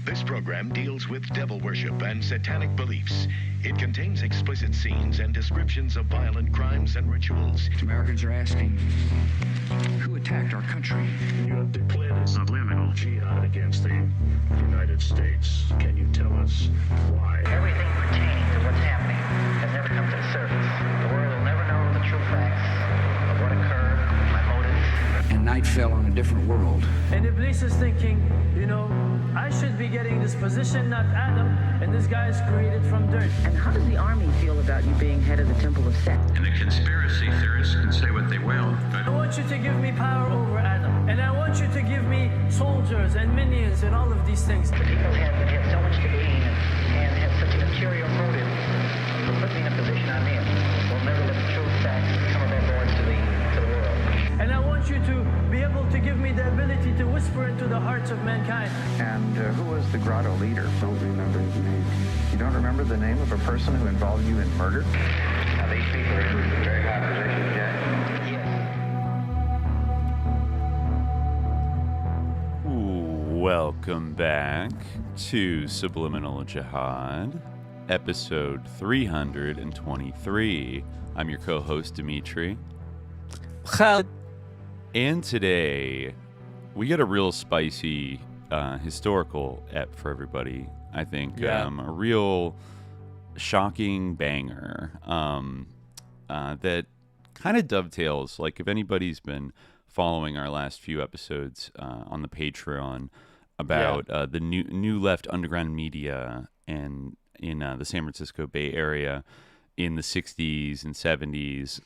This program deals with devil worship and satanic beliefs. It contains explicit scenes and descriptions of violent crimes and rituals. Americans are asking, who attacked our country? You have declared a subliminal jihad against the United States. Can you tell us why? Everything pertaining to what's happening has never come to the surface. The world will never know the true facts of what occurred, my motives. And night fell on a different world. And Iblis is thinking, I should be getting this position, not Adam, and this guy's created from dirt. And how does the army feel about you being head of the Temple of Set? And the conspiracy theorists can say what they will, but I want you to give me power over Adam, and I want you to give me soldiers and minions and all of these things. The people have so much to gain and have such an ulterior motive for putting me in a position I'm in. We'll never let the true facts come above board to the world. And I want you to be able to give me the ability to whisper into the hearts of mankind. And who was the grotto leader? Don't remember his name. You don't remember the name of a person who involved you in murder? Now these people are in very high positions, Jack. Yes. Welcome back to Subliminal Jihad, episode 323. I'm your co-host, Dimitri. And today, we get a real spicy historical ep for everybody, I think. A real shocking banger that kind of dovetails, like if anybody's been following our last few episodes on the Patreon about the new left underground media and in the San Francisco Bay Area in the 60s and 70s.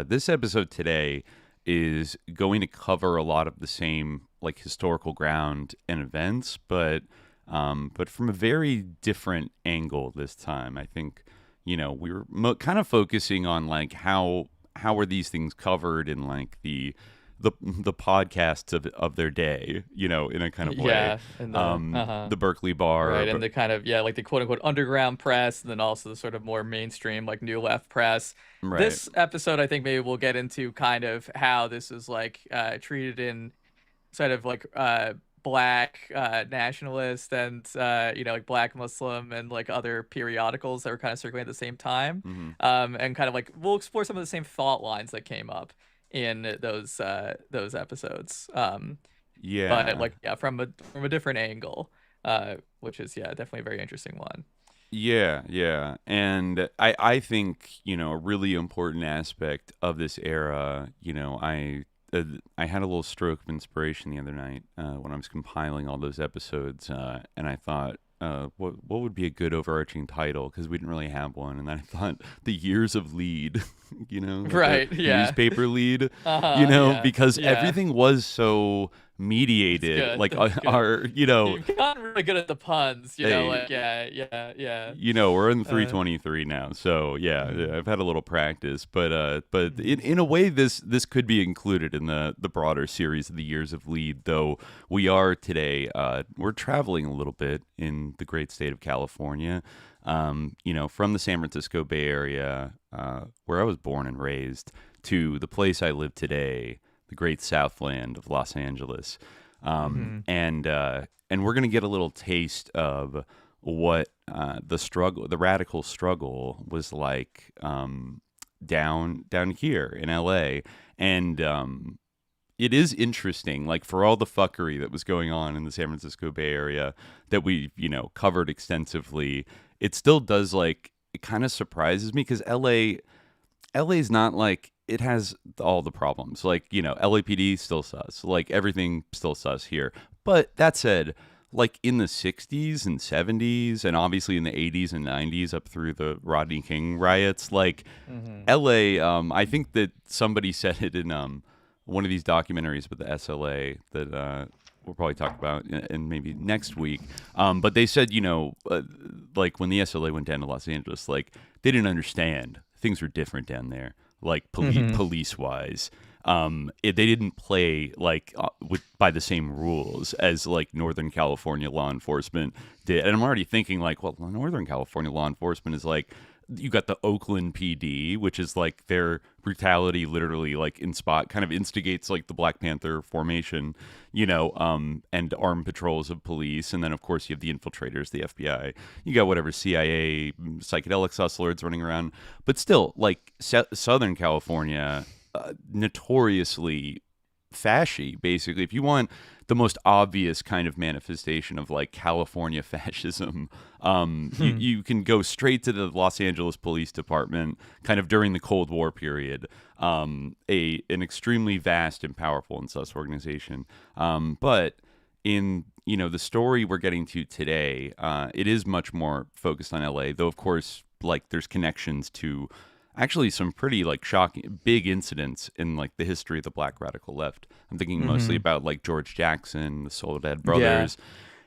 This episode today is going to cover a lot of the same like historical ground and events, but from a very different angle this time. I think, we were kind of focusing on like how are these things covered in like the podcasts of their day, in a kind of way. And the Berkeley bar. Right, and the kind of, like the quote-unquote underground press, and then also the sort of more mainstream, like new left press. Right. This episode, I think maybe we'll get into kind of how this is like treated in sort of like Black Nationalist and, like Black Muslim and like other periodicals that were kind of circulating at the same time. Mm-hmm. And kind of like, we'll explore some of the same thought lines that came up in those episodes, but like from a different angle, which is definitely a very interesting one. And I think a really important aspect of this era, I had a little stroke of inspiration the other night when I was compiling all those episodes, and I thought, what would be a good overarching title, because we didn't really have one, and then I thought the years of lead, right, newspaper lead, because everything was so mediated, like our you've gotten really good at the puns, we're in 323 now, so I've had a little practice, but in a way this could be included in the broader series of the years of lead, though we are today we're traveling a little bit in the great state of California, from the San Francisco Bay Area, where I was born and raised, to the place I live today, the great Southland of Los Angeles. And we're going to get a little taste of what the radical struggle was like down here in LA. And it is interesting, like for all the fuckery that was going on in the San Francisco Bay Area that we, covered extensively, it still does, like, it kind of surprises me, because LA's not like, it has all the problems, like, LAPD still sus, like everything still sus here. But that said, like in the 60s and 70s, and obviously in the 80s and 90s up through the Rodney King riots, like LA, I think that somebody said it in one of these documentaries about the SLA that we'll probably talk about in maybe next week. But they said, like when the SLA went down to Los Angeles, like they didn't understand. Things were different down there. Like police-wise, they didn't play like by the same rules as like Northern California law enforcement did. And I'm already thinking like, well, Northern California law enforcement is like You got the Oakland PD, which is like their brutality literally like kind of instigates like the Black Panther formation, and armed patrols of police. And then, of course, you have the infiltrators, the FBI. You got whatever CIA, psychedelic sus lords running around. But still, like Southern California, notoriously fascy, basically. If you want the most obvious kind of manifestation of like California fascism, you can go straight to the Los Angeles Police Department kind of during the Cold War period, an extremely vast and powerful and sus organization. But in the story we're getting to today, it is much more focused on LA, though of course like there's connections to actually some pretty like shocking big incidents in like the history of the Black radical left. I'm thinking mostly about like George Jackson, the Soledad brothers,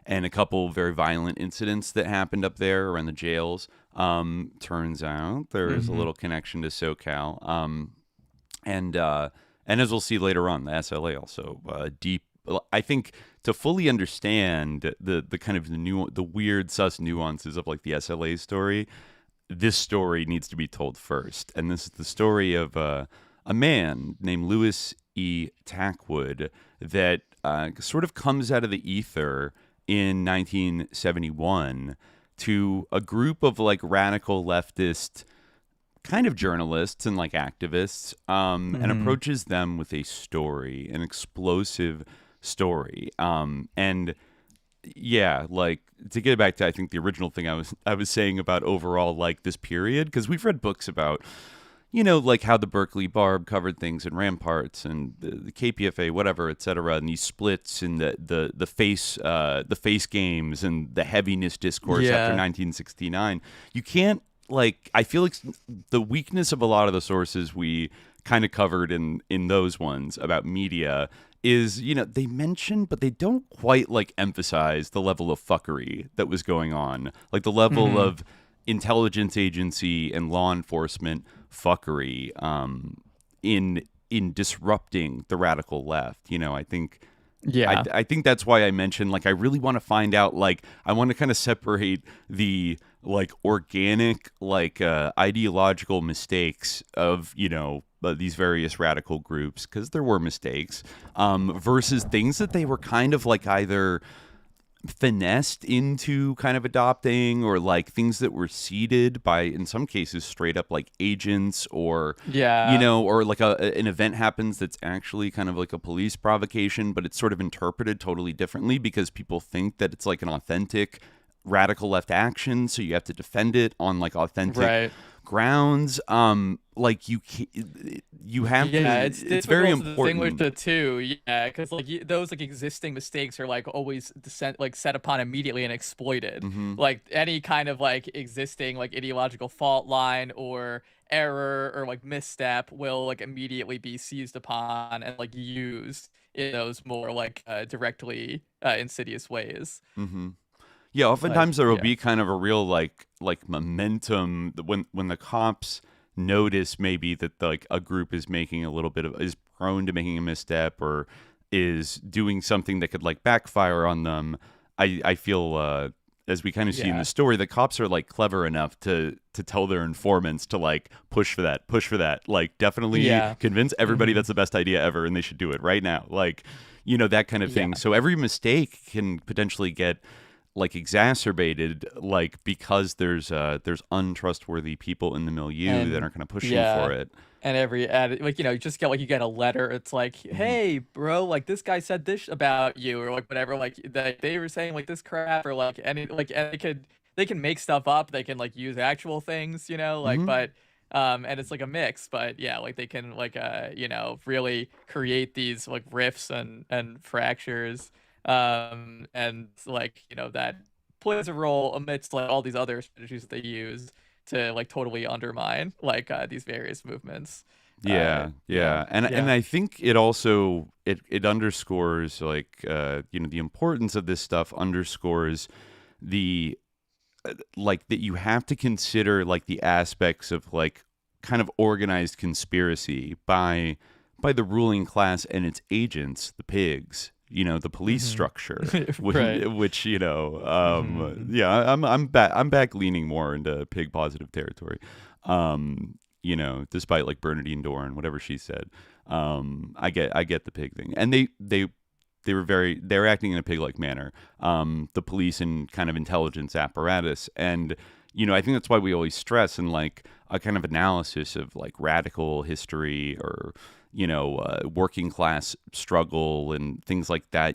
and a couple very violent incidents that happened up there around the jails. Turns out there is a little connection to SoCal. And as we'll see later on, the SLA also deep. I think to fully understand the kind of the weird sus nuances of like the SLA story, this story needs to be told first. And this is the story of a man named Louis E. Tackwood that sort of comes out of the ether in 1971 to a group of like radical leftist kind of journalists and like activists, and approaches them with a story, an explosive story. And yeah, like to get back to I think the original thing I was saying about overall like this period, because we've read books about like how the Berkeley Barb covered things in Ramparts and the KPFA, whatever, etc., and these splits in the face games and the heaviness discourse after 1969. You can't I feel like the weakness of a lot of the sources we kind of covered in those ones about media is, they mention, but they don't quite like emphasize the level of fuckery that was going on, like the level of intelligence agency and law enforcement fuckery in disrupting the radical left. I think I think that's why I mentioned like I really want to find out, like I want to kind of separate the like organic like ideological mistakes of these various radical groups, because there were mistakes, versus things that they were kind of like either finessed into kind of adopting, or like things that were seeded by, in some cases, straight up like agents, or or like an event happens that's actually kind of like a police provocation, but it's sort of interpreted totally differently because people think that it's like an authentic radical left action, so you have to defend it on like authentic grounds. Like you have to. It's very important to distinguish the two. Because like those like existing mistakes are like always set upon immediately and exploited. Like any kind of like existing like ideological fault line or error or like misstep will like immediately be seized upon and like used in those more like directly insidious ways. Yeah, oftentimes there will be kind of a real like momentum when the cops notice maybe that like a group is making is prone to making a misstep or is doing something that could like backfire on them. I feel as we kind of see in the story, the cops are like clever enough to tell their informants to like push for that, like definitely convince everybody that's the best idea ever and they should do it right now, like that kind of thing. So every mistake can potentially get like exacerbated, like because there's untrustworthy people in the milieu that aren't kind of pushing for it. And every like you just get like you get a letter, it's like, hey bro, like this guy said this about you, or like whatever, like that they were saying like this crap, or like and they can make stuff up, they can like use actual things, like but and it's like a mix, but like they can like really create these like rifts and fractures. And like that plays a role amidst like all these other strategies that they use to like totally undermine like these various movements. And I think it also it underscores like the importance of this stuff, underscores the like that you have to consider like the aspects of like kind of organized conspiracy by the ruling class and its agents, the pigs, the police structure, Right. which yeah, I'm back leaning more into pig positive territory. Despite like Bernadine Doran, whatever she said, I get the pig thing, and they were acting in a pig-like manner, the police and kind of intelligence apparatus. And, I think that's why we always stress in like a kind of analysis of like radical history or, working class struggle and things like that.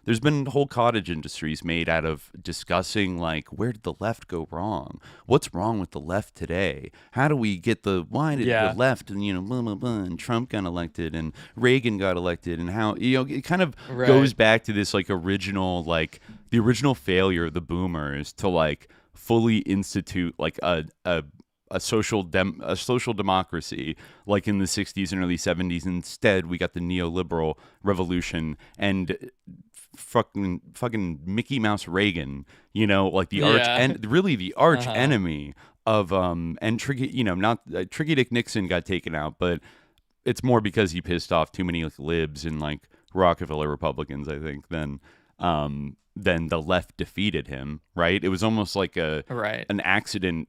There's been whole cottage industries made out of discussing like, where did the left go wrong? What's wrong with the left today? How do we get why did the left and, blah, blah, blah, and Trump got elected and Reagan got elected, and how, it kind of goes back to this like original, like the original failure of the boomers to like fully institute like a social democracy like in the 60s and early 70s. Instead, we got the neoliberal revolution and fucking Mickey Mouse Reagan, like the arch enemy of and Tricky Dick Nixon got taken out, but it's more because he pissed off too many like libs and like Rockefeller Republicans, I think, than the left defeated him, right? It was almost like an accident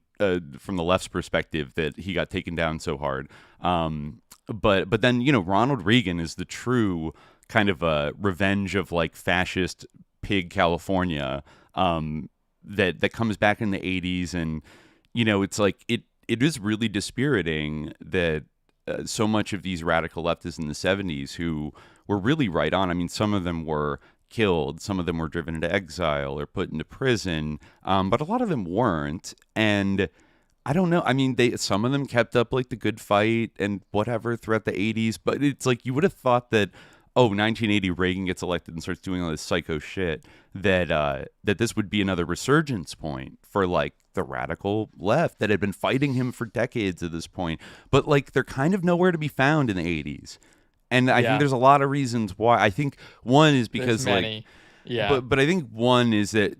from the left's perspective that he got taken down so hard. But then, Ronald Reagan is the true kind of revenge of like fascist pig California that comes back in the 80s. And, it's like it is really dispiriting that so much of these radical leftists in the 70s who were really right on. I mean, some of them were killed, some of them were driven into exile or put into prison, but a lot of them weren't. And I don't know, I mean, some of them kept up like the good fight and whatever throughout the 80s, but it's like you would have thought that 1980 Reagan gets elected and starts doing all this psycho shit, that this would be another resurgence point for like the radical left that had been fighting him for decades at this point, but like they're kind of nowhere to be found in the 80s. And I think there's a lot of reasons why. I think one is because but I think one is that,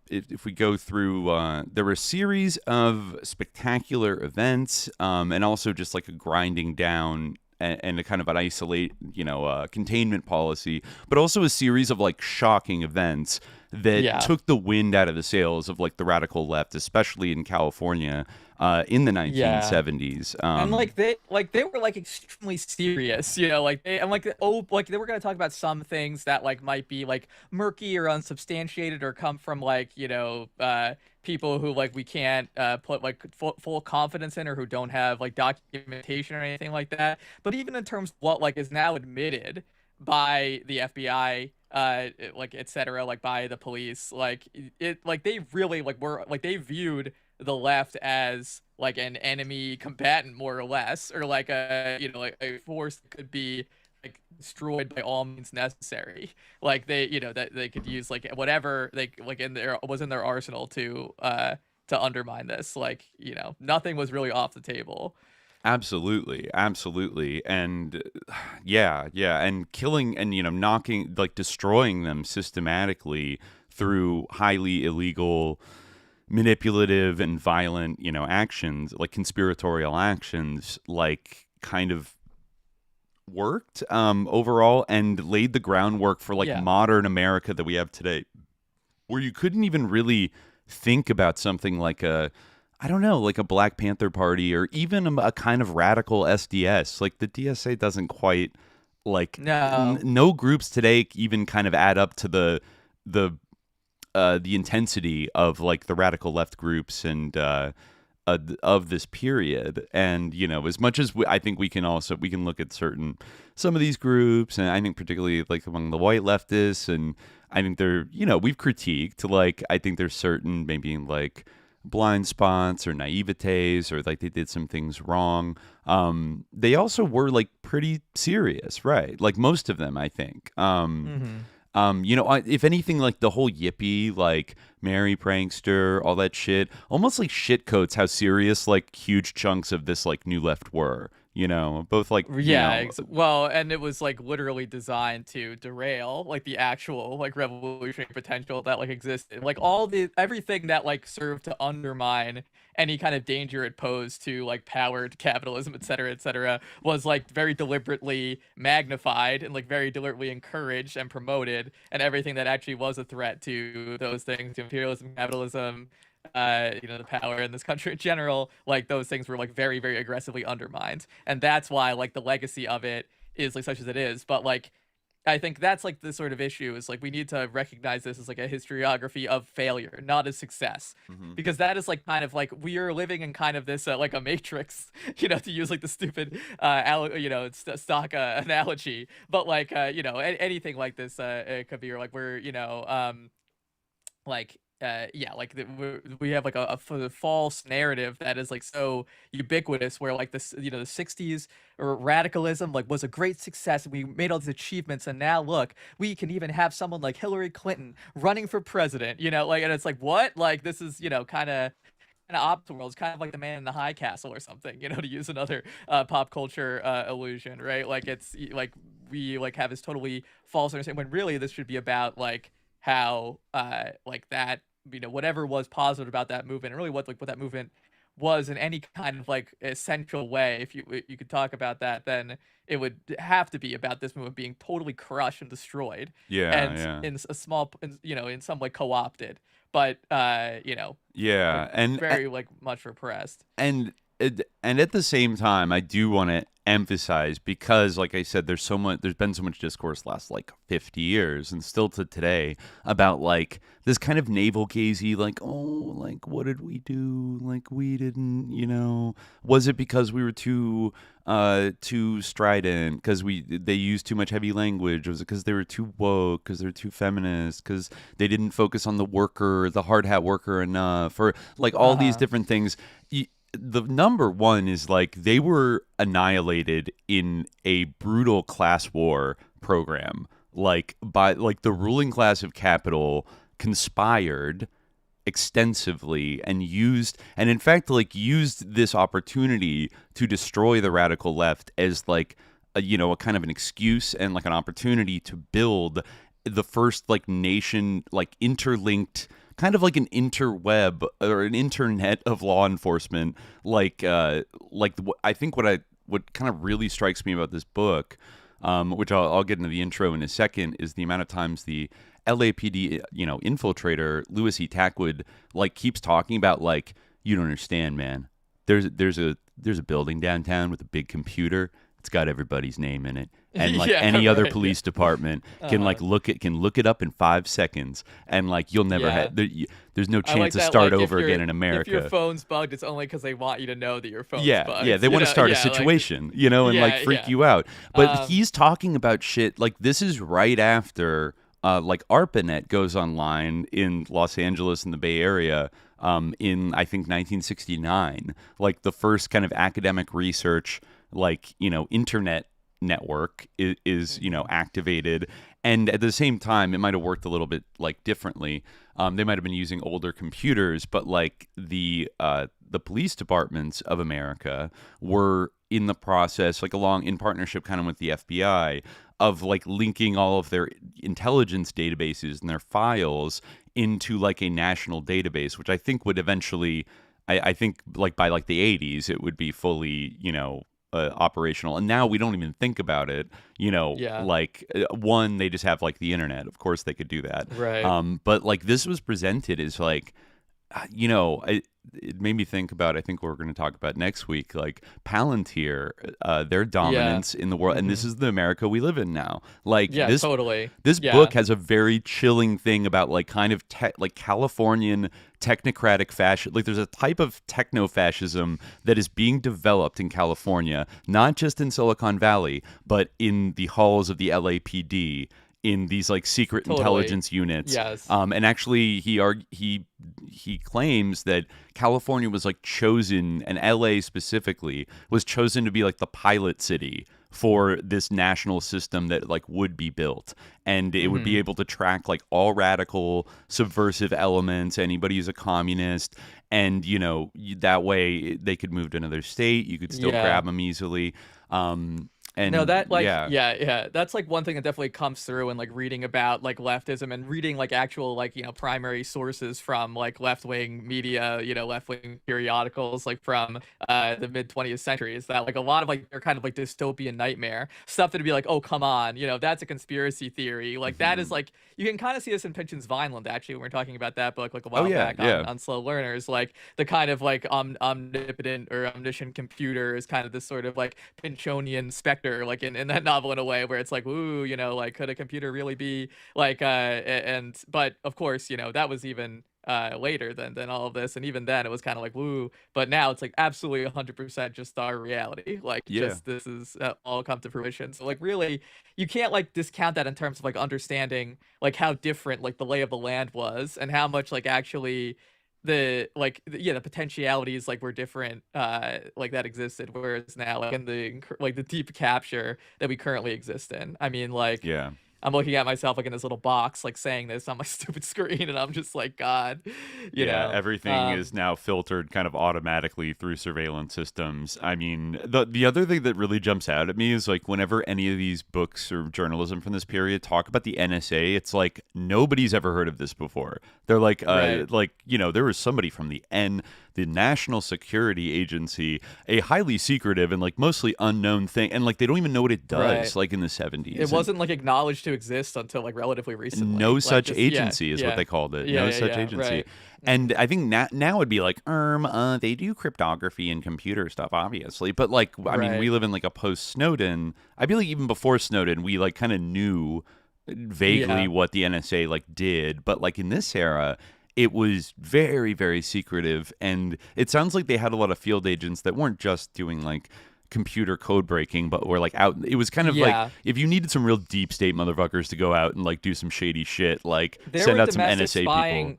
if we go through, there were a series of spectacular events, and also just like a grinding down and a kind of an containment policy, but also a series of like shocking events that took the wind out of the sails of like the radical left, especially in California, in the 1970s. And they were like extremely serious, they were going to talk about some things that like might be like murky or unsubstantiated or come from like, people who like we can't put like full confidence in, or who don't have like documentation or anything like that. But even in terms of what like is now admitted by the FBI, like et cetera, like by the police, like it, like they really like were like they viewed the left as like an enemy combatant, more or less, or like like a force that could be like destroyed by all means necessary. Like they, that they could use like whatever they like in their arsenal to undermine this. Like, nothing was really off the table. Absolutely. And and killing and knocking, like destroying them systematically through highly illegal, manipulative and violent actions, like conspiratorial actions, like kind of worked overall and laid the groundwork for like modern America that we have today, where you couldn't even really think about something like like a Black Panther party, or even a kind of radical SDS. Like the DSA doesn't quite like no groups today even kind of add up to the intensity of like the radical left groups and of this period. And as much as I think we can look at some of these groups, and I think particularly like among the white leftists, and I think they're we've critiqued, like I think there's certain maybe like blind spots or naivetes, or like they did some things wrong. They also were like pretty serious, right? Like most of them, I think. If anything, like the whole yippie, like Mary prankster, all that shit, almost like shit coats how serious like huge chunks of this like new left were. both like well, and it was like literally designed to derail like the actual like revolutionary potential that like existed, like everything that like served to undermine any kind of danger it posed to like powered capitalism, et cetera, was like very deliberately magnified and like very deliberately encouraged and promoted, and everything that actually was a threat to those things, to imperialism, capitalism, the power in this country in general, like those things were like very, very aggressively undermined. And that's why like the legacy of it is like such as it is. But like I think that's like the sort of issue is like we need to recognize this as like a historiography of failure, not as success, because that is like kind of like we are living in kind of this like a matrix, to use like the stupid stock analogy, but like anything like this could be, or like we're we have like a false narrative that is like so ubiquitous, where like this the 60s or radicalism like was a great success and we made all these achievements, and now look, we can even have someone like Hillary Clinton running for president, and it's like, what, like this is kind of opposite world. It's kind of like the Man in the High Castle or something, to use another pop culture illusion, right? Like it's like we like have this totally false understanding, when really this should be about like how like that whatever was positive about that movement, and really what that movement was in any kind of like essential way, if you could talk about that, then it would have to be about this movement being totally crushed and destroyed, in a small, in some way co-opted, but and very like much repressed. And at the same time, I do want to emphasize, because like I said, there's been so much discourse last like 50 years and still to today about like this kind of navel gazy, like, oh, like what did we do? Like we didn't, was it because we were too strident, because they used too much heavy language? Was it because they were too woke, because they're too feminist, because they didn't focus on the hard hat worker enough, or like all these different things? The number one is like they were annihilated in a brutal class war program, like by like the ruling class of capital conspired extensively and used this opportunity to destroy the radical left as like a kind of an excuse and like an opportunity to build the first like nation like interlinked, kind of like an interweb or an internet of law enforcement. I think what kind of really strikes me about this book, which I'll get into the intro in a second, is the amount of times the LAPD, infiltrator Louis E. Tackwood like keeps talking about like, you don't understand, man. There's a building downtown with a big computer. It's got everybody's name in it, and like any other police department can like look it up in 5 seconds, and like you'll never have there's no chance to start over again in America. If your phone's bugged, it's only because they want you to know that your phone's bugged. They want to start a situation, and like freak you out. But he's talking about shit like this is right after like ARPANET goes online in Los Angeles in the Bay Area. In I think 1969, like the first kind of academic research, like internet network is activated, and at the same time it might have worked a little bit like differently. They might have been using older computers, but like the police departments of America were in the process, like in partnership kind of with the FBI, of like linking all of their intelligence databases and their files into like a national database, which I think would eventually, I think like by like the 80s it would be fully operational. And now we don't even think about it, like one, they just have like the internet. Of course they could do that, right? But like this was presented as like, it made me think about, I think what we're going to talk about next week, like Palantir, their dominance in the world. And this is the America we live in now. Like this book has a very chilling thing about like kind of like Californian technocratic fascism. Like there's a type of techno-fascism that is being developed in California, not just in Silicon Valley, but in the halls of the LAPD, in these like secret intelligence units. Yes. And actually he claims that California was like chosen, and LA specifically was chosen to be like the pilot city for this national system that like would be built, and it would be able to track like all radical subversive elements, anybody who's a communist, and that way they could move to another state, you could still grab them easily. And no, that like yeah, that's like one thing that definitely comes through in like reading about like leftism and reading like actual like primary sources from like left-wing media, left-wing periodicals like from the mid 20th century, is that like a lot of like they're kind of like dystopian nightmare stuff that'd be like, oh come on, that's a conspiracy theory, like that is like, you can kind of see this in Pynchon's Vineland actually when we're talking about that book like a while back on Slow Learners, like the kind of like omnipotent or omniscient computer is kind of this sort of like Pynchonian specter, like in that novel, in a way where it's like, ooh, like could a computer really be like but of course that was even later than all of this, and even then it was kind of like woo, but now it's like absolutely 100% just our reality, like just this is all come to fruition. So like really you can't like discount that in terms of like understanding like how different like the lay of the land was, and how much like actually the potentialities like were different like that existed, whereas now like in the deep capture that we currently exist in, I mean like I'm looking at myself like in this little box like saying this on my stupid screen, and I'm just like, God, you know everything is now filtered kind of automatically through surveillance systems. I mean, the other thing that really jumps out at me is like whenever any of these books or journalism from this period talk about the NSA, it's like nobody's ever heard of this before. They're like there was somebody from the National Security Agency, a highly secretive and like mostly unknown thing, and like they don't even know what it does. Like in the 70s, it wasn't like acknowledged to exist until like relatively recently. No like such agency is what they called it. No such agency. Right. And I think now it'd be like, they do cryptography and computer stuff, obviously. But like, I mean, we live in like a post-Snowden. I feel like even before Snowden, we like kind of knew vaguely what the NSA like did. But like in this era, it was very, very secretive. And it sounds like they had a lot of field agents that weren't just doing like computer code breaking, but were like out. It was kind of like if you needed some real deep state motherfuckers to go out and like do some shady shit, like send out some NSA people.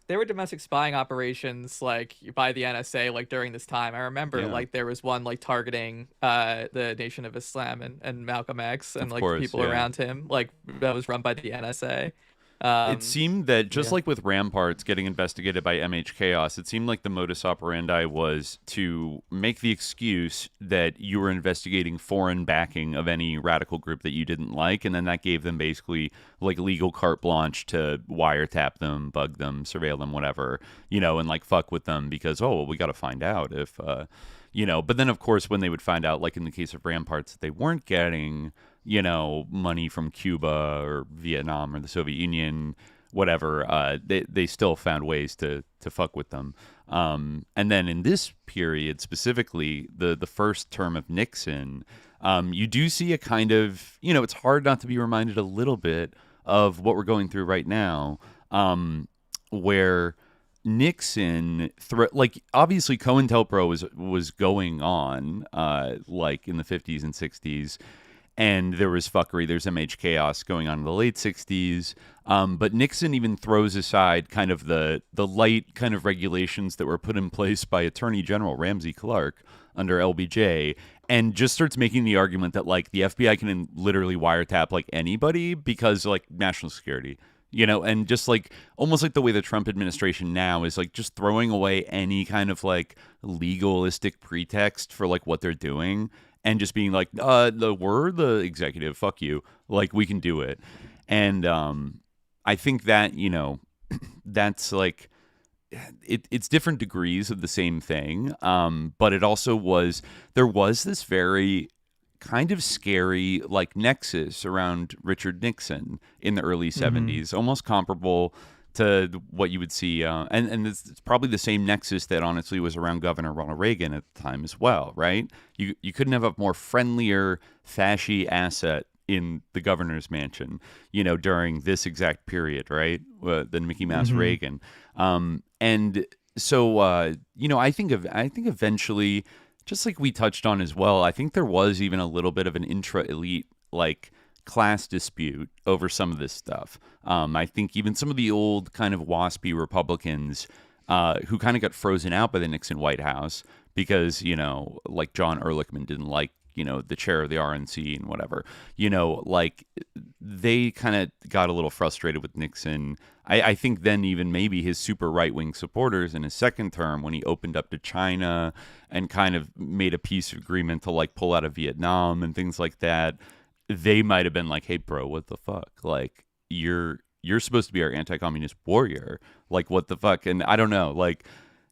There were domestic spying operations like by the NSA like during this time. I remember like there was one like targeting the Nation of Islam and Malcolm X and like people around him, like that was run by the NSA. It seemed that just like with Ramparts getting investigated by MH Chaos, it seemed like the modus operandi was to make the excuse that you were investigating foreign backing of any radical group that you didn't like, and then that gave them basically like legal carte blanche to wiretap them, bug them, surveil them, whatever, and like fuck with them because, we got to find out if, but then of course when they would find out, like in the case of Ramparts, that they weren't getting money from Cuba or Vietnam or the Soviet Union, whatever, they still found ways to fuck with them. And then in this period, specifically, the first term of Nixon, you do see a kind of, it's hard not to be reminded a little bit of what we're going through right now, where Nixon, like obviously COINTELPRO was going on, like in the 50s and 60s. And there was fuckery. There's MH Chaos going on in the late 60s. But Nixon even throws aside kind of the light kind of regulations that were put in place by Attorney General Ramsey Clark under LBJ, and just starts making the argument that like the FBI can literally wiretap like anybody because like national security, and just like almost like the way the Trump administration now is like just throwing away any kind of like legalistic pretext for like what they're doing. And just being like, we're the executive, fuck you. Like, we can do it. And I think that, that's like, it's different degrees of the same thing. But it also there was this very kind of scary, like, nexus around Richard Nixon in the early 70s, almost comparable to what you would see, and it's probably the same nexus that honestly was around Governor Ronald Reagan at the time as well, right? You couldn't have a more friendlier, fashy asset in the governor's mansion, during this exact period, right? Than Mickey Mouse Reagan, and so I think eventually, just like we touched on as well, I think there was even a little bit of an intra-elite like class dispute over some of this stuff. I think even some of the old kind of waspy Republicans who kind of got frozen out by the Nixon White House because, like John Ehrlichman didn't like, the chair of the RNC and whatever, like they kind of got a little frustrated with Nixon. I think then even maybe his super right-wing supporters in his second term, when he opened up to China and kind of made a peace agreement to like pull out of Vietnam and things like that, they might have been like, hey, bro, what the fuck? Like, you're supposed to be our anti-communist warrior. Like, what the fuck? And I don't know, like,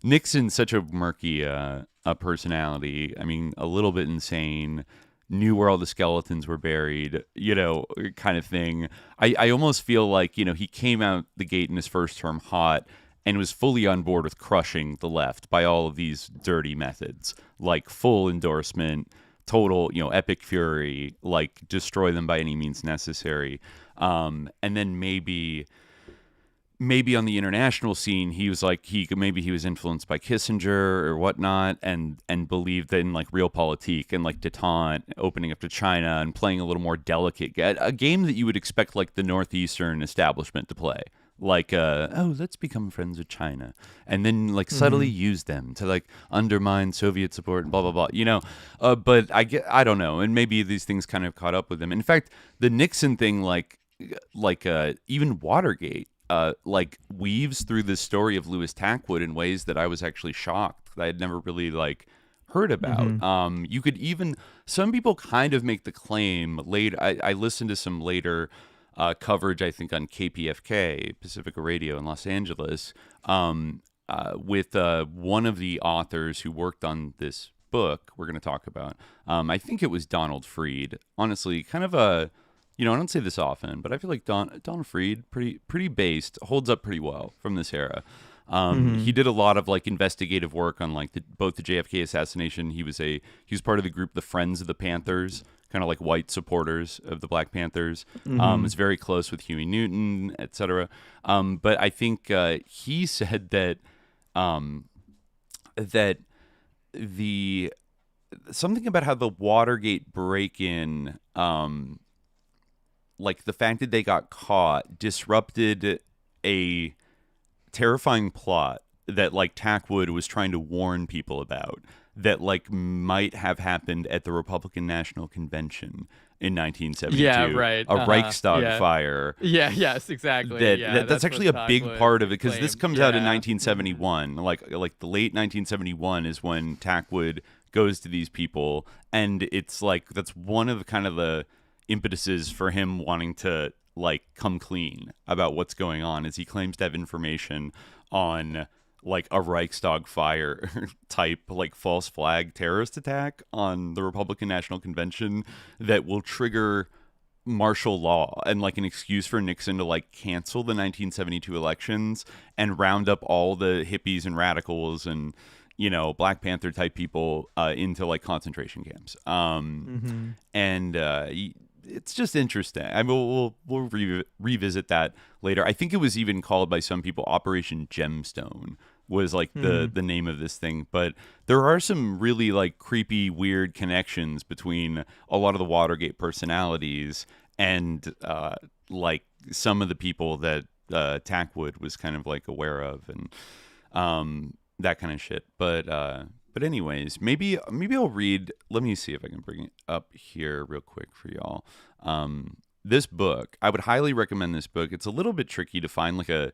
Nixon's such a murky a personality. I mean, a little bit insane, knew where all the skeletons were buried, kind of thing. I almost feel like, he came out the gate in his first term hot and was fully on board with crushing the left by all of these dirty methods, like full endorsement, total, epic fury, like destroy them by any means necessary. And then maybe on the international scene, he was like, maybe he was influenced by Kissinger or whatnot, and believed in like realpolitik and like détente, opening up to China and playing a little more delicate, a game that you would expect like the Northeastern establishment to play. Like, let's become friends with China, and then like subtly use them to like undermine Soviet support and blah blah blah. But I don't know, and maybe these things kind of caught up with him. In fact, the Nixon thing, like even Watergate, like weaves through this story of Louis Tackwood in ways that I was actually shocked that I had never really like heard about. You could even, some people kind of make the claim later. I listened to some later coverage, I think on KPFK, Pacifica Radio in Los Angeles, with one of the authors who worked on this book we're going to talk about. I think it was Donald Freed. Honestly, kind of a, I don't say this often, but I feel like Donald Freed, pretty based, holds up pretty well from this era. He did a lot of like investigative work on like both the JFK assassination. He was part of the group, the Friends of the Panthers, kind of like white supporters of the Black Panthers. Was very close with Huey Newton, etc. But I think he said that that the something about how the Watergate break-in, like the fact that they got caught, disrupted a terrifying plot that like Tackwood was trying to warn people about, that like might have happened at the Republican National Convention in 1972. Yeah, right. A Reichstag fire. Yeah, yes, exactly. That's actually a big part of it, because this comes out in 1971. Like the late 1971 is when Tackwood goes to these people, and it's like that's one of kind of the impetuses for him wanting to like come clean about what's going on, is he claims to have information on like a Reichstag fire type like false flag terrorist attack on the Republican National Convention that will trigger martial law and like an excuse for Nixon to like cancel the 1972 elections and round up all the hippies and radicals and Black Panther type people into like concentration camps. And it's just interesting. I mean, we'll revisit that later. I think it was even called by some people Operation Gemstone was like the name of this thing. But there are some really like creepy, weird connections between a lot of the Watergate personalities and like some of the people that Tackwood was kind of like aware of, and that kind of shit. But anyways, maybe I'll read. Let me see if I can bring it up here real quick for y'all. This book, I would highly recommend this book. It's a little bit tricky to find like a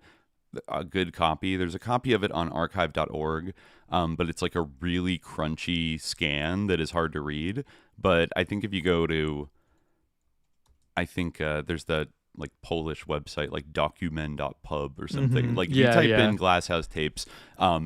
good copy. There's a copy of it on archive.org, but it's like a really crunchy scan that is hard to read. But I think if you go to, there's that like Polish website like documen.pub or something. Like you type in Glasshouse tapes,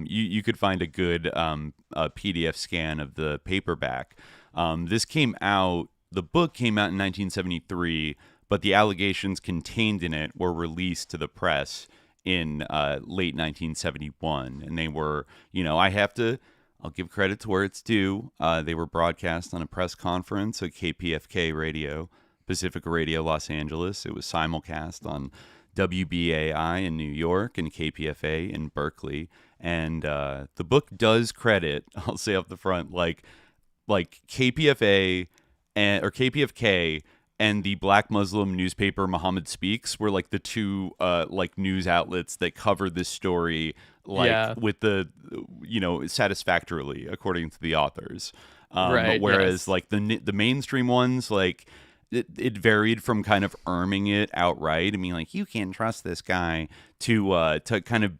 you could find a good PDF scan of the paperback. The book came out in 1973, but the allegations contained in it were released to the press in late 1971, and they were, I'll give credit to where it's due. They were broadcast on a press conference at KPFK Radio, Pacifica Radio Los Angeles. It was simulcast on WBAI in New York and KPFA in Berkeley. And the book does credit, I'll say up the front, like KPFA or KPFK and the Black Muslim newspaper Muhammad Speaks were like the two like news outlets that covered this story with the satisfactorily, according to the authors. Right, Whereas yes. like the mainstream ones, like it varied from kind of arming it outright. I mean, like, you can't trust this guy, to kind of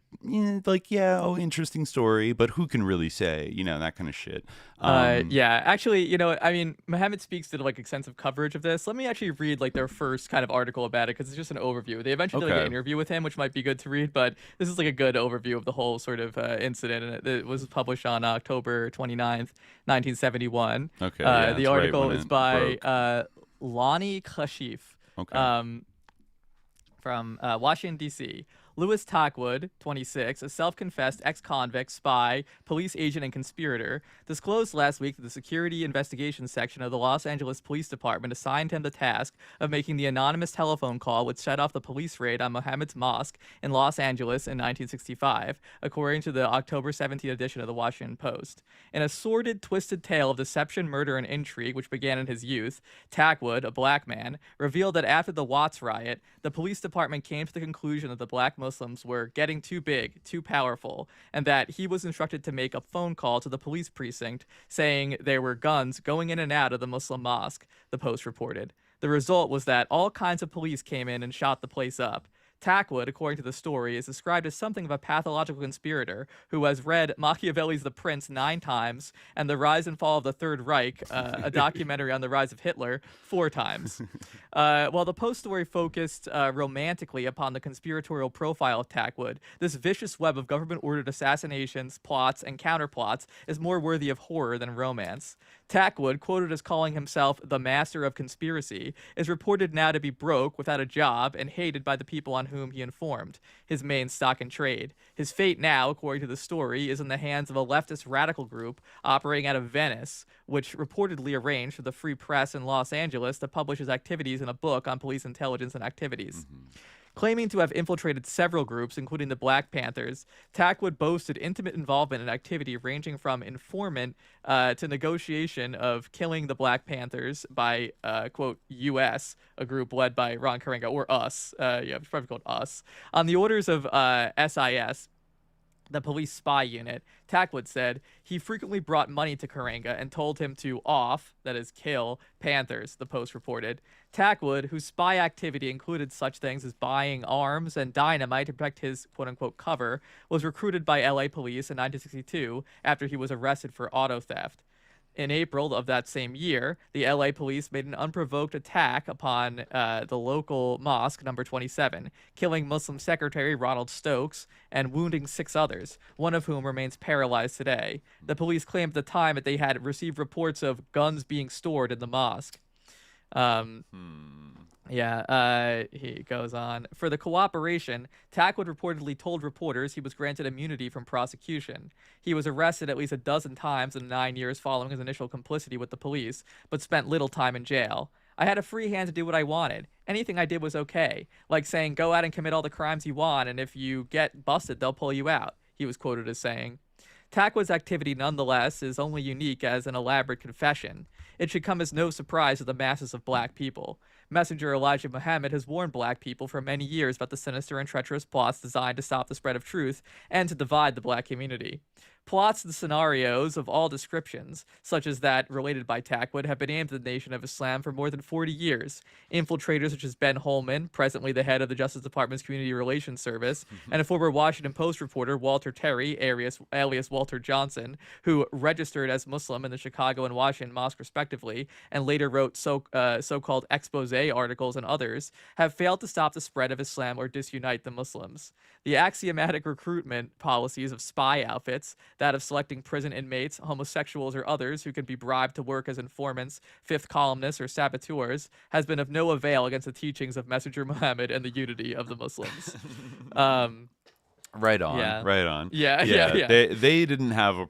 like, yeah, oh, interesting story, but who can really say, that kind of shit. Yeah, actually, I mean, Mohammed Speaks did like extensive coverage of this. Let me actually read like their first kind of article about it because it's just an overview. They eventually did like an interview with him, which might be good to read, but this is like a good overview of the whole sort of incident, and it was published on October 29th, 1971. Okay, yeah, the that's article right, is by Lonnie Kashif. Okay. From Washington, D.C. Louis Tackwood, 26, a self-confessed ex-convict, spy, police agent, and conspirator, disclosed last week that the Security Investigations Section of the Los Angeles Police Department assigned him the task of making the anonymous telephone call which set off the police raid on Mohammed's mosque in Los Angeles in 1965, according to the October 17th edition of the Washington Post. In a sordid, twisted tale of deception, murder, and intrigue which began in his youth, Tackwood, a black man, revealed that after the Watts riot, the police department came to the conclusion that the black Muslims were getting too big, too powerful, and that he was instructed to make a phone call to the police precinct saying there were guns going in and out of the Muslim mosque, the Post reported. The result was that all kinds of police came in and shot the place up. Tackwood, according to the story, is described as something of a pathological conspirator who has read Machiavelli's The Prince 9 times and The Rise and Fall of the Third Reich, a documentary on the rise of Hitler, 4 times. While the Post story focused romantically upon the conspiratorial profile of Tackwood, this vicious web of government-ordered assassinations, plots, and counterplots is more worthy of horror than romance. Tackwood, quoted as calling himself the master of conspiracy, is reported now to be broke, without a job, and hated by the people on whom he informed, his main stock in trade. His fate now, according to the story, is in the hands of a leftist radical group operating out of Venice, which reportedly arranged for the Free Press in Los Angeles to publish his activities in a book on police intelligence and activities. Claiming to have infiltrated several groups, including the Black Panthers, Tackwood boasted intimate involvement in activity ranging from informant to negotiation of killing the Black Panthers by, quote, U.S., a group led by Ron Karenga, or us, it's probably called us, on the orders of SIS, the police spy unit. Tackwood said he frequently brought money to Karenga and told him to that is kill, Panthers, the Post reported. Tackwood, whose spy activity included such things as buying arms and dynamite to protect his quote-unquote cover, was recruited by LA police in 1962 after he was arrested for auto theft. In April of that same year, the LA police made an unprovoked attack upon the local mosque number 27, killing Muslim Secretary Ronald Stokes and wounding 6 others, one of whom remains paralyzed today. The police claimed at the time that they had received reports of guns being stored in the mosque. He goes on. For the cooperation, Tackwood reportedly told reporters he was granted immunity from prosecution. He was arrested at least a dozen times in the 9 years following his initial complicity with the police, but spent little time in jail. I had a free hand to do what I wanted. Anything I did was okay. Like saying, go out and commit all the crimes you want, and if you get busted, they'll pull you out, he was quoted as saying. Tackwood's activity, nonetheless, is only unique as an elaborate confession. It should come as no surprise to the masses of black people. Messenger Elijah Muhammad has warned black people for many years about the sinister and treacherous plots designed to stop the spread of truth and to divide the black community. Plots and scenarios of all descriptions, such as that related by Tackwood, have been aimed at the Nation of Islam for more than 40 years. Infiltrators such as Ben Holman, presently the head of the Justice Department's Community Relations Service, and a former Washington Post reporter, Walter Terry, alias Walter Johnson, who registered as Muslim in the Chicago and Washington mosque respectively, and later wrote so-called exposé articles and others, have failed to stop the spread of Islam or disunite the Muslims. The axiomatic recruitment policies of spy outfits, that of selecting prison inmates, homosexuals, or others who can be bribed to work as informants, fifth columnists, or saboteurs, has been of no avail against the teachings of Messenger Muhammad and the unity of the Muslims. Right on. Yeah. Right on. Yeah. They didn't have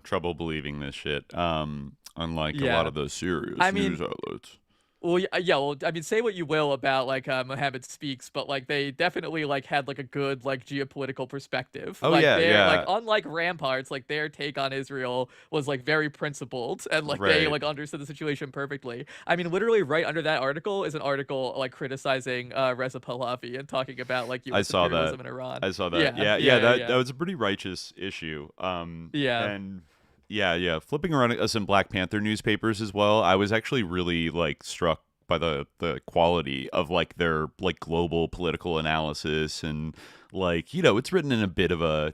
trouble believing this shit. Unlike a lot of those serious news outlets. Well, I mean, say what you will about Muhammad Speaks, but they definitely had a good geopolitical perspective. Oh, yeah. Unlike Ramparts, their take on Israel was very principled, and they understood the situation perfectly. I mean, literally right under that article is an article criticizing Reza Pahlavi and talking about U.S. imperialism in Iran. I saw that. Yeah. That was a pretty righteous issue. And Yeah. Flipping around some Black Panther newspapers as well, I was actually really like struck by the quality of like their like global political analysis, and like, you know, it's written in a bit of a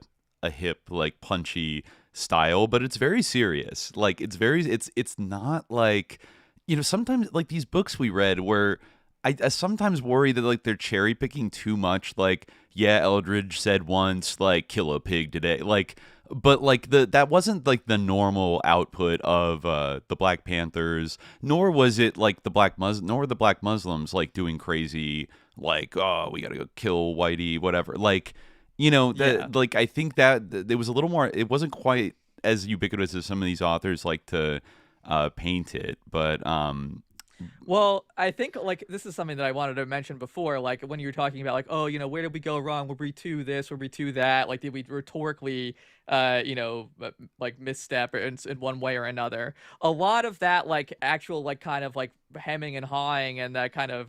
hip, like punchy style, but it's very serious. Like it's not like, you know, sometimes like these books we read where I sometimes worry that like they're cherry picking too much. Like, yeah, Eldridge said once, like, kill a pig today. Like, but like that wasn't like the normal output of the Black Panthers, nor was it like the Black Muslims like doing crazy, like, oh, we gotta go kill Whitey, whatever. Like, you know, that like I think that it was a little more. It wasn't quite as ubiquitous as some of these authors like to paint it, but Well, I think like this is something that I wanted to mention before, like when you were talking about like, oh, you know, where did we go wrong? Were we to this? Were we to that? Like, did we rhetorically, like misstep in one way or another? A lot of that, like actual, like kind of like hemming and hawing and that kind of,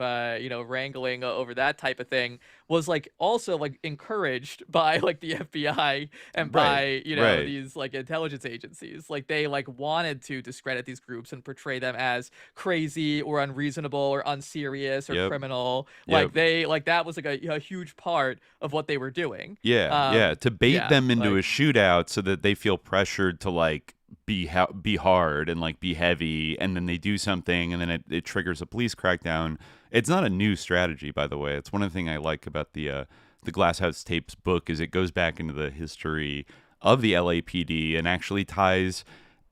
wrangling over that type of thing was like also like encouraged by like the FBI and by, these like intelligence agencies. Like they like wanted to discredit these groups and portray them as crazy or unreasonable or unserious or criminal. Like they like that was like a huge part of what they were doing. To bait them into a shootout so that they feel pressured to like be hard and like be heavy, and then they do something and then it triggers a police crackdown. It's not a new strategy, by the way. It's one of the things I like about the Glasshouse Tapes book is it goes back into the history of the LAPD and actually ties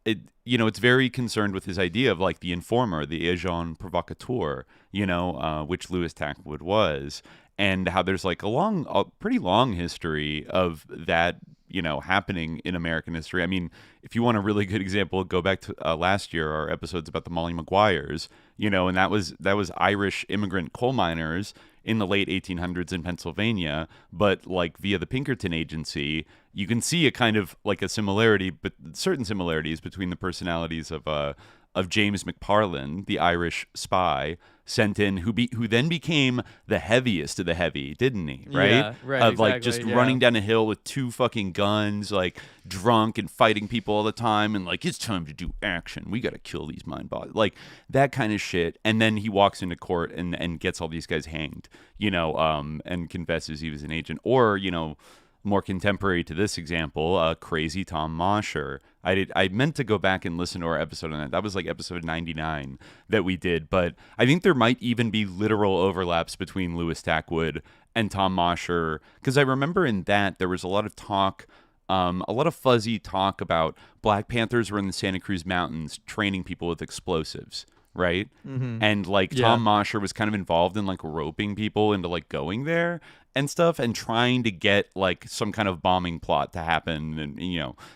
it. You know, it's very concerned with his idea of like the informer, the agent provocateur, which Louis Tackwood was, and how there's like a pretty long history of that, happening in American history. I mean, if you want a really good example, go back to last year, our episodes about the Molly Maguires, and that was Irish immigrant coal miners in the late 1800s in Pennsylvania, but like via the Pinkerton Agency, you can see a kind of like a similarity, but certain similarities between the personalities of James McParland, the Irish spy sent in, who then became the heaviest of the heavy, didn't he? Right? Yeah, right. Of like just running down a hill with 2 fucking guns, like drunk and fighting people all the time, and like it's time to do action. We got to kill these mind bodies, like that kind of shit. And then he walks into court and gets all these guys hanged, and confesses he was an agent, or more contemporary to this example, crazy Tom Mosher. I meant to go back and listen to our episode on that. That was like episode 99 that we did, but I think there might even be literal overlaps between Louis Tackwood and Tom Mosher, because I remember in that there was a lot of talk, a lot of fuzzy talk about Black Panthers were in the Santa Cruz Mountains training people with explosives, right? Mm-hmm. And like Tom Mosher was kind of involved in like roping people into like going there and stuff and trying to get like some kind of bombing plot to happen. And,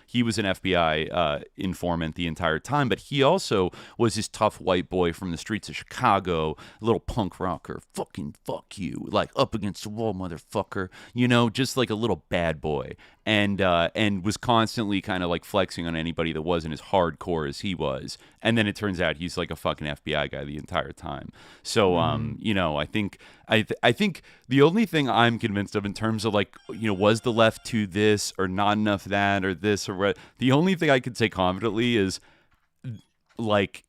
he was an FBI informant the entire time, but he also was this tough white boy from the streets of Chicago, a little punk rocker, fucking fuck you, like up against the wall, motherfucker, just like a little bad boy. And was constantly kind of like flexing on anybody that wasn't as hardcore as he was. And then it turns out he's like a fucking FBI guy the entire time. So, I think the only thing I'm convinced of in terms of like, was the left to this or not enough that or this or what, the only thing I could say confidently is like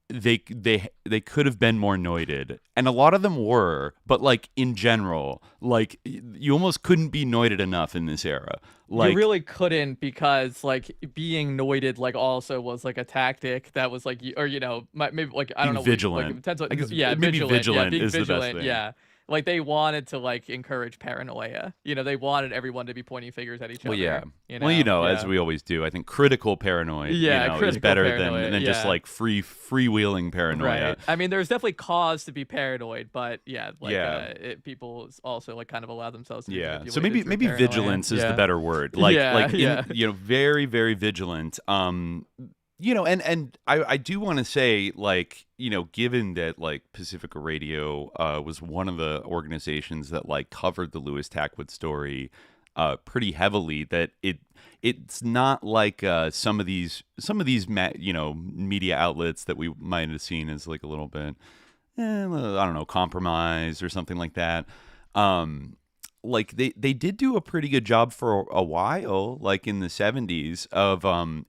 they could have been more noited, and a lot of them were, but like in general, like you almost couldn't be noited enough in this era. Like, you really couldn't, because like being noited like also was like a tactic that was like, or maybe like I don't know, vigilant. Like, maybe vigilant being is vigilant, the best thing. Yeah. Like they wanted to like encourage paranoia. They wanted everyone to be pointing fingers at each other. Well, yeah. Yeah. As we always do, I think critical paranoia is better than just like freewheeling paranoia. Right. I mean, there's definitely cause to be paranoid, but people also like kind of allow themselves to be manipulated. So maybe vigilance is the better word. Like very, very vigilant. And I do want to say, like, given that like Pacifica Radio was one of the organizations that like covered the Louis Tackwood story pretty heavily, that it's not like some of these media outlets that we might have seen as like a little bit I don't know, compromised or something like that. like they did do a pretty good job for a while, like in the 70s, of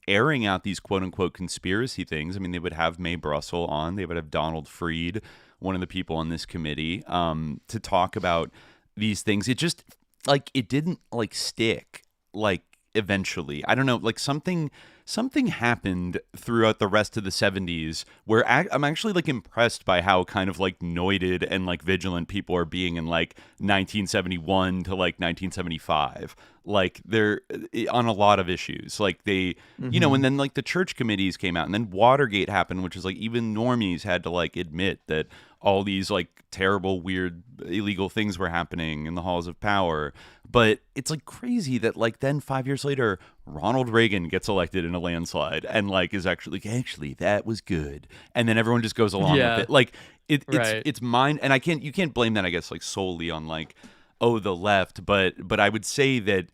airing out these quote unquote conspiracy things. I mean, they would have Mae Brussell on, they would have Donald Freed, one of the people on this committee, to talk about these things. It just like it didn't like stick. Like eventually, I don't know, like something happened throughout the rest of the 70s where I'm actually like impressed by how kind of like noited and like vigilant people are being in like 1971 to like 1975. Like they're on a lot of issues, like they, you know, and then like the church committees came out, and then Watergate happened, which is like even normies had to like admit that all these like terrible, weird, illegal things were happening in the halls of power. But it's like crazy that like then 5 years later, Ronald Reagan gets elected in a landslide and like is actually like, actually that was good, and then everyone just goes along with it. Like it's mine, and you can't blame that, I guess, like solely on like, oh, the left, but I would say that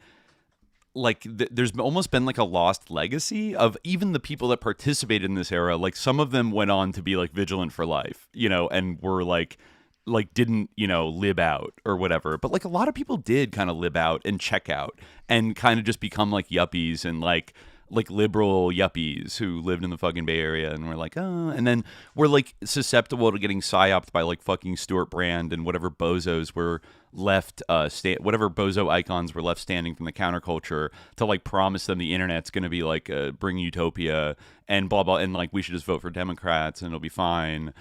like there's almost been like a lost legacy of even the people that participated in this era. Like some of them went on to be like vigilant for life, you know, and were like didn't, you know, lib out or whatever. But like a lot of people did kind of lib out and check out and kind of just become like yuppies and like liberal yuppies who lived in the fucking Bay Area and were like, oh, and then we're like susceptible to getting psyoped by like fucking Stuart Brand and whatever bozos were left, whatever bozo icons were left standing from the counterculture to like promise them the internet's going to be like bring utopia and blah, blah. And like, we should just vote for Democrats and it'll be fine,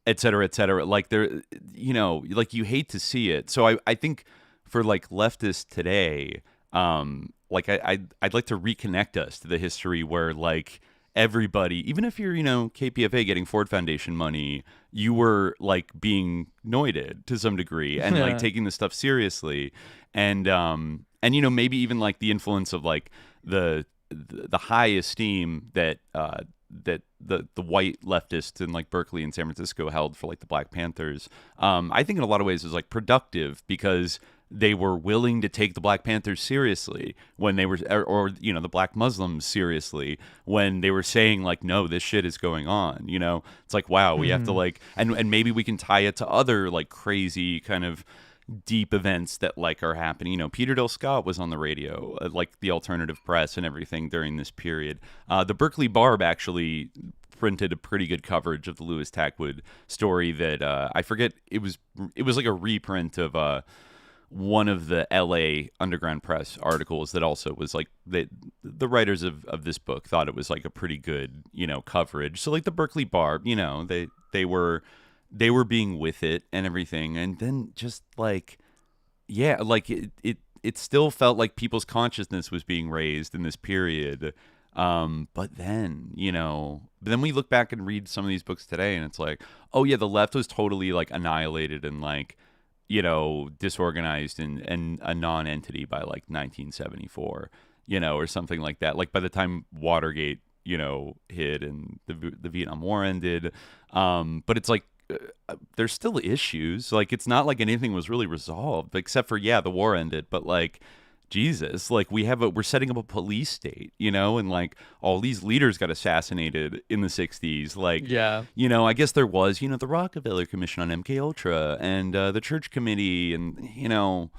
et cetera, et cetera. Like there, you know, like you hate to see it. So I think for like leftists today, like I'd like to reconnect us to the history where like everybody, even if you're, you know, KPFA getting Ford Foundation money, you were like being noited to some degree and like taking this stuff seriously. And you know, maybe even like the influence of like the high esteem that that the white leftists in like Berkeley and San Francisco held for like the Black Panthers, I think in a lot of ways is like productive because they were willing to take the Black Panthers seriously when they were, or you know, the Black Muslims seriously when they were saying like, no, this shit is going on. You know, it's like, wow, we have to like, and maybe we can tie it to other like crazy kind of deep events that like are happening. You know, Peter Dale Scott was on the radio, like the alternative press and everything during this period. The Berkeley Barb actually printed a pretty good coverage of the Louis Tackwood story that I forget, it was like a reprint of one of the LA Underground Press articles that also was like the writers of this book thought it was like a pretty good, you know, coverage. So like the Berkeley Barb, you know, they were being with it and everything. And then just like, yeah, like it still felt like people's consciousness was being raised in this period. But then, you know, then we look back and read some of these books today and it's like, oh yeah, the left was totally like annihilated and like, you know, disorganized and a non-entity by like 1974, you know, or something like that. Like by the time Watergate, you know, hit and the Vietnam War ended. But it's like, there's still issues. Like, it's not like anything was really resolved, except for, yeah, the war ended. But like, Jesus, like we're setting up a police state, you know, and like all these leaders got assassinated in the 60s. Like, yeah, you know, I guess there was, you know, the Rockefeller Commission on MK Ultra and the Church Committee, and you know,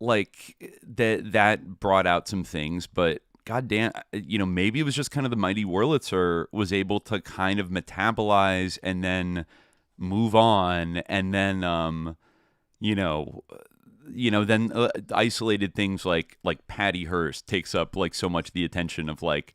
like that brought out some things, but goddamn, you know, maybe it was just kind of the mighty Wurlitzer was able to kind of metabolize and then move on, and then then isolated things like Patty Hearst takes up like so much of the attention of like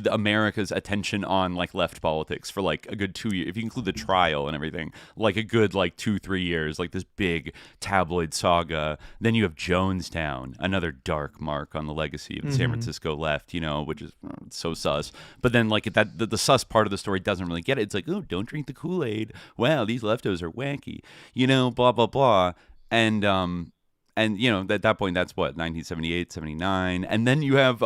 America's attention on like left politics for like a good 2 years, if you include the trial and everything, like a good like 2-3 years, like this big tabloid saga. Then you have Jonestown, another dark mark on the legacy of the San Francisco left, you know, which is so sus. But then like that the sus part of the story doesn't really get it. It's like, oh, don't drink the Kool-Aid. Wow, these leftos are wacky, you know, blah blah blah. And you know, at that point, that's what, 1978, 79, and then you have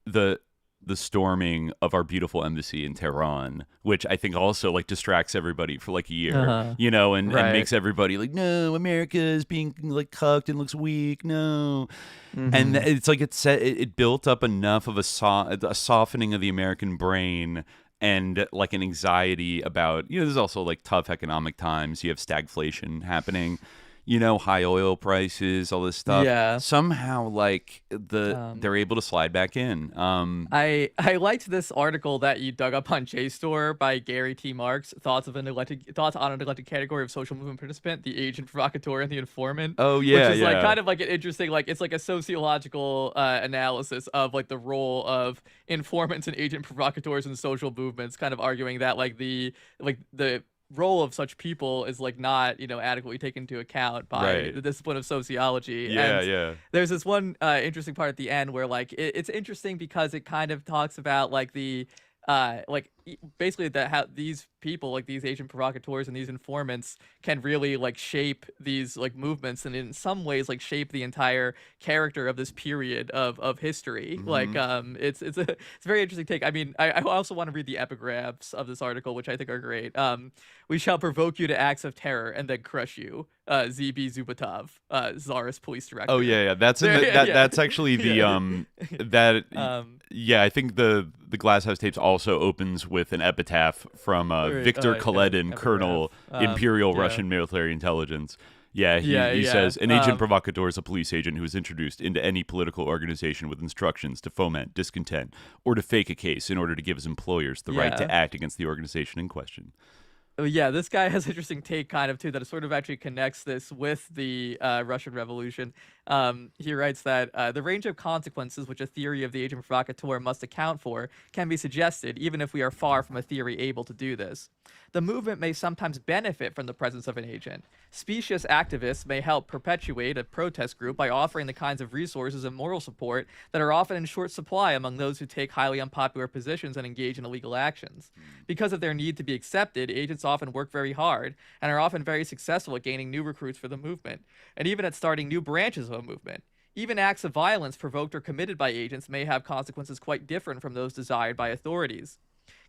the storming of our beautiful embassy in Tehran, which I think also like distracts everybody for like a year, you know, and makes everybody like, no, America is being like cucked and looks weak, no. And it's like it built up enough of a softening of the American brain and like an anxiety about, you know, there's also like tough economic times. You have stagflation happening. high oil prices, all this stuff. Yeah. Somehow, like they're able to slide back in. I liked this article that you dug up on JSTOR by Gary T. Marks. Thoughts on an elected category of social movement participant: the agent provocateur and the informant. Oh yeah, which is like kind of like an interesting, like it's like a sociological analysis of like the role of informants and agent provocateurs in social movements, kind of arguing that like the role of such people is like not adequately taken into account by the discipline of sociology. There's this one interesting part at the end where like it's interesting because it kind of talks about like the basically that how these people, like these agent provocateurs and these informants, can really like shape these like movements, and in some ways like shape the entire character of this period of history. Like it's a very interesting take. I mean, I also want to read the epigraphs of this article, which I think are great. We shall provoke you to acts of terror and then crush you. ZB Zubatov, Tsarist police director. Oh yeah, that's that's actually the I think the Glasshouse tapes also opens with an epitaph from Viktor Kaledin, Colonel, Imperial Russian Military Intelligence. He says, an agent provocateur is a police agent who is introduced into any political organization with instructions to foment discontent or to fake a case in order to give his employers the right to act against the organization in question. Yeah, this guy has an interesting take kind of too that sort of actually connects this with the Russian Revolution. He writes that the range of consequences which a theory of the agent provocateur must account for can be suggested, even if we are far from a theory able to do this. The movement may sometimes benefit from the presence of an agent. Specious activists may help perpetuate a protest group by offering the kinds of resources and moral support that are often in short supply among those who take highly unpopular positions and engage in illegal actions. Because of their need to be accepted, agents often work very hard and are often very successful at gaining new recruits for the movement, and even at starting new branches of a movement. Even acts of violence provoked or committed by agents may have consequences quite different from those desired by authorities.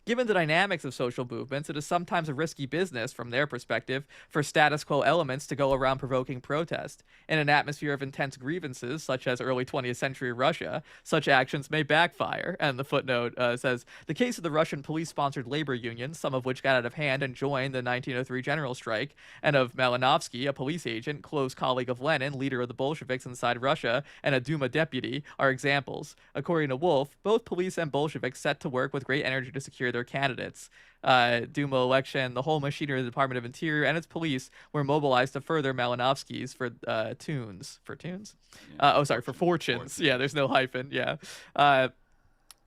Given the dynamics of social movements, it is sometimes a risky business, from their perspective, for status quo elements to go around provoking protest. In an atmosphere of intense grievances, such as early 20th century Russia, such actions may backfire. And the footnote says, the case of the Russian police-sponsored labor unions, some of which got out of hand and joined the 1903 general strike, and of Malinovsky, a police agent, close colleague of Lenin, leader of the Bolsheviks inside Russia, and a Duma deputy, are examples. According to Wolff, both police and Bolsheviks set to work with great energy to secure their candidates. Duma election, the whole machinery of the Department of Interior and its police were mobilized to further Malinovsky's for fortunes. Yeah, there's no hyphen. Yeah.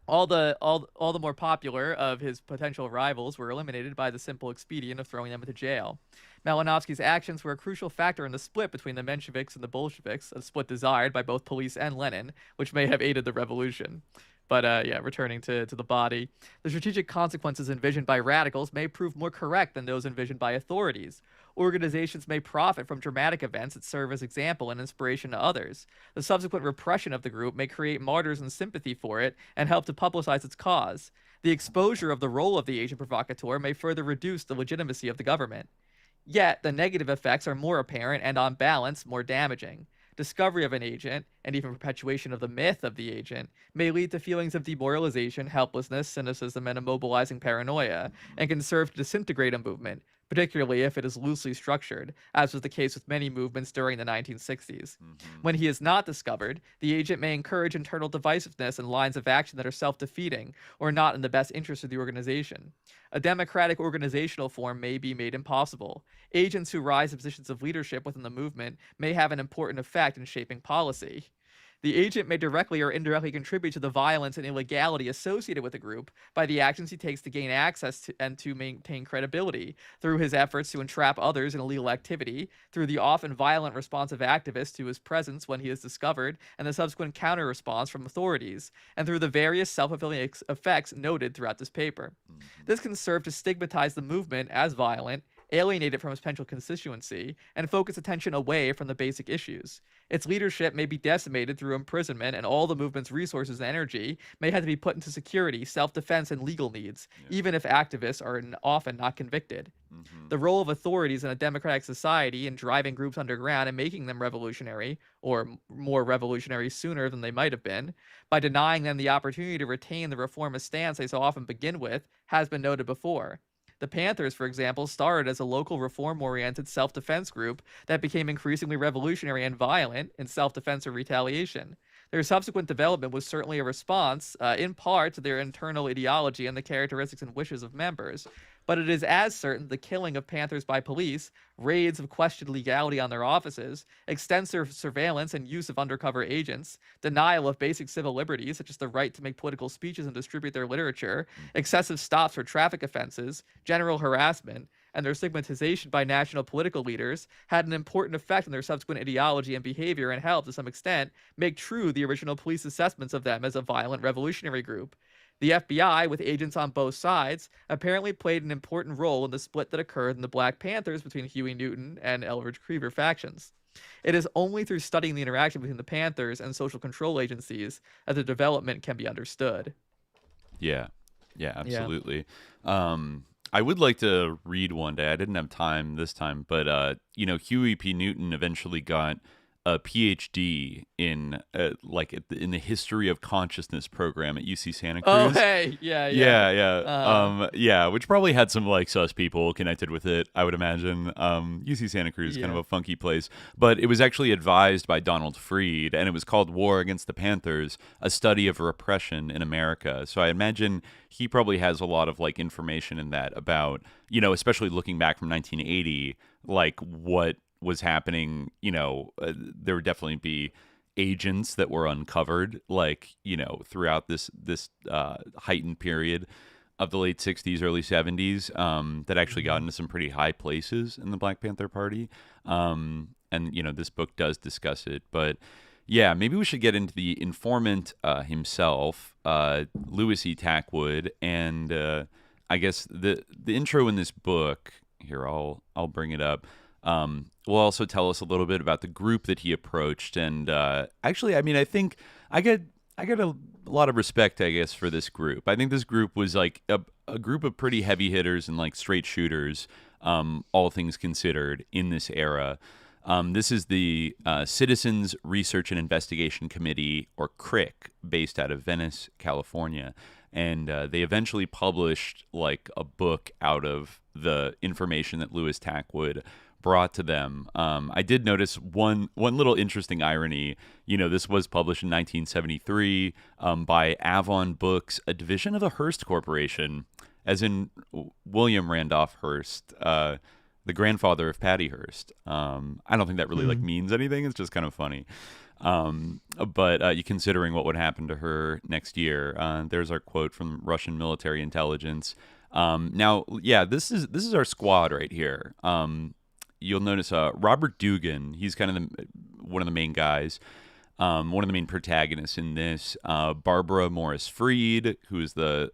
All the more popular of his potential rivals were eliminated by the simple expedient of throwing them into jail. Malinovsky's actions were a crucial factor in the split between the Mensheviks and the Bolsheviks, a split desired by both police and Lenin, which may have aided the revolution. But returning to the body, the strategic consequences envisioned by radicals may prove more correct than those envisioned by authorities. Organizations may profit from dramatic events that serve as example and inspiration to others. The subsequent repression of the group may create martyrs and sympathy for it and help to publicize its cause. The exposure of the role of the agent provocateur may further reduce the legitimacy of the government. Yet, the negative effects are more apparent and, on balance, more damaging. Discovery of an agent, and even perpetuation of the myth of the agent, may lead to feelings of demoralization, helplessness, cynicism, and immobilizing paranoia, and can serve to disintegrate a movement, particularly if it is loosely structured, as was the case with many movements during the 1960s. When he is not discovered, the agent may encourage internal divisiveness and lines of action that are self-defeating or not in the best interest of the organization. A democratic organizational form may be made impossible. Agents who rise to positions of leadership within the movement may have an important effect in shaping policy. The agent may directly or indirectly contribute to the violence and illegality associated with the group by the actions he takes to gain access to and to maintain credibility, through his efforts to entrap others in illegal activity, through the often violent response of activists to his presence when he is discovered, and the subsequent counter-response from authorities, and through the various self-fulfilling effects noted throughout this paper. This can serve to stigmatize the movement as violent, alienate it from its potential constituency, and focus attention away from the basic issues. Its leadership may be decimated through imprisonment, and all the movement's resources and energy may have to be put into security, self-defense, and legal needs, even if activists are often not convicted. The role of authorities in a democratic society in driving groups underground and making them revolutionary, or more revolutionary sooner than they might have been, by denying them the opportunity to retain the reformist stance they so often begin with, has been noted before. The Panthers, for example, started as a local reform-oriented self-defense group that became increasingly revolutionary and violent in self-defense or retaliation. Their subsequent development was certainly a response, in part, to their internal ideology and the characteristics and wishes of members. But it is as certain the killing of Panthers by police, raids of questioned legality on their offices, extensive surveillance and use of undercover agents, denial of basic civil liberties such as the right to make political speeches and distribute their literature, excessive stops for traffic offenses, general harassment, and their stigmatization by national political leaders had an important effect on their subsequent ideology and behavior and helped, to some extent, make true the original police assessments of them as a violent revolutionary group. The FBI, with agents on both sides, apparently played an important role in the split that occurred in the Black Panthers between Huey Newton and Eldridge Cleaver factions. It is only through studying the interaction between the Panthers and social control agencies that the development can be understood. Yeah, absolutely. Yeah. I would like to read one day. I didn't have time this time, but Huey P. Newton eventually got a PhD in in the history of consciousness program at UC Santa Cruz. Oh, hey, yeah. Which probably had some sus people connected with it, I would imagine. UC Santa Cruz is kind of a funky place, but it was actually advised by Donald Freed, and it was called War Against the Panthers: A Study of Repression in America. So I imagine he probably has a lot of information in that about, especially looking back from 1980, what was happening. There would definitely be agents that were uncovered throughout this heightened period of the late 60s, early 70s, that actually got into some pretty high places in the Black Panther Party. And this book does discuss it, but yeah, maybe we should get into the informant himself, Louis E. Tackwood, and I guess the intro in this book here, I'll bring it up. Will also tell us a little bit about the group that he approached, and actually, I think I get a lot of respect, I guess, for this group. I think this group was a group of pretty heavy hitters and straight shooters, all things considered, in this era. This is the Citizens Research and Investigation Committee, or CRIC, based out of Venice, California. And they eventually published a book out of the information that Louis Tackwood brought to them. I did notice one little interesting irony. This was published in 1973 by Avon Books, a division of the Hearst Corporation, as in William Randolph Hearst, the grandfather of Patty Hearst. I don't think that really means anything. It's just kind of funny. But you considering what would happen to her next year, there's our quote from Russian military intelligence. Now, this is our squad right here. You'll notice Robert Dugan. He's kind of one of the main guys, one of the main protagonists in this. Barbara Morris Freed, who is the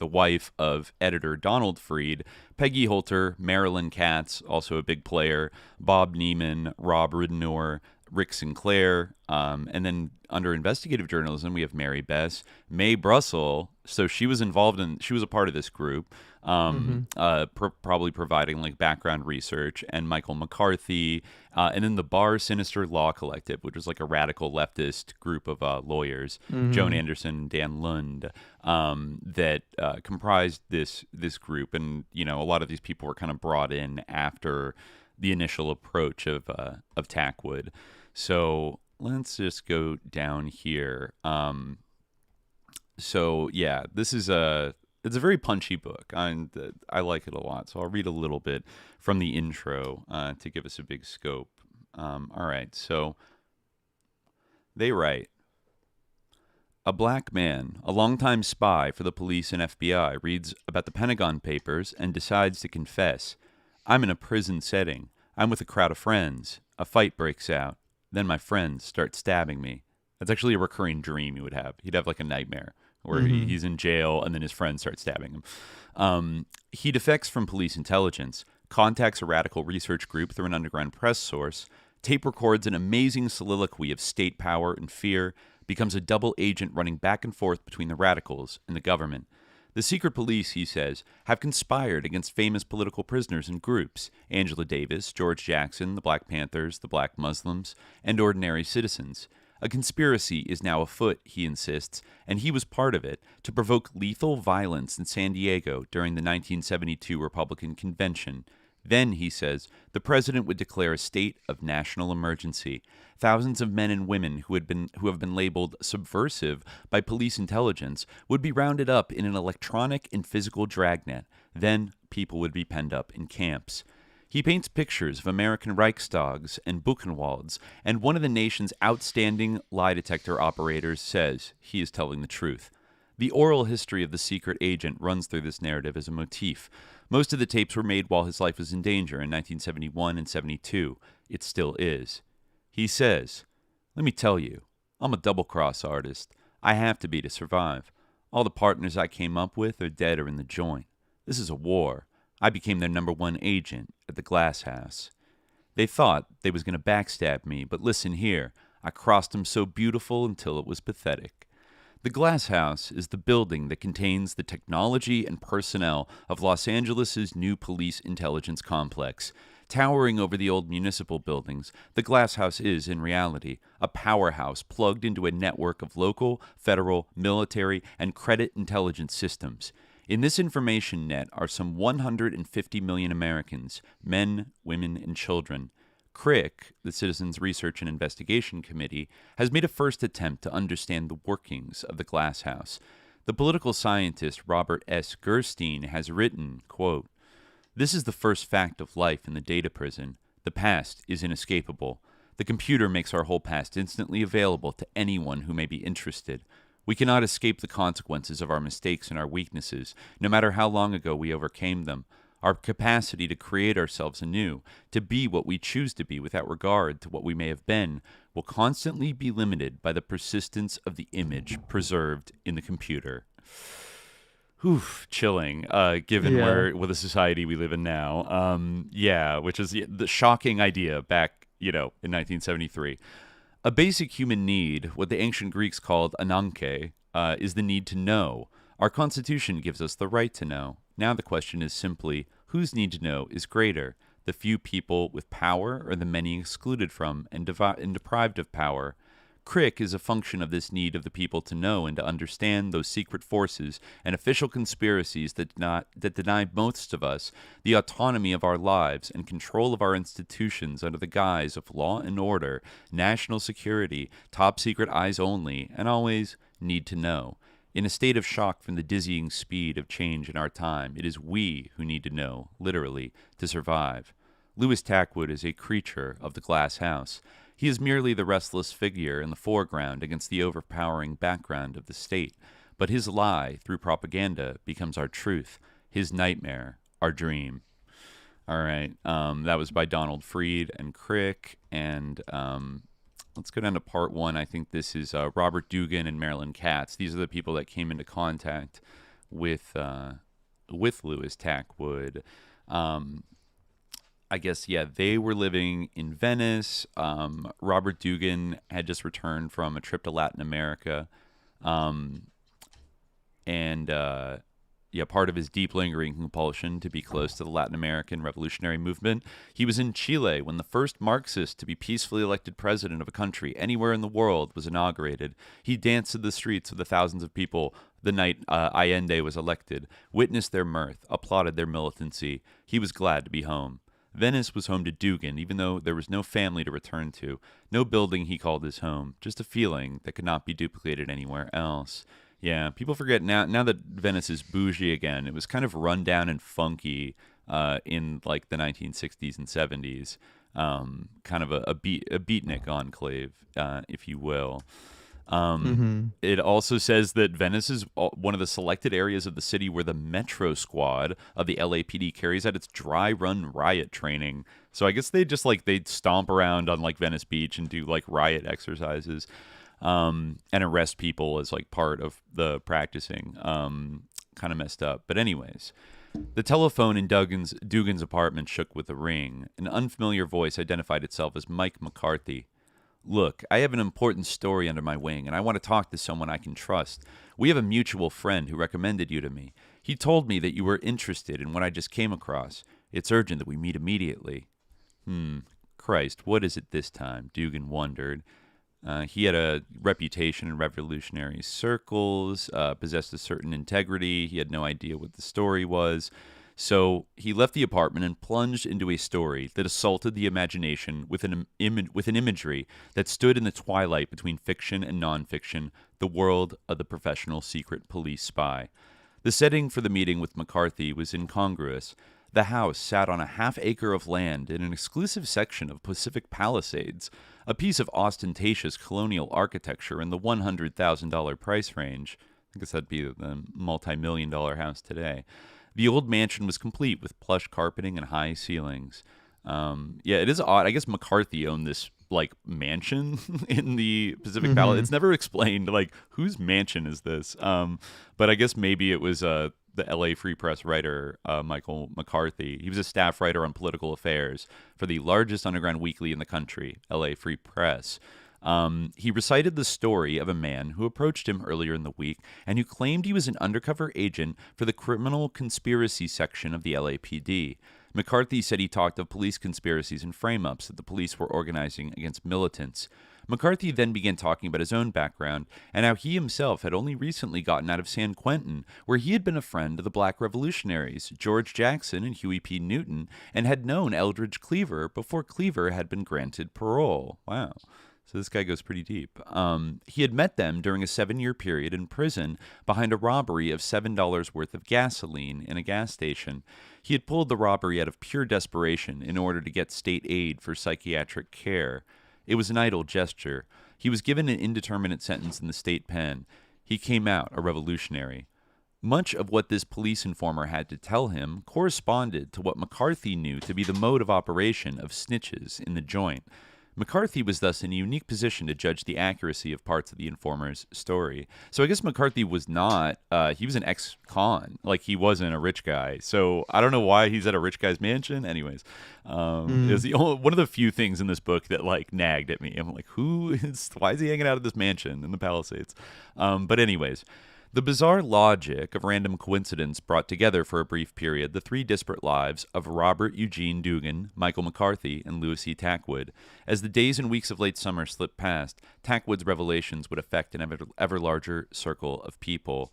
wife of editor Donald Freed. Peggy Holter, Marilyn Katz, also a big player. Bob Neiman, Rob Ridenour, Rick Sinclair, and then under investigative journalism, we have Mary Bess, Mae Brussel. So she was a part of this group, probably providing background research, and Michael McCarthy, and then the Bar Sinister Law Collective, which was a radical leftist group of lawyers, Joan Anderson and Dan Lund, that comprised this group. And, a lot of these people were kind of brought in after the initial approach of Tackwood. So let's just go down here. This is it's a very punchy book. I like it a lot. So I'll read a little bit from the intro to give us a big scope. All right. So they write, a black man, a longtime spy for the police and FBI, reads about the Pentagon Papers and decides to confess. I'm in a prison setting. I'm with a crowd of friends. A fight breaks out. Then my friends start stabbing me. That's actually a recurring dream he would have. He'd have a nightmare where he's in jail and then his friends start stabbing him. He defects from police intelligence, contacts a radical research group through an underground press source, tape records an amazing soliloquy of state power and fear, becomes a double agent running back and forth between the radicals and the government. The secret police, he says, have conspired against famous political prisoners and groups, Angela Davis, George Jackson, the Black Panthers, the Black Muslims, and ordinary citizens. A conspiracy is now afoot, he insists, and he was part of it, to provoke lethal violence in San Diego during the 1972 Republican convention. Then, he says, the president would declare a state of national emergency. Thousands of men and women who have been labeled subversive by police intelligence would be rounded up in an electronic and physical dragnet. Then, people would be penned up in camps. He paints pictures of American Reichstags and Buchenwalds, and one of the nation's outstanding lie detector operators says he is telling the truth. The oral history of the secret agent runs through this narrative as a motif. Most of the tapes were made while his life was in danger in 1971 and 72. It still is. He says, "Let me tell you, I'm a double-cross artist. I have to be to survive. All the partners I came up with are dead or in the joint. This is a war. I became their number one agent at the Glass House. They thought they was going to backstab me, but listen here, I crossed 'em so beautiful until it was pathetic." The Glass House is the building that contains the technology and personnel of Los Angeles' new police intelligence complex. Towering over the old municipal buildings, the Glass House is, in reality, a powerhouse plugged into a network of local, federal, military, and credit intelligence systems. In this information net are some 150 million Americans, men, women, and children. CRIC, the Citizens Research and Investigation Committee, has made a first attempt to understand the workings of the Glass House. The political scientist Robert S. Gerstein has written, quote, "This is the first fact of life in the data prison. The past is inescapable. The computer makes our whole past instantly available to anyone who may be interested. We cannot escape the consequences of our mistakes and our weaknesses, no matter how long ago we overcame them. Our capacity to create ourselves anew, to be what we choose to be without regard to what we may have been, will constantly be limited by the persistence of the image preserved in the computer." Chilling, given what the society we live in now. Which is the shocking idea back, in 1973. A basic human need, what the ancient Greeks called ananke, is the need to know. Our Constitution gives us the right to know. Now the question is simply, whose need to know is greater, the few people with power or the many excluded from and deprived of power? CRIC is a function of this need of the people to know and to understand those secret forces and official conspiracies that deny most of us the autonomy of our lives and control of our institutions under the guise of law and order, national security, top secret eyes only, and always need to know. In a state of shock from the dizzying speed of change in our time, it is we who need to know, literally, to survive. Louis Tackwood is a creature of the Glass House. He is merely the restless figure in the foreground against the overpowering background of the state, but his lie, through propaganda, becomes our truth, his nightmare, our dream. All right, that was by Donald Freed and CRIC, and let's go down to part one. I think this is Robert Dugan and Marilyn Katz. These are the people that came into contact with Louis Tackwood. I guess, they were living in Venice. Robert Dugan had just returned from a trip to Latin America. Part of his deep lingering compulsion to be close to the Latin American revolutionary movement, he was in Chile when the first Marxist to be peacefully elected president of a country anywhere in the world was inaugurated. He danced in the streets with the thousands of people the night Allende was elected, witnessed their mirth, applauded their militancy. He was glad to be home. Venice was home to Dugan, even though there was no family to return to, no building he called his home, just a feeling that could not be duplicated anywhere else. Yeah, people forget now that Venice is bougie again. It was kind of run down and funky in like the 1960s and 70s, kind of a beatnik enclave, if you will. It also says that Venice is one of the selected areas of the city where the Metro Squad of the LAPD carries out its dry run riot training. So I guess they'd stomp around on like Venice Beach and do like riot exercises, and arrest people as like part of the practicing. Kind of messed up. But anyways, the telephone in Dugan's apartment shook with a ring. An unfamiliar voice identified itself as Mike McCarthy. "Look, I have an important story under my wing, and I want to talk to someone I can trust. We have a mutual friend who recommended you to me. He told me that you were interested in what I just came across. It's urgent that we meet immediately." Christ, what is it this time? Dugan wondered. He had a reputation in revolutionary circles, possessed a certain integrity. He had no idea what the story was. So he left the apartment and plunged into a story that assaulted the imagination with an imagery that stood in the twilight between fiction and nonfiction, the world of the professional secret police spy. The setting for the meeting with McCarthy was incongruous. The house sat on a half-acre of land in an exclusive section of Pacific Palisades, a piece of ostentatious colonial architecture in the $100,000 price range. I guess that'd be the multi-million-dollar house today. The old mansion was complete with plush carpeting and high ceilings. Yeah, it is odd. I guess McCarthy owned this like mansion in the Pacific Palace. It's never explained like whose mansion is this. But I guess maybe it was the LA Free Press writer Michael McCarthy. He was a staff writer on political affairs for the largest underground weekly in the country, LA Free Press. He recited the story of a man who approached him earlier in the week and who claimed he was an undercover agent for the criminal conspiracy section of the LAPD. McCarthy said he talked of police conspiracies and frame-ups that the police were organizing against militants. McCarthy then began talking about his own background and how he himself had only recently gotten out of San Quentin, where he had been a friend of the Black revolutionaries, George Jackson and Huey P. Newton, and had known Eldridge Cleaver before Cleaver had been granted parole. Wow. So this guy goes pretty deep. He had met them during a 7-year period in prison behind a robbery of $7 worth of gasoline in a gas station. He had pulled the robbery out of pure desperation in order to get state aid for psychiatric care. It was an idle gesture. He was given an indeterminate sentence in the state pen. He came out a revolutionary. Much of what this police informer had to tell him corresponded to what McCarthy knew to be the mode of operation of snitches in the joint. McCarthy was thus in a unique position to judge the accuracy of parts of the informer's story. So I guess McCarthy was not, he was an ex-con, like he wasn't a rich guy. So I don't know why he's at a rich guy's mansion. Anyways, it was one of the few things in this book that like nagged at me. I'm like, why is he hanging out at this mansion in the Palisades? But anyways, the bizarre logic of random coincidence brought together for a brief period the three disparate lives of Robert Eugene Dugan, Michael McCarthy, and Louis C. Tackwood. As the days and weeks of late summer slipped past, Tackwood's revelations would affect an ever larger circle of people.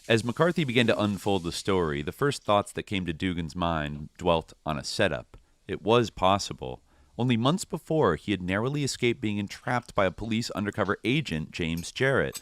As McCarthy began to unfold the story, the first thoughts that came to Dugan's mind dwelt on a setup. It was possible. Only months before, he had narrowly escaped being entrapped by a police undercover agent, James Jarrett.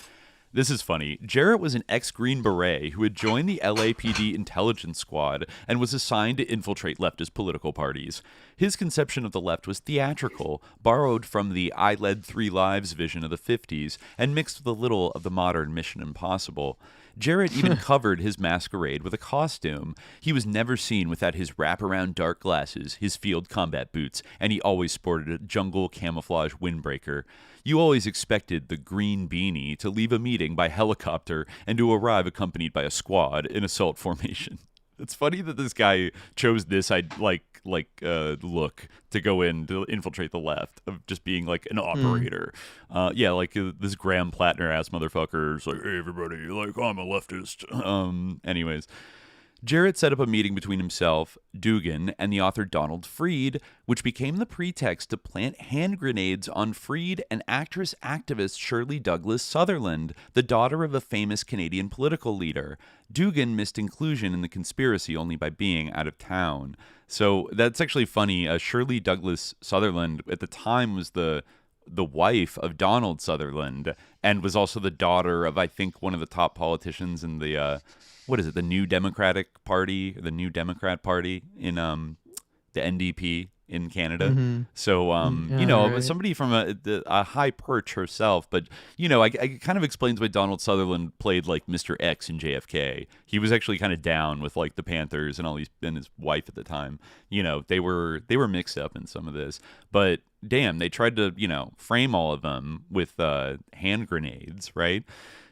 This is funny. Jarrett was an ex-Green Beret who had joined the LAPD intelligence squad and was assigned to infiltrate leftist political parties. His conception of the left was theatrical, borrowed from the I Led 3 Lives vision of the 50s, and mixed with a little of the modern Mission Impossible. Jarrett even covered his masquerade with a costume. He was never seen without his wraparound dark glasses, his field combat boots, and he always sported a jungle camouflage windbreaker. You always expected the green beanie to leave a meeting by helicopter and to arrive accompanied by a squad in assault formation. It's funny that this guy chose this look to go in to infiltrate the left, of just being like an operator. This Graham Plattner ass motherfucker is like, hey everybody, like I'm a leftist. Anyways, Jarrett set up a meeting between himself, Dugan, and the author Donald Freed, which became the pretext to plant hand grenades on Freed and actress-activist Shirley Douglas Sutherland, the daughter of a famous Canadian political leader. Dugan missed inclusion in the conspiracy only by being out of town. So that's actually funny. Shirley Douglas Sutherland at the time was the wife of Donald Sutherland and was also the daughter of, I think, one of the top politicians in the the New Democratic Party, the New Democrat Party in the NDP in Canada. So, somebody from a high perch herself, but, it kind of explains why Donald Sutherland played like Mr. X in JFK. He was actually kind of down with like the Panthers and and his wife at the time. They were mixed up in some of this, but damn, they tried to, frame all of them with hand grenades, right?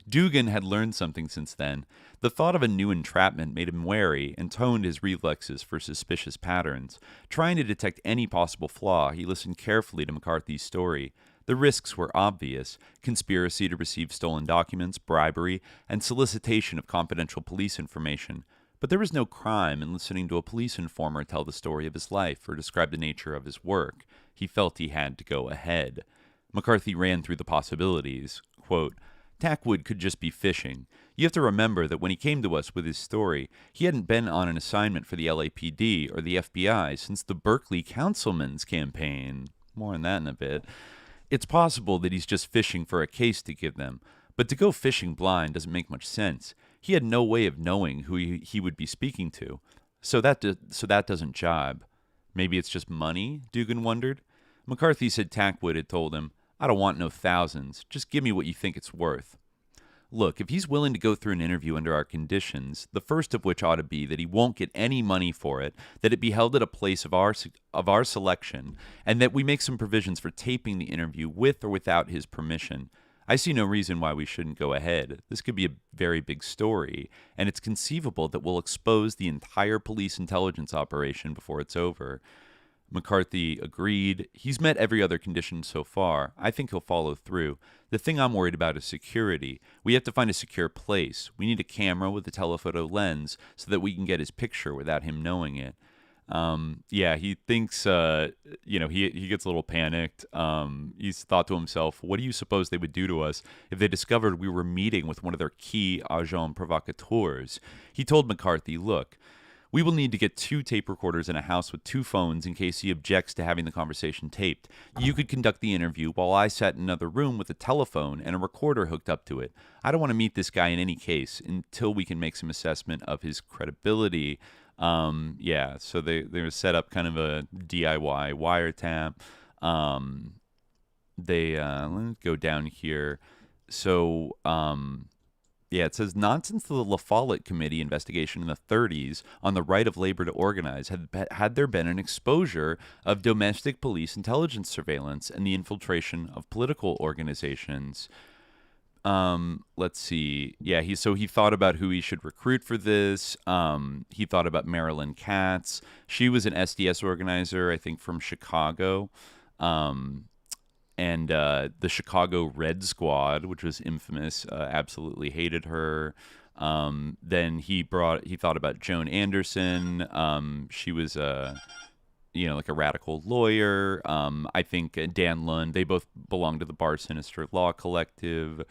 Dugan had learned something since then. The thought of a new entrapment made him wary and toned his reflexes for suspicious patterns. Trying to detect any possible flaw, he listened carefully to McCarthy's story. The risks were obvious: conspiracy to receive stolen documents, bribery, and solicitation of confidential police information. But there was no crime in listening to a police informer tell the story of his life or describe the nature of his work. He felt he had to go ahead. McCarthy ran through the possibilities. Quote, Tackwood could just be fishing. You have to remember that when he came to us with his story, he hadn't been on an assignment for the LAPD or the FBI since the Berkeley councilman's campaign. More on that in a bit. It's possible that he's just fishing for a case to give them, but to go fishing blind doesn't make much sense. He had no way of knowing who he would be speaking to. So that doesn't jibe. Maybe it's just money, Dugan wondered. McCarthy said Tackwood had told him, I don't want no thousands. Just give me what you think it's worth. Look, if he's willing to go through an interview under our conditions, the first of which ought to be that he won't get any money for it, that it be held at a place of our selection, and that we make some provisions for taping the interview with or without his permission, I see no reason why we shouldn't go ahead. This could be a very big story, and it's conceivable that we'll expose the entire police intelligence operation before it's over. McCarthy agreed. He's met every other condition so far. I think he'll follow through. The thing I'm worried about is security. We have to find a secure place. We need a camera with a telephoto lens so that we can get his picture without him knowing it. He thinks, he gets a little panicked. He's thought to himself, what do you suppose they would do to us if they discovered we were meeting with one of their key agents provocateurs? He told McCarthy, look, we will need to get 2 tape recorders in a house with 2 phones in case he objects to having the conversation taped. You could conduct the interview while I sat in another room with a telephone and a recorder hooked up to it. I don't want to meet this guy in any case until we can make some assessment of his credibility. So they set up kind of a DIY wiretap. Let's go down here. So, it says, not since the La Follette Committee investigation in the 30s on the right of labor to organize had there been an exposure of domestic police intelligence surveillance and the infiltration of political organizations. Let's see. Yeah, he thought about who he should recruit for this. He thought about Marilyn Katz. She was an SDS organizer, I think, from Chicago. And the Chicago Red Squad, which was infamous, absolutely hated her. Then he thought about Joan Anderson. She was like a radical lawyer. I think Dan Lund. They both belonged to the Bar Sinister Law Collective.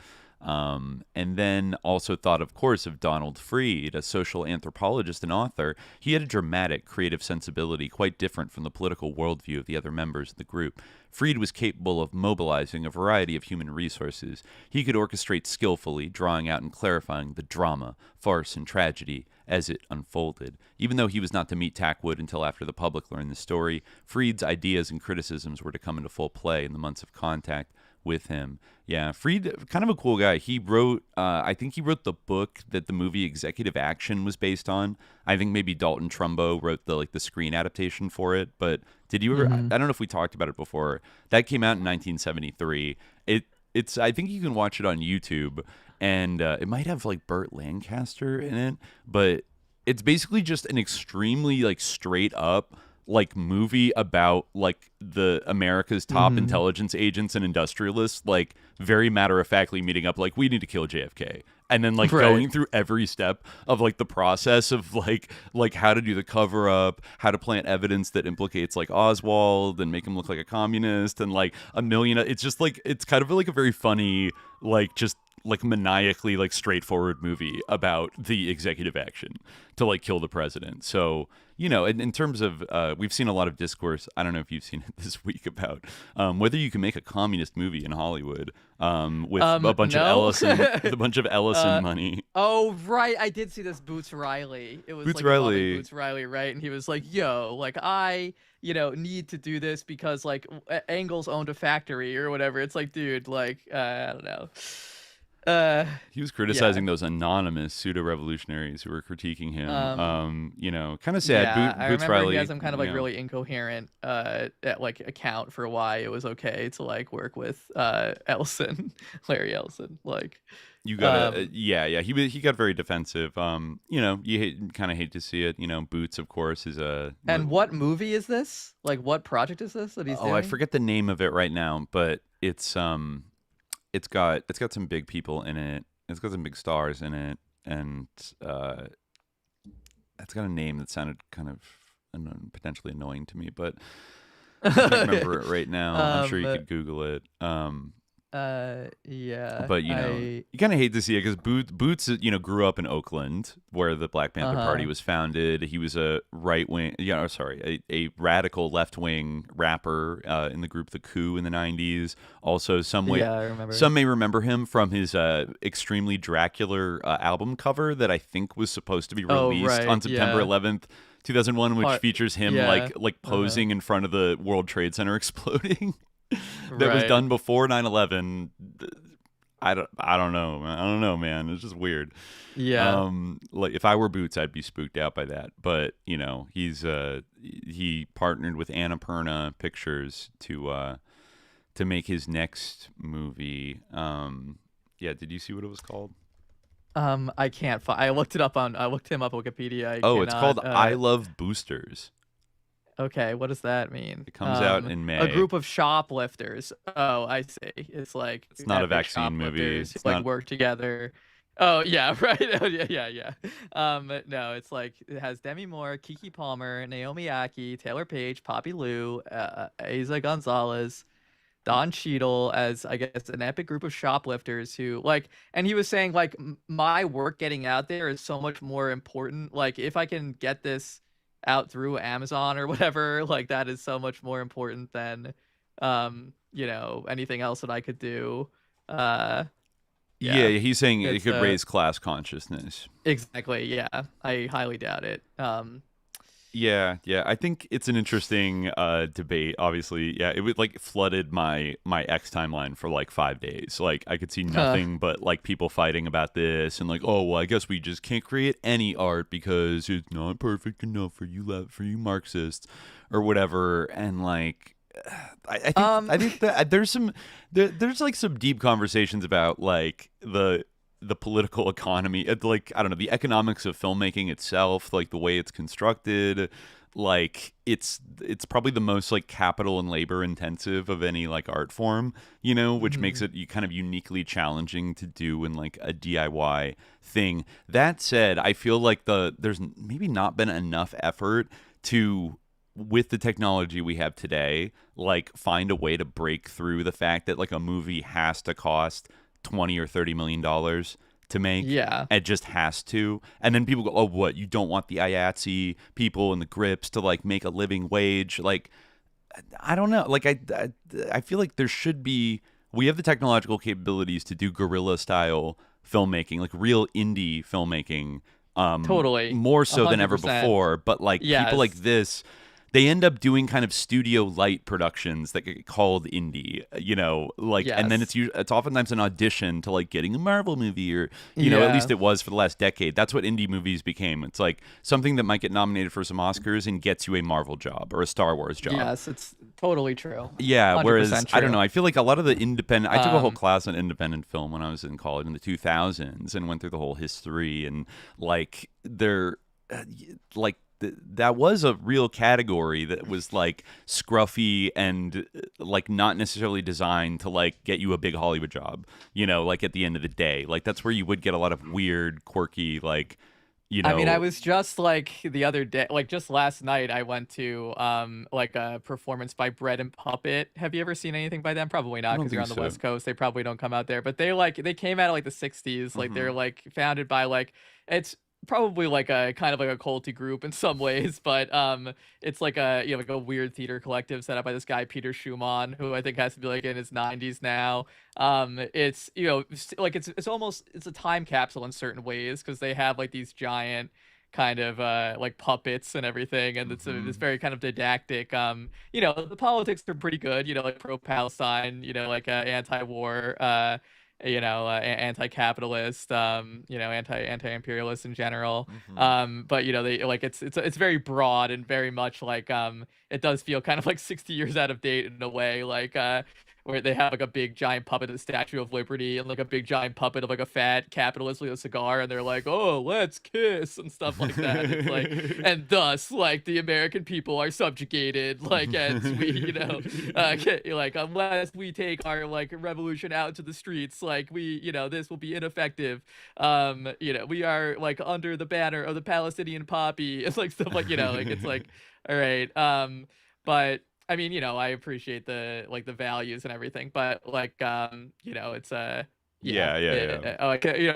And then also thought, of course, of Donald Freed, a social anthropologist and author. He had a dramatic, creative sensibility quite different from the political worldview of the other members of the group. Freed was capable of mobilizing a variety of human resources. He could orchestrate skillfully, drawing out and clarifying the drama, farce, and tragedy as it unfolded. Even though he was not to meet Tackwood until after the public learned the story, Freed's ideas and criticisms were to come into full play in the months of contact with him. Yeah, Freed, kind of a cool guy. He wrote, I think he wrote the book that the movie Executive Action was based on. I think maybe Dalton Trumbo wrote the screen adaptation for it. But did you ever? I don't know if we talked about it before. That came out in 1973. It's I think you can watch it on YouTube, and it might have Burt Lancaster in it, but it's basically just an extremely straight up movie about the America's top intelligence agents and industrialists very matter-of-factly meeting up we need to kill JFK, and then going through every step of the process of how to do the cover-up, how to plant evidence that implicates Oswald and make him look like a communist, and a million. It's just it's kind of a very funny just maniacally straightforward movie about the executive action to kill the president. So in terms of we've seen a lot of discourse, I don't know if you've seen it this week, about whether you can make a communist movie in Hollywood with a bunch of Ellison money. Oh right, I did see this. Boots Riley. It was Boots Riley, right? And he was I need to do this because Engels owned a factory or whatever. It's dude, I don't know. He was criticizing those anonymous pseudo-revolutionaries who were critiquing him. Kind of sad. I Boots remember Riley, he had some kind of really incoherent account for why it was okay to work with Ellison, Larry Ellison. You gotta, he got very defensive. You kind of hate to see it. Boots, of course, is a. And what movie is this? What project is this that he's doing? I forget the name of it right now, but it's It's got some big people in it. It's got some big stars in it, and it's got a name that sounded kind of potentially annoying to me. But I can't remember it right now. I'm sure you could Google it. Yeah. But you kind of hate to see it because Boots, grew up in Oakland, where the Black Panther Party was founded. He was a a radical left wing rapper in the group The Coup in the '90s. Also, I remember. Some may remember him from his extremely Dracula album cover that I think was supposed to be released on September 11th. 2001, which features him like posing in front of the World Trade Center exploding. That was done before 9/11. I don't know, man. It's just weird. Yeah. Like if I were Boots, I'd be spooked out by that. But he partnered with Annapurna Pictures to make his next movie. Did you see what it was called? I can't find. I looked him up on Wikipedia. It's called I Love Boosters. Okay, what does that mean? It comes out in May. A group of shoplifters. Oh, I see. It's like it's not a vaccine movie. It's like work together. Oh yeah, right. Oh yeah. No, it's like it has Demi Moore, Kiki Palmer, Naomi Aki, Taylor Page, Poppy Lou, Eiza Gonzalez, Don Cheadle as, I guess, an epic group of shoplifters who and he was saying my work getting out there is so much more important. Like if I can get this out through Amazon or whatever, that is so much more important than anything else that I could do. He's saying it could raise class consciousness. Exactly. Yeah, I highly doubt it. Yeah. I think it's an interesting debate. Obviously, it would flooded my X timeline for 5 days. I could see nothing but people fighting about this and oh well, I guess we just can't create any art because it's not perfect enough for you Marxists or whatever. And I think that there's some deep conversations about the political economy, I don't know, the economics of filmmaking itself, the way it's constructed. It's probably the most capital and labor intensive of any art form, which makes it kind of uniquely challenging to do in a DIY thing. That said, I feel there's maybe not been enough effort to, with the technology we have today, find a way to break through the fact that a movie has to cost $20 or $30 million to make. Yeah. It just has to. And then people go, oh, what? You don't want the IATSE people and the grips to make a living wage? I don't know. I feel there should be, we have the technological capabilities to do guerrilla style filmmaking, real indie filmmaking. Totally. More so 100%. than ever before. But people like this, they end up doing kind of studio light productions that get called indie, and then it's oftentimes an audition to getting a Marvel movie or, at least it was for the last decade. That's what indie movies became. It's something that might get nominated for some Oscars and gets you a Marvel job or a Star Wars job. Yes, it's totally true. Yeah, whereas, true. I don't know, I feel a lot of the independent, I took a whole class on independent film when I was in college in the 2000s and went through the whole history and that was a real category that was scruffy and not necessarily designed to get you a big Hollywood job, at the end of the day. That's where you would get a lot of weird, quirky, I mean, I was just the other day, just last night, I went to a performance by Bread and Puppet. Have you ever seen anything by them? Probably not, because you're on the West Coast. They probably don't come out there, but they came out of the 60s. They're founded by it's probably a kind of a culty group in some ways, but it's a weird theater collective set up by this guy Peter Schumann, who I think has to be in his 90s now. It's it's almost, it's a time capsule in certain ways, because they have these giant kind of puppets and everything, and it's very kind of didactic. The politics are pretty good, pro-Palestine, anti-war, anti-capitalist, anti-imperialist in general. But they it's very broad and very much it does feel kind of 60 years out of date in a way, where they have a big giant puppet of the Statue of Liberty and a big giant puppet of a fat capitalist with a cigar, and they're oh, let's kiss and stuff like that. It's and thus the American people are subjugated, and we unless we take our revolution out into the streets, we this will be ineffective. We are under the banner of the Palestinian poppy. It's stuff it's all right. But I mean, I appreciate the values and everything, but it's like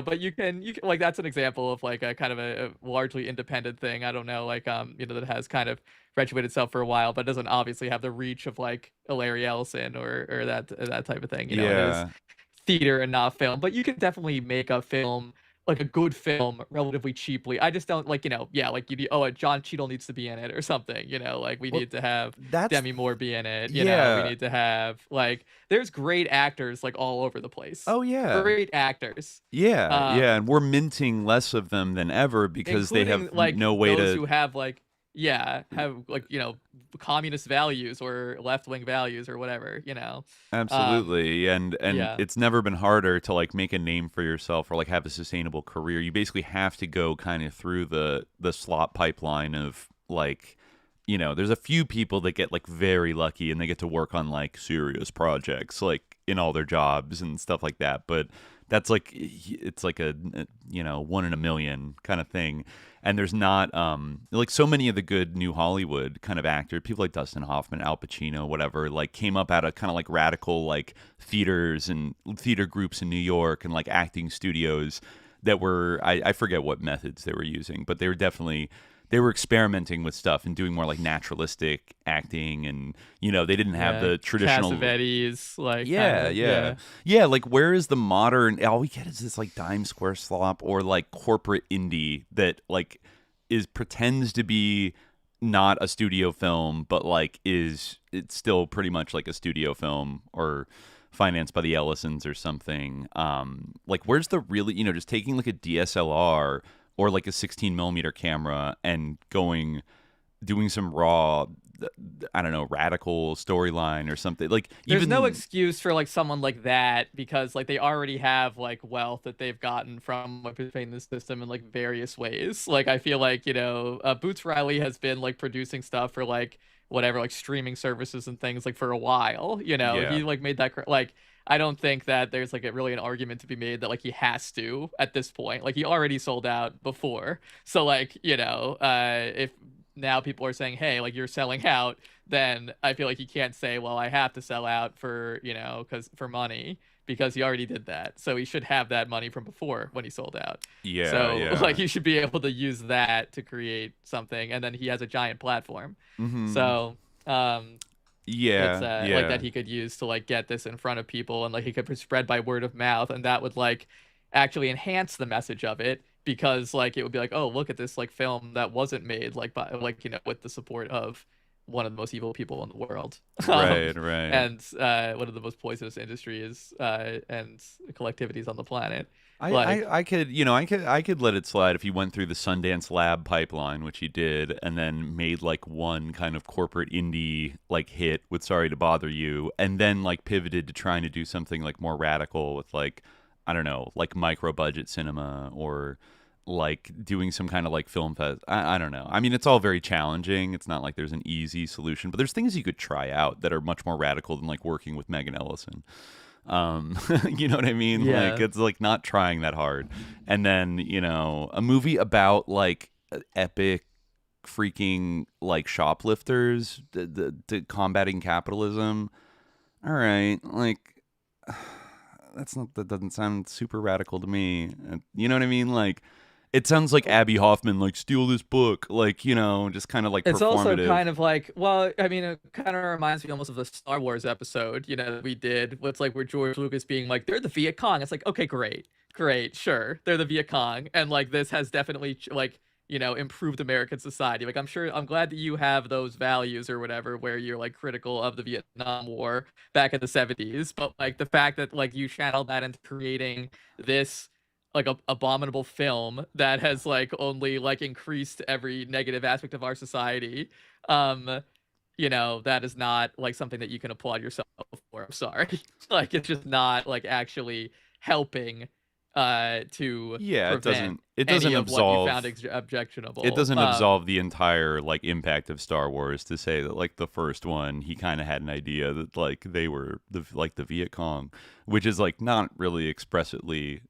but you can like that's an example of like a kind of a largely independent thing. I don't know, like that has kind of perpetuated itself for a while, but doesn't obviously have the reach of like a Larry Ellison or that type of thing. It is theater and not film, but you can definitely make a film, like a good film, relatively cheaply. I just don't like, John Cheadle needs to be in it or something, like we need to have Demi Moore be in it, you know, we need to have like, there's great actors like all over the place. Oh yeah. Great actors. Yeah. And we're minting less of them than ever because they have like no way those to who have like, have like, communist values or left-wing values or whatever, Absolutely. And it's never been harder to like make a name for yourself or like have a sustainable career. You basically have to go kind of through the slot pipeline of like, there's a few people that get like very lucky and they get to work on like serious projects like in all their jobs and stuff like that. But that's like, it's like a 1 in a million kind of thing. And there's not like so many of the good new Hollywood kind of actors, people like Dustin Hoffman, Al Pacino, whatever, like came up out of kind of like radical like theaters and theater groups in New York and like acting studios that were, I forget what methods they were using, but they were experimenting with stuff and doing more like naturalistic acting, and they didn't have the traditional Cassavetes, like like where is the modern, all we get is this like dime square slop or like corporate indie that like pretends to be not a studio film but like it's still pretty much like a studio film or financed by the Ellisons or something. Like where's the really, just taking like a DSLR or like a 16 millimeter camera and doing some raw, I don't know, radical storyline or something. Like there's no excuse for like someone like that because like they already have like wealth that they've gotten from like participating in this system in like various ways. Like I feel like, Boots Riley has been like producing stuff for like whatever, like streaming services and things like for a while, he like made that like, I don't think that there's like really an argument to be made that like he has to at this point. Like he already sold out before. So like, if now people are saying, hey, like you're selling out, then I feel like he can't say, well, I have to sell out for, for money, because he already did that. So he should have that money from before when he sold out. Yeah. So like you should be able to use that to create something. And then he has a giant platform. Mm-hmm. So, it's like that he could use to like get this in front of people, and like he could spread by word of mouth, and that would like actually enhance the message of it, because like it would be like, oh, look at this like film that wasn't made like by like with the support of one of the most evil people in the world, right and one of the most poisonous industries and collectivities on the planet. I could let it slide if he went through the Sundance Lab pipeline, which he did, and then made like one kind of corporate indie like hit with Sorry to Bother You, and then like pivoted to trying to do something like more radical with like, I don't know, like micro budget cinema, or like doing some kind of like film fest. I don't know. I mean, it's all very challenging. It's not like there's an easy solution, but there's things you could try out that are much more radical than like working with Megan Ellison. You know what I mean? Yeah. Like it's like not trying that hard. And then, a movie about like epic freaking like shoplifters to combating capitalism. All right, like that doesn't sound super radical to me. You know what I mean? Like it sounds like Abby Hoffman, like steal this book, like, just kind of like it's performative. Also kind of like, well, I mean, it kind of reminds me almost of the Star Wars episode, that we did. It's like where George Lucas being like, they're the Viet Cong. It's like, okay, great, sure, they're the Viet Cong, and like this has definitely like improved American society. Like I'm glad that you have those values or whatever, where you're like critical of the Vietnam War back in the 70s, but like the fact that like you channeled that into creating this like a abominable film that has like only like increased every negative aspect of our society, that is not like something that you can applaud yourself for. I'm sorry. Like it's just not like actually helping to it doesn't absolve what you found objectionable. It doesn't absolve the entire like impact of Star Wars to say that like the first one, he kind of had an idea that like they were the Viet Cong, which is like not really expressly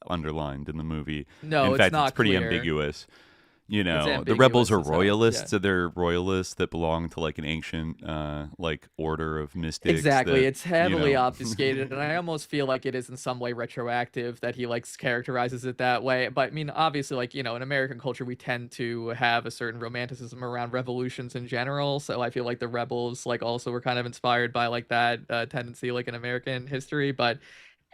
underlined in the movie. No, in fact, it's not it's pretty clear. ambiguous. You It's know, the rebels are ambiguous as hell. royalists, Yeah. so they're royalists that belong to like an ancient like order of mystics. Exactly. That, It's you heavily know, obfuscated, and I almost feel like it is in some way retroactive that he like characterizes it that way. But I mean, obviously, like, in American culture, we tend to have a certain romanticism around revolutions in general. So I feel like the rebels like also were kind of inspired by like that tendency, like in American history. But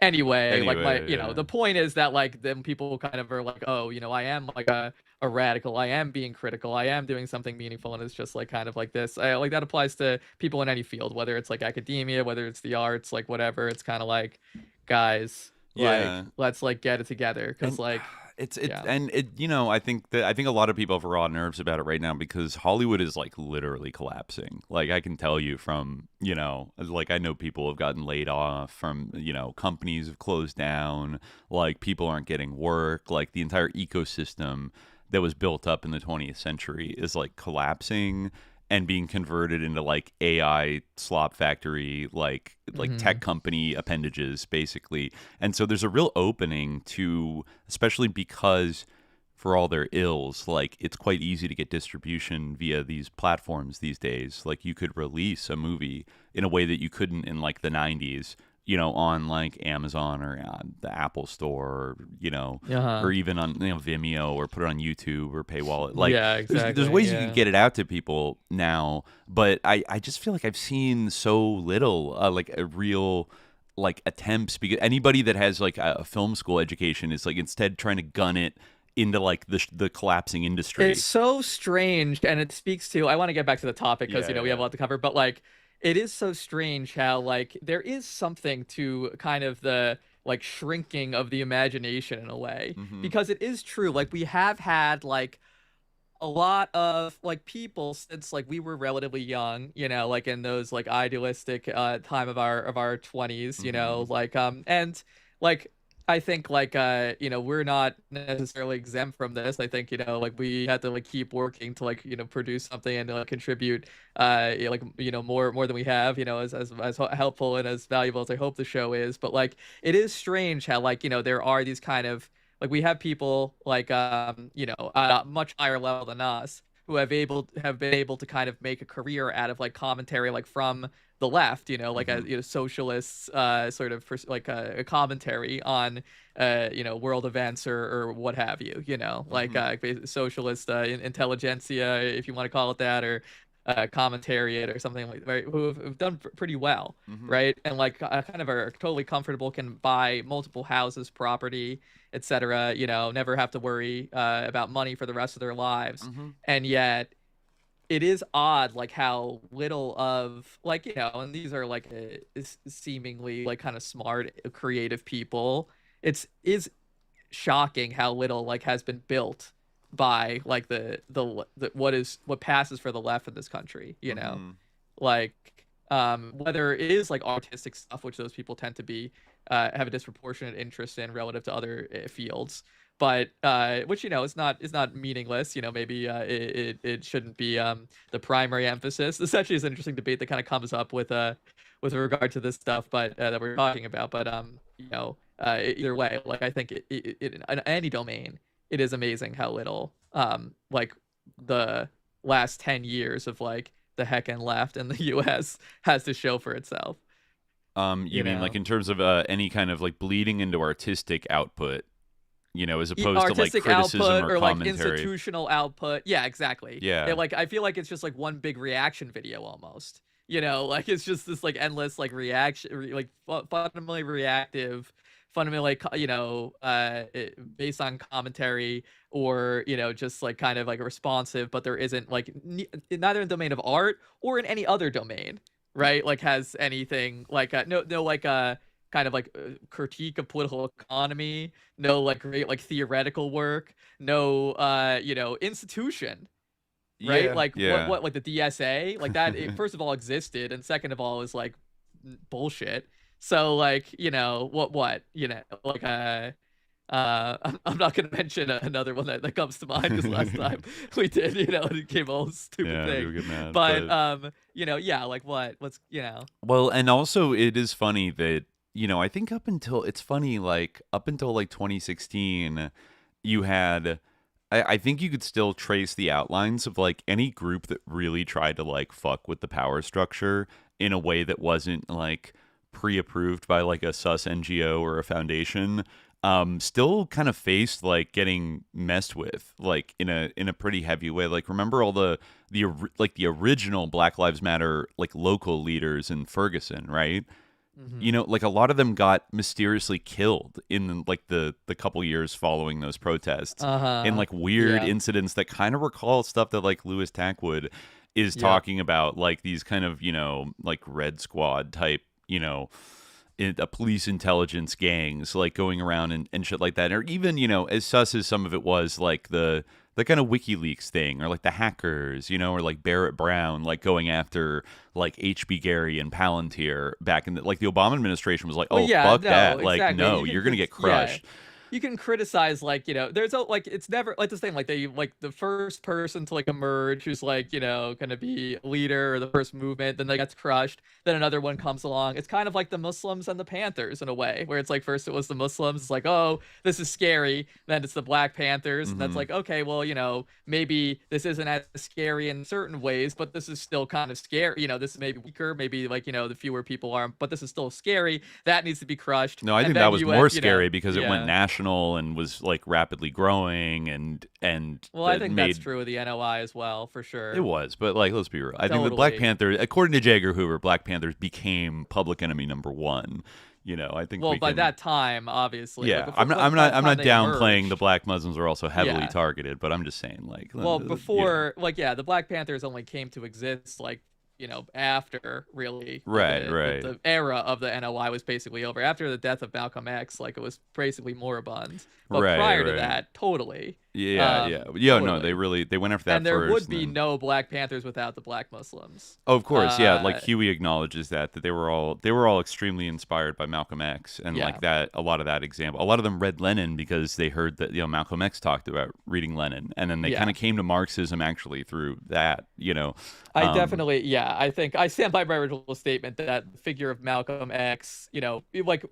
anyway, like anyway, the point is that like then people kind of are like, oh, I am like a radical, I am being critical, I am doing something meaningful, and it's just like kind of like this. Like that applies to people in any field, whether it's like academia, whether it's the arts, like whatever. It's kind of like, guys, yeah. like let's like get it together, because And like and it I think a lot of people have raw nerves about it right now because Hollywood is like literally collapsing. Like I can tell you from, like I know people have gotten laid off from, companies have closed down, like people aren't getting work, like the entire ecosystem that was built up in the 20th century is like collapsing and being converted into like AI slop factory, like tech company appendages, basically. And so there's a real opening to, especially because for all their ills, like it's quite easy to get distribution via these platforms these days. Like you could release a movie in a way that you couldn't in like the 90s, on like Amazon or on the Apple Store, or even on Vimeo, or put it on YouTube or paywall it. Like, yeah, exactly. There's ways you can get it out to people now, but I just feel like I've seen so little like a real like attempts, because anybody that has like a film school education is like instead trying to gun it into like the collapsing industry. It's so strange, and it speaks to, I want to get back to the topic because we have a lot to cover, but like it is so strange how like there is something to kind of the like shrinking of the imagination in a way, because it is true, like we have had like a lot of like people since like we were relatively young, like in those like idealistic time of our 20s, like and like I think like we're not necessarily exempt from this. I think like we had to like keep working to like produce something and like contribute like more than we have, as helpful and as valuable as I hope the show is. But like it is strange how like there are these kind of like we have people like at a much higher level than us who have been able to kind of make a career out of like commentary like from the left, like as socialists, sort of like a commentary on world events or what have you, like socialist intelligentsia, if you want to call it that, or commentariat or something like, right, who have done pretty well, right, and like kind of are totally comfortable, can buy multiple houses, property, etc. Never have to worry about money for the rest of their lives, and yet it is odd like how little of like and these are like seemingly like kind of smart, creative people. Is shocking how little like has been built by like the what passes for the left in this country, like whether it is like artistic stuff, which those people tend to be have a disproportionate interest in relative to other fields, but which is not meaningless. Maybe it shouldn't be the primary emphasis. This actually is an interesting debate that kind of comes up with regard to this stuff, but that we're talking about. But either way, like I think it in any domain, it is amazing how little like the last 10 years of like the heckin' left in the U.S. has to show for itself. You mean like in terms of any kind of like bleeding into artistic output, as opposed to like criticism output or like commentary, institutional output. Yeah, exactly. Yeah. Like I feel like it's just like one big reaction video almost. Like it's just this like endless like reaction, like fundamentally reactive, fundamentally based on commentary, or just like kind of like responsive, but there isn't like neither in the domain of art or in any other domain, right? Like has anything like no like kind of like critique of political economy, no like great like theoretical work, no institution, right? What like the DSA, like that it first of all existed, and second of all is like bullshit. So like what like I'm not gonna mention another one that comes to mind, because last time we did, it became all stupid thing. Get mad, but like what's Well, and also it is funny that I think up until like 2016, you had I think you could still trace the outlines of like any group that really tried to like fuck with the power structure in a way that wasn't like pre-approved by like a sus NGO or a foundation. Still kind of faced like getting messed with like in a pretty heavy way. Like remember all the original Black Lives Matter like local leaders in Ferguson, right? You know, like a lot of them got mysteriously killed in like the couple years following those protests in like weird incidents that kind of recall stuff that like Louis Tackwood is talking about, like these kind of, you know, like Red Squad type, you know, a police intelligence gangs like going around and shit like that. Or even, you know, as sus as some of it was, like the kind of WikiLeaks thing, or like the hackers, you know, or like Barrett Brown, like going after like HB Gary and Palantir back in the, like the Obama administration was like, oh, fuck that. Like, exactly. no, you're going to get crushed. You can criticize, like, you know, there's like, it's never like this thing, like they like the first person to like emerge who's like, you know, gonna be leader or the first movement, then they gets crushed, then another one comes along. It's kind of like the Muslims and the Panthers in a way, where it's like first it was the Muslims, it's like, oh, this is scary, then it's the Black Panthers, and that's like, okay, well, you know, maybe this isn't as scary in certain ways, but this is still kind of scary, you know, this is maybe weaker, maybe like, you know, the fewer people are, but this is still scary, that needs to be crushed. No, I think that was more scary because it went national and was like rapidly growing and well, I think that's true of the NOI as well, for sure. It was, but like, let's be real. I think the Black Panthers, according to J. Edgar Hoover, Black Panthers became public enemy number one. You know, I think. Well, by that time, obviously. Yeah, I'm not downplaying the Black Muslims were also heavily targeted, but I'm just saying, like. Well, before, like, the Black Panthers only came to exist, like, you know, after really the era of the NOI was basically over. After the death of Malcolm X, like, it was basically moribund. But prior to that, totally. No, they went after that. And there would be no Black Panthers without the Black Muslims. Oh, of course, like Huey acknowledges that they were all extremely inspired by Malcolm X, and like that, a lot of them read Lenin because they heard that, you know, Malcolm X talked about reading Lenin, and then they kind of came to Marxism actually through that, you know. I definitely, I think I stand by my original statement that the figure of Malcolm X, you know, like,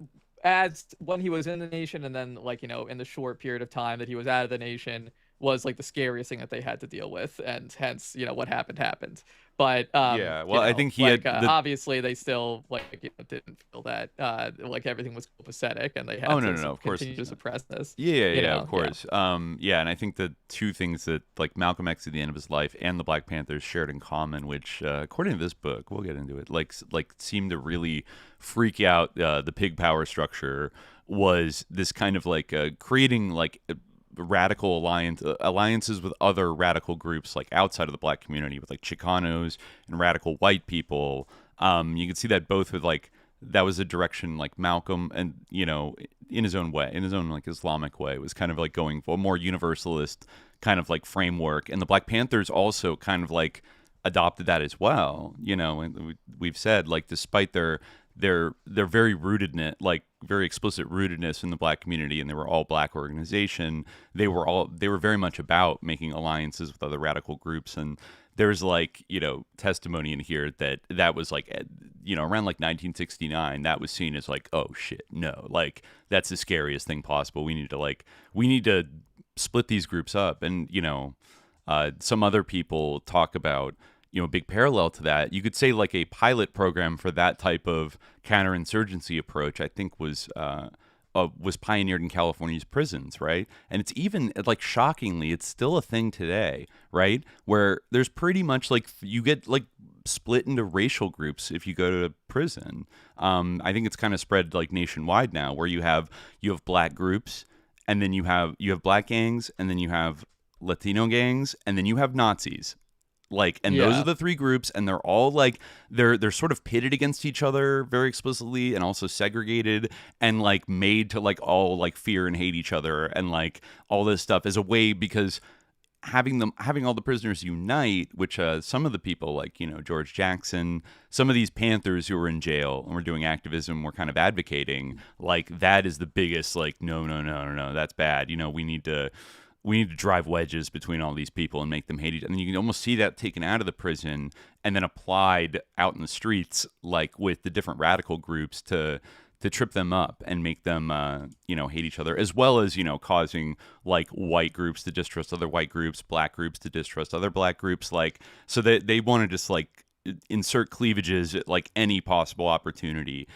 as when he was in the nation, and then, like, you know, in the short period of time that he was out of the nation, was like the scariest thing that they had to deal with, and hence, you know, what happened. But I think he had obviously they still, like, you know, didn't feel that like everything was copacetic, and they had to continue to suppress this. Of course. And I think the two things that like Malcolm X at the end of his life and the Black Panthers shared in common, which according to this book, we'll get into it, like seemed to really freak out the pig power structure, was this kind of like creating like radical alliances with other radical groups like outside of the Black community, with like Chicanos and radical white people. You can see that both with like, that was a direction like Malcolm, and, you know, in his own way, in his own like Islamic way, was kind of like going for a more universalist kind of like framework, and the Black Panthers also kind of like adopted that as well, you know. And we've said, like, despite their very rootedness, like very explicit rootedness in the Black community, and they were all Black organization, they were very much about making alliances with other radical groups. And there's like, you know, testimony in here that was like, you know, around like 1969, that was seen as like, oh shit, no, like that's the scariest thing possible. We need to split these groups up. And, you know, some other people talk about, you know, a big parallel to that. You could say like a pilot program for that type of counterinsurgency approach, I think was pioneered in California's prisons, right? And it's even, like, shockingly, it's still a thing today, right? Where there's pretty much like, you get like split into racial groups if you go to prison. I think it's kind of spread like nationwide now, where you have Black groups, and then you have Black gangs, and then you have Latino gangs, and then you have Nazis. Like, and those are the three groups, and they're all like, they're sort of pitted against each other very explicitly, and also segregated, and like made to like all like fear and hate each other, and like all this stuff as a way, because having all the prisoners unite, which some of the people, like, you know, George Jackson, some of these Panthers who were in jail and were doing activism, were kind of advocating, like, that is the biggest, like, no, that's bad. You know, we need to drive wedges between all these people and make them hate each other. And you can almost see that taken out of the prison and then applied out in the streets, like with the different radical groups, to trip them up and make them hate each other, as well as causing like white groups to distrust other white groups, black groups to distrust other black groups, like so that they want to just like insert cleavages at like any possible opportunity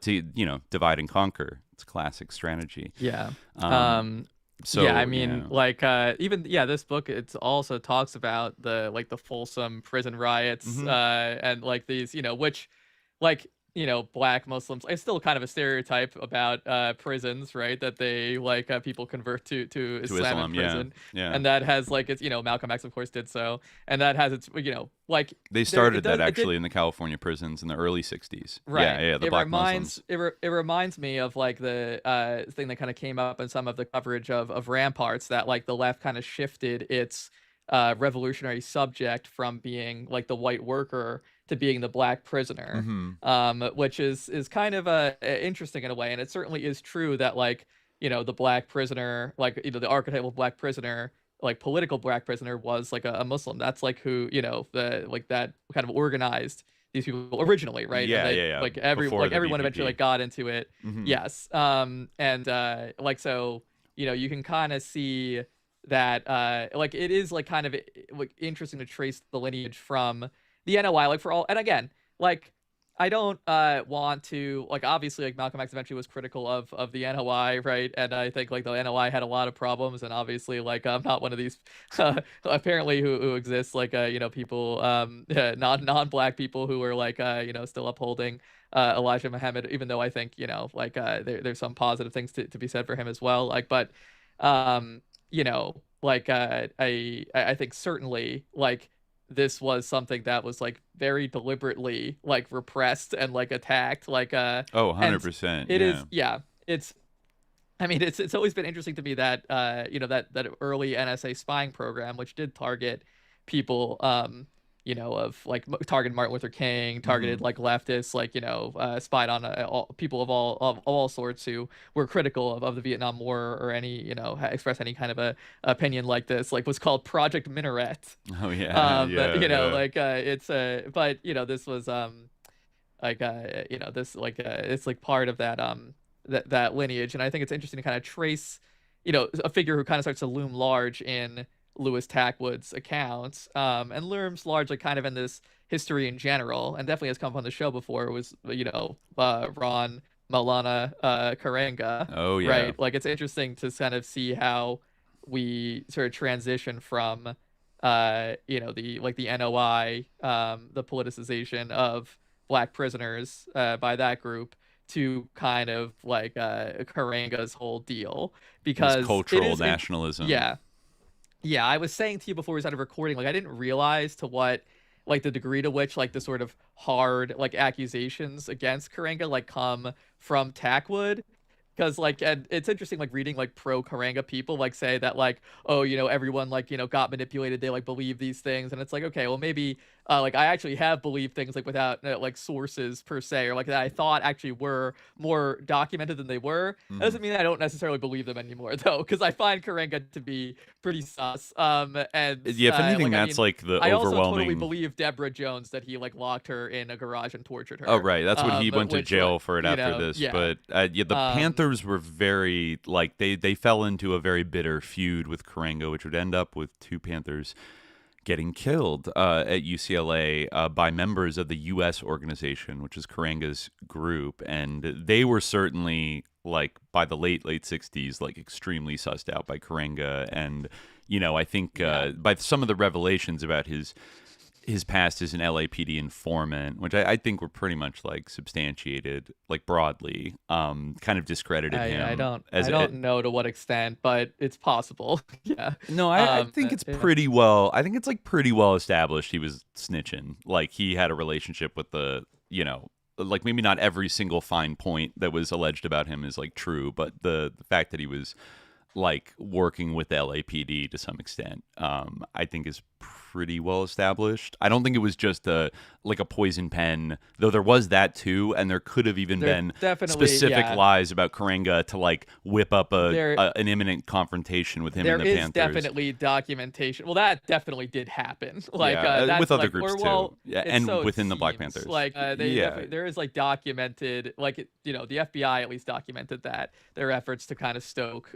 to divide and conquer. It's classic strategy. Yeah. So yeah, I mean, like even this book it also talks about the Folsom prison riots and like these which like black Muslims. It's still kind of a stereotype about prisons, right? That they like people convert to Islam in prison, and that has like it's Malcolm X of course did so, and that has its like they started that actually in the California prisons in the early '60s. Right. Yeah, the black Muslims. It reminds me of like the thing that kind of came up in some of the coverage of Ramparts, that like the left kind of shifted its revolutionary subject from being like the white worker to being the black prisoner, which is kind of interesting in a way, and it certainly is true that like the black prisoner, like the archetypal black prisoner, like political black prisoner, was like a Muslim. That's like who the like that kind of organized these people originally, right? Yeah. Like everyone eventually like got into it. Yes. And like so you can kind of see that like it is like kind of like interesting to trace the lineage from the NOI, like for all, and again, like I don't want to, like obviously like Malcolm X eventually was critical of the NOI, right? And I think like the NOI had a lot of problems, and obviously like I'm not one of these apparently who exists, like people non-black people who are like still upholding Elijah Muhammad, even though I think like there's some positive things to be said for him as well, like but like I think certainly like this was something that was like very deliberately like repressed and like attacked, like 100%. It is it's I mean it's always been interesting to me that that early NSA spying program, which did target people of like targeted Martin Luther King, targeted like leftists, like spied on people of all sorts who were critical of the Vietnam War or any express any kind of a opinion like this, like was called Project Minaret. Oh yeah. Like it's but this was like this like it's like part of that that lineage, and I think it's interesting to kind of trace a figure who kind of starts to loom large in Louis Tackwood's accounts, and looms largely kind of in this history in general, and definitely has come up on the show before, was Ron Karenga. Oh yeah. Right, like it's interesting to kind of see how we sort of transition from the NOI, the politicization of black prisoners by that group, to kind of like Karenga's whole deal, because it's cultural nationalism. Yeah, I was saying to you before we started recording, like I didn't realize to what, like the degree to which like the sort of hard like accusations against Karenga like come from Tackwood. Because like, and it's interesting like reading like pro Karenga people like say that like, oh, everyone like got manipulated, they like believe these things, and it's like, okay, well maybe like I actually have believed things like without like sources per se, or like that I thought actually were more documented than they were. That doesn't mean I don't necessarily believe them anymore though, because I find Karenga to be pretty sus. And yeah, if anything, that's like the I overwhelming. also totally believe Deborah Jones that he like locked her in a garage and tortured her. Oh right, that's what he went to jail for it after this. Yeah. But the Panthers were very like they fell into a very bitter feud with Karenga, which would end up with two Panthers getting killed at UCLA by members of the U.S. organization, which is Karenga's group, and they were certainly like by the late 60s like extremely sussed out by Karenga, and I think by some of the revelations about his past as an LAPD informant, which I think were pretty much like substantiated, like broadly, kind of discredited him. I don't know to what extent, but it's possible. Yeah. No, I think it's pretty well. I think it's like pretty well established he was snitching. Like he had a relationship with the, like maybe not every single fine point that was alleged about him is like true, but the fact that he was like working with the LAPD to some extent, I think is pretty well established. I don't think it was just a poison pen, though there was that too, and there could have even been specific lies about Karenga to like whip up an imminent confrontation with him and the Panthers. There is definitely documentation. Well, that definitely did happen. Like that's with other like, groups well, too, and so within the Black Panthers. Like there is like documented, like the FBI at least documented that their efforts to kind of stoke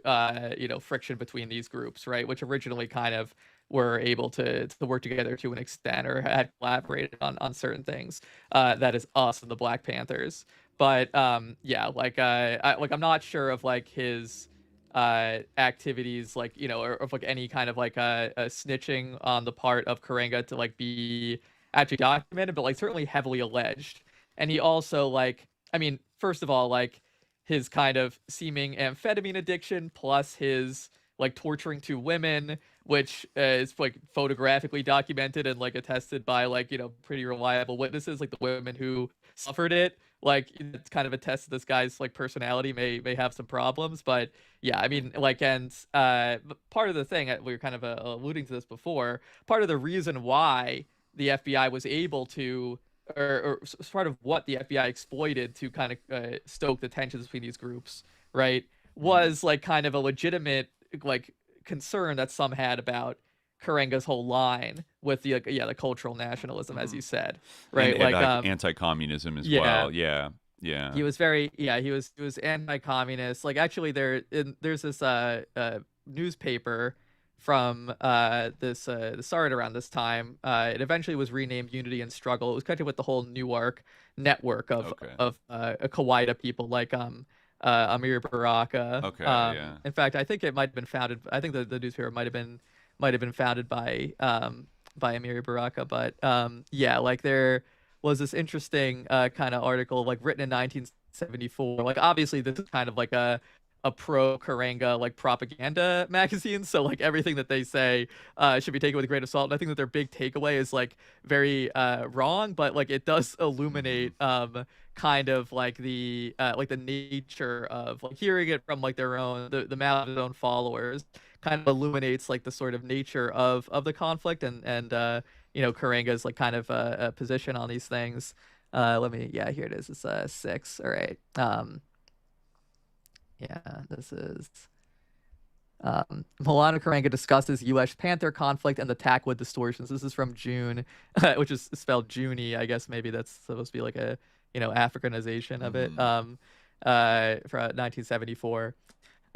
friction between these groups, right, which originally kind of were able to work together to an extent or had collaborated on certain things. That is us and the Black Panthers. But I'm not sure of like his activities, like, or of like any kind of like a snitching on the part of Karenga to like be actually documented, but like certainly heavily alleged. And he also like, I mean, first of all, like his kind of seeming amphetamine addiction plus his like torturing two women, which is like photographically documented and like attested by like, pretty reliable witnesses, like the women who suffered it. Like it's kind of attests to this guy's like personality may have some problems, but yeah, I mean, like, and part of the thing, we were kind of alluding to this before, part of the reason why the FBI was able to, or part of what the FBI exploited to kind of stoke the tensions between these groups, right, was like kind of a legitimate like concern that some had about Karenga's whole line with the the cultural nationalism, as you said, right, and like anti-communism as well. Yeah. He was very he was anti-communist. Like actually, there's this newspaper from this started around this time. It eventually was renamed Unity and Struggle. It was connected with the whole Newark network of Kawaii people like Amir Baraka. In fact, I think it might have been founded. I think the newspaper might have been founded by Amir Baraka. But like there was this interesting kind of article like written in 1974. Like obviously this is kind of like a pro Karenga like propaganda magazine, so like everything that they say should be taken with a grain of salt. And I think that their big takeaway is like very wrong, but like it does illuminate kind of like the nature of like hearing it from like their own the mouth of their own followers kind of illuminates like the sort of nature of the conflict and Karenga's like kind of a position on these things. Here it is. It's 6. All right. This is Milano Karenga discusses U.S. Panther conflict and the Tackwood distortions. This is from June, which is spelled Junie. I guess maybe that's supposed to be like a Africanization of it. For 1974.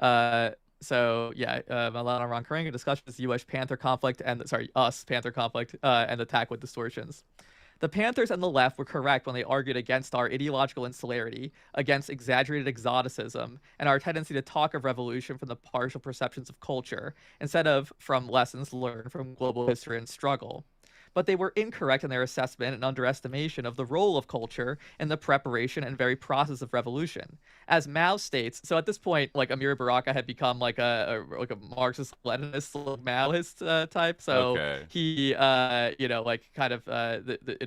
Milano Ron Karenga discusses U.S. Panther conflict and us Panther conflict and the Tackwood distortions. The Panthers and the left were correct when they argued against our ideological insularity, against exaggerated exoticism, and our tendency to talk of revolution from the partial perceptions of culture, instead of from lessons learned from global history and struggle. But they were incorrect in their assessment and underestimation of the role of culture in the preparation and very process of revolution. As Mao states, so at this point, like Amir Baraka had become like a Marxist-Leninist, Maoist type. So he, it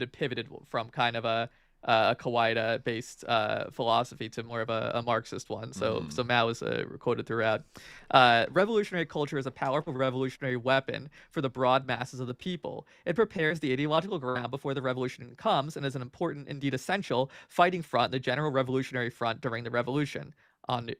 had pivoted from kind of a Kawaii-based philosophy to more of a Marxist one. So Mao is quoted throughout. Revolutionary culture is a powerful revolutionary weapon for the broad masses of the people. It prepares the ideological ground before the revolution comes and is an important, indeed essential, fighting front in the general revolutionary front during the revolution. On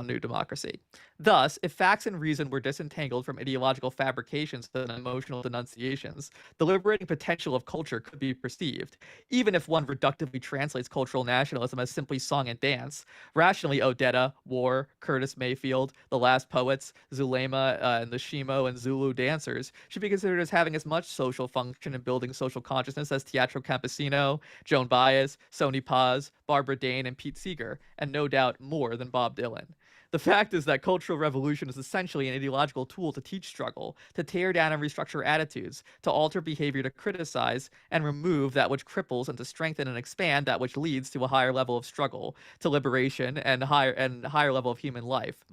New Democracy. Thus, if facts and reason were disentangled from ideological fabrications and emotional denunciations, the liberating potential of culture could be perceived. Even if one reductively translates cultural nationalism as simply song and dance, rationally Odetta, War, Curtis Mayfield, The Last Poets, Zulema, and the Shimo and Zulu dancers should be considered as having as much social function in building social consciousness as Teatro Campesino, Joan Baez, Sonny Paz, Barbara Dane, and Pete Seeger, and no doubt more than Bob Dylan. The fact is that cultural revolution is essentially an ideological tool to teach struggle, to tear down and restructure attitudes, to alter behavior, to criticize and remove that which cripples, and to strengthen and expand that which leads to a higher level of struggle, to liberation and higher level of human life.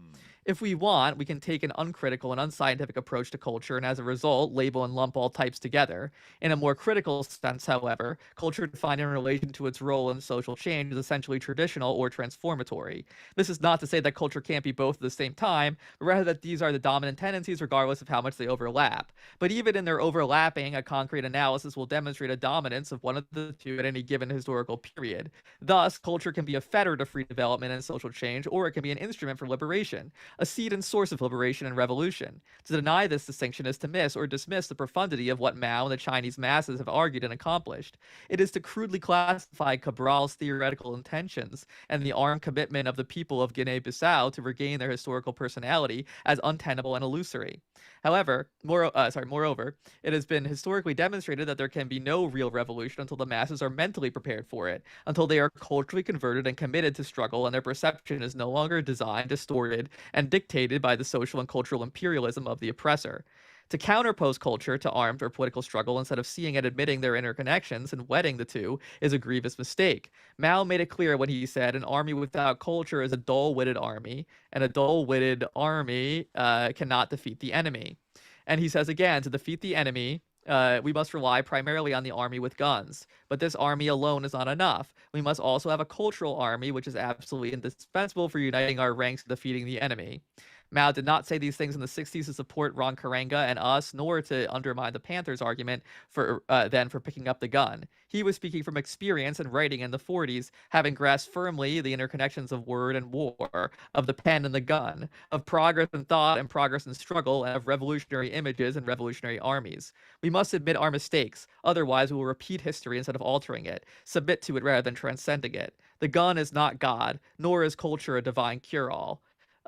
If we want, we can take an uncritical and unscientific approach to culture and as a result, label and lump all types together. In a more critical sense, however, culture defined in relation to its role in social change is essentially traditional or transformatory. This is not to say that culture can't be both at the same time, but rather that these are the dominant tendencies regardless of how much they overlap. But even in their overlapping, a concrete analysis will demonstrate a dominance of one of the two at any given historical period. Thus, culture can be a fetter to free development and social change, or it can be an instrument for liberation, a seed and source of liberation and revolution. To deny this distinction is to miss or dismiss the profundity of what Mao and the Chinese masses have argued and accomplished. It is to crudely classify Cabral's theoretical intentions and the armed commitment of the people of Guinea-Bissau to regain their historical personality as untenable and illusory. However, moreover, it has been historically demonstrated that there can be no real revolution until the masses are mentally prepared for it, until they are culturally converted and committed to struggle and their perception is no longer designed, distorted, and dictated by the social and cultural imperialism of the oppressor. To counterpose culture to armed or political struggle instead of seeing and admitting their interconnections and wedding the two is a grievous mistake. Mao made it clear when he said an army without culture is a dull-witted army, and a dull-witted army cannot defeat the enemy. And he says again, to defeat the enemy, we must rely primarily on the army with guns. But this army alone is not enough. We must also have a cultural army, which is absolutely indispensable for uniting our ranks and defeating the enemy. Mao did not say these things in the 60s to support Ron Karenga and us, nor to undermine the Panthers' argument for picking up the gun. He was speaking from experience and writing in the 40s, having grasped firmly the interconnections of word and war, of the pen and the gun, of progress in thought and progress in struggle, and of revolutionary images and revolutionary armies. We must admit our mistakes, otherwise we will repeat history instead of altering it, submit to it rather than transcending it. The gun is not God, nor is culture a divine cure-all.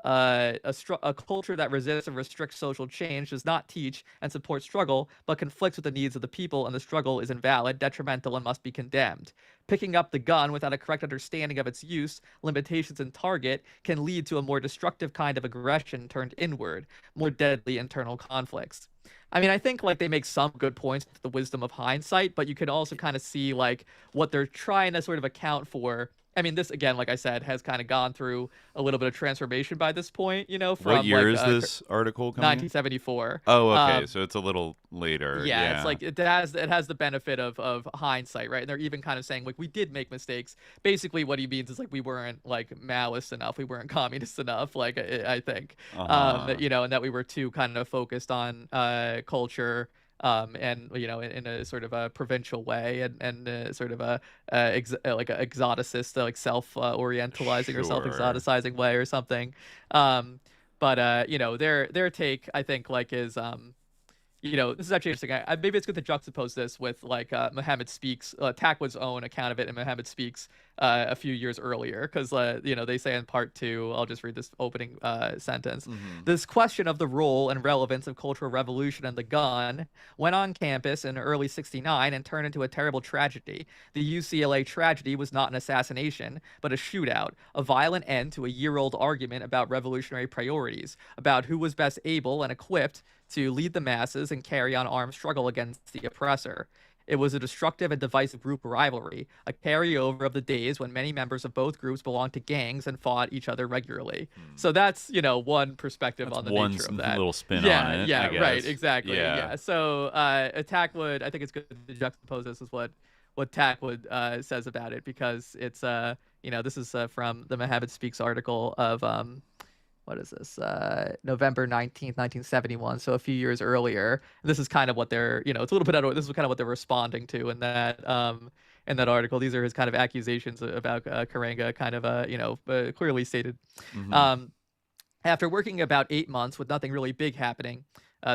A culture that resists and restricts social change does not teach and support struggle, but conflicts with the needs of the people, and the struggle is invalid, detrimental, and must be condemned. Picking up the gun without a correct understanding of its use, limitations, and target can lead to a more destructive kind of aggression turned inward, more deadly internal conflicts. I mean, I think like they make some good points with the wisdom of hindsight, but you can also kind of see like what they're trying to sort of account for. I mean, this, again, like I said, has kind of gone through a little bit of transformation by this point, you know, from what year like, is this article coming 1974. Oh, okay. So it's a little later. Yeah, it's like it has the benefit of hindsight, right? And they're even kind of saying like we did make mistakes. Basically, what he means is like we weren't like Maoist enough, we weren't communist enough. Like I think, you know, and that we were too kind of focused on culture. And you know, in a sort of a provincial way, and sort of a like a exoticist, like self-orientalizing or self-exoticizing way or something. But you know, their take, I think, like is you know, this is actually interesting. Maybe it's good to juxtapose this with like Muhammad Speaks, Tackwood's own account of it in Muhammad Speaks a few years earlier, because you know, they say in part 2, I'll just read this opening sentence. This question of the role and relevance of cultural revolution and the gun went on campus in early '69 and turned into a terrible tragedy. The UCLA tragedy was not an assassination, but a shootout, a violent end to a year-old argument about revolutionary priorities, about who was best able and equipped to lead the masses and carry on armed struggle against the oppressor. It was a destructive and divisive group rivalry, a carryover of the days when many members of both groups belonged to gangs and fought each other regularly. So that's, you know, one perspective on the nature of that. One little spin on it. Yeah, I guess. Right, exactly. Yeah. So Tackwood, I think it's good to juxtapose this with what Tackwood says about it, because it's, you know, this is from the Muhammad Speaks article of, what is this? November 19th, 1971. So a few years earlier. And this is kind of what they're, you know, it's a little bit out of, this is kind of what they're responding to in that article. These are his kind of accusations about Karenga, kind of, you know, clearly stated. After working about 8 months with nothing really big happening,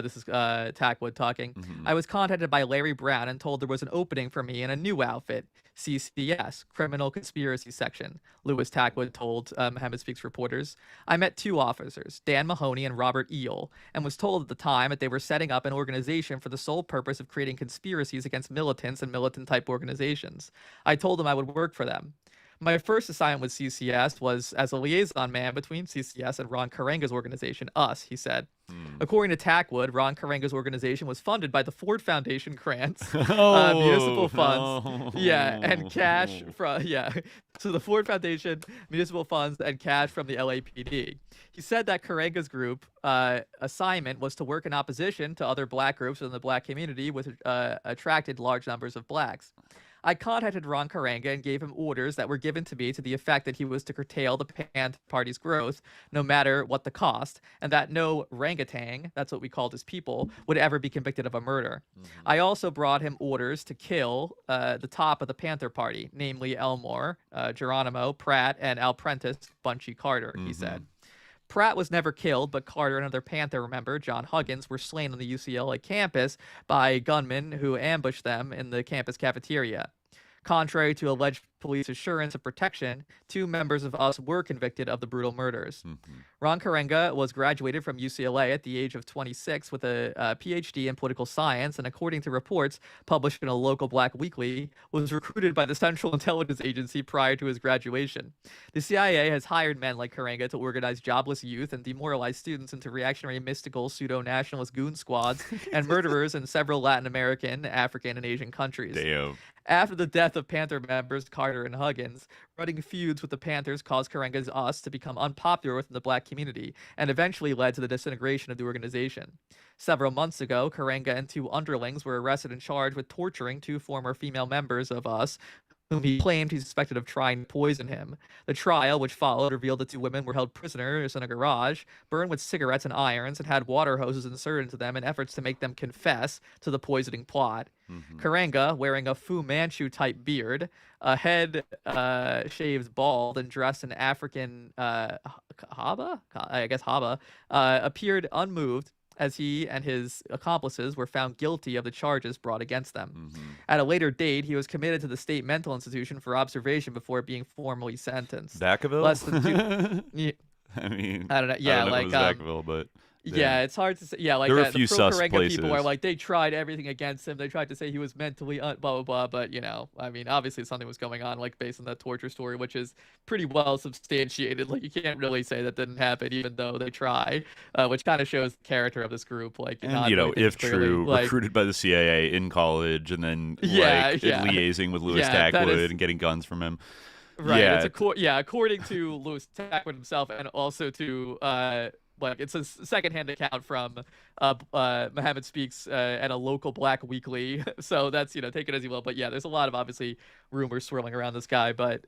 this is Tackwood talking, I was contacted by Larry Brown and told there was an opening for me in a new outfit, CCS, Criminal Conspiracy Section, Louis Tackwood told Muhammad Speaks reporters. I met 2 officers, Dan Mahoney and Robert Eel, and was told at the time that they were setting up an organization for the sole purpose of creating conspiracies against militants and militant-type organizations. I told them I would work for them. My first assignment with CCS was as a liaison man between CCS and Ron Karenga's organization, US, he said. According to Tackwood, Ron Karenga's organization was funded by the Ford Foundation grants, municipal funds, and cash from, so the Ford Foundation, municipal funds, and cash from the LAPD. He said that Karenga's group assignment was to work in opposition to other black groups in the black community, which attracted large numbers of blacks. I contacted Ron Karenga and gave him orders that were given to me to the effect that he was to curtail the Panther Party's growth, no matter what the cost, and that no orangutan, that's what we called his people, would ever be convicted of a murder. I also brought him orders to kill the top of the Panther Party, namely Elmore, Geronimo, Pratt, and Al Prentice, Bunchy Carter, he said. Pratt was never killed, but Carter and another Panther member, John Huggins, were slain on the UCLA campus by gunmen who ambushed them in the campus cafeteria. Contrary to alleged police assurance of protection, 2 members of US were convicted of the brutal murders. Ron Karenga was graduated from UCLA at the age of 26 with a PhD in political science, and according to reports published in a local black weekly, was recruited by the Central Intelligence Agency prior to his graduation. The CIA has hired men like Karenga to organize jobless youth and demoralize students into reactionary, mystical, pseudo-nationalist goon squads and murderers in several Latin American, African, and Asian countries. Damn. After the death of Panther members Carter and Huggins, running feuds with the Panthers caused Karenga's US to become unpopular within the black community and eventually led to the disintegration of the organization. Several months ago, Karenga and 2 underlings were arrested and charged with torturing 2 former female members of US, whom he claimed he suspected of trying to poison him. The trial, which followed, revealed the 2 women were held prisoners in a garage, burned with cigarettes and irons, and had water hoses inserted into them in efforts to make them confess to the poisoning plot. Karenga, wearing a Fu Manchu-type beard, a head shaved bald, and dressed in African haba, appeared unmoved as he and his accomplices were found guilty of the charges brought against them. At a later date, he was committed to the state mental institution for observation before being formally sentenced. Vacaville? Less than 2... I mean, I don't know. Yeah, I don't know like if it was Vacaville, but yeah, it's hard to say. Yeah, like there were a the few pro-Karenga people are places. like, they tried everything against him. They tried to say he was mentally blah blah blah. But I mean, obviously something was going on, like based on that torture story, which is pretty well substantiated. Like you can't really say that didn't happen, even though they try, which kind of shows the character of this group. Like, and really if clearly, true, like, recruited by the CIA in college, and then liaising with Louis Yeah, that Tackwood is- and getting guns from him. Right. Yeah. It's according to Louis Tackwood himself, and also to it's a secondhand account from Muhammad Speaks and a local black weekly. So that's take it as you will. But yeah, there's a lot of obviously rumors swirling around this guy, but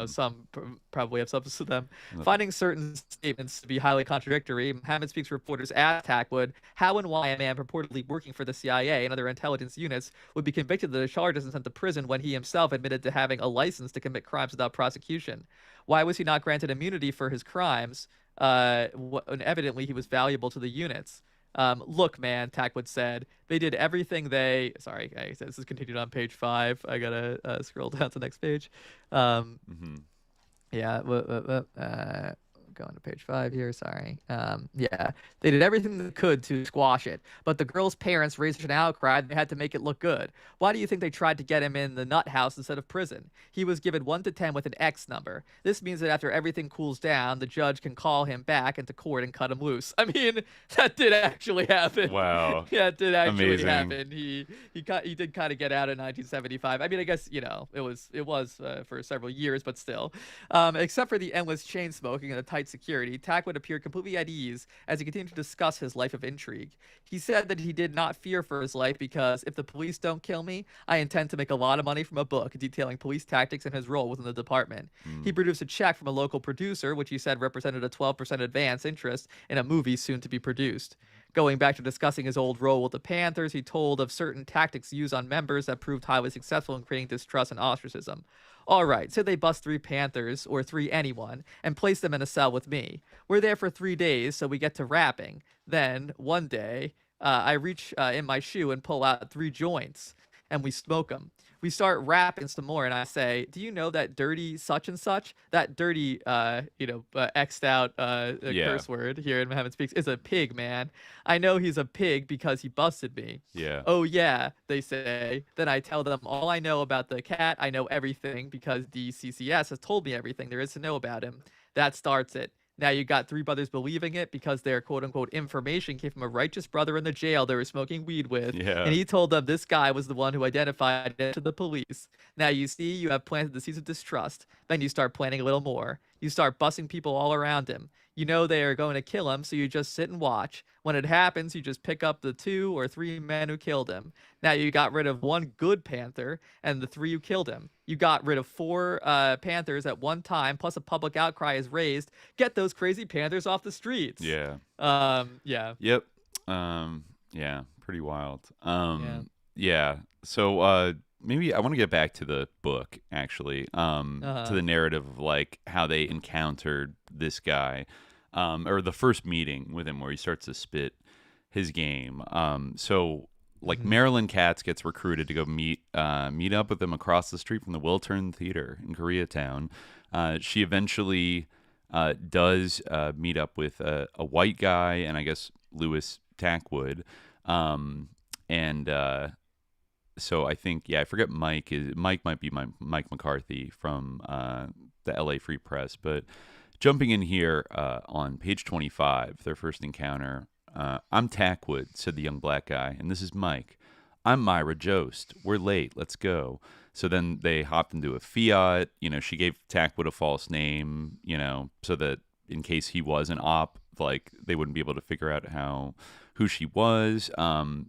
some probably have substance to them. Finding certain statements to be highly contradictory, Muhammad Speaks reporters asked Tackwood how and why a man purportedly working for the CIA and other intelligence units would be convicted of the charges and sent to prison when he himself admitted to having a license to commit crimes without prosecution. Why was he not granted immunity for his crimes? And evidently he was valuable to the units. Look, man, Tackwood said, they did everything they... Sorry, this is continued on page 5. I gotta scroll down to the next page. Going to page 5 here, sorry. They did everything they could to squash it, but the girl's parents raised an outcry and they had to make it look good. Why do you think they tried to get him in the nut house instead of prison? He was given 1 to 10 with an X number. This means that after everything cools down, the judge can call him back into court and cut him loose. I mean, that did actually happen. Wow. Yeah, it did actually Amazing. happen. He did kind of get out in 1975. I mean, I guess, it was for several years, but still. Except for the endless chain smoking and the tight security, Tackwood appeared completely at ease as he continued to discuss his life of intrigue. He said that he did not fear for his life because if the police don't kill me, I intend to make a lot of money from a book detailing police tactics and his role within the department. He produced a check from a local producer, which he said represented a 12% advance interest in a movie soon to be produced. Going back to discussing his old role with the Panthers, he told of certain tactics used on members that proved highly successful in creating distrust and ostracism. All right, so they bust 3 Panthers, or 3 anyone, and place them in a cell with me. We're there for 3 days, so we get to rapping. Then, one day, I reach in my shoe and pull out 3 joints, and we smoke them. we start rapping some more, and I say, do you know that dirty such and such? That dirty, X'd out curse word here in Heaven Speaks is a pig, man. I know he's a pig because he busted me. Yeah. Oh, yeah, they say. Then I tell them all I know about the cat. I know everything because the CCS has told me everything there is to know about him. That starts it. Now you got three brothers believing it because their quote-unquote information came from a righteous brother in the jail they were smoking weed with. Yeah. And he told them this guy was the one who identified it to the police. Now you see, you have planted the seeds of distrust. Then you start planting a little more. You start busting people all around him. You know they are going to kill him, so you just sit and watch. When it happens, you just pick up the 2 or 3 men who killed him. Now you got rid of 1 good Panther and the 3 who killed him. You got rid of 4 Panthers at one time, plus a public outcry is raised. Get those crazy Panthers off the streets. Yeah. Yeah. Yep. Yeah, pretty wild. Yeah. So maybe I want to get back to the book, actually, to the narrative of like how they encountered this guy, or the first meeting with him where he starts to spit his game. So like Marilyn Katz gets recruited to go meet up with him across the street from the Wiltern Theater in Koreatown. She eventually does meet up with a white guy, and I guess Louis Tackwood, so I think, I forget Mike might be Mike McCarthy from the LA Free Press. But jumping in here on page 25, their first encounter, I'm Tackwood, said the young black guy, and this is Mike. I'm Myra Jost. We're late. Let's go. So then they hopped into a Fiat. She gave Tackwood a false name, so that in case he was an op, like they wouldn't be able to figure out who she was. Off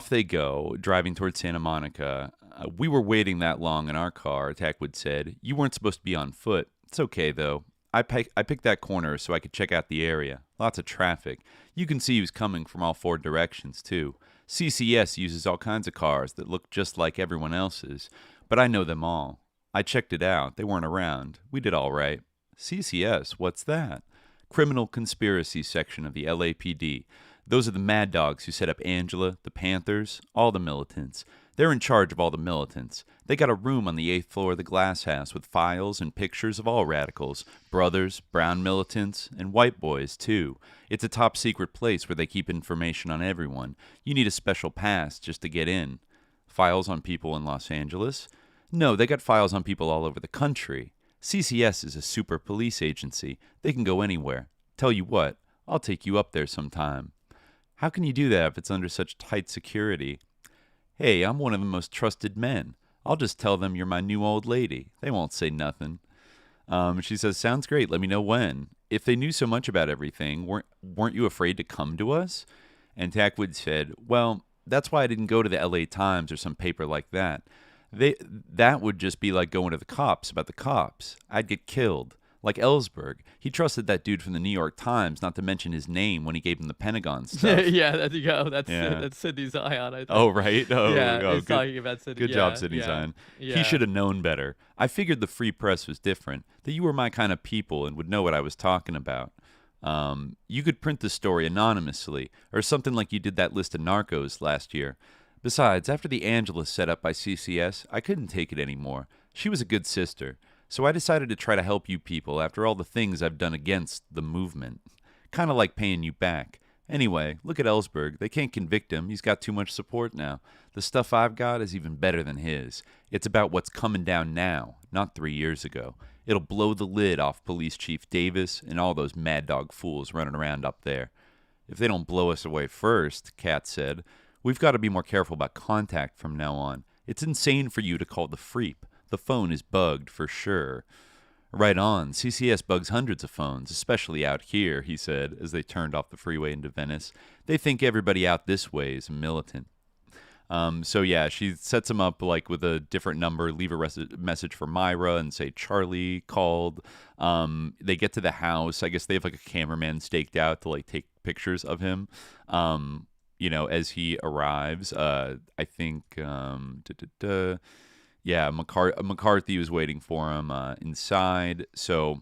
they go, driving towards Santa Monica. We were waiting that long in our car, Tackwood said. You weren't supposed to be on foot. It's okay, though. I picked that corner so I could check out the area. Lots of traffic. You can see who's coming from all 4 directions, too. CCS uses all kinds of cars that look just like everyone else's, but I know them all. I checked it out. They weren't around. We did all right. CCS, what's that? Criminal Conspiracy Section of the LAPD. Those are the mad dogs who set up Angela, the Panthers, all the militants. They're in charge of all the militants. They got a room on the 8th floor of the Glass House with files and pictures of all radicals, brothers, brown militants, and white boys, too. It's a top-secret place where they keep information on everyone. You need a special pass just to get in. Files on people in Los Angeles? No, they got files on people all over the country. CCS is a super police agency. They can go anywhere. Tell you what, I'll take you up there sometime. How can you do that if it's under such tight security? Hey, I'm one of the most trusted men. I'll just tell them you're my new old lady. They won't say nothing. She says, sounds great. Let me know when. If they knew so much about everything, weren't you afraid to come to us? And Tackwood said, well, that's why I didn't go to the LA Times or some paper like that. That would just be like going to the cops about the cops. I'd get killed. Like Ellsberg. He trusted that dude from the New York Times not to mention his name when he gave him the Pentagon stuff. Yeah, there you go. That's Sidney Zion, I think. Oh, right? Oh, yeah, he's talking about Sidney. Good job, Sidney Zion. Yeah. He should have known better. I figured the free press was different, that you were my kind of people and would know what I was talking about. You could print the story anonymously, or something like you did that list of narcos last year. Besides, after the Angela set up by CCS, I couldn't take it anymore. She was a good sister. So I decided to try to help you people after all the things I've done against the movement. Kind of like paying you back. Anyway, look at Ellsberg. They can't convict him. He's got too much support now. The stuff I've got is even better than his. It's about what's coming down now, not 3 years ago. It'll blow the lid off Police Chief Davis and all those mad dog fools running around up there. If they don't blow us away first, Kat said, we've got to be more careful about contact from now on. It's insane for you to call the Freep. The phone is bugged for sure. Right on. CCS bugs hundreds of phones, especially out here, he said, as they turned off the freeway into Venice. They think everybody out this way is militant. She sets him up like with a different number, leave a message for Myra and say Charlie called. They get to the house. I guess they have like a cameraman staked out to like take pictures of him. As he arrives. I think McCarthy was waiting for him inside. So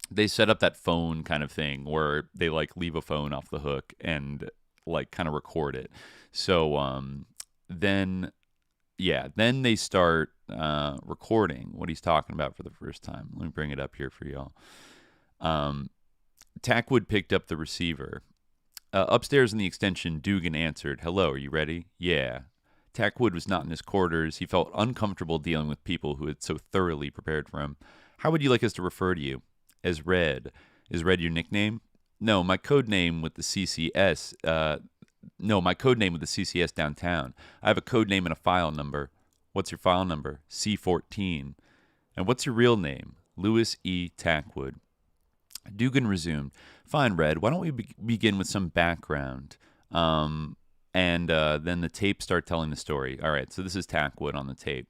they set up that phone kind of thing where they like leave a phone off the hook and like kind of record it. So then then they start recording what he's talking about for the first time. Let me bring it up here for y'all. Tackwood picked up the receiver. Upstairs in the extension, Dugan answered, "Hello, are you ready?" "Yeah." Tackwood was not in his quarters. He felt uncomfortable dealing with people who had so thoroughly prepared for him. "How would you like us to refer to you?" "As Red." "Is Red your nickname?" No, my code name with the CCS downtown. I have a code name and a file number." "What's your file number?" "C14. "And what's your real name?" "Louis E. Tackwood." Dugan resumed, "Fine, Red, why don't we begin with some background?" And then the tape started telling the story. All right, so this is Tackwood on the tape.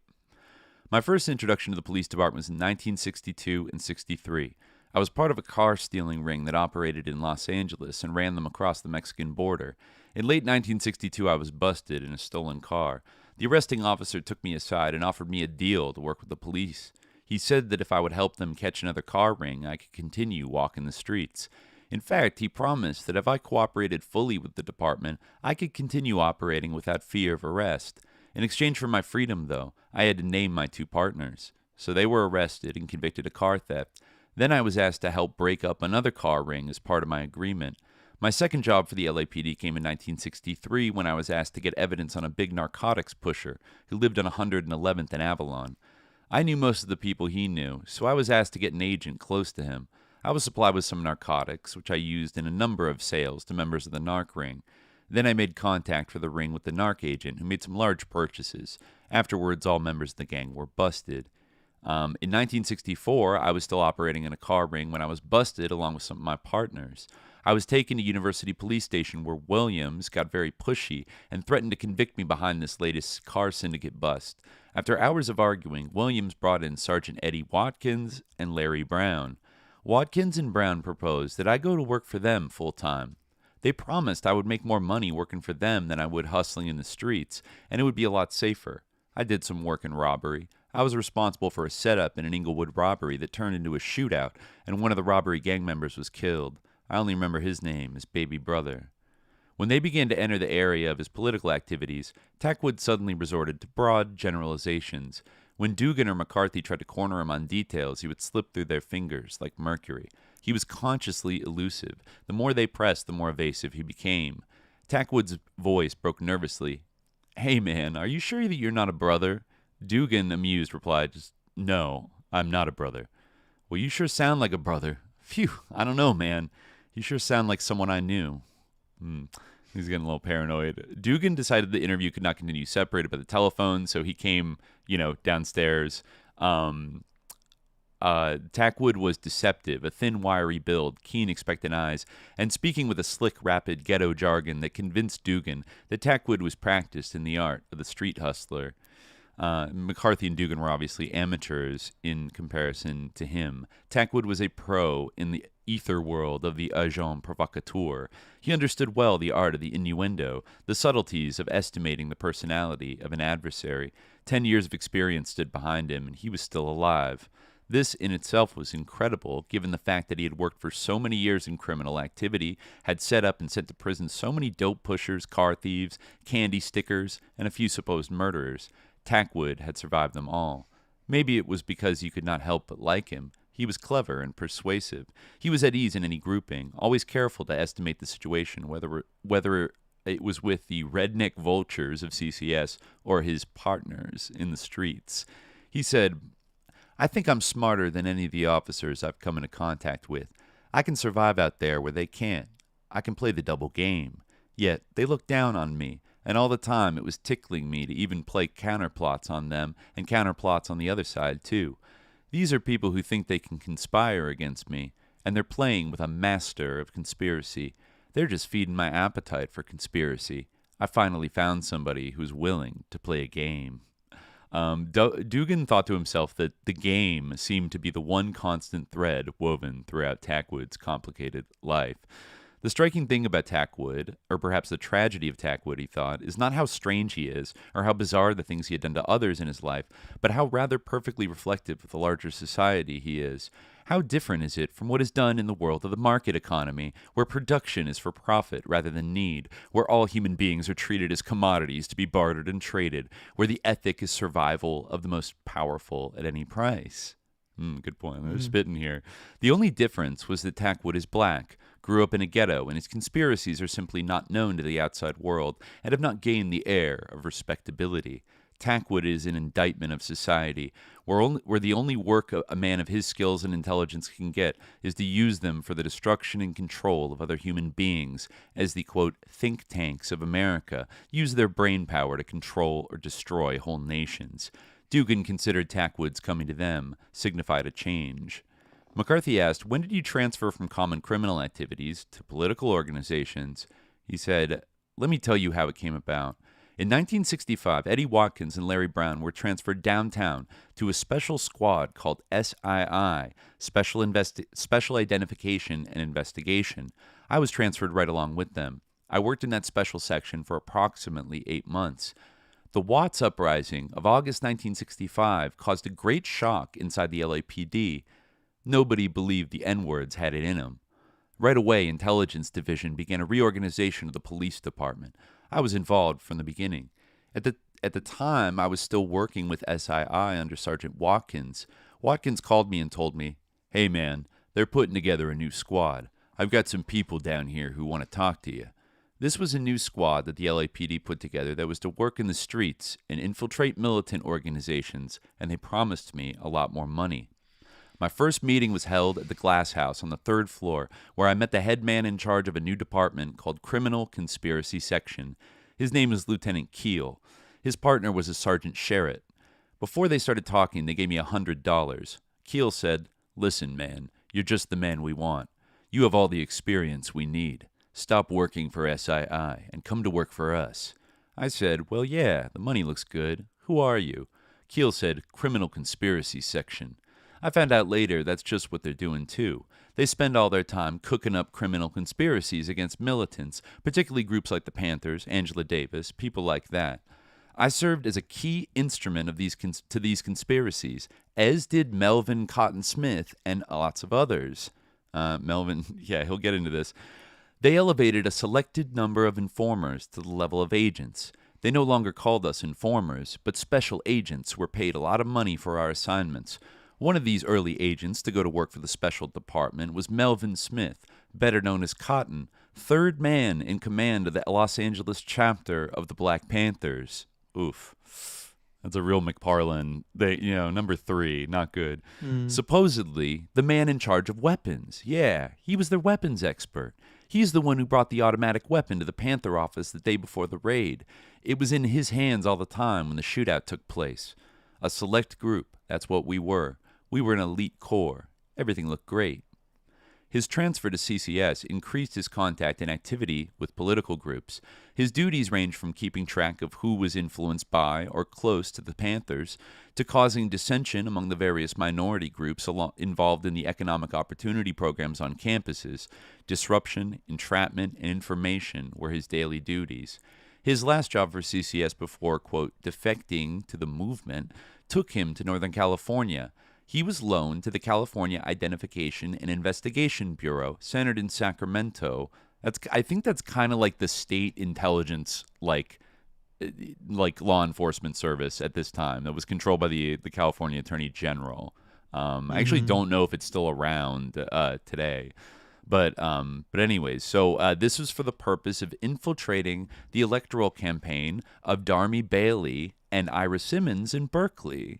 "My first introduction to the police department was in 1962 and 63. I was part of a car stealing ring that operated in Los Angeles and ran them across the Mexican border. In late 1962, I was busted in a stolen car. The arresting officer took me aside and offered me a deal to work with the police. He said that if I would help them catch another car ring, I could continue walking the streets. In fact, he promised that if I cooperated fully with the department, I could continue operating without fear of arrest. In exchange for my freedom, though, I had to name my two partners. So they were arrested and convicted of car theft. Then I was asked to help break up another car ring as part of my agreement. My second job for the LAPD came in 1963 when I was asked to get evidence on a big narcotics pusher who lived on 111th and Avalon. I knew most of the people he knew, so I was asked to get an agent close to him. I was supplied with some narcotics, which I used in a number of sales to members of the narc ring. Then I made contact for the ring with the narc agent, who made some large purchases. Afterwards, all members of the gang were busted. In 1964, I was still operating in a car ring when I was busted along with some of my partners. I was taken to University Police Station where Williams got very pushy and threatened to convict me behind this latest car syndicate bust. After hours of arguing, Williams brought in Sergeant Eddie Watkins and Larry Brown. Watkins and Brown proposed that I go to work for them full-time. They promised I would make more money working for them than I would hustling in the streets, and it would be a lot safer. I did some work in robbery. I was responsible for a setup in an Inglewood robbery that turned into a shootout, and one of the robbery gang members was killed. I only remember his name as Baby Brother. When they began to enter the area of his political activities, Tackwood suddenly resorted to broad generalizations. When Dugan or McCarthy tried to corner him on details, he would slip through their fingers like mercury. He was consciously elusive. The more they pressed, the more evasive he became. Tackwood's voice broke nervously. "Hey, man, are you sure that you're not a brother?" Dugan, amused, replied, "No, I'm not a brother." "Well, you sure sound like a brother." "Phew, I don't know, man. You sure sound like someone I knew." He's getting a little paranoid. Dugan decided the interview could not continue separated by the telephone, so he came, downstairs. Tackwood was deceptive, a thin, wiry build, keen, expectant eyes, and speaking with a slick, rapid ghetto jargon that convinced Dugan that Tackwood was practiced in the art of the street hustler. McCarthy and Dugan were obviously amateurs in comparison to him. Tackwood was a pro in the ether world of the agent provocateur. He understood well the art of the innuendo, the subtleties of estimating the personality of an adversary. 10 years of experience stood behind him, and he was still alive. This in itself was incredible, given the fact that he had worked for so many years in criminal activity, had set up and sent to prison so many dope pushers, car thieves, candy stickers, and a few supposed murderers. Tackwood had survived them all. Maybe it was because you could not help but like him. He was clever and persuasive. He was at ease in any grouping, always careful to estimate the situation, whether it was with the redneck vultures of CCS or his partners in the streets. He said, "I think I'm smarter than any of the officers I've come into contact with. I can survive out there where they can't. I can play the double game. Yet they look down on me. And all the time it was tickling me to even play counterplots on them and counterplots on the other side, too. These are people who think they can conspire against me, and they're playing with a master of conspiracy. They're just feeding my appetite for conspiracy. I finally found somebody who's willing to play a game." Dugan thought to himself that the game seemed to be the one constant thread woven throughout Tackwood's complicated life. The striking thing about Tackwood, or perhaps the tragedy of Tackwood, he thought, is not how strange he is, or how bizarre the things he had done to others in his life, but how rather perfectly reflective of the larger society he is. How different is it from what is done in the world of the market economy, where production is for profit rather than need, where all human beings are treated as commodities to be bartered and traded, where the ethic is survival of the most powerful at any price? Good point. They're spitting here. The only difference was that Tackwood is black, grew up in a ghetto, and his conspiracies are simply not known to the outside world and have not gained the air of respectability. Tackwood is an indictment of society, where the only work a man of his skills and intelligence can get is to use them for the destruction and control of other human beings, as the, quote, think tanks of America use their brain power to control or destroy whole nations. Dugan considered Tackwood's coming to them signified a change. McCarthy asked, when did you transfer from common criminal activities to political organizations? He said, let me tell you how it came about. In 1965, Eddie Watkins and Larry Brown were transferred downtown to a special squad called SII, Special Identification and Investigation. I was transferred right along with them. I worked in that special section for approximately 8 months. The Watts Uprising of August 1965 caused a great shock inside the LAPD. Nobody believed the N-words had it in them. Right away, Intelligence Division began a reorganization of the police department. I was involved from the beginning. At the time, I was still working with SII under Sergeant Watkins. Watkins called me and told me, hey man, they're putting together a new squad. I've got some people down here who want to talk to you. This was a new squad that the LAPD put together that was to work in the streets and infiltrate militant organizations, and they promised me a lot more money. My first meeting was held at the Glass House on the 3rd floor, where I met the head man in charge of a new department called Criminal Conspiracy Section. His name is Lieutenant Keel. His partner was a Sergeant Sherritt. Before they started talking, they gave me $100. Keel said, listen, man, you're just the man we want. You have all the experience we need. Stop working for SII and come to work for us. I said, well, yeah, the money looks good. Who are you? Keel said, Criminal Conspiracy Section. I found out later that's just what they're doing too. They spend all their time cooking up criminal conspiracies against militants, particularly groups like the Panthers, Angela Davis, people like that. I served as a key instrument of these conspiracies, as did Melvin Cotton Smith and lots of others. Melvin, yeah, he'll get into this. They elevated a selected number of informers to the level of agents. They no longer called us informers, but special agents who were paid a lot of money for our assignments. One of these early agents to go to work for the special department was Melvin Smith, better known as Cotton, third man in command of the Los Angeles chapter of the Black Panthers. Oof. That's a real McParlin. Number 3, not good. Supposedly, the man in charge of weapons. Yeah, he was their weapons expert. He's the one who brought the automatic weapon to the Panther office the day before the raid. It was in his hands all the time when the shootout took place. A select group, that's what we were. We were an elite corps. Everything looked great. His transfer to CCS increased his contact and activity with political groups. His duties ranged from keeping track of who was influenced by or close to the Panthers to causing dissension among the various minority groups involved in the economic opportunity programs on campuses. Disruption, entrapment, and information were his daily duties. His last job for CCS before, quote, defecting to the movement took him to Northern California. He was loaned to the California Identification and Investigation Bureau, centered in Sacramento. I think that's kind of like the state intelligence, like law enforcement service at this time that was controlled by the California Attorney General. I actually don't know if it's still around today. But anyways, so this was for the purpose of infiltrating the electoral campaign of Darmy Bailey and Ira Simmons in Berkeley.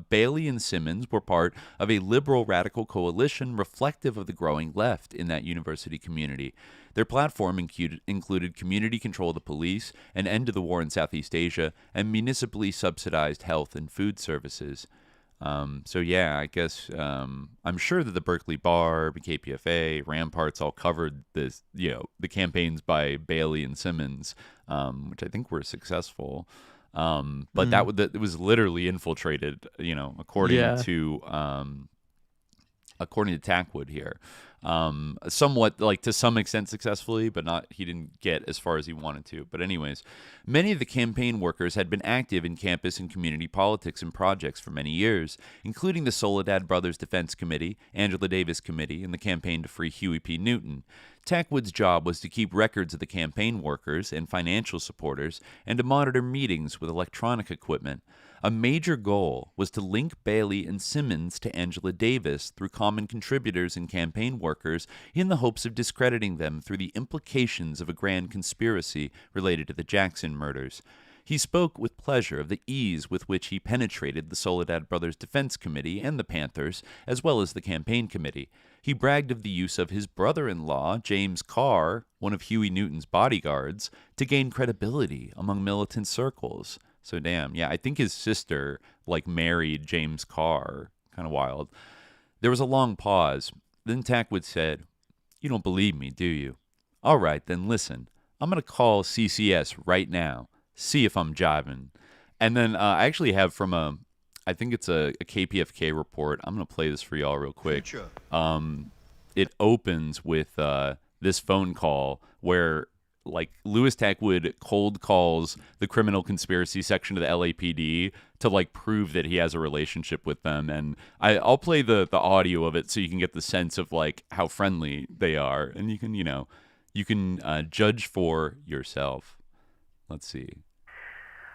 Bailey and Simmons were part of a liberal radical coalition reflective of the growing left in that university community. Their platform included community control of the police, an end to the war in Southeast Asia, and municipally subsidized health and food services. So yeah, I guess I'm sure that the Berkeley Bar, KPFA, Ramparts all covered this, the campaigns by Bailey and Simmons, which I think were successful. But it was literally infiltrated, according to according to Tackwood here. Somewhat, like, to some extent successfully, but not, he didn't get as far as he wanted to. But anyways, many of the campaign workers had been active in campus and community politics and projects for many years, including the Soledad Brothers Defense Committee, Angela Davis Committee, and the Campaign to Free Huey P. Newton. Tackwood's job was to keep records of the campaign workers and financial supporters and to monitor meetings with electronic equipment. A major goal was to link Bailey and Simmons to Angela Davis through common contributors and campaign workers in the hopes of discrediting them through the implications of a grand conspiracy related to the Jackson murders. He spoke with pleasure of the ease with which he penetrated the Soledad Brothers Defense Committee and the Panthers, as well as the campaign committee. He bragged of the use of his brother-in-law, James Carr, one of Huey Newton's bodyguards, to gain credibility among militant circles. So damn, yeah, I think his sister, like, married James Carr. Kind of wild. There was a long pause. Then Tackwood said, "You don't believe me, do you? All right, then listen. I'm going to call CCS right now. See if I'm jiving." And then I actually have from I think it's a KPFK report. I'm going to play this for y'all real quick. It opens with this phone call where, like, Louis Tackwood cold calls the criminal conspiracy section of the LAPD to, like, prove that he has a relationship with them. And I'll play the audio of it so you can get the sense of, like, how friendly they are. And you can judge for yourself. Let's see.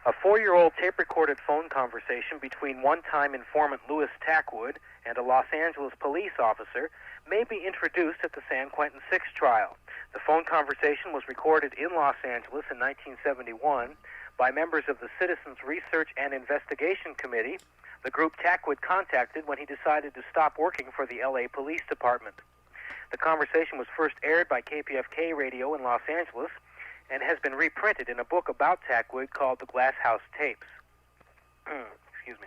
A 4-year-old tape-recorded phone conversation between one-time informant Louis Tackwood and a Los Angeles police officer may be introduced at the San Quentin 6 trial. The phone conversation was recorded in Los Angeles in 1971 by members of the Citizens Research and Investigation Committee, the group Tackwood contacted when he decided to stop working for the LA Police Department. The conversation was first aired by KPFK radio in Los Angeles and has been reprinted in a book about Tackwood called The Glass House Tapes. Excuse me.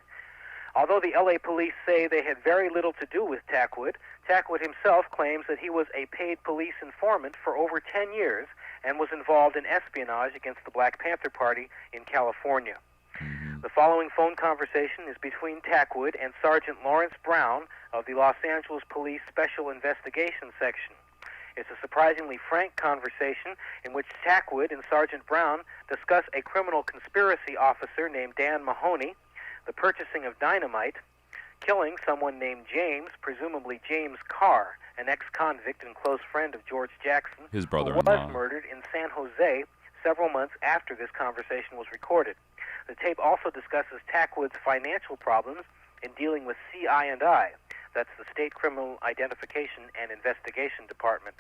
Although the LA police say they had very little to do with Tackwood, Tackwood himself claims that he was a paid police informant for over 10 years and was involved in espionage against the Black Panther Party in California. The following phone conversation is between Tackwood and Sergeant Lawrence Brown of the Los Angeles Police Special Investigation Section. It's a surprisingly frank conversation in which Tackwood and Sergeant Brown discuss a criminal conspiracy officer named Dan Mahoney, the purchasing of dynamite, killing someone named James, presumably James Carr, an ex-convict and close friend of George Jackson, his who brother-in-law, was murdered in San Jose several months after this conversation was recorded. The tape also discusses Tackwood's financial problems in dealing with CI&I, that's the State Criminal Identification and Investigation Department.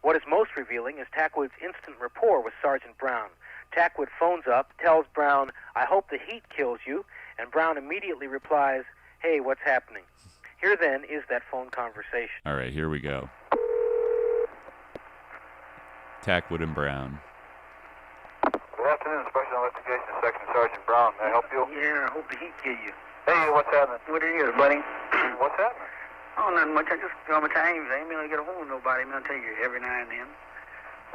What is most revealing is Tackwood's instant rapport with Sergeant Brown. Tackwood phones up, tells Brown, "I hope the heat kills you," and Brown immediately replies, "Hey, what's happening?" Here then is that phone conversation. All right, here we go. Tackwood and Brown. Good afternoon, Special Investigation Section Sergeant Brown. May I help you? Yeah, I hope the heat kill you. Hey, what's happening? What it is, buddy? What's happening? Oh, nothing much. I just got my times. I ain't been able to get a hold of nobody. I'll tell you every now and then.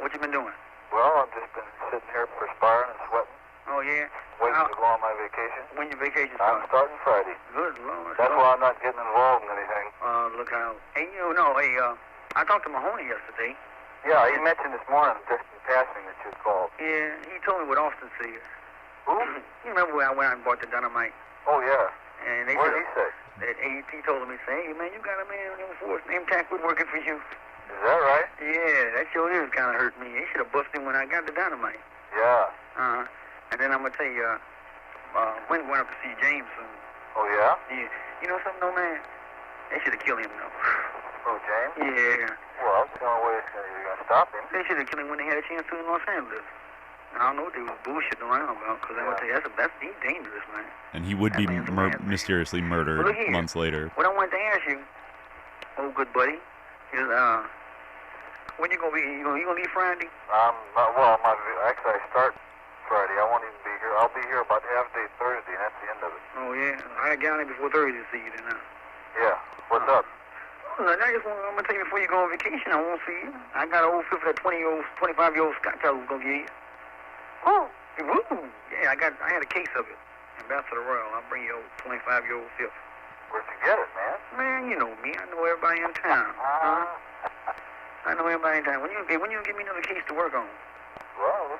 What you been doing? Well, I've just been sitting here perspiring and sweating. Oh, yeah? Waiting to go on my vacation. When your vacation I'm starts? starting Friday. Good Lord. That's why I'm not getting involved in anything. Look out. Hey, I talked to Mahoney yesterday. Yeah, he mentioned this morning, just in passing, that you'd called. Yeah, he told me what Austin said. Who? You remember when I went out and bought the dynamite? Oh, yeah. And they What did he say? He told me, "Hey, man, you got a man on the force named Tackwood working for you." Is that right? Yeah, that sure is kind of hurt me. They should have busted him when I got the dynamite. Yeah. And then I'm going to tell you, when went up to see James. Oh, yeah? Yeah. You know something, though, man? They should have killed him, though. Oh, James? Yeah. Well, the only way you're going to stop him. They should have killed him when they had a chance to in Los Angeles. I don't know what they was bullshitting around about, because I'm going to tell you, he's dangerous, man. And he would be mysteriously murdered months later. What I wanted to ask you, oh, good buddy, is, when you going to be, you going to leave Friday? Actually, I start Friday. I won't even be here. I'll be here about half day Thursday, and that's the end of it. Oh, yeah? I got down there before Thursday to see you, then, Yeah. What's up? I'm going to tell you before you go on vacation, I won't see you. I got an old 25-year-old Scotch I was going to give you. Oh, yeah, I had a case of it. Ambassador Royal, I'll bring you old 25-year-old fifth. Where'd you get it, man? Man, you know me. I know everybody in town. Huh? I know everybody in town. When you give me another case to work on? Well,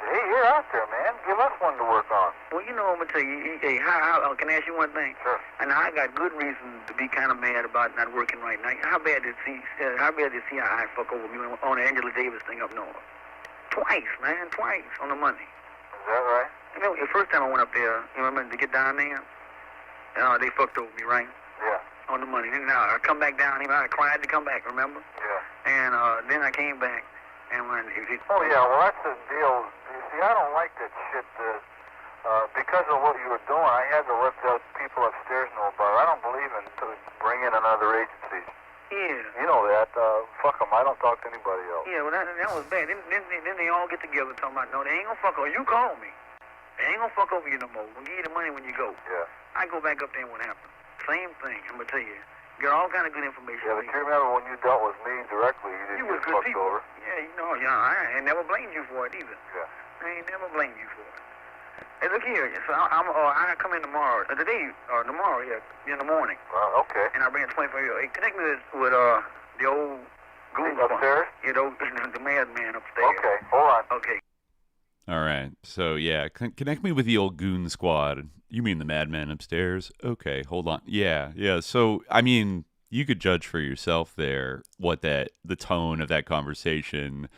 hey, you're out there, man. Give us one to work on. Well, you know, I'm gonna tell you. Hey, can I ask you one thing? Sure. And I got good reason to be kind of mad about not working right now. How bad did CII fuck over me on the Angela Davis thing up north? Twice, man, twice on the money. Is that right? You know, the first time I went up there, you remember to get down there, they fucked over me, right? Yeah. On the money. Then I come back down here. I cried to come back, remember? Yeah. And then I came back, and when oh yeah, well that's the deal. You see, I don't like that shit. Because of what you were doing, I had to let those people upstairs know about it. I don't believe in bringing in another agency. Yeah. You know that. Fuck them. I don't talk to anybody else. Yeah, well that was bad. Then they all get together talking about, no, they ain't gonna fuck over you. Call me. They ain't gonna fuck over you no more. We'll give you the money when you go. Yeah. I go back up there and what happened? Same thing. I'm gonna tell you. Got all kind of good information. Yeah, but you remember when you dealt with me directly, you didn't get fucked people. over. Yeah, you know, I ain't never blamed you for it either. Yeah. I ain't never blamed you for it. Hey, look here. So I come in tomorrow. Tomorrow, in the morning. Okay. And I bring a 24-year-old. Hey, connect me with the old goon upstairs. You know, the madman upstairs. Okay, hold on. Okay. All right. So, yeah, connect me with the old goon squad. You mean the madman upstairs? Okay, hold on. Yeah. So, I mean, you could judge for yourself there what the tone of that conversation,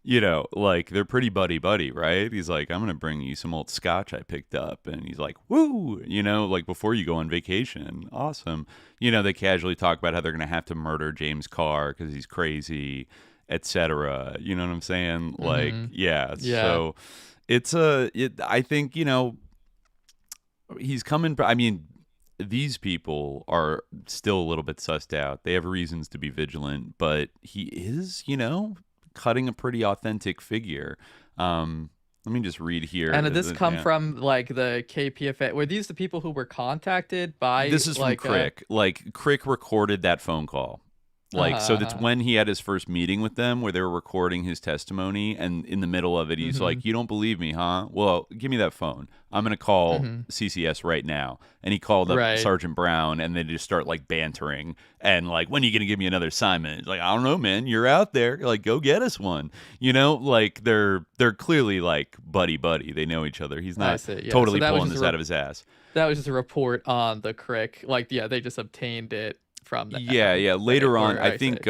you know, like they're pretty buddy, right? He's like, I'm going to bring you some old scotch I picked up. And he's like, woo, you know, like before you go on vacation. Awesome. You know, they casually talk about how they're going to have to murder James Carr because he's crazy, etc. You know what I'm saying? Mm-hmm. Like, yeah. So I think, you know, he's coming. I mean, these people are still a little bit sussed out. They have reasons to be vigilant, but he is, you know, cutting a pretty authentic figure. Let me just read here. And did this come from like the KPFA? Were these the people who were contacted by? This is like, from CRIC. Like CRIC recorded that phone call. Like, so that's when he had his first meeting with them where they were recording his testimony. And in the middle of it, he's like, you don't believe me, huh? Well, give me that phone. I'm going to call CCS right now. And he called up Sergeant Brown and they just start like bantering. And like, when are you going to give me another assignment? It's like, I don't know, man. You're out there. Like, go get us one. You know, like they're clearly like buddy. They know each other. He's not totally pulling this out of his ass. That was just a report on the CRIC. Like, yeah, they just obtained it from that. Yeah. Later on, I think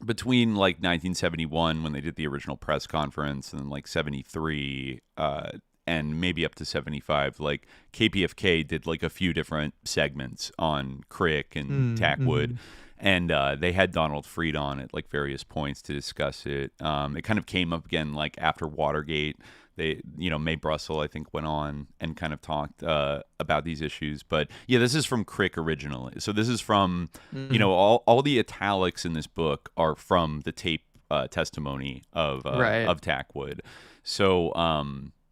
between like 1971 when they did the original press conference and like 73 and maybe up to 75, like KPFK did like a few different segments on CRIC and Tackwood. And they had Donald Freed on at like various points to discuss it. It kind of came up again like after Watergate. They, you know, Mae Brussel, I think, went on and kind of talked about these issues. But yeah, this is from CRIC originally. So this is from, you know, all the italics in this book are from the tape testimony of Tackwood. So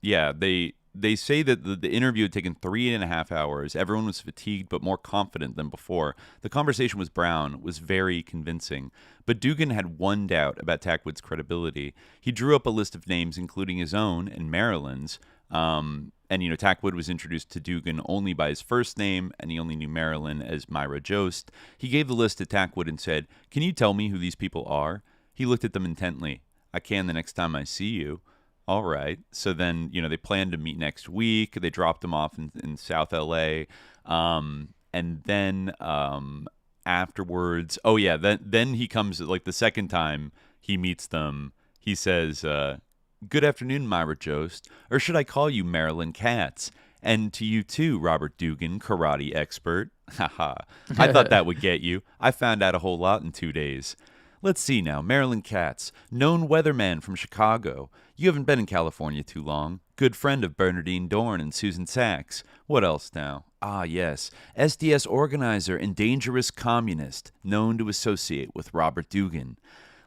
yeah, they say that the interview had taken 3.5 hours. Everyone was fatigued but more confident than before. The conversation with Brown was very convincing. But Dugan had one doubt about Tackwood's credibility. He drew up a list of names, including his own and Marilyn's. And, you know, Tackwood was introduced to Dugan only by his first name, and he only knew Marilyn as Myra Jost. He gave the list to Tackwood and said, "Can you tell me who these people are?" He looked at them intently. "I can the next time I see you." All right. So then, you know, they planned to meet next week. They dropped him off in South LA. And then afterwards, then he comes, like the second time he meets them, he says, "Good afternoon, Myra Jost. Or should I call you Marilyn Katz? And to you too, Robert Dugan, karate expert." Haha. I thought that would get you. I found out a whole lot in 2 days. Let's see now. Marilyn Katz, known weatherman from Chicago. You haven't been in California too long. Good friend of Bernardine Dorn and Susan Sachs. What else now? Ah, yes. SDS organizer and dangerous communist, known to associate with Robert Dugan.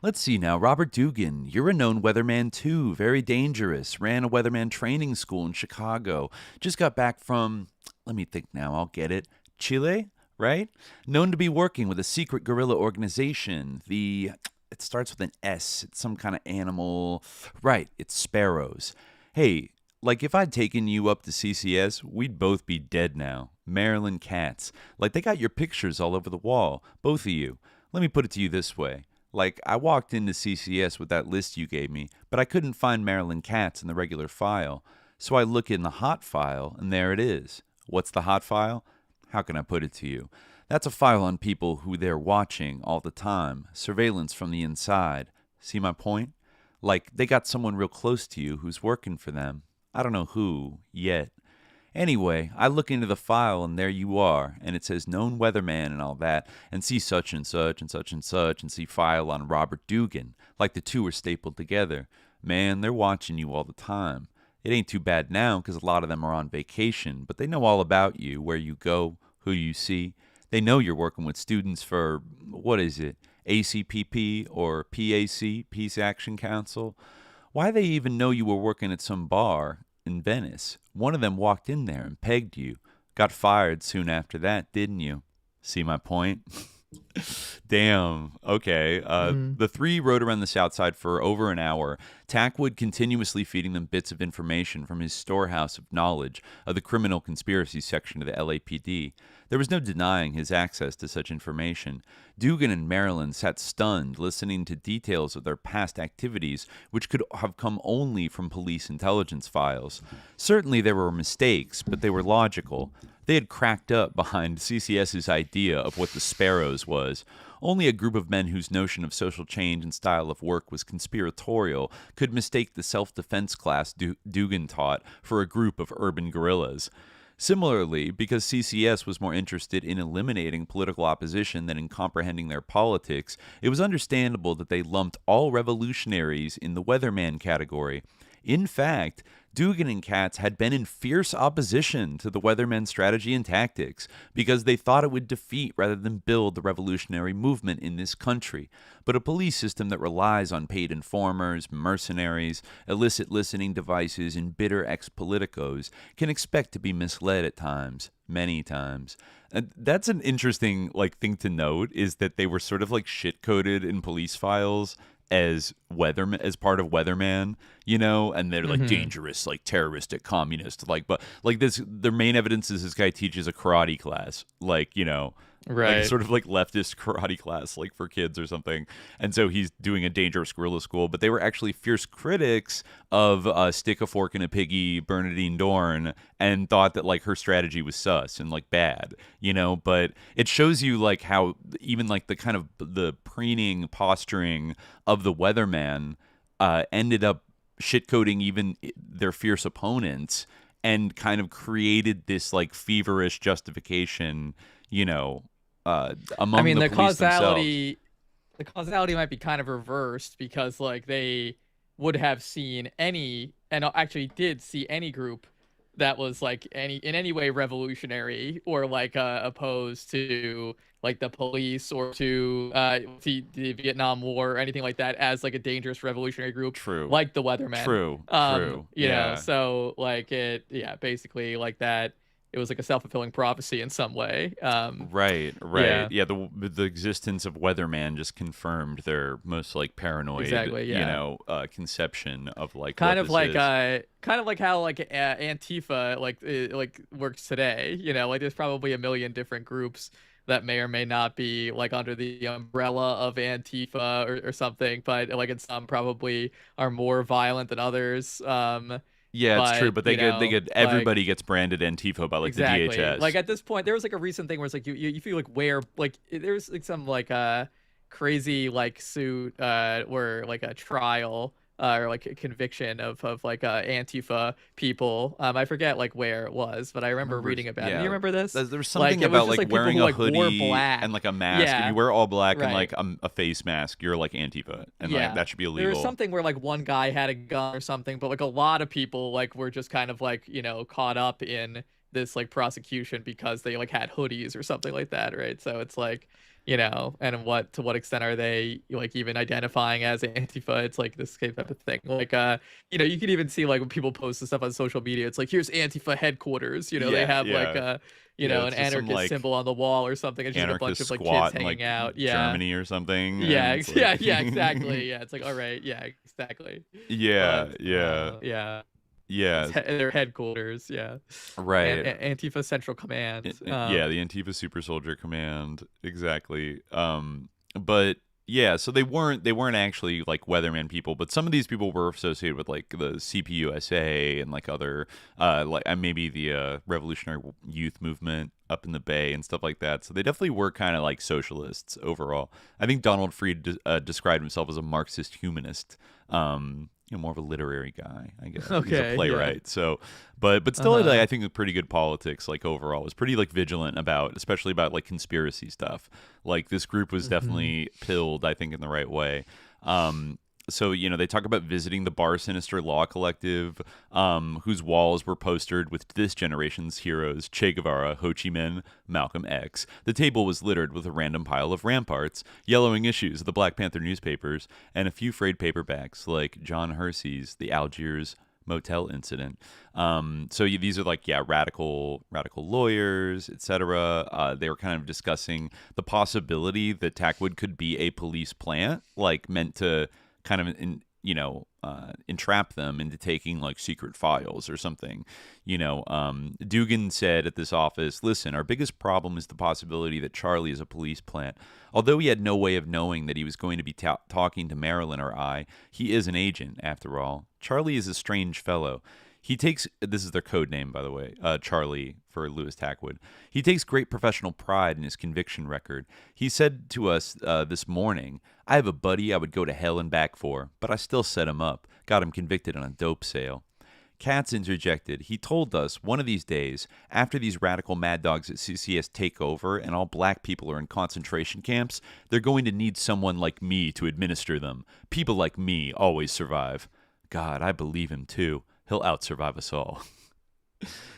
Let's see now. Robert Dugan, you're a known weatherman too. Very dangerous. Ran a weatherman training school in Chicago. Just got back from, let me think now. I'll get it. Chile? Right? Known to be working with a secret guerrilla organization. It starts with an S. It's some kind of animal. Right, it's sparrows. Hey, like if I'd taken you up to CCS, we'd both be dead now. Maryland cats. Like, they got your pictures all over the wall, both of you. Let me put it to you this way. Like, I walked into CCS with that list you gave me, but I couldn't find Maryland cats in the regular file. So I look in the hot file, and there it is. What's the hot file? How can I put it to you? That's a file on people who they're watching all the time. Surveillance from the inside. See my point? Like, they got someone real close to you who's working for them. I don't know who, yet. Anyway, I look into the file, and there you are, and it says known weatherman and all that, and see such and such and such and such, and see file on Robert Dugan, like the two are stapled together. Man, they're watching you all the time. It ain't too bad now, because a lot of them are on vacation, but they know all about you, where you go, who you see. They know you're working with students for, what is it, ACPP or PAC, Peace Action Council? Why they even know you were working at some bar in Venice? One of them walked in there and pegged you. Got fired soon after that, didn't you? See my point? Damn. Okay. The three rode around the South Side for over an hour, Tackwood continuously feeding them bits of information from his storehouse of knowledge of the criminal conspiracy section of the LAPD. There was no denying his access to such information. Dugan and Maryland sat stunned, listening to details of their past activities, which could have come only from police intelligence files. Certainly there were mistakes, but they were logical. They had cracked up behind CCS's idea of what the Sparrows was. Only a group of men whose notion of social change and style of work was conspiratorial could mistake the self-defense class Dugan taught for a group of urban guerrillas. Similarly, because CCS was more interested in eliminating political opposition than in comprehending their politics, it was understandable that they lumped all revolutionaries in the weatherman category. In fact, Dugan and Katz had been in fierce opposition to the weathermen's strategy and tactics because they thought it would defeat rather than build the revolutionary movement in this country. But a police system that relies on paid informers, mercenaries, illicit listening devices, and bitter ex-politicos can expect to be misled at times, many times. And that's an interesting thing to note, is that they were sort of shit-coded in police files as part of Weatherman, and they're dangerous, terroristic, communist, but this, their main evidence is this guy teaches a karate class, right, sort of leftist karate class, for kids or something, and so he's doing a dangerous guerrilla school. But they were actually fierce critics of Stick a Fork in a Piggy, Bernadine Dorn, and thought that her strategy was sus and bad, but it shows you how even the kind of the preening posturing of the Weatherman ended up shitcoding even their fierce opponents and kind of created this feverish justification, among the police themselves. The causality might be kind of reversed, because they would have seen any, and actually did see any group that was in any way revolutionary or opposed to the police or to the Vietnam War or anything like that as a dangerous revolutionary group. True. Like the Weathermen. True. You know, so basically that. It was a self-fulfilling prophecy in some way. Right. Yeah, the existence of Weatherman just confirmed their most paranoid, conception of kind of like is. Kind of like how Antifa works today. There's probably a million different groups that may or may not be under the umbrella of Antifa or something, but and some probably are more violent than others. Yeah, it's true, but they get everybody gets branded Antifa by exactly. the DHS. At this point, there was a recent thing where it's you feel wear there's some crazy suit where a trial or a conviction of Antifa people. I forget where it was, but I remember reading about it. Do you remember this? There was something about wearing a hoodie and a mask. Yeah. If you wear all black and a face mask, you're Antifa, and that should be illegal. There was something where one guy had a gun or something, but a lot of people were just kind of caught up in this prosecution because they had hoodies or something like that, right? So it's and to what extent are they even identifying as Antifa? It's this type of thing. You can even see when people post this stuff on social media. It's here's Antifa headquarters. They have an anarchist symbol on the wall or something. It's just a bunch of kids hanging out. Germany or something. Yeah, exactly. Yeah, it's all right. Yeah, exactly. Yeah. their headquarters. Yeah, right. Antifa Central Command. Yeah, the Antifa Super Soldier Command, exactly. But yeah, so they weren't actually like weatherman people, but some of these people were associated with like the CPUSA and like other maybe the Revolutionary Youth Movement up in the Bay and stuff like that. So they definitely were kind of like socialists overall. I think Donald Fried described himself as a Marxist humanist. More of a literary guy, I guess. Okay, he's a playwright. Yeah. So, but still, like, I think pretty good politics. Like overall, was pretty like vigilant about, especially about like conspiracy stuff. Like this group was definitely pilled, I think, in the right way. So, they talk about visiting the Bar Sinister Law Collective, whose walls were postered with this generation's heroes, Che Guevara, Ho Chi Minh, Malcolm X. The table was littered with a random pile of Ramparts, yellowing issues of the Black Panther newspapers, and a few frayed paperbacks like John Hersey's The Algiers Motel Incident. So these are like, radical lawyers, etc. They were kind of discussing the possibility that Tackwood could be a police plant, like meant to kind of entrap them into taking like secret files or something. Dugan said at this office, "Listen, our biggest problem is the possibility that Charlie is a police plant. Although he had no way of knowing that he was going to be talking to Marilyn or I, he is an agent after all. Charlie is a strange fellow. He takes," this is their code name, by the way, Charlie for Louis Tackwood. "He takes great professional pride in his conviction record. He said to us this morning, 'I have a buddy I would go to hell and back for, but I still set him up, got him convicted on a dope sale.'" Katz interjected, "He told us one of these days, after these radical mad dogs at CCS take over and all black people are in concentration camps, they're going to need someone like me to administer them. People like me always survive. God, I believe him too. He'll out-survive us all."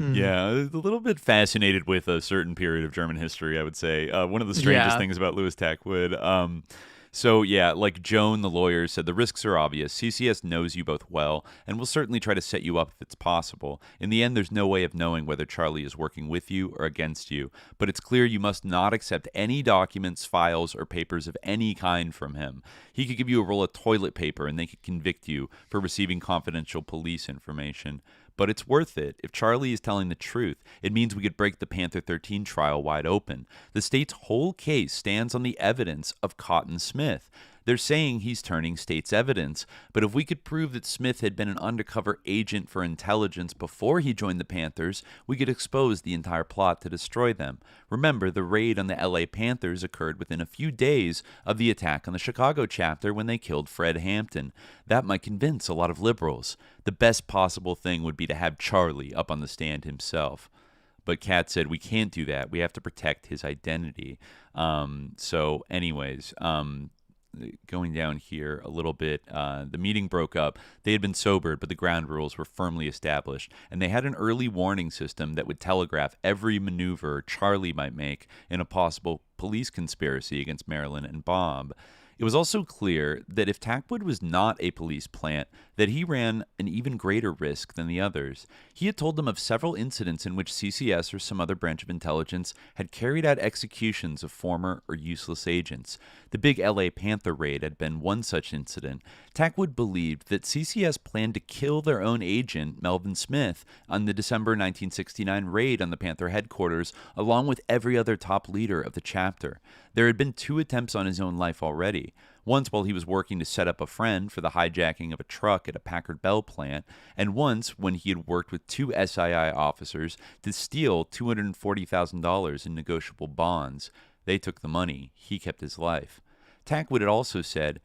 Yeah, a little bit fascinated with a certain period of German history, I would say. One of the strangest things about Louis Tackwood. So, like Joan, the lawyer, said, "The risks are obvious. CCS knows you both well and will certainly try to set you up if it's possible. In the end, there's no way of knowing whether Charlie is working with you or against you, but it's clear you must not accept any documents, files, or papers of any kind from him. He could give you a roll of toilet paper and they could convict you for receiving confidential police information. But it's worth it. If Charlie is telling the truth, it means we could break the Panther 13 trial wide open. The state's whole case stands on the evidence of Cotton Smith. They're saying he's turning state's evidence, but if we could prove that Smith had been an undercover agent for intelligence before he joined the Panthers, we could expose the entire plot to destroy them. Remember, the raid on the LA Panthers occurred within a few days of the attack on the Chicago chapter when they killed Fred Hampton. That might convince a lot of liberals. The best possible thing would be to have Charlie up on the stand himself." But Katz said, "We can't do that. We have to protect his identity." Going down here a little bit, the meeting broke up. They had been sobered, but the ground rules were firmly established, and they had an early warning system that would telegraph every maneuver Charlie might make in a possible police conspiracy against Marilyn and Bob. It was also clear that if Tackwood was not a police plant, that he ran an even greater risk than the others. He had told them of several incidents in which CCS or some other branch of intelligence had carried out executions of former or useless agents. The big LA Panther raid had been one such incident. Tackwood believed that CCS planned to kill their own agent, Melvin Smith, on the December 1969 raid on the Panther headquarters, along with every other top leader of the chapter. There had been 2 attempts on his own life already. Once while he was working to set up a friend for the hijacking of a truck at a Packard Bell plant, and once when he had worked with 2 SII officers to steal $240,000 in negotiable bonds. They took the money. He kept his life. Tackwood had also said,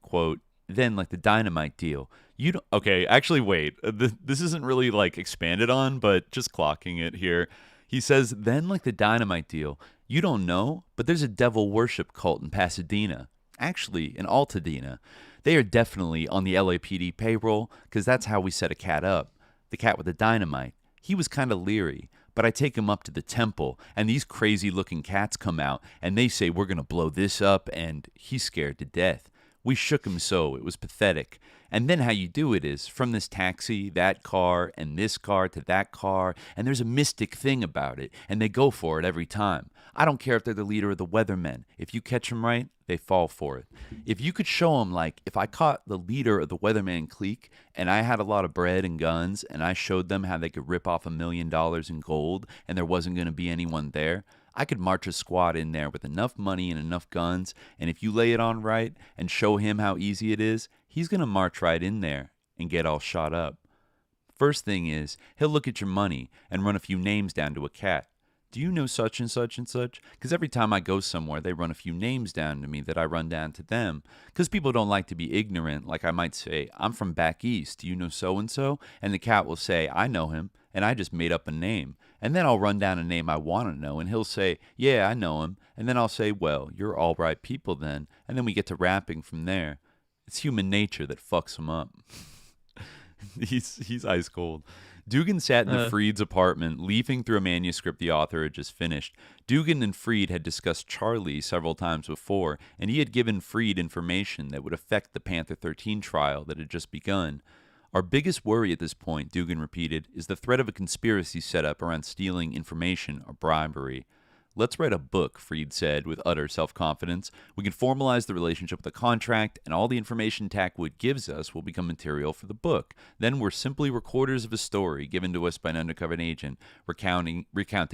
quote, "Then, like the dynamite deal, you don't..." Okay, actually, wait. This isn't really, expanded on, but just clocking it here. He says, "Then, like the dynamite deal, you don't know, but there's a devil worship cult in Pasadena. Actually, in Altadena. They are definitely on the LAPD payroll, because that's how we set a cat up. The cat with the dynamite. He was kind of leery, but I take him up to the temple, and these crazy-looking cats come out, and they say we're going to blow this up, and he's scared to death. We shook him so, it was pathetic. And then how you do it is, from this taxi, that car, and this car to that car, and there's a mystic thing about it, and they go for it every time. I don't care if they're the leader of the Weathermen. If you catch them right, they fall for it. If you could show them, like, if I caught the leader of the Weatherman clique, and I had a lot of bread and guns, and I showed them how they could rip off $1 million in gold, and there wasn't going to be anyone there, I could march a squad in there with enough money and enough guns, and if you lay it on right and show him how easy it is, he's going to march right in there and get all shot up. First thing is, he'll look at your money and run a few names down to a cat. Do you know such and such and such? Because every time I go somewhere, they run a few names down to me that I run down to them. Because people don't like to be ignorant. Like I might say, I'm from back east. Do you know so-and-so? And the cat will say, I know him. And I just made up a name. And then I'll run down a name I want to know. And he'll say, yeah, I know him. And then I'll say, well, you're all right people then. And then we get to rapping from there. It's human nature that fucks him up. He's ice cold. Dugan sat in the Freed's apartment, leafing through a manuscript the author had just finished. Dugan and Freed had discussed Charlie several times before, and he had given Freed information that would affect the Panther 13 trial that had just begun. Our biggest worry at this point, Dugan repeated, is the threat of a conspiracy set up around stealing information or bribery. Let's write a book, Freed said with utter self-confidence. We can formalize the relationship with a contract, and all the information Tackwood gives us will become material for the book. Then we're simply recorders of a story given to us by an undercover agent, recounting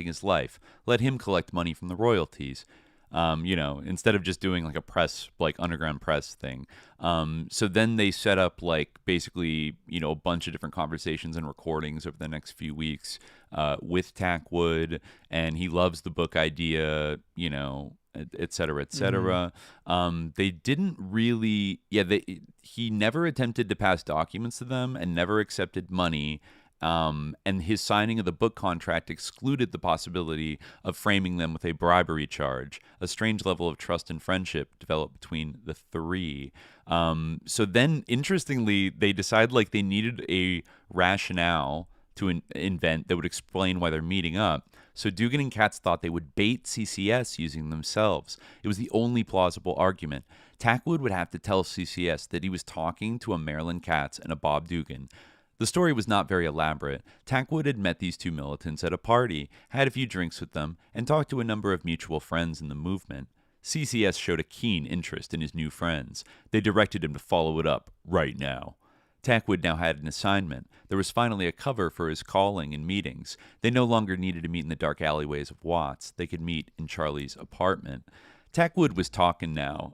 his life. Let him collect money from the royalties. Instead of just doing like a press, like underground press thing. So then they set up like basically, a bunch of different conversations and recordings over the next few weeks with Tackwood, and he loves the book idea, et cetera, et cetera. They didn't really, he never attempted to pass documents to them and never accepted money. And his signing of the book contract excluded the possibility of framing them with a bribery charge. A strange level of trust and friendship developed between the three. So then, interestingly, they decided like they needed a rationale to invent that would explain why they're meeting up. So Dugan and Katz thought they would bait CCS using themselves. It was the only plausible argument. Tackwood would have to tell CCS that he was talking to a Marilyn Katz and a Bob Dugan. The story was not very elaborate. Tackwood had met these two militants at a party, had a few drinks with them, and talked to a number of mutual friends in the movement. CCS showed a keen interest in his new friends. They directed him to follow it up right now. Tackwood now had an assignment. There was finally a cover for his calling and meetings. They no longer needed to meet in the dark alleyways of Watts. They could meet in Charlie's apartment. Tackwood was talking now.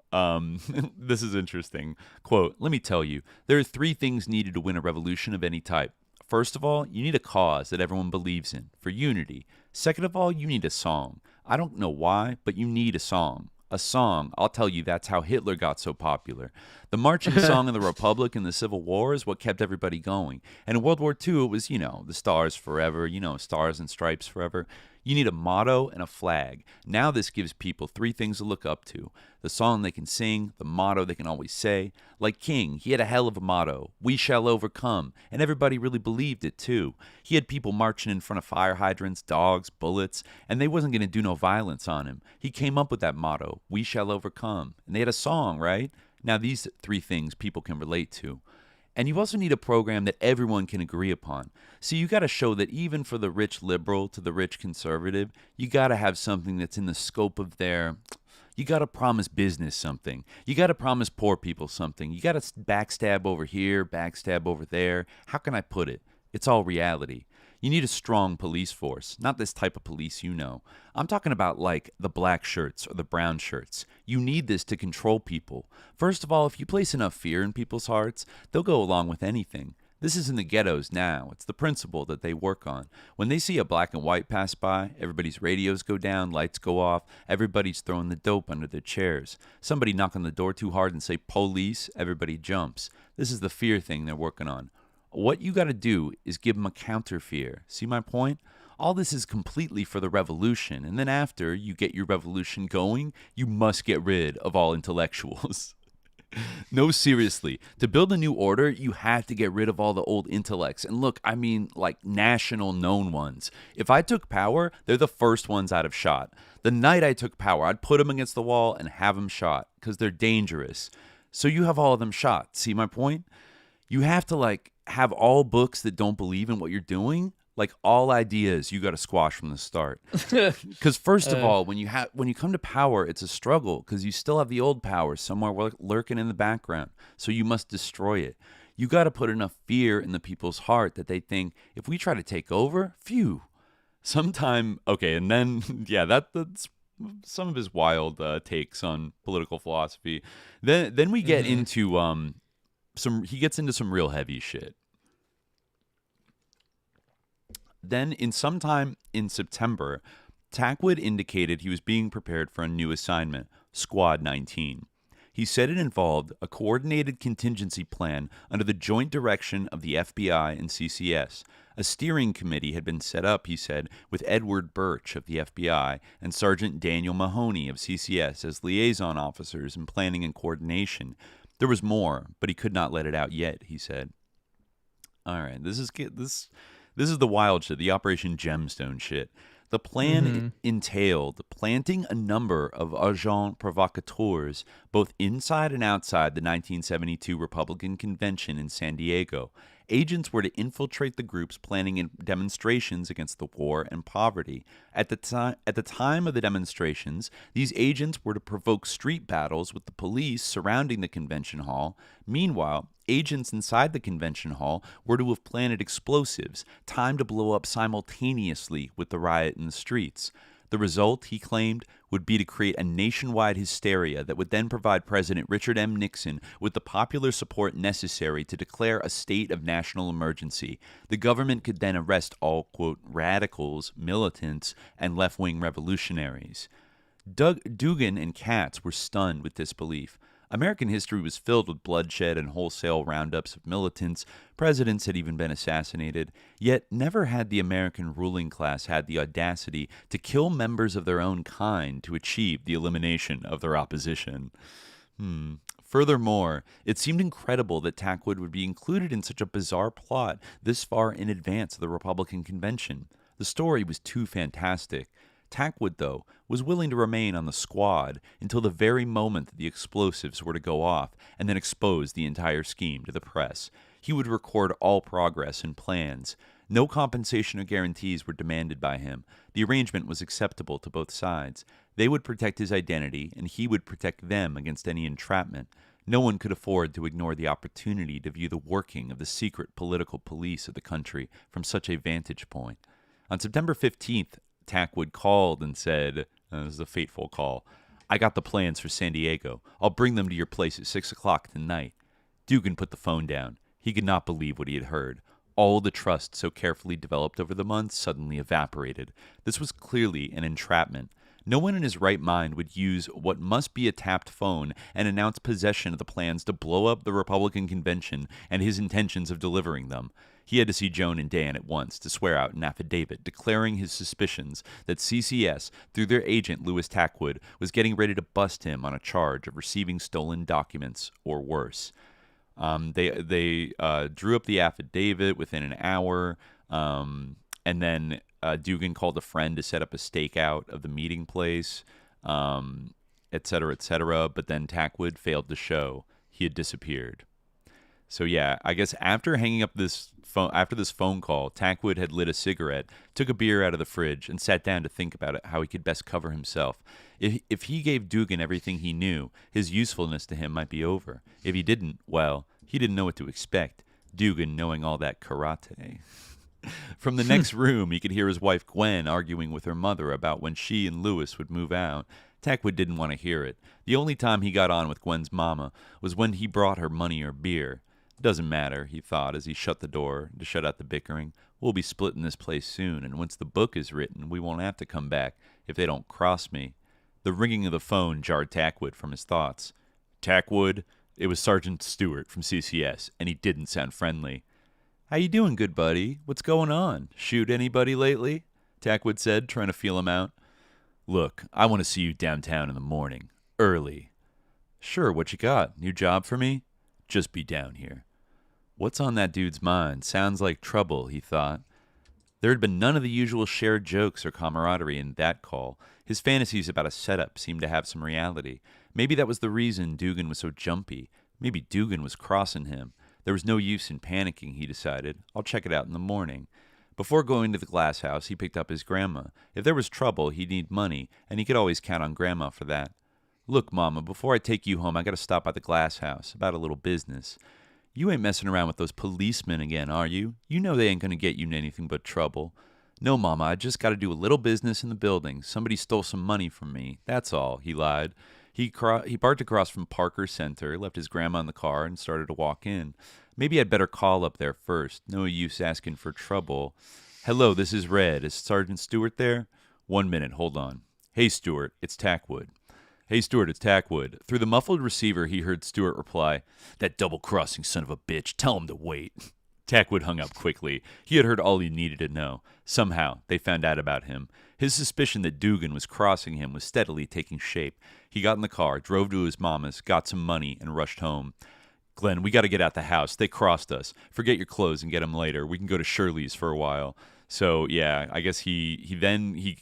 This is interesting. Quote, let me tell you, there are 3 things needed to win a revolution of any type. First of all, you need a cause that everyone believes in, for unity. Second of all, you need a song. I don't know why, but you need a song. A song, I'll tell you, that's how Hitler got so popular. The marching song of the Republic in the Civil War is what kept everybody going. And in World War II, it was, the stars forever, stars and stripes forever. You need a motto and a flag. Now this gives people 3 things to look up to. The song they can sing, the motto they can always say. Like King, he had a hell of a motto, we shall overcome, and everybody really believed it too. He had people marching in front of fire hydrants, dogs, bullets, and they wasn't going to do no violence on him. He came up with that motto, we shall overcome, and they had a song, right? Now these 3 things people can relate to. And you also need a program that everyone can agree upon. So you got to show that even for the rich liberal to the rich conservative, you got to have something that's in the scope of their... You got to promise business something. You got to promise poor people something. You got to backstab over here, backstab over there. How can I put it? It's all reality. You need a strong police force, not this type of police you know. I'm talking about like the black shirts or the brown shirts. You need this to control people. First of all, if you place enough fear in people's hearts, they'll go along with anything. This is in the ghettos now. It's the principle that they work on. When they see a black and white pass by, everybody's radios go down, lights go off, everybody's throwing the dope under their chairs. Somebody knock on the door too hard and say police, everybody jumps. This is the fear thing they're working on. What you got to do is give them a counter fear. See my point? All this is completely for the revolution, and then after you get your revolution going, you must get rid of all intellectuals. No, seriously. To build a new order, you have to get rid of all the old intellects. And look, I mean, like national known ones. If I took power, they're the first ones I'd have shot. The night I took power, I'd put them against the wall and have them shot, because they're dangerous. So you have all of them shot. See my point? You have to like have all books that don't believe in what you're doing. Like all ideas, you got to squash from the start. Because first of all, when you come to power, it's a struggle because you still have the old power somewhere lurking in the background. So you must destroy it. You got to put enough fear in the people's heart that they think if we try to take over, phew, sometime. Okay, and then yeah, that's some of his wild takes on political philosophy. Then we get into he gets into some real heavy shit. Then, sometime in September, Tackwood indicated he was being prepared for a new assignment, Squad 19. He said it involved a coordinated contingency plan under the joint direction of the FBI and CCS. A steering committee had been set up, he said, with Edward Birch of the FBI and Sergeant Daniel Mahoney of CCS as liaison officers in planning and coordination. There was more, but he could not let it out yet, he said. All right, this is the wild shit, the Operation Gemstone shit. The plan entailed planting a number of agents provocateurs both inside and outside the 1972 Republican Convention in San Diego. Agents were to infiltrate the groups planning demonstrations against the war and poverty. At the time of the demonstrations, these agents were to provoke street battles with the police surrounding the convention hall. Meanwhile, agents inside the convention hall were to have planted explosives, timed to blow up simultaneously with the riot in the streets. The result, he claimed, would be to create a nationwide hysteria that would then provide President Richard M. Nixon with the popular support necessary to declare a state of national emergency. The government could then arrest all, quote, radicals, militants, and left-wing revolutionaries. Dugan and Katz were stunned with disbelief. American history was filled with bloodshed and wholesale roundups of militants. Presidents had even been assassinated. Yet never had the American ruling class had the audacity to kill members of their own kind to achieve the elimination of their opposition. Furthermore, it seemed incredible that Tackwood would be included in such a bizarre plot this far in advance of the Republican convention. The story was too fantastic. Tackwood, though, was willing to remain on the squad until the very moment that the explosives were to go off and then expose the entire scheme to the press. He would record all progress and plans. No compensation or guarantees were demanded by him. The arrangement was acceptable to both sides. They would protect his identity, and he would protect them against any entrapment. No one could afford to ignore the opportunity to view the working of the secret political police of the country from such a vantage point. On September 15th, Tackwood called and said, this is a fateful call, "I got the plans for San Diego. I'll bring them to your place at 6 o'clock tonight." Dugan put the phone down. He could not believe what he had heard. All the trust so carefully developed over the months suddenly evaporated. This was clearly an entrapment. No one in his right mind would use what must be a tapped phone and announce possession of the plans to blow up the Republican convention and his intentions of delivering them. He had to see Joan and Dan at once to swear out an affidavit declaring his suspicions that CCS, through their agent Louis Tackwood, was getting ready to bust him on a charge of receiving stolen documents or worse. They drew up the affidavit within an hour, and then Dugan called a friend to set up a stakeout of the meeting place, et cetera, but then Tackwood failed to show. He had disappeared. So yeah, I guess after hanging up this phone call, Tackwood had lit a cigarette, took a beer out of the fridge, and sat down to think about it, how he could best cover himself. If he gave Dugan everything he knew, his usefulness to him might be over. If he didn't, well, he didn't know what to expect. Dugan knowing all that karate. From the next room, he could hear his wife Gwen arguing with her mother about when she and Louis would move out. Tackwood didn't want to hear it. The only time he got on with Gwen's mama was when he brought her money or beer. Doesn't matter, he thought as he shut the door to shut out the bickering. We'll be splitting this place soon, and once the book is written, we won't have to come back if they don't cross me. The ringing of the phone jarred Tackwood from his thoughts. Tackwood? It was Sergeant Stewart from CCS, and he didn't sound friendly. "How you doing, good buddy? What's going on? Shoot anybody lately?" Tackwood said, trying to feel him out. "Look, I want to see you downtown in the morning. Early." "Sure, what you got? New job for me?" "Just be down here." What's on that dude's mind? Sounds like trouble, he thought. There had been none of the usual shared jokes or camaraderie in that call. His fantasies about a setup seemed to have some reality. Maybe that was the reason Dugan was so jumpy. Maybe Dugan was crossing him. There was no use in panicking, he decided. I'll check it out in the morning. Before going to the glass house, he picked up his grandma. If there was trouble, he'd need money, and he could always count on Grandma for that. Look, Mama, before I take you home, I got to stop by the glass house about a little business. You ain't messing around with those policemen again, are you? You know they ain't going to get you in anything but trouble. No, Mama, I just got to do a little business in the building. Somebody stole some money from me. That's all, he lied. He parked across from Parker Center, left his grandma in the car, and started to walk in. Maybe I'd better call up there first. No use asking for trouble. Hello, this is Red. Is Sergeant Stewart there? 1 minute, hold on. Hey, Stewart, it's Tackwood. Hey, Stewart, it's Tackwood. Through the muffled receiver, he heard Stewart reply, That double-crossing son of a bitch, tell him to wait. Tackwood hung up quickly. He had heard all he needed to know. Somehow, they found out about him. His suspicion that Dugan was crossing him was steadily taking shape. He got in the car, drove to his mama's, got some money, and rushed home. Glenn, we got to get out the house. They crossed us. Forget your clothes and get them later. We can go to Shirley's for a while. So, yeah, I guess he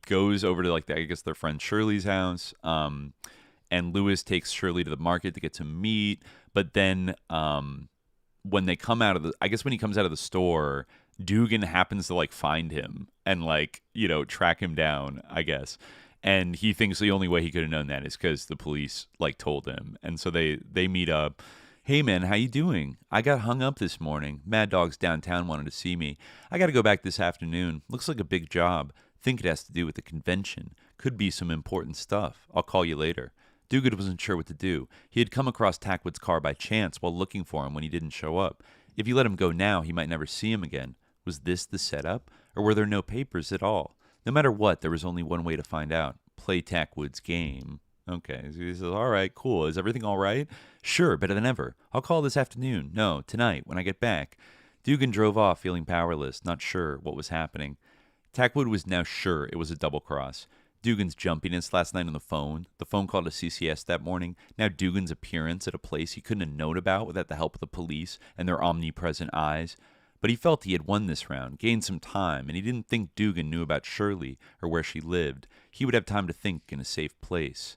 goes over to, I guess their friend Shirley's house, and Lewis takes Shirley to the market to get some meat. But then when he comes out of the store, Dugan happens to, find him and, track him down, I guess. And he thinks the only way he could have known that is because the police, told him. And so they meet up. Hey, man, how you doing? I got hung up this morning. Mad Dog's downtown wanted to see me. I got to go back this afternoon. Looks like a big job. Think it has to do with the convention. Could be some important stuff. I'll call you later. Dugan wasn't sure what to do. He had come across Tackwood's car by chance while looking for him when he didn't show up. If he let him go now, he might never see him again. Was this the setup? Or were there no papers at all? No matter what, there was only one way to find out. Play Tackwood's game. Okay, so he says, all right, cool. Is everything all right? Sure, better than ever. I'll call this afternoon. No, tonight, when I get back. Dugan drove off, feeling powerless, not sure what was happening. Tackwood was now sure it was a double cross. Dugan's jumpiness last night on the phone call to CCS that morning, now Dugan's appearance at a place he couldn't have known about without the help of the police and their omnipresent eyes. But he felt he had won this round, gained some time, and he didn't think Dugan knew about Shirley or where she lived. He would have time to think in a safe place.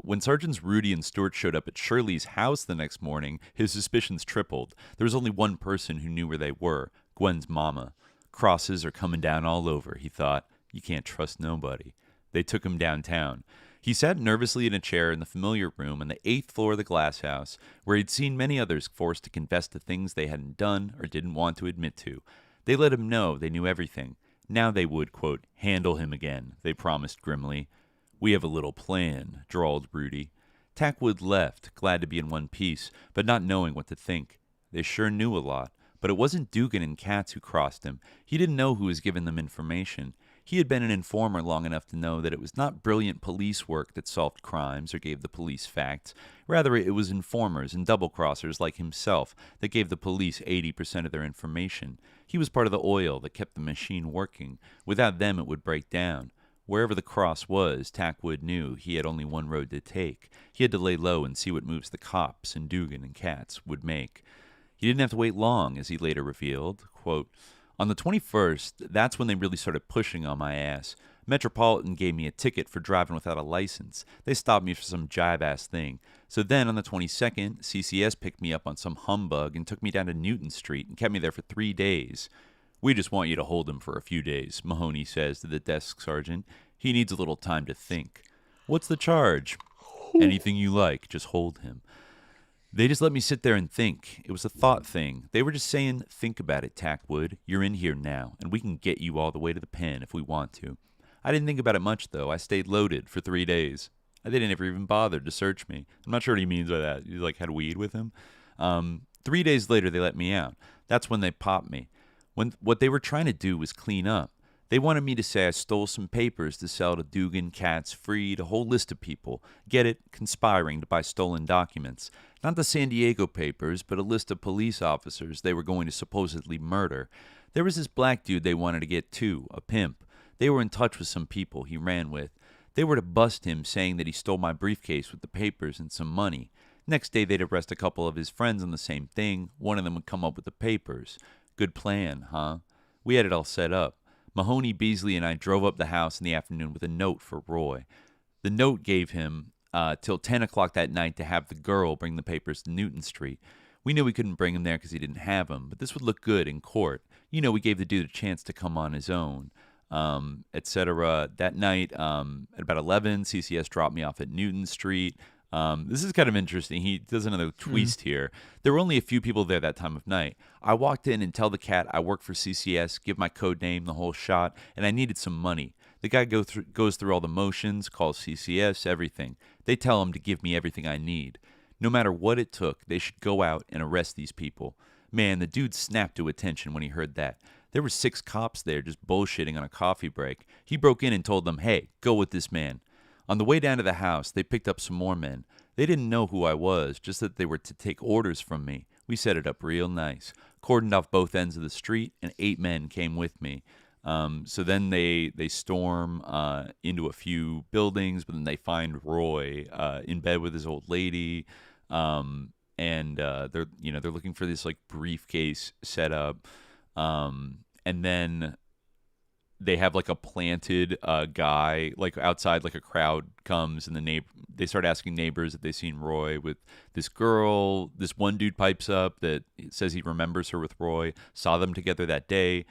When Sergeants Rudy and Stewart showed up at Shirley's house the next morning, his suspicions tripled. There was only one person who knew where they were, Gwen's mama. Crosses are coming down all over, he thought. You can't trust nobody. They took him downtown. He sat nervously in a chair in the familiar room on the 8th floor of the glass house, where he'd seen many others forced to confess to things they hadn't done or didn't want to admit to. They let him know they knew everything. Now they would, quote, handle him again, they promised grimly. We have a little plan, drawled Rudy. Tackwood left, glad to be in one piece, but not knowing what to think. They sure knew a lot, but it wasn't Dugan and Katz who crossed him. He didn't know who was giving them information. He had been an informer long enough to know that it was not brilliant police work that solved crimes or gave the police facts. Rather, it was informers and double-crossers like himself that gave the police 80% of their information. He was part of the oil that kept the machine working. Without them, it would break down. Wherever the cross was, Tackwood knew he had only one road to take. He had to lay low and see what moves the cops and Dugan and Katz would make. He didn't have to wait long, as he later revealed. Quote, on the 21st, that's when they really started pushing on my ass. Metropolitan gave me a ticket for driving without a license. They stopped me for some jive-ass thing. So then, on the 22nd, CCS picked me up on some humbug and took me down to Newton Street and kept me there for 3 days. We just want you to hold him for a few days, Mahoney says to the desk sergeant. He needs a little time to think. What's the charge? Anything you like, just hold him. They just let me sit there and think. It was a thought thing. They were just saying, think about it, Tackwood. You're in here now, and we can get you all the way to the pen if we want to. I didn't think about it much, though. I stayed loaded for 3 days. They never even bothered to search me. I'm not sure what he means by that. You had weed with him? 3 days later, they let me out. That's when they popped me. What they were trying to do was clean up. They wanted me to say I stole some papers to sell to Dugan, Katz, Freed, a whole list of people. Get it? Conspiring to buy stolen documents. Not the San Diego papers, but a list of police officers they were going to supposedly murder. There was this black dude they wanted to get too, a pimp. They were in touch with some people he ran with. They were to bust him, saying that he stole my briefcase with the papers and some money. Next day they'd arrest a couple of his friends on the same thing. One of them would come up with the papers. Good plan, huh? We had it all set up. Mahoney, Beasley, and I drove up the house in the afternoon with a note for Roy. The note gave him till 10 o'clock that night to have the girl bring the papers to Newton Street. We knew we couldn't bring him there because he didn't have them, but this would look good in court. You know, we gave the dude a chance to come on his own, etc. That night, at about 11, CCS dropped me off at Newton Street. This is kind of interesting. He does another twist here. There were only a few people there that time of night. I walked in and tell the cat I work for CCS, give my code name, the whole shot, and I needed some money. The guy goes through all the motions, calls CCS, everything. They tell him to give me everything I need. No matter what it took, they should go out and arrest these people. Man, the dude snapped to attention when he heard that. There were 6 cops there just bullshitting on a coffee break. He broke in and told them, hey, go with this man. On the way down to the house, they picked up some more men. They didn't know who I was, just that they were to take orders from me. We set it up real nice. Cordoned off both ends of the street, and 8 men came with me. So then they storm into a few buildings, but then they find Roy in bed with his old lady, and they're looking for this like briefcase set up, and then they have like a planted guy like outside, like a crowd comes, and they start asking neighbors if they've seen Roy with this girl. This one dude pipes up that says he remembers her with Roy, saw them together that day.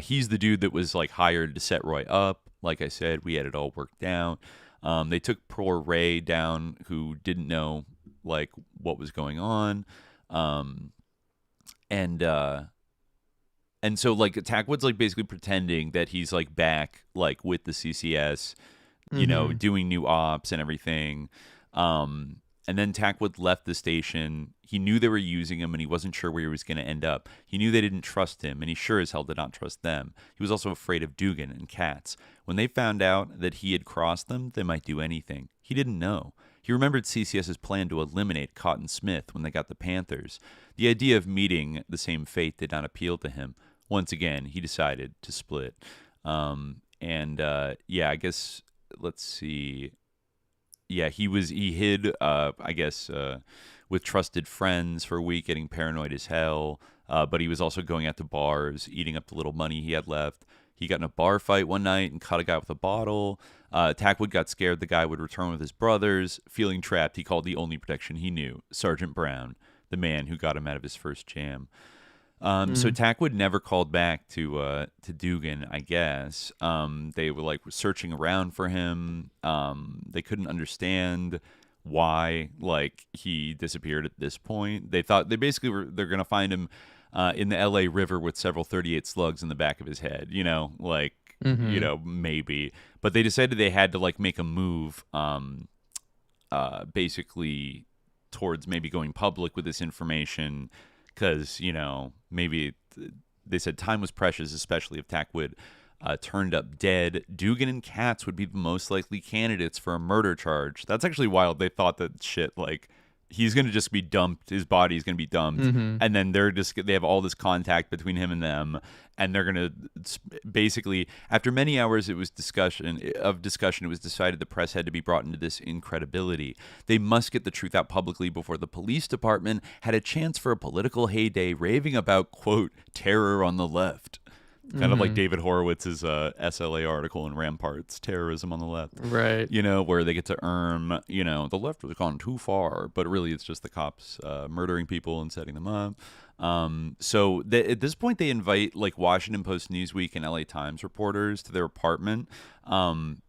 He's the dude that was like hired to set Roy up. Like I said, we had it all worked out. They took poor Ray down, who didn't know like what was going on. And so like Tackwood's like basically pretending that he's like back like with the CCS, you know, doing new ops and everything. And then Tackwood left the station. He knew they were using him, and he wasn't sure where he was going to end up. He knew they didn't trust him, and he sure as hell did not trust them. He was also afraid of Dugan and Katz. When they found out that he had crossed them, they might do anything. He didn't know. He remembered CCS's plan to eliminate Cotton Smith when they got the Panthers. The idea of meeting the same fate did not appeal to him. Once again, he decided to split. I guess, let's see. Yeah, he hid, with trusted friends for a week, getting paranoid as hell. But he was also going out to bars, eating up the little money he had left. He got in a bar fight one night and cut a guy with a bottle. Tackwood got scared the guy would return with his brothers. Feeling trapped, he called the only protection he knew, Sergeant Brown, the man who got him out of his first jam. So Tackwood never called back to Dugan, I guess. They were like searching around for him. They couldn't understand why like he disappeared at this point. They thought they're going to find him in the LA River with several .38 slugs in the back of his head, maybe. But they decided they had to like make a move basically towards maybe going public with this information. Because, maybe they said time was precious, especially if Tackwood turned up dead. Dugan and Katz would be the most likely candidates for a murder charge. That's actually wild. They thought that shit, like, he's going to just be dumped. His body is going to be dumped. And then they have all this contact between him and them. And they're going to basically, after many hours it was discussion, it was decided the press had to be brought into this incredibility. They must get the truth out publicly before the police department had a chance for a political heyday, raving about, quote, terror on the left. Kind of like David Horowitz's SLA article in Ramparts, Terrorism on the Left. Right. Where they get to the left has gone too far, but really it's just the cops murdering people and setting them up. So at this point they invite like Washington Post, Newsweek, and LA Times reporters to their apartment and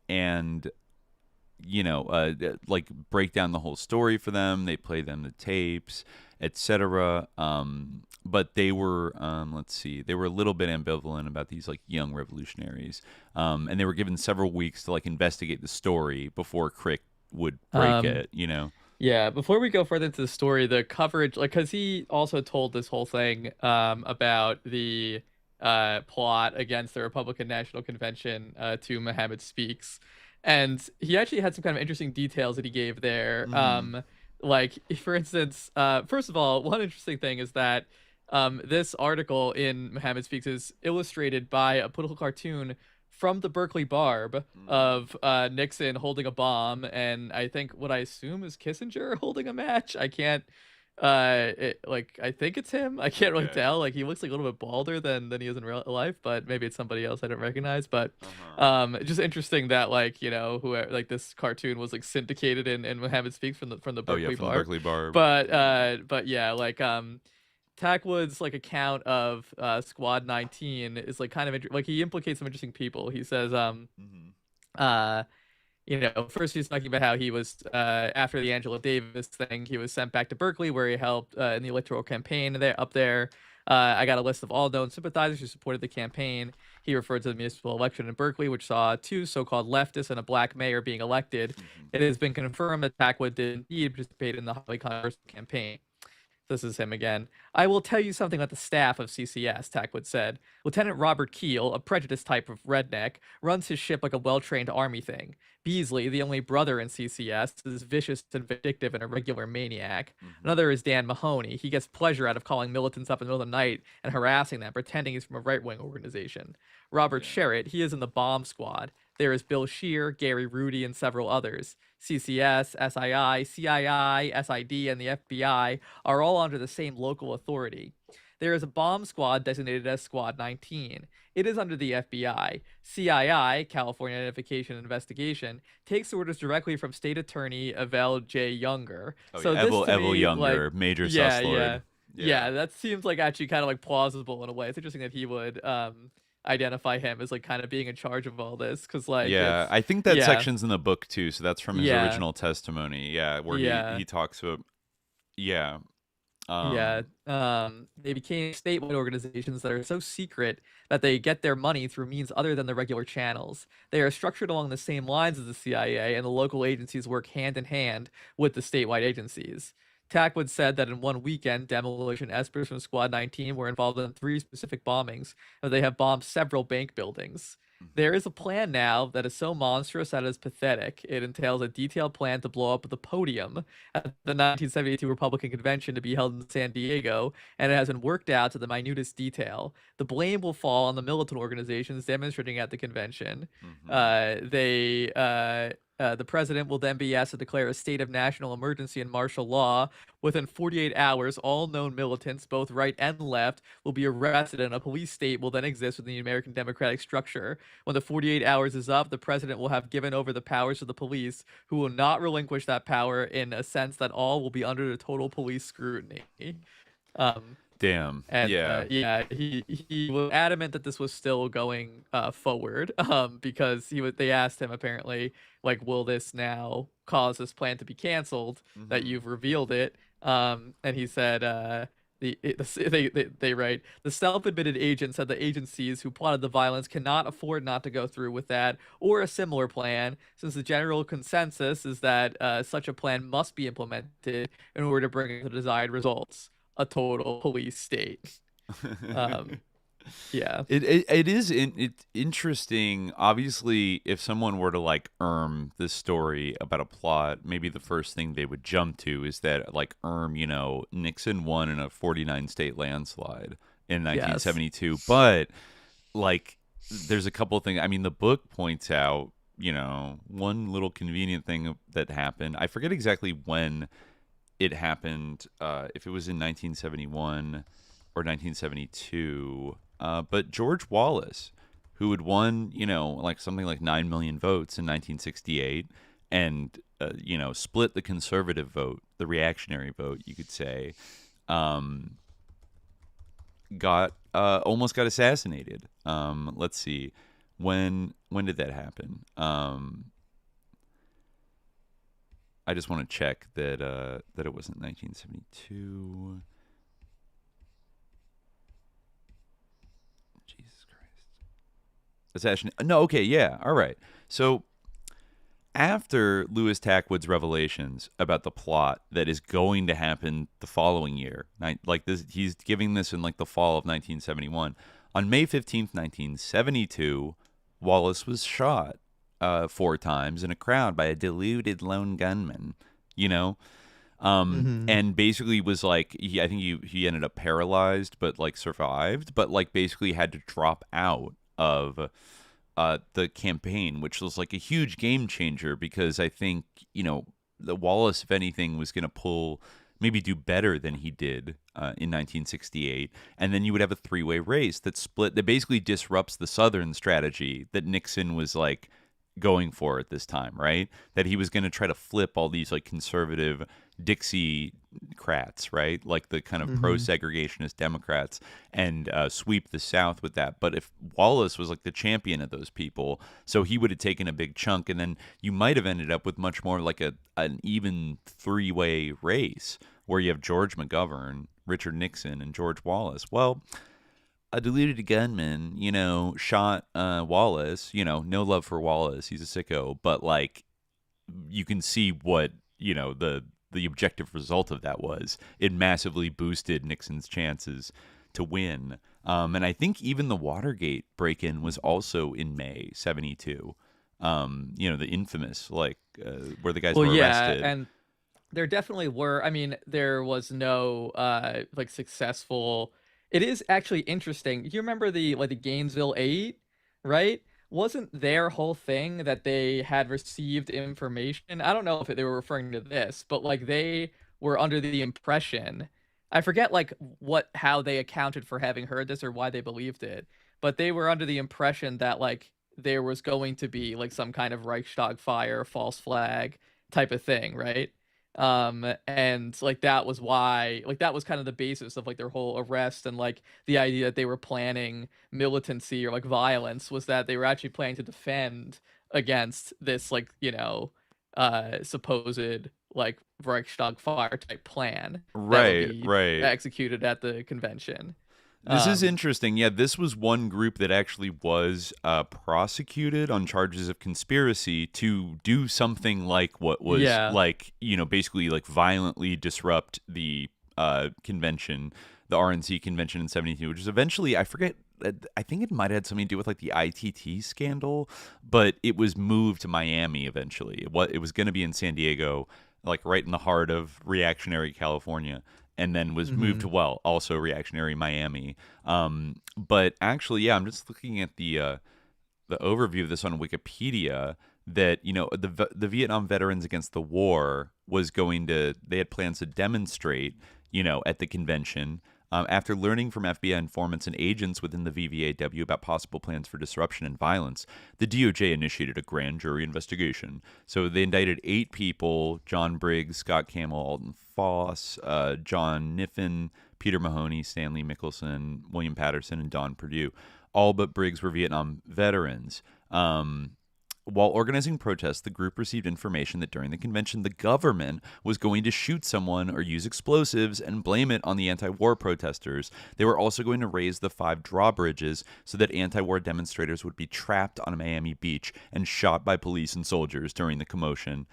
like break down the whole story for them. They play them the tapes, etc. But they were, they were a little bit ambivalent about these like young revolutionaries. And they were given several weeks to like investigate the story before CRIC would break it, Yeah, before we go further into the story, the coverage, like, because he also told this whole thing about the plot against the Republican National Convention to Muhammad Speaks. And he actually had some kind of interesting details that he gave there. Like, for instance, first of all, one interesting thing is that this article in Muhammad Speaks is illustrated by a political cartoon from the Berkeley Barb of Nixon holding a bomb, and I think what I assume is Kissinger holding a match. I can't I think it's him. I can't really tell. Like, he looks like a little bit balder than he is in real life, but maybe it's somebody else I don't recognize. But just interesting that, like, whoever, like, this cartoon was like syndicated in Mohammed Speaks from the Berkeley bar. The Berkeley bar. But yeah, like Tackwood's like account of Squad 19 is like kind of like he implicates some interesting people. He says first he's talking about how he was after the Angela Davis thing, he was sent back to Berkeley where he helped in the electoral campaign up there. I got a list of all known sympathizers who supported the campaign. He referred to the municipal election in Berkeley, which saw 2 so-called leftists and a black mayor being elected. It has been confirmed that Tackwood did indeed participate in the highly controversial campaign. This is him again. I will tell you something about the staff of CCS, Tackwood said. Lieutenant Robert Keel, a prejudiced type of redneck, runs his ship like a well-trained army thing. Beasley, the only brother in CCS, is vicious and vindictive and a regular maniac. Another is Dan Mahoney. He gets pleasure out of calling militants up in the middle of the night and harassing them, pretending he's from a right-wing organization. Robert Sherritt, he is in the bomb squad. There is Bill Scheer, Gary Rudy, and several others. CCS, SII, CII, SID, and the FBI are all under the same local authority. There is a bomb squad designated as Squad 19. It is under the FBI. CII, California Identification and Investigation, takes orders directly from State Attorney Evel J. Younger. Evel Younger, Major Sus Lord. Yeah, that seems like actually kind of like plausible in a way. It's interesting that he would identify him as like kind of being in charge of all this, because like I think that section's in the book too, so that's from his original testimony where he talks about they became statewide organizations that are so secret that they get their money through means other than the regular channels. They are structured along the same lines as the CIA, and the local agencies work hand in hand with the statewide agencies. Tackwood said that in one weekend, demolition experts from Squad 19 were involved in 3 specific bombings, and they have bombed several bank buildings. There is a plan now that is so monstrous that it is pathetic. It entails a detailed plan to blow up the podium at the 1972 Republican Convention to be held in San Diego, and it has been worked out to the minutest detail. The blame will fall on the militant organizations demonstrating at the convention. The president will then be asked to declare a state of national emergency and martial law. Within 48 hours, all known militants, both right and left, will be arrested, and a police state will then exist within the American democratic structure. When the 48 hours is up, the president will have given over the powers to the police, who will not relinquish that power in a sense that all will be under the total police scrutiny. Damn. And he was adamant that this was still going forward, because they asked him apparently, like, will this now cause this plan to be canceled that you've revealed it? And he said they write, the self-admitted agent said the agencies who plotted the violence cannot afford not to go through with that or a similar plan, since the general consensus is that such a plan must be implemented in order to bring the desired results. A total police state. It is interesting. Obviously, if someone were to like this story about a plot, maybe the first thing they would jump to is that like Nixon won in a 49 state landslide in 1972. But like there's a couple of things. I mean, the book points out one little convenient thing that happened. I forget exactly when it happened, if it was in 1971 or 1972, but George Wallace, who had won, like something like 9 million votes in 1968, and split the conservative vote, the reactionary vote, you could say, almost got assassinated. Let's see, when did that happen? I just want to check that it wasn't 1972. Jesus Christ. Assassination. No, okay, yeah, all right. So after Louis Tackwood's revelations about the plot that is going to happen the following year, like this, he's giving this in like the fall of 1971. On May 15th, 1972, Wallace was shot 4 times in a crowd by a deluded lone gunman, and basically was like, I think he ended up paralyzed, but like survived, but like basically had to drop out of the campaign, which was like a huge game changer, because I think, the Wallace, if anything, was going to pull maybe do better than he did in 1968. And then you would have a three-way race that basically disrupts the Southern strategy that Nixon was like going for at this time, right? That he was going to try to flip all these like conservative Dixiecrats, right? Like the kind of pro-segregationist Democrats, and sweep the South with that. But if Wallace was like the champion of those people, so he would have taken a big chunk, and then you might have ended up with much more like an even three-way race where you have George McGovern, Richard Nixon, and George Wallace. Well, a deluded gunman, shot Wallace. No love for Wallace. He's a sicko. But, like, you can see what, the objective result of that was. It massively boosted Nixon's chances to win. And I think even the Watergate break-in was also in May 72. The infamous, where the guys were arrested. Yeah, and there definitely were. I mean, there was no, successful... It is actually interesting. You remember the Gainesville 8, right? Wasn't their whole thing that they had received information? I don't know if they were referring to this, but they were under the impression, I forget how they accounted for having heard this or why they believed it, but they were under the impression that there was going to be some kind of Reichstag fire, false flag type of thing, right? And that was why that was kind of the basis of their whole arrest, and the idea that they were planning militancy or violence was that they were actually planning to defend against this supposed Reichstag fire type plan that would be executed at the convention. This is interesting. Yeah, this was one group that actually was prosecuted on charges of conspiracy to do something like what was basically violently disrupt the convention, the RNC convention in 72, which is eventually, I forget, I think it might have had something to do with the ITT scandal, but it was moved to Miami eventually. It was going to be in San Diego, right in the heart of reactionary California. And then was moved to, also reactionary Miami. But actually, yeah, I'm just looking at the overview of this on Wikipedia, that, the Vietnam Veterans Against the War they had plans to demonstrate, at the convention. After learning from FBI informants and agents within the VVAW about possible plans for disruption and violence, the DOJ initiated a grand jury investigation. So they indicted 8 people: John Briggs, Scott Camel, Alton Foss, John Niffen, Peter Mahoney, Stanley Mickelson, William Patterson, and Don Perdue. All but Briggs were Vietnam veterans. While organizing protests, the group received information that during the convention, the government was going to shoot someone or use explosives and blame it on the anti-war protesters. They were also going to raise the 5 drawbridges so that anti-war demonstrators would be trapped on a Miami beach and shot by police and soldiers during the commotion.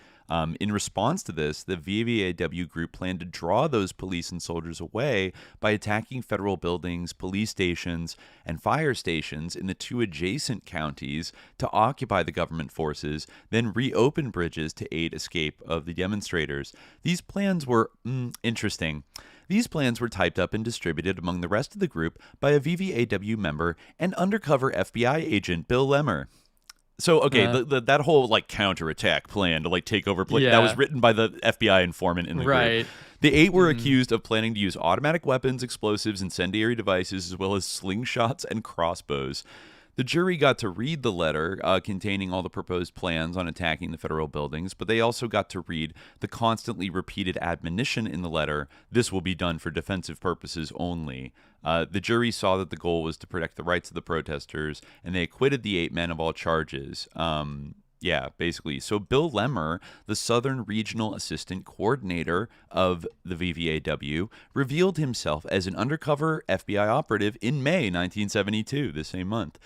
In response to this, the VVAW group planned to draw those police and soldiers away by attacking federal buildings, police stations, and fire stations in the 2 adjacent counties to occupy the government forces, then reopen bridges to aid escape of the demonstrators. These plans were interesting. These plans were typed up and distributed among the rest of the group by a VVAW member and undercover FBI agent, Bill Lemmer. So, okay, that whole, counterattack plan to, take over, that was written by the FBI informant in the group. The 8 were accused of planning to use automatic weapons, explosives, incendiary devices, as well as slingshots and crossbows. The jury got to read the letter containing all the proposed plans on attacking the federal buildings, but they also got to read the constantly repeated admonition in the letter: this will be done for defensive purposes only. The jury saw that the goal was to protect the rights of the protesters, and they acquitted the 8 men of all charges. Basically. So Bill Lemmer, the Southern Regional Assistant Coordinator of the VVAW, revealed himself as an undercover FBI operative in May 1972, the same month.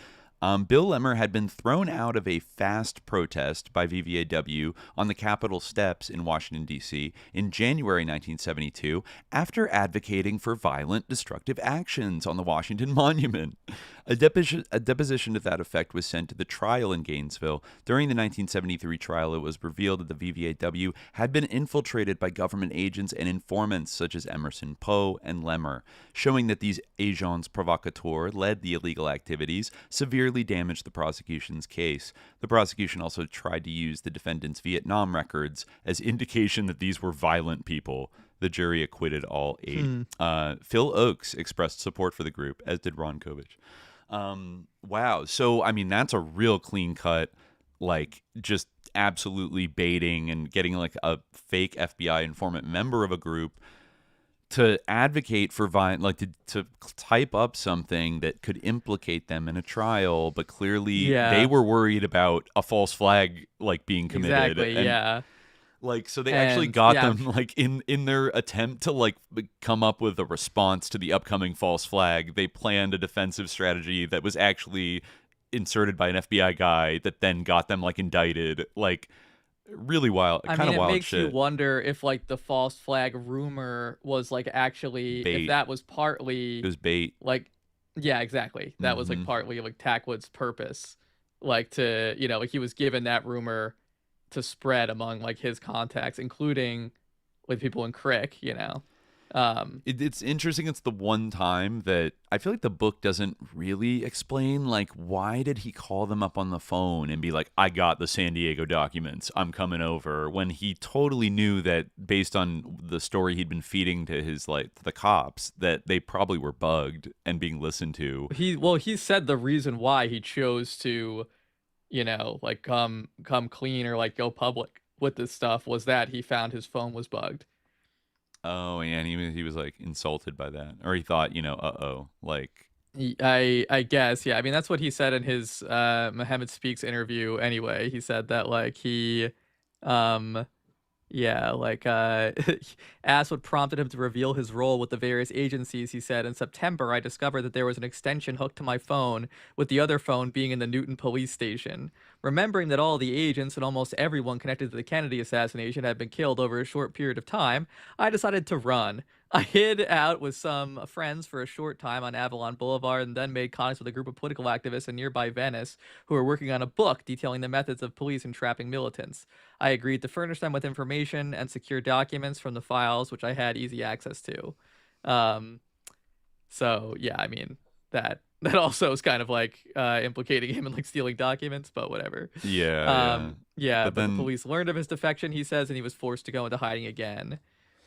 Bill Lemmer had been thrown out of a fast protest by VVAW on the Capitol steps in Washington, D.C. in January 1972 after advocating for violent, destructive actions on the Washington Monument. A deposition to that effect was sent to the trial in Gainesville. During the 1973 trial, it was revealed that the VVAW had been infiltrated by government agents and informants such as Emerson Poe and Lemmer, showing that these agents provocateurs led the illegal activities, severely damaged the prosecution's case. The prosecution also tried to use the defendant's Vietnam records as indication that these were violent people. The jury acquitted all 8. Phil Oakes expressed support for the group, as did Ron Kovich. Wow. So, I mean, that's a real clean cut, like, just absolutely baiting and getting like a fake FBI informant member of a group to advocate for violence, like to type up something that could implicate them in a trial, but clearly they were worried about a false flag like being committed. Exactly. And, like, so they actually got them like in their attempt to like come up with a response to the upcoming false flag. They planned a defensive strategy that was actually inserted by an FBI guy that then got them like indicted. Like, really wild, kind of wild shit. It makes you wonder if like the false flag rumor was like actually bait. If that was partly it was bait. Like, yeah, exactly. That was like partly like Tackwood's purpose, like to like he was given that rumor to spread among like his contacts, including with people in CRIC. It's interesting. It's the one time that I feel like the book doesn't really explain, like, why did he call them up on the phone and be like, I got the San Diego documents, I'm coming over, when he totally knew that based on the story he'd been feeding to his to the cops, that they probably were bugged and being listened to. He said the reason why he chose to like come clean or like go public with this stuff was that he found his phone was bugged. Oh, yeah, and he was like insulted by that, or he thought, like. I guess, yeah. I mean, that's what he said in his Mohammed Speaks interview. Anyway, he said that like he, asked what prompted him to reveal his role with the various agencies. He said, in September, I discovered that there was an extension hooked to my phone, with the other phone being in the Newton police station. Remembering that all the agents and almost everyone connected to the Kennedy assassination had been killed over a short period of time, I decided to run. I hid out with some friends for a short time on Avalon Boulevard and then made contacts with a group of political activists in nearby Venice who were working on a book detailing the methods of police entrapping militants. I agreed to furnish them with information and secure documents from the files, which I had easy access to. So, yeah, I mean, that also is kind of like implicating him in like stealing documents, but whatever. Yeah. But then the police learned of his defection, he says, and he was forced to go into hiding again.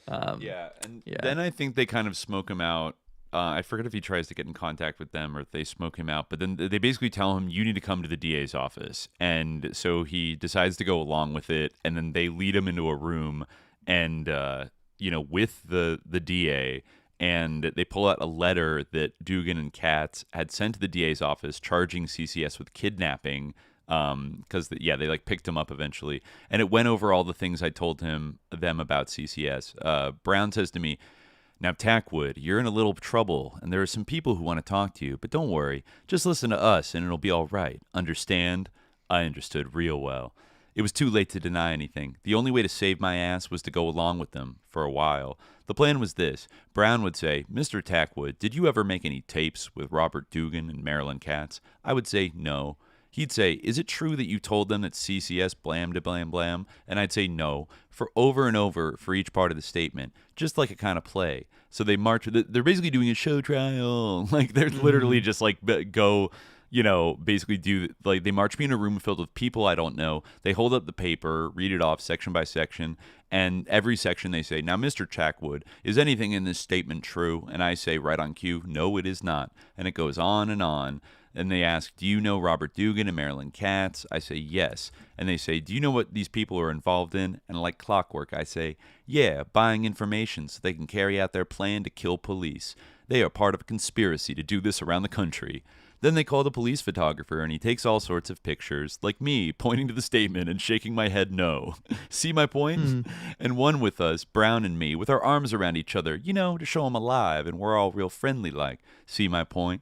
Then I think they kind of smoke him out. I forget if he tries to get in contact with them or if they smoke him out, but then they basically tell him, you need to come to the DA's office. And so he decides to go along with it, and then they lead him into a room and with the DA, and they pull out a letter that Dugan and Katz had sent to the DA's office charging CCS with kidnapping, because they like picked him up eventually, and it went over all the things I told them about CCS. Brown says to me, now Tackwood, you're in a little trouble, and there are some people who want to talk to you, but don't worry, just listen to us and it'll be all right. Understand? I understood real well. It was too late to deny anything. The only way to save my ass was to go along with them for a while. The plan was this. Brown would say, Mr. Tackwood, did you ever make any tapes with Robert Dugan and Marilyn Katz? I would say no. He'd say, is it true that you told them that CCS blam to blam blam? And I'd say no, for over and over for each part of the statement, just like a kind of play. So they march, they're basically doing a show trial. Like, they're literally just like, go, basically do, like, they march me in a room filled with people I don't know. They hold up the paper, read it off section by section, and every section they say, now, Mr. Tackwood, is anything in this statement true? And I say right on cue, no, it is not. And it goes on and on. And they ask, do you know Robert Dugan and Marilyn Katz? I say, yes. And they say, do you know what these people are involved in? And like clockwork, I say, yeah, buying information so they can carry out their plan to kill police. They are part of a conspiracy to do this around the country. Then they call the police photographer, and he takes all sorts of pictures, like me pointing to the statement and shaking my head no. See my point? And one with us, Brown and me, with our arms around each other, to show them alive, and we're all real friendly like. See my point?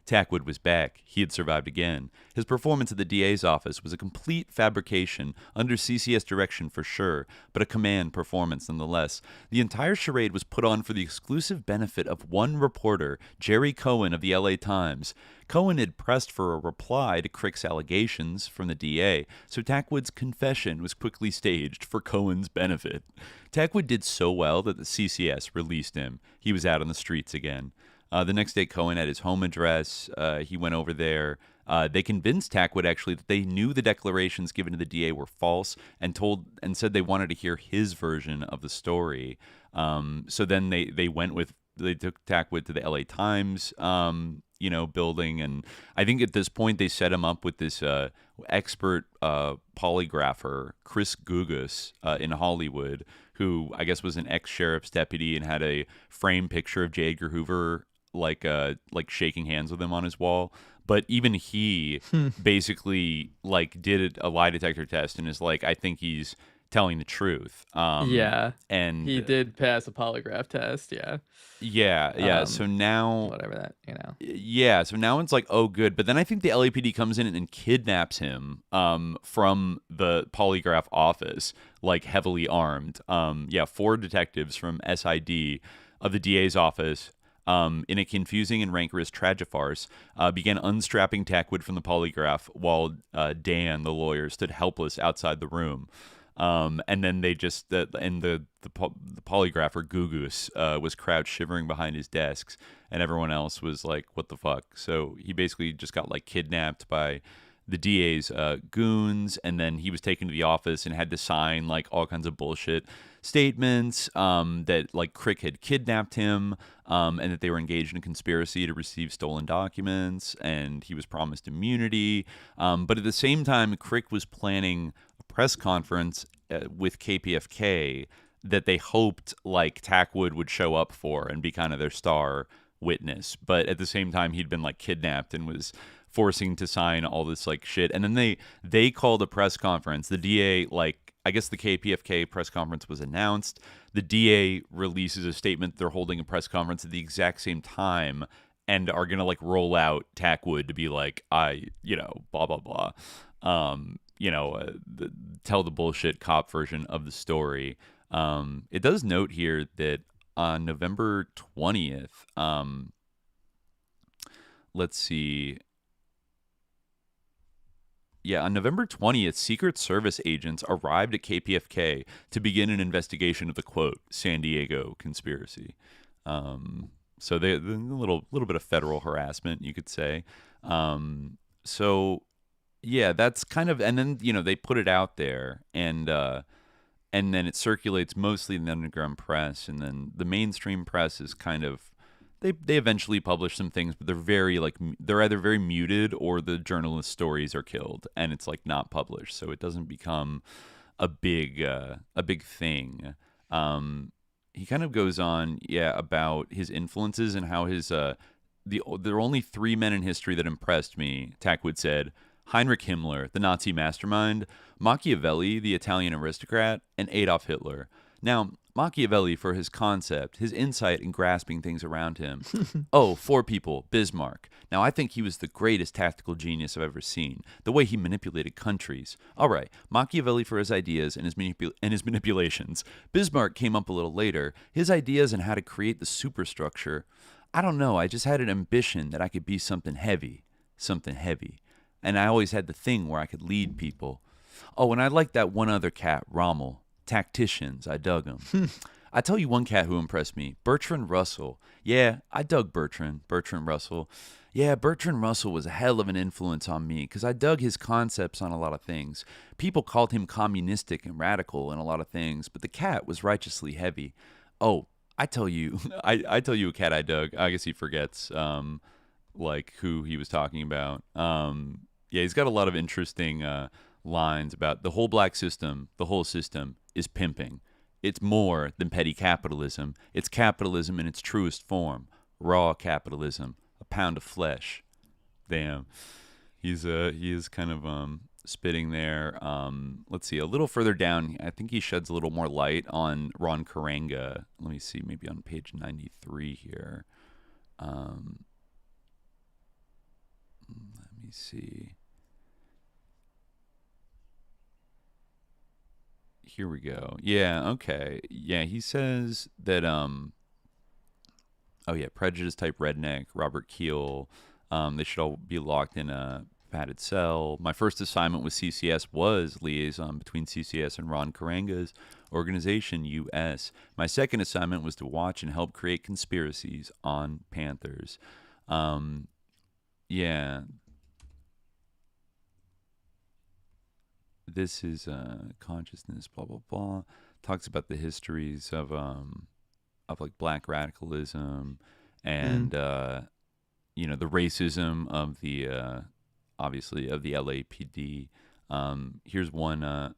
Tackwood was back. He had survived again. His performance at the DA's office was a complete fabrication, under CCS direction for sure, but a command performance nonetheless. The entire charade was put on for the exclusive benefit of one reporter, Jerry Cohen of the LA Times. Cohen had pressed for a reply to CRIC's allegations from the DA, so Tackwood's confession was quickly staged for Cohen's benefit. Tackwood did so well that the CCS released him. He was out on the streets again. The next day, Cohen at his home address, he went over there. They convinced Tackwood actually that they knew the declarations given to the DA were false, and said they wanted to hear his version of the story. So then they took Tackwood to the LA Times, building, and I think at this point they set him up with this expert polygrapher, Chris Gugus, in Hollywood, who I guess was an ex-sheriff's deputy and had a framed picture of J. Edgar Hoover like shaking hands with him on his wall. But even he basically did a lie detector test and is like, I think he's telling the truth. And he did pass a polygraph test. So now whatever that so now it's like, oh good, but then I think the LAPD comes in and kidnaps him from the polygraph office, heavily armed. 4 detectives from SID of the DA's office, in a confusing and rancorous tragifarce, began unstrapping Tackwood from the polygraph while Dan, the lawyer, stood helpless outside the room. And then they just the polygrapher Gugus was crouched shivering behind his desks, and everyone else was like, "What the fuck?" So he basically just got kidnapped by the DA's goons, and then he was taken to the office and had to sign all kinds of bullshit statements that CRIC had kidnapped him, and that they were engaged in a conspiracy to receive stolen documents, and he was promised immunity. But at the same time, CRIC was planning a press conference with KPFK that they hoped Tackwood would show up for and be kind of their star witness. But at the same time, he'd been kidnapped and was forcing to sign all this shit. And then they called a press conference. The DA, I guess the KPFK press conference was announced. The DA releases a statement. They're holding a press conference at the exact same time and are going to roll out Tackwood to be blah, blah, blah. Tell the bullshit cop version of the story. It does note here that on November 20th, let's see. Yeah, on November 20th, Secret Service agents arrived at KPFK to begin an investigation of the, quote, San Diego conspiracy. So they a little bit of federal harassment, you could say. So, yeah, that's kind of, and then, they put it out there, and then it circulates mostly in the underground press, and then the mainstream press is kind of, They eventually publish some things, but they're very they're either very muted or the journalist stories are killed and it's not published, so it doesn't become a big thing. He kind of goes on about his influences and how his there are only 3 men in history that impressed me. Tackwood said: Heinrich Himmler, the Nazi mastermind; Machiavelli, the Italian aristocrat; and Adolf Hitler. Now, Machiavelli for his concept, his insight in grasping things around him. 4 people, Bismarck. Now, I think he was the greatest tactical genius I've ever seen. The way he manipulated countries. All right, Machiavelli for his ideas and his manipulations. Bismarck came up a little later. His ideas on how to create the superstructure. I don't know, I just had an ambition that I could be something heavy. And I always had the thing where I could lead people. Oh, and I liked that one other cat, Rommel. Tacticians, I dug them. I tell you one cat who impressed me, Bertrand Russell. Yeah, I dug Bertrand Russell. Yeah, Bertrand Russell was a hell of an influence on me because I dug his concepts on a lot of things. People called him communistic and radical in a lot of things, but the cat was righteously heavy. Oh, I tell you, I tell you a cat I dug. I guess he forgets who he was talking about. He's got a lot of interesting lines about the whole black system, the whole system is pimping. It's more than petty capitalism. It's capitalism in its truest form. Raw capitalism. A pound of flesh. Damn. He is kind of spitting there. Let's see, a little further down, I think he sheds a little more light on Ron Karenga. Let me see, maybe on page 93 here. Let me see. Here we go. Yeah, okay. Yeah, he says that, prejudice type redneck, Robert Keel, they should all be locked in padded cell. My first assignment with CCS was liaison between CCS and Ron Karenga's organization, US. My second assignment was to watch and help create conspiracies on Panthers. Yeah. This is consciousness, blah, blah, blah. Talks about the histories of like black radicalism and, you know, the racism of the, obviously, of the LAPD. Here's one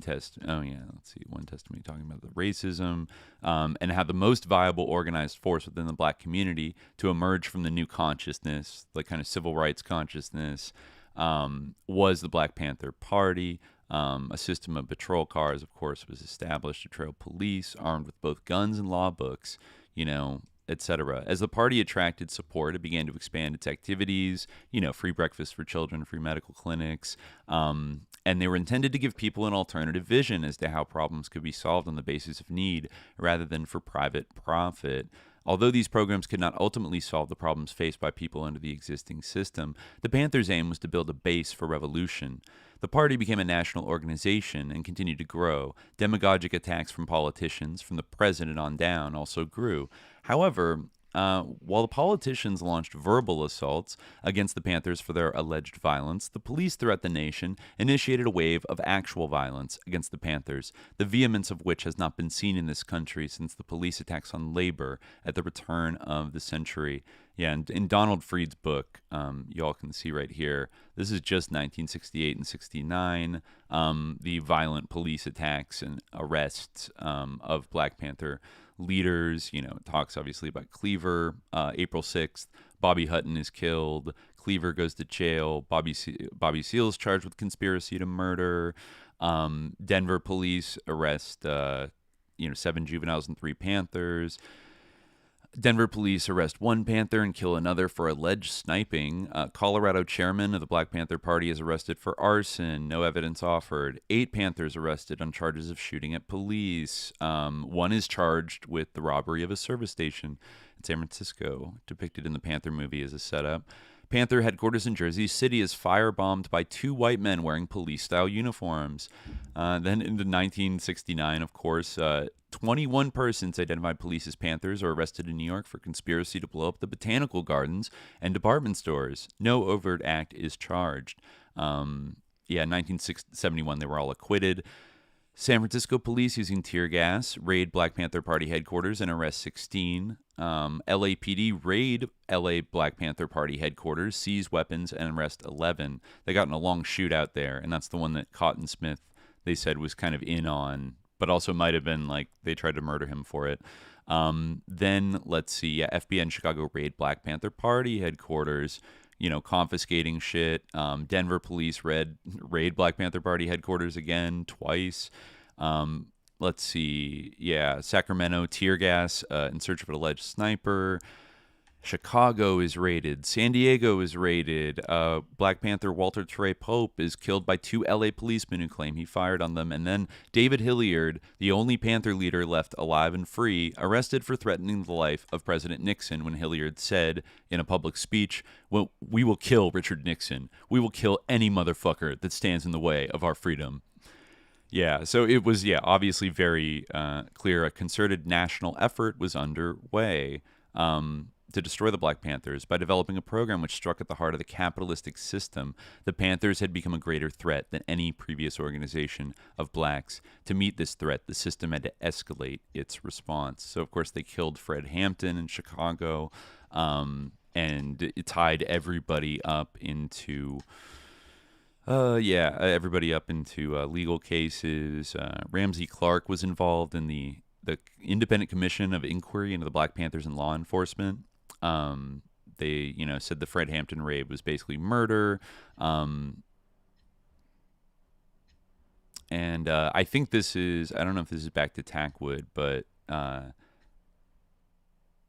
test. Oh yeah, let's see. One testimony talking about the racism and how the most viable organized force within the black community to emerge from the new consciousness, like kind of civil rights consciousness, was the Black Panther Party. A system of patrol cars, of course, was established to trail police armed with both guns and law books, you know, etc. As the party attracted support, it began to expand its activities, you know, free breakfast for children, free medical clinics, and they were intended to give people an alternative vision as to how problems could be solved on the basis of need rather than for private profit. Although these programs could not ultimately solve the problems faced by people under the existing system, the Panthers' aim was to build a base for revolution. The party became a national organization and continued to grow. Demagogic attacks from politicians, from the president on down, also grew. However, while the politicians launched verbal assaults against the Panthers for their alleged violence, the police throughout the nation initiated a wave of actual violence against the Panthers, the vehemence of which has not been seen in this country since the police attacks on labor at the return of the century. Yeah, and in Donald Fried's book, you all can see right here, this is just 1968 and 69, the violent police attacks and arrests of Black Panther leaders. You know, it talks obviously about Cleaver. April 6th, Bobby Hutton is killed. Cleaver goes to jail. Bobby Seale is charged with conspiracy to murder. Denver police arrest 7 juveniles and 3 Panthers. Denver police arrest 1 Panther and kill another for alleged sniping. Colorado chairman of the Black Panther Party is arrested for arson. No evidence offered. 8 Panthers arrested on charges of shooting at police. 1 is charged with the robbery of a service station in San Francisco, depicted in the Panther movie as a setup. Panther headquarters in Jersey City is firebombed by 2 white men wearing police-style uniforms. Then in 1969, of course, 21 persons identified police as Panthers are arrested in New York for conspiracy to blow up the botanical gardens and department stores. No overt act is charged. 1971, they were all acquitted. San Francisco police using tear gas raid Black Panther Party headquarters and arrest 16. LAPD raid LA Black Panther Party headquarters, seize weapons, and arrest 11. They got in a long shootout there, and that's the one that Cotton Smith, they said, was kind of in on, but also might have been like they tried to murder him for it. Then, let's see, FBI in Chicago raid Black Panther Party headquarters, confiscating shit. Denver police raid Black Panther Party headquarters again, twice. Let's see, Sacramento tear gas in search of an alleged sniper. Chicago is raided. San Diego is raided. Black Panther Walter Trey Pope is killed by 2 LA policemen who claim he fired on them. And then David Hilliard, the only Panther leader left alive and free, arrested for threatening the life of President Nixon when Hilliard said in a public speech, "Well, we will kill Richard Nixon. We will kill any motherfucker that stands in the way of our freedom." Yeah, so it was, obviously very clear a concerted national effort was underway to destroy the Black Panthers by developing a program which struck at the heart of the capitalistic system. The Panthers had become a greater threat than any previous organization of blacks. To meet this threat, the system had to escalate its response. So, of course, they killed Fred Hampton in Chicago, and it tied everybody up into... legal cases. Ramsey Clark was involved in the Independent Commission of Inquiry into the Black Panthers and law enforcement. They, said the Fred Hampton raid was basically murder. And I think this is, I don't know if this is back to Tackwood, but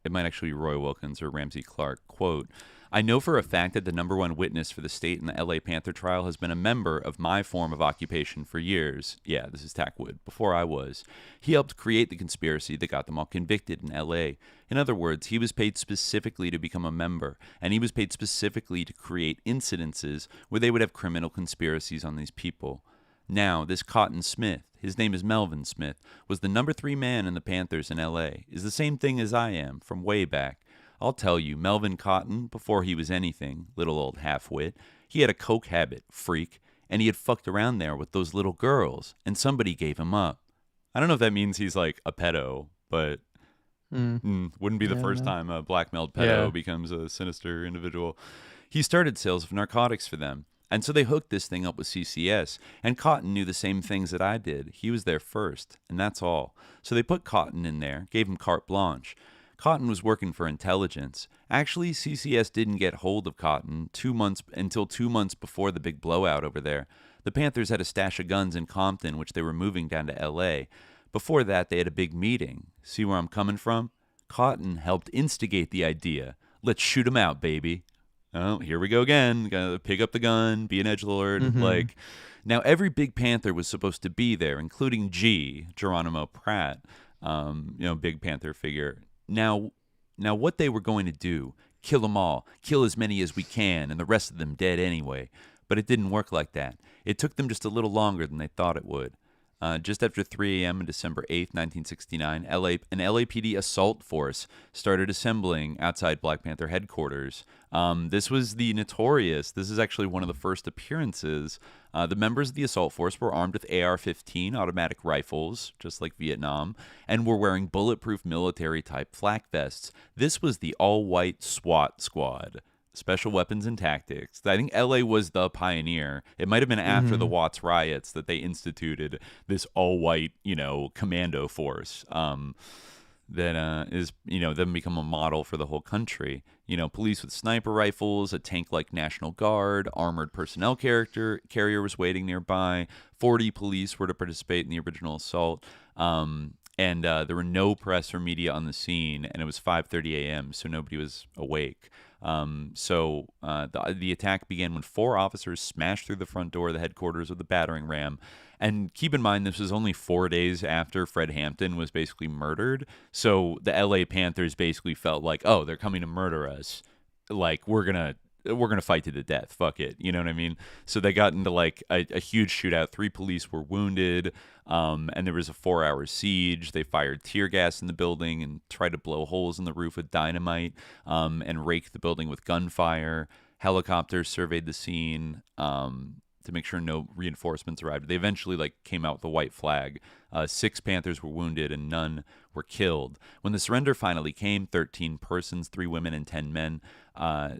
it might actually be Roy Wilkins or Ramsey Clark. Quote, I know for a fact that the number one witness for the state in the LA Panther trial has been a member of my form of occupation for years. Yeah, this is Tackwood, before I was. He helped create the conspiracy that got them all convicted in LA. In other words, he was paid specifically to become a member, and he was paid specifically to create incidences where they would have criminal conspiracies on these people. Now, this Cotton Smith, his name is Melvin Smith, was the number 3 man in the Panthers in LA, is the same thing as I am, from way back. I'll tell you, Melvin Cotton, before he was anything, little old half-wit, he had a coke habit, freak, and he had fucked around there with those little girls, and somebody gave him up. I don't know if that means he's like a pedo, but wouldn't be the first time a black-mailed pedo becomes a sinister individual. He started sales of narcotics for them, and so they hooked this thing up with CCS, and Cotton knew the same things that I did. He was there first, and that's all. So they put Cotton in there, gave him carte blanche. Cotton was working for intelligence. Actually, CCS didn't get hold of Cotton until 2 months before the big blowout over there. The Panthers had a stash of guns in Compton, which they were moving down to L.A. Before that, they had a big meeting. See where I'm coming from? Cotton helped instigate the idea. Let's shoot 'em out, baby. Oh, here we go again. Gotta pick up the gun, be an edgelord. Now, every big Panther was supposed to be there, including Geronimo Pratt, big Panther figure. Now, what they were going to do, kill them all, kill as many as we can, and the rest of them dead anyway. But it didn't work like that. It took them just a little longer than they thought it would. Just after 3 a.m. on December 8th, 1969, an LAPD assault force started assembling outside Black Panther headquarters. This was the notorious, this is actually one of the first appearances. The members of the assault force were armed with AR-15 automatic rifles, just like Vietnam, and were wearing bulletproof military-type flak vests. This was the all-white SWAT squad. Special Weapons and Tactics. I think LA was the pioneer. It might have been after the Watts riots that they instituted this all-white, commando force that is, then become a model for the whole country. Police with sniper rifles, a tank-like National Guard, armored personnel carrier was waiting nearby. 40 police were to participate in the original assault. And there were no press or media on the scene, and it was 5:30 a.m., so nobody was awake. The attack began when 4 officers smashed through the front door of the headquarters with a battering ram. And keep in mind, this was only 4 days after Fred Hampton was basically murdered. So the LA Panthers basically felt like, oh, they're coming to murder us. Like, we're gonna fight to the death. Fuck it. You know what I mean? So they got into like a huge shootout. 3 police were wounded. And there was a 4-hour siege. They fired tear gas in the building and tried to blow holes in the roof with dynamite, and rake the building with gunfire. Helicopters surveyed the scene, to make sure no reinforcements arrived. They eventually came out with a white flag. 6 Panthers were wounded and none were killed. When the surrender finally came, 13 persons, 3 women and 10 men,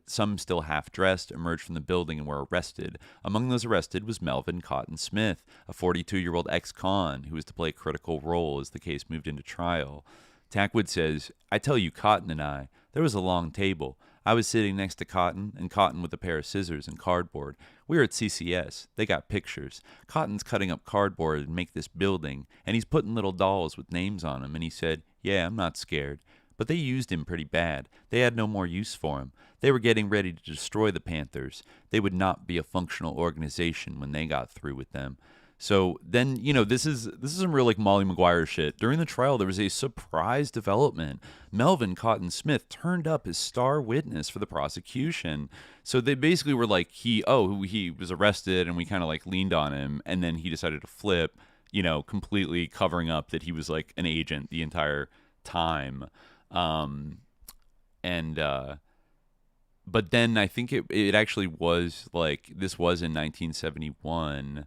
some still half-dressed, emerged from the building and were arrested. Among those arrested was Melvin Cotton Smith, a 42-year-old ex-con who was to play a critical role as the case moved into trial. Tackwood says, I tell you, Cotton and I, there was a long table. I was sitting next to Cotton, and Cotton with a pair of scissors and cardboard. We were at CCS. They got pictures. Cotton's cutting up cardboard and make this building, and he's putting little dolls with names on them, and he said, yeah, I'm not scared. But they used him pretty bad. They had no more use for him. They were getting ready to destroy the Panthers. They would not be a functional organization when they got through with them. So then, this is some real Molly Maguire shit. During the trial, there was a surprise development. Melvin Cotton Smith turned up as star witness for the prosecution. So they basically were like, he was arrested and we kind of leaned on him, and then he decided to flip, completely covering up that he was an agent the entire time. But then I think it actually was this was in 1971.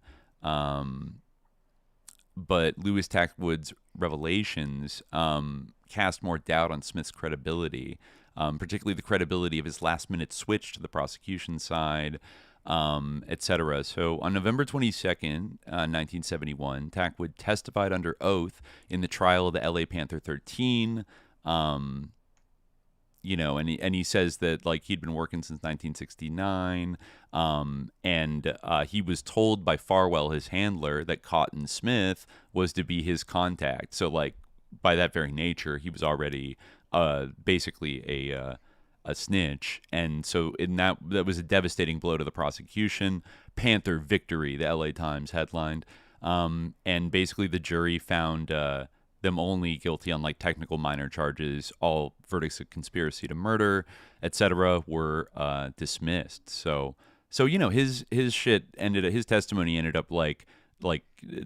But Louis Tackwood's revelations cast more doubt on Smith's credibility, particularly the credibility of his last-minute switch to the prosecution side, etc. So on November 22nd, 1971, Tackwood testified under oath in the trial of the LA Panther 13. And he says that he'd been working since 1969, and he was told by Farwell, his handler, that Cotton Smith was to be his contact. So by that very nature, he was already basically a snitch, and so in that was a devastating blow to the prosecution. Panther victory, the LA Times headlined, and basically the jury found them only guilty on like technical minor charges. All verdicts of conspiracy to murder, etc., were dismissed. So his his testimony ended up like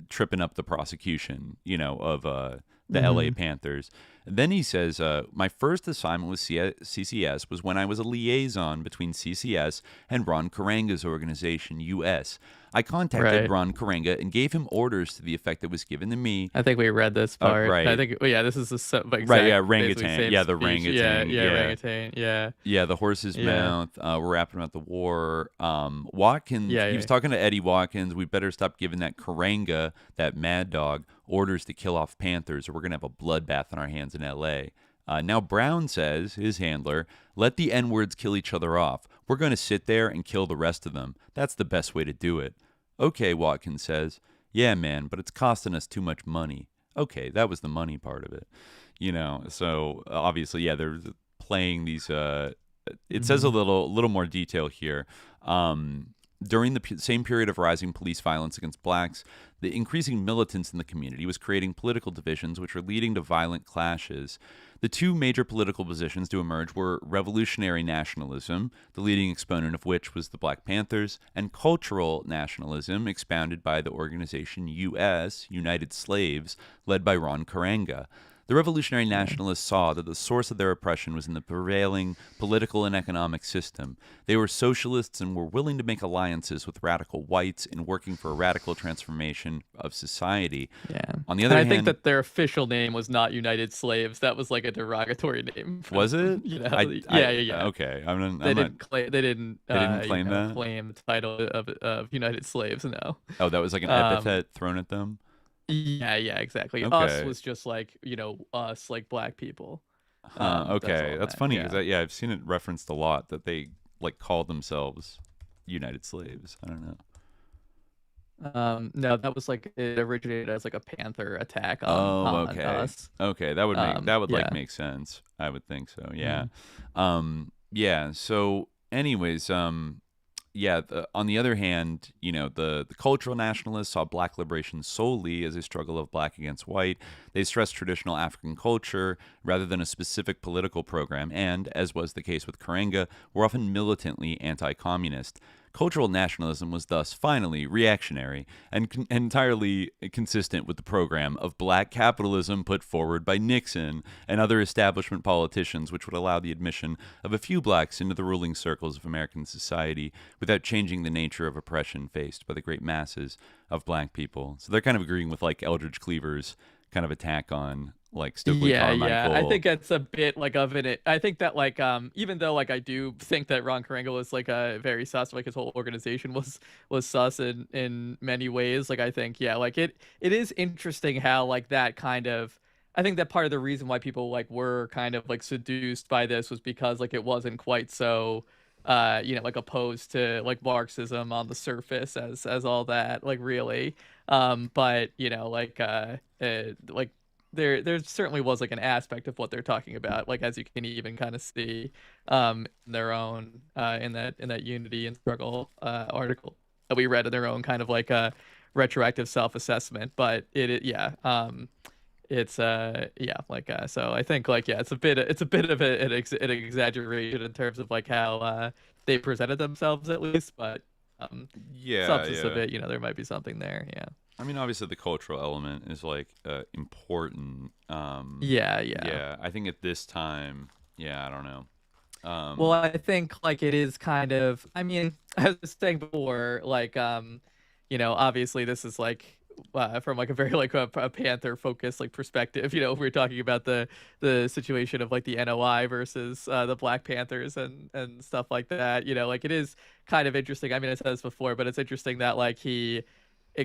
tripping up the prosecution, of the LA Panthers. And then he says, my first assignment with CCS was when I was a liaison between CCS and Ron Karenga's organization, US. I contacted Ron Karenga and gave him orders to the effect that was given to me. I think we read this part. Right. I think, this is the Orangutan. Yeah, the orangutan. Orangutan. Yeah. Yeah, the horse's mouth. We're rapping about the war. Watkins, he was talking to Eddie Watkins. We better stop giving that Karenga, that mad dog, orders to kill off Panthers, or we're going to have a bloodbath on our hands in L.A. Now Brown says, his handler, let the N-words kill each other off. We're going to sit there and kill the rest of them. That's the best way to do it. Okay, Watkins says. Yeah, man, but it's costing us too much money. Okay, that was the money part of it. So obviously, they're playing these... it says a little more detail here. During the same period of rising police violence against blacks, the increasing militance in the community was creating political divisions which were leading to violent clashes. The two major political positions to emerge were revolutionary nationalism, the leading exponent of which was the Black Panthers, and cultural nationalism, expounded by the organization United Slaves, led by Ron Karenga. The revolutionary nationalists saw that the source of their oppression was in the prevailing political and economic system. They were socialists and were willing to make alliances with radical whites in working for a radical transformation of society. Yeah. On the other hand, I think that their official name was not United Slaves. That was like a derogatory name. Was it? Yeah. Okay. They didn't claim that? claim the title of United Slaves. No. Oh, that was like an epithet thrown at them. Yeah, exactly. Okay. Us was just like, us, like black people. Okay, that's funny because I've seen it referenced a lot that they like called themselves United Slaves. I don't know. No, that was like it originated as like a Panther attack on us. Okay, that would make sense. I would think so. Yeah. So, anyways, on the other hand, the cultural nationalists saw black liberation solely as a struggle of black against white. They stressed traditional African culture rather than a specific political program, and, as was the case with Karenga, were often militantly anti-communist. Cultural nationalism was thus finally reactionary and entirely consistent with the program of black capitalism put forward by Nixon and other establishment politicians, which would allow the admission of a few blacks into the ruling circles of American society without changing the nature of oppression faced by the great masses of black people. So they're kind of agreeing with like Eldridge Cleaver's kind of attack on like Stokely Carmichael. I think it's a bit like of it. I think that like even though like I do think that Ron Karenga was like a very sus, like his whole organization was sus in many ways. Like I think like it is interesting how like that kind of. I think that part of the reason why people like were kind of like seduced by this was because like it wasn't quite so like opposed to like Marxism on the surface as all that like really but there certainly was like an aspect of what they're talking about, like as you can even kind of see in their own in that Unity and Struggle article that we read, in their own kind of like a retroactive self-assessment. But so I think like it's a bit of an exaggeration in terms of like how they presented themselves, at least, but substance of it, there might be something there. I mean, obviously the cultural element is like important. I think at this time, I don't know. Well, I think like it is kind of, I mean, I was saying before, like, obviously this is like from like a very like a Panther focused like perspective, we're talking about the situation of like the NOI versus the Black Panthers and stuff like that, like it is kind of interesting. I mean, I said this before, but it's interesting that like it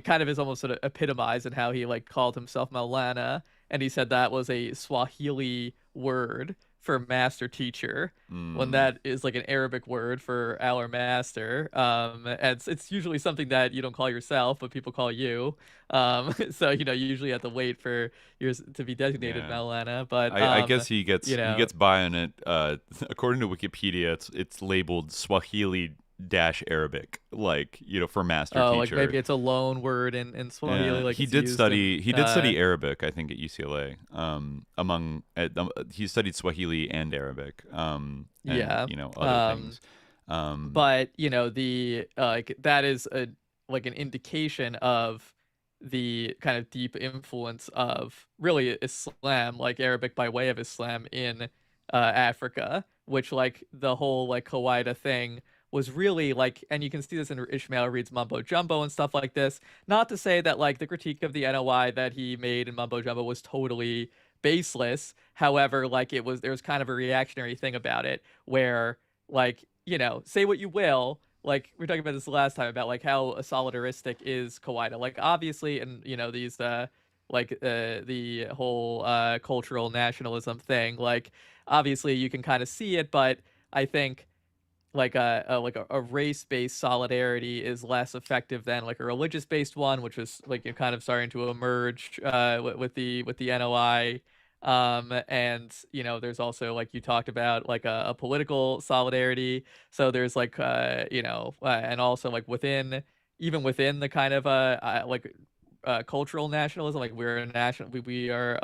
kind of is almost sort of epitomized in how he like called himself Maulana, and he said that was a Swahili word for master teacher, when that is like an Arabic word for our master. And it's usually something that you don't call yourself, but people call you. So you usually have to wait for yours to be designated Maulana. But I guess he gets by on it. According to Wikipedia, it's labeled Swahili Arabic, for master teacher. Like maybe it's a loan word in Swahili. Like he did study Arabic, I think, at UCLA. He studied Swahili and Arabic. And, other things. But the that is an indication of the kind of deep influence of really Islam, like Arabic by way of Islam in Africa, which the whole Qaeda thing was really and you can see this in Ishmael Reed's Mumbo Jumbo and stuff like this. Not to say that the critique of the NOI that he made in Mumbo Jumbo was totally baseless. However, there was kind of a reactionary thing about it where say what you will, we were talking about this last time about how solidaristic is Qaeda. Obviously, and these the whole cultural nationalism thing, obviously you can kind of see it, but I think a race-based solidarity is less effective than a religious-based one, which was kind of starting to emerge with the NOI. And there's also you talked about a political solidarity. So there's and also within the kind of cultural nationalism, we're a nation, we are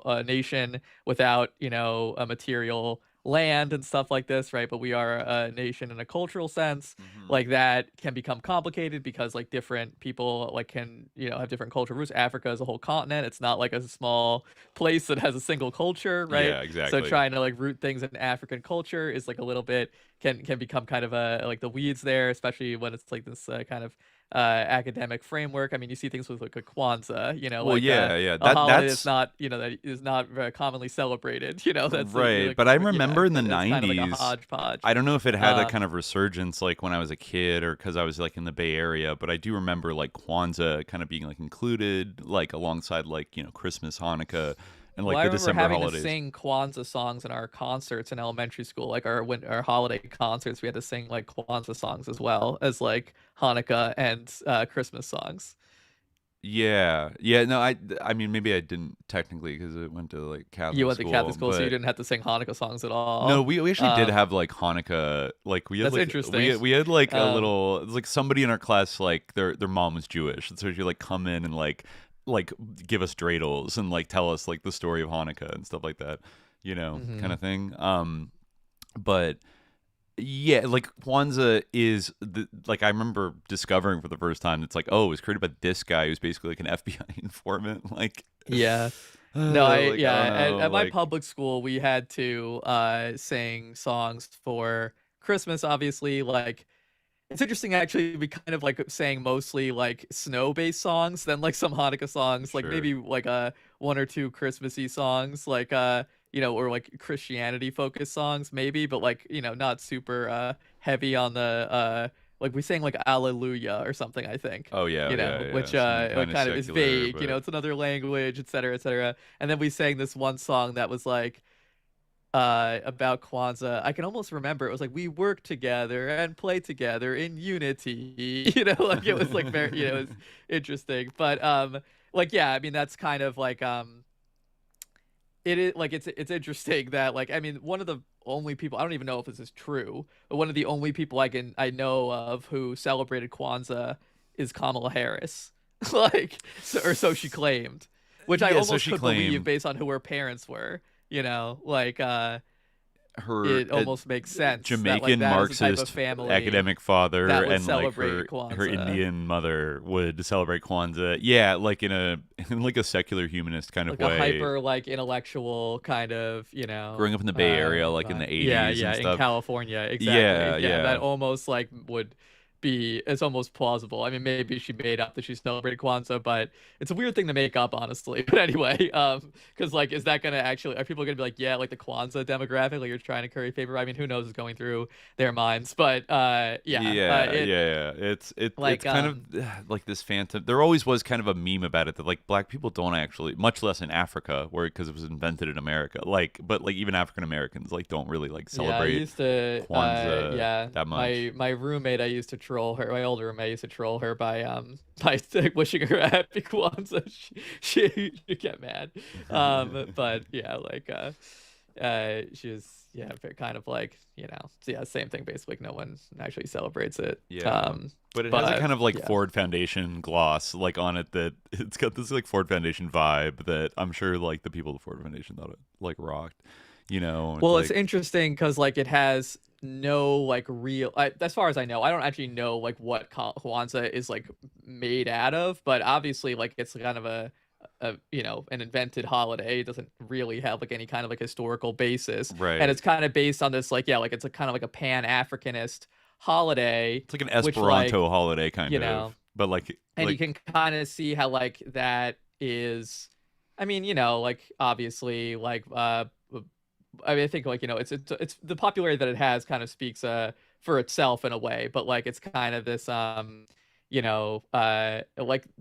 a nation without a material land and stuff like this, right? But we are a nation in a cultural sense. That can become complicated because different people can have different cultural roots. Africa is a whole continent. It's not a small place that has a single culture, right? Yeah, exactly. So trying to root things in African culture is a little bit can become kind of a the weeds there, especially when it's this kind of academic framework. I mean, you see things with Kwanzaa, a holiday that's not that is not very commonly celebrated. That's right. But I remember in the 90s, kind of a hodgepodge. I don't know if it had a kind of resurgence when I was a kid or because I was in the Bay Area, but I do remember Kwanzaa kind of being included alongside Christmas, Hanukkah. And I the remember December having holidays. to sing Kwanzaa songs in our concerts in elementary school, our holiday concerts. We had to sing Kwanzaa songs as well as Hanukkah and Christmas songs. Yeah. No, I mean, maybe I didn't technically because I went to Catholic school. You went to Catholic school, so you didn't have to sing Hanukkah songs at all. No, we actually did have Hanukkah. We had that's interesting. We had a little. It was somebody in our class their mom was Jewish, and so she come in and give us dreidels and tell us the story of Hanukkah and stuff like that, kind of thing. But yeah, Kwanzaa is I remember discovering for the first time it's it was created by this guy who's basically an FBI informant. Yeah. No, at my public school we had to sing songs for Christmas, obviously. It's interesting, actually. We kind of sang mostly snow-based songs, then some Hanukkah songs, Sure. maybe one or two Christmassy songs, or Christianity-focused songs, maybe, but not super heavy on the we sang Alleluia or something, I think. Oh yeah, which kind of is vague. but... It's another language, etc., etc. And then we sang this one song that was about Kwanzaa. I can almost remember it was we work together and play together in unity. It was very, it was interesting. But yeah, I mean that's kind of it is it's interesting that I mean one of the only people, I don't even know if this is true, but one of the only people I know of who celebrated Kwanzaa is Kamala Harris. So she claimed, which I almost could believe based on who her parents were. It almost makes sense. Jamaican that Marxist academic father and Kwanzaa. her Indian mother would celebrate Kwanzaa. Yeah, in a secular humanist kind of way. A hyper intellectual kind of, growing up in the Bay Area in the 80s yeah, and stuff. in California, exactly. Yeah. That almost would it's almost plausible. I mean, maybe she made up that she celebrated Kwanzaa, but it's a weird thing to make up, honestly. But anyway, because like, is that gonna actually, are people gonna be like, yeah, like the Kwanzaa demographic, like you're trying to curry favor? I mean, who knows what's going through their minds? But it's like, kind of like this phantom. There always was kind of a meme about it that like black people don't actually, much less in Africa, where because it was invented in America, like, but like even African Americans like don't really like celebrate I used to, Kwanzaa that much. My roommate, I used to troll her. My older roommate, I used to troll her by wishing her a happy Kwanzaa. She get mad. But yeah, like she was kind of like, same thing basically. Like, no one actually celebrates it. But it has a kind of like Ford Foundation gloss like on it, that it's got this like Ford Foundation vibe that I'm sure like the people of the Ford Foundation thought it like rocked. Well, it's interesting because like it has no like real, as far as I know, I don't actually know like what Kwanzaa is like made out of, but obviously like it's kind of a an invented holiday. It doesn't really have like any kind of like historical basis, right? And it's kind of based on this like it's a kind of like a Pan-Africanist holiday. It's like an Esperanto holiday kind of, but like, and you can kind of see how like that is. I mean, like obviously like I mean, I think like it's the popularity that it has kind of speaks for itself in a way, but like it's kind of this like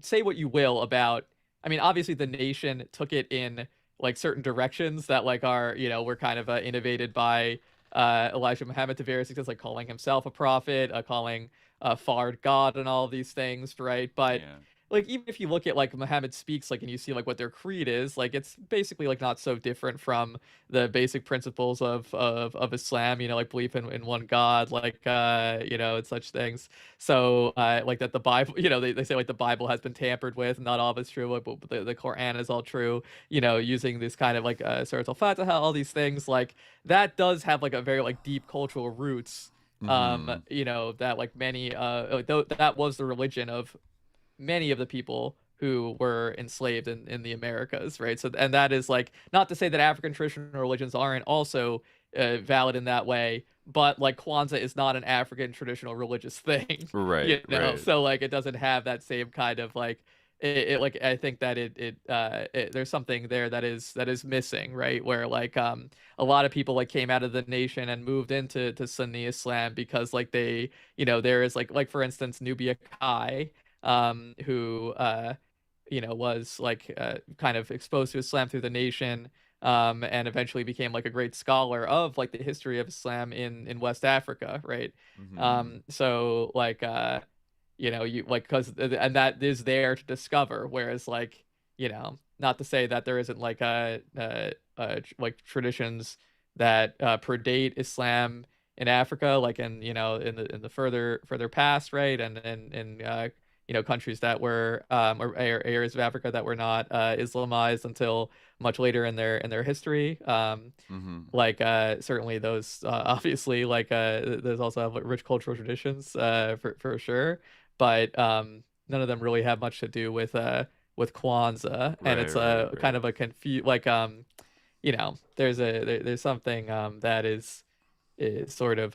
say what you will about. I mean, obviously the nation took it in like certain directions that like are were kind of innovated by Elijah Muhammad to various extents, like calling himself a prophet, calling Fard God, and all of these things, right? But like even if you look at like Muhammad Speaks, like, and you see like what their creed is, like it's basically like not so different from the basic principles of Islam, like belief in one God, like and such things. So like that the Bible, they say like the Bible has been tampered with, not all of it's true, but the Quran is all true, using this kind of like Surat al-Fatiha, all these things, like that does have like a very like deep cultural roots. That like many that was the religion of many of the people who were enslaved in the Americas, right? So, and that is like, not to say that African traditional religions aren't also valid in that way, but like Kwanzaa is not an African traditional religious thing, right? Right. So like it doesn't have that same kind of like it like I think that it there's something there that is missing, right? Where like a lot of people like came out of the nation and moved into Sunni Islam because like they there is like for instance Nubia Kai, who was like kind of exposed to Islam through the nation, and eventually became like a great scholar of like the history of Islam in West Africa, right? So like you like, because and that is there to discover, whereas like not to say that there isn't like like traditions that predate Islam in Africa, like in in the further past, right? And countries that were or areas of Africa that were not Islamized until much later in their history. Like certainly those obviously like there's also have like rich cultural traditions for sure, but none of them really have much to do with Kwanzaa, and it's kind of a there's something that is sort of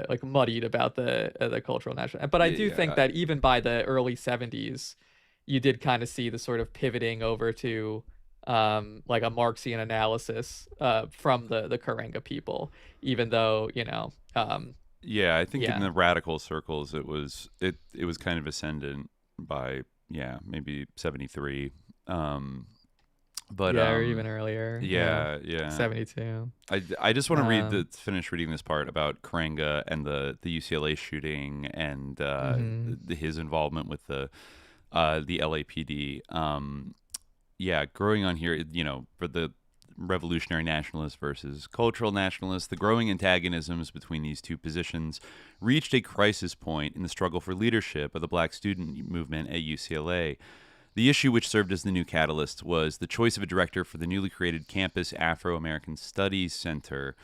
like muddied about the cultural national. But I do think that even by the early 70s, you did kind of see the sort of pivoting over to like a Marxian analysis from the Karenga people, even though I think in the radical circles it was kind of ascendant by maybe 73. But or even earlier. 72. I just want to finish reading this part about Karenga and the UCLA shooting and his involvement with the LAPD. Growing on here, for the revolutionary nationalists versus cultural nationalists, the growing antagonisms between these two positions reached a crisis point in the struggle for leadership of the Black student movement at UCLA. The issue which served as the new catalyst was the choice of a director for the newly created Campus Afro-American Studies Center.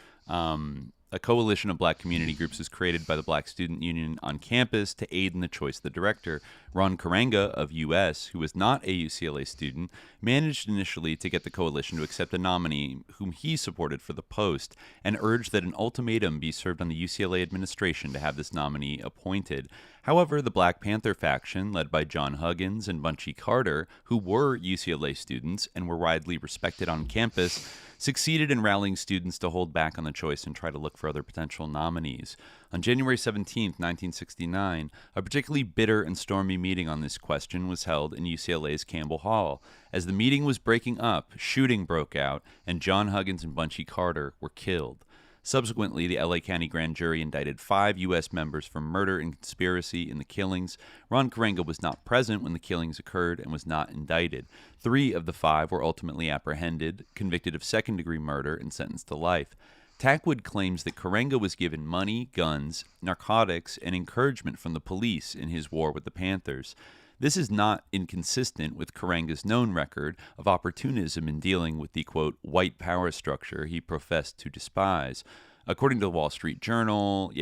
a coalition of black community groups was created by the Black Student Union on campus to aid in the choice of the director. Ron Karenga of U.S., who was not a UCLA student, managed initially to get the coalition to accept a nominee whom he supported for the post and urged that an ultimatum be served on the UCLA administration to have this nominee appointed. However, the Black Panther faction, led by John Huggins and Bunchy Carter, who were UCLA students and were widely respected on campus, succeeded in rallying students to hold back on the choice and try to look for other potential nominees. On January 17, 1969, a particularly bitter and stormy meeting on this question was held in UCLA's Campbell Hall. As the meeting was breaking up, shooting broke out, and John Huggins and Bunchy Carter were killed. Subsequently, the LA County grand jury indicted 5 U.S. members for murder and conspiracy in the killings. Ron Karenga was not present when the killings occurred and was not indicted. 3 of the 5 were ultimately apprehended, convicted of second-degree murder, and sentenced to life. Tackwood claims that Karenga was given money, guns, narcotics, and encouragement from the police in his war with the Panthers. This is not inconsistent with Karenga's known record of opportunism in dealing with the, quote, white power structure he professed to despise. According to the Wall Street Journal,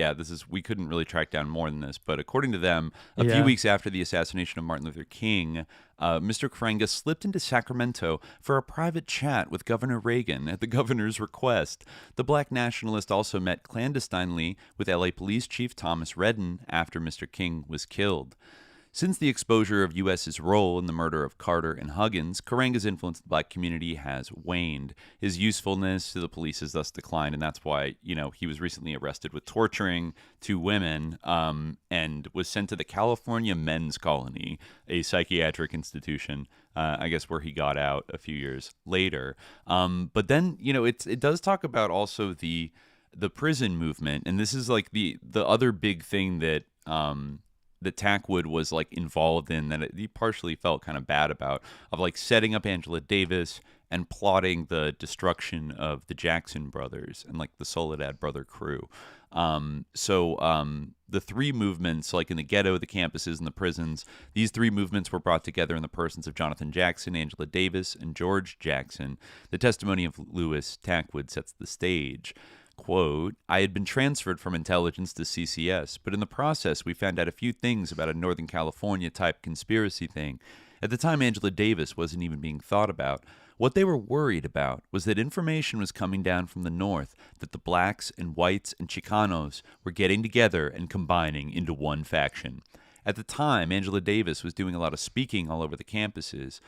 we couldn't really track down more than this, but according to them, a few weeks after the assassination of Martin Luther King, Mr. Karenga slipped into Sacramento for a private chat with Governor Reagan at the governor's request. The Black Nationalist also met clandestinely with LA Police Chief Thomas Redden after Mr. King was killed. Since the exposure of U.S.'s role in the murder of Carter and Huggins, Karenga's influence in the black community has waned. His usefulness to the police has thus declined, and that's why, he was recently arrested with torturing 2 women and was sent to the California Men's Colony, a psychiatric institution, I guess where he got out a few years later. But then, it does talk about also the prison movement, and this is like the other big thing that that Tackwood was like involved in, that he partially felt kind of bad about, of like setting up Angela Davis and plotting the destruction of the Jackson brothers and like the Soledad brother crew. The 3 movements, like in the ghetto, the campuses, and the prisons, these 3 movements were brought together in the persons of Jonathan Jackson, Angela Davis, and George Jackson. The testimony of Lewis Tackwood sets the stage. Quote, I had been transferred from intelligence to CCS, but in the process we found out a few things about a Northern California type conspiracy thing. At the time, Angela Davis wasn't even being thought about. What they were worried about was that information was coming down from the north, that the blacks and whites and Chicanos were getting together and combining into one faction. At the time, Angela Davis was doing a lot of speaking all over the campuses.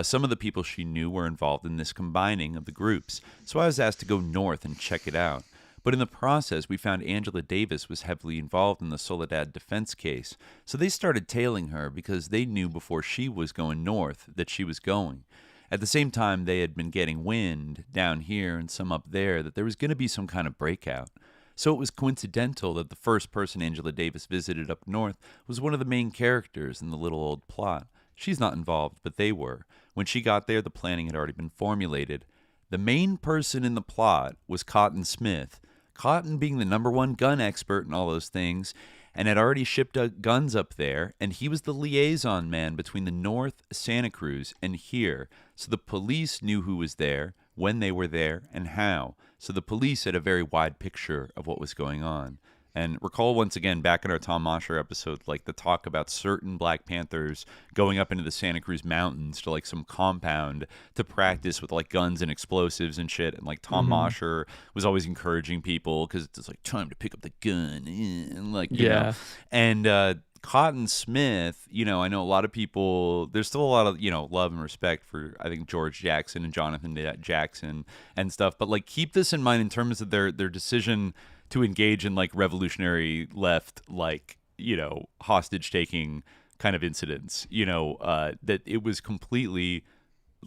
Some of the people she knew were involved in this combining of the groups, so I was asked to go north and check it out. But in the process, we found Angela Davis was heavily involved in the Soledad defense case, so they started tailing her because they knew before she was going north that she was going. At the same time, they had been getting wind down here and some up there that there was going to be some kind of breakout. So it was coincidental that the first person Angela Davis visited up north was one of the main characters in the little old plot. She's not involved, but they were. When she got there, the planning had already been formulated. The main person in the plot was Cotton Smith, Cotton being the #1 gun expert and all those things, and had already shipped guns up there, and he was the liaison man between the North, Santa Cruz, and here. So the police knew who was there, when they were there, and how. So the police had a very wide picture of what was going on. And recall once again, back in our Tom Mosher episode, like the talk about certain Black Panthers going up into the Santa Cruz mountains to like some compound to practice with like guns and explosives and shit. And like Tom Mosher was always encouraging people because it's like time to pick up the gun and like, you know. And Cotton Smith, I know a lot of people, there's still a lot of, love and respect for, I think, George Jackson and Jonathan Jackson and stuff. But like keep this in mind in terms of their decision to engage in like revolutionary left, like, hostage taking kind of incidents, that it was completely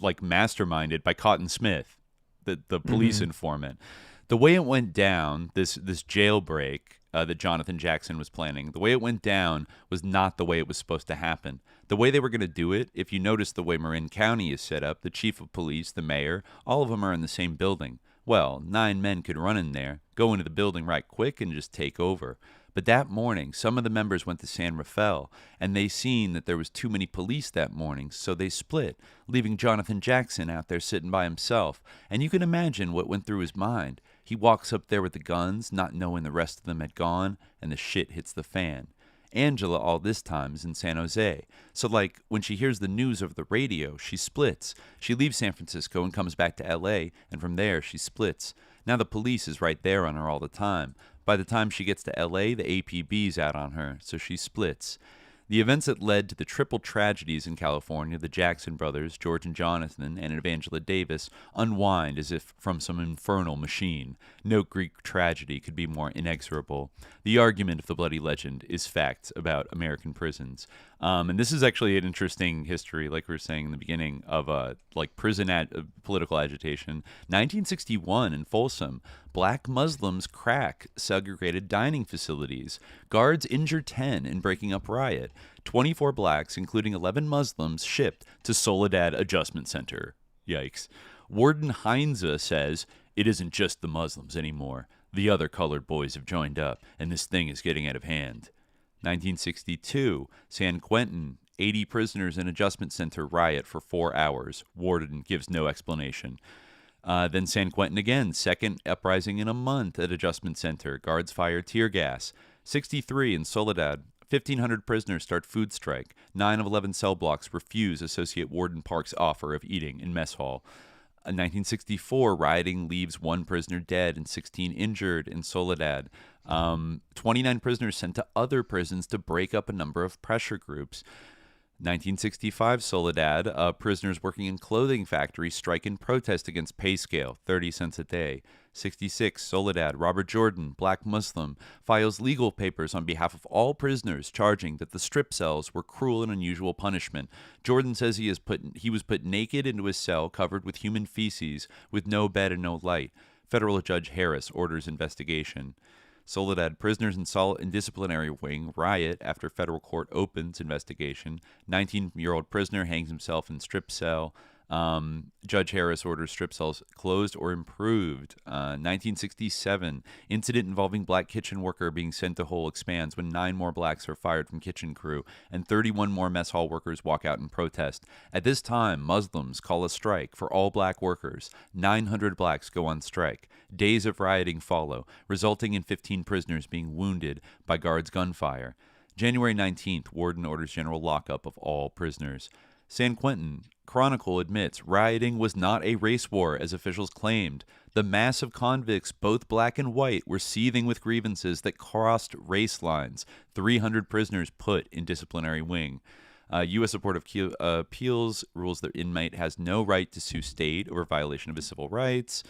like masterminded by Cotton Smith, the police informant. The way it went down, this jailbreak that Jonathan Jackson was planning, the way it went down was not the way it was supposed to happen. The way they were going to do it, if you notice the way Marin County is set up, the chief of police, the mayor, all of them are in the same building. Well, 9 men could run in there, go into the building right quick, and just take over. But that morning, some of the members went to San Rafael, and they seen that there was too many police that morning, so they split, leaving Jonathan Jackson out there sitting by himself. And you can imagine what went through his mind. He walks up there with the guns, not knowing the rest of them had gone, and the shit hits the fan. Angela all this time is in San Jose. So, like, when she hears the news over the radio, she splits. She leaves San Francisco and comes back to L.A., and from there she splits. Now the police is right there on her all the time. By the time she gets to L.A., the APB's out on her, so she splits. The events that led to the triple tragedies in California, the Jackson brothers, George and Jonathan, and Evangela Davis, unwind as if from some infernal machine. No Greek tragedy could be more inexorable. The argument of the bloody legend is facts about American prisons. And this is actually an interesting history, like we were saying in the beginning, of political agitation. 1961 in Folsom, black Muslims crack segregated dining facilities. Guards injure 10 in breaking up riot. 24 blacks, including 11 Muslims, shipped to Soledad Adjustment Center. Yikes. Warden Heinze says, "It isn't just the Muslims anymore. The other colored boys have joined up, and this thing is getting out of hand." 1962, San Quentin, 80 prisoners in adjustment center riot for 4 hours. Warden gives no explanation. Then San Quentin again, second uprising in a month at adjustment center. Guards fire tear gas. 63 in Soledad, 1,500 prisoners start food strike. 9 of 11 cell blocks refuse Associate Warden Park's offer of eating in mess hall. 1964, rioting leaves 1 prisoner dead and 16 injured in Soledad. 29 prisoners sent to other prisons to break up a number of pressure groups. 1965, Soledad, prisoners working in clothing factories strike in protest against pay scale, 30 cents a day. 66, Soledad, Robert Jordan, black Muslim, files legal papers on behalf of all prisoners charging that the strip cells were cruel and unusual punishment. Jordan says he was put naked into his cell covered with human feces with no bed and no light. Federal Judge Harris orders investigation. Soledad, prisoners in disciplinary wing riot after federal court opens investigation. 19-year-old prisoner hangs himself in strip cell. Judge Harris orders strip cells closed or improved. 1967, incident involving black kitchen worker being sent to hole expands when 9 more blacks are fired from kitchen crew and 31 more mess hall workers walk out in protest. At this time, Muslims call a strike for all black workers. 900 blacks go on strike. Days of rioting follow, resulting in 15 prisoners being wounded by guards' gunfire. January 19th, warden orders general lockup of all prisoners. San Quentin, Chronicle admits rioting was not a race war, as officials claimed. The mass of convicts, both black and white, were seething with grievances that crossed race lines. 300 prisoners put in disciplinary wing. U.S. Court of Appeals rules the inmate has no right to sue state over violation of his civil rights.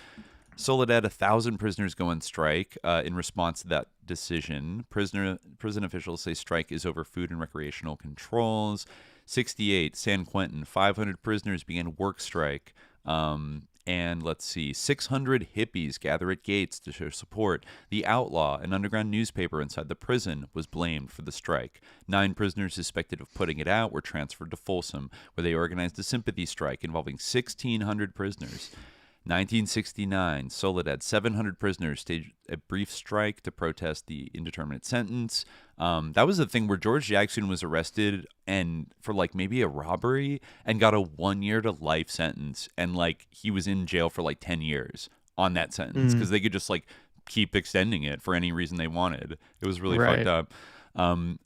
Soledad, 1,000 prisoners go on strike in response to that decision. Prison officials say strike is over food and recreational controls. 68, San Quentin, 500 prisoners began work strike. And let's see, 600 hippies gather at gates to show support. The Outlaw, an underground newspaper inside the prison, was blamed for the strike. 9 prisoners suspected of putting it out were transferred to Folsom, where they organized a sympathy strike involving 1,600 prisoners. 1969, Soledad, 700 prisoners staged a brief strike to protest the indeterminate sentence. That was the thing where George Jackson was arrested and for like maybe a robbery and got a 1-year to life sentence. And like he was in jail for like 10 years on that sentence because they could just like keep extending it for any reason they wanted. It was really fucked up.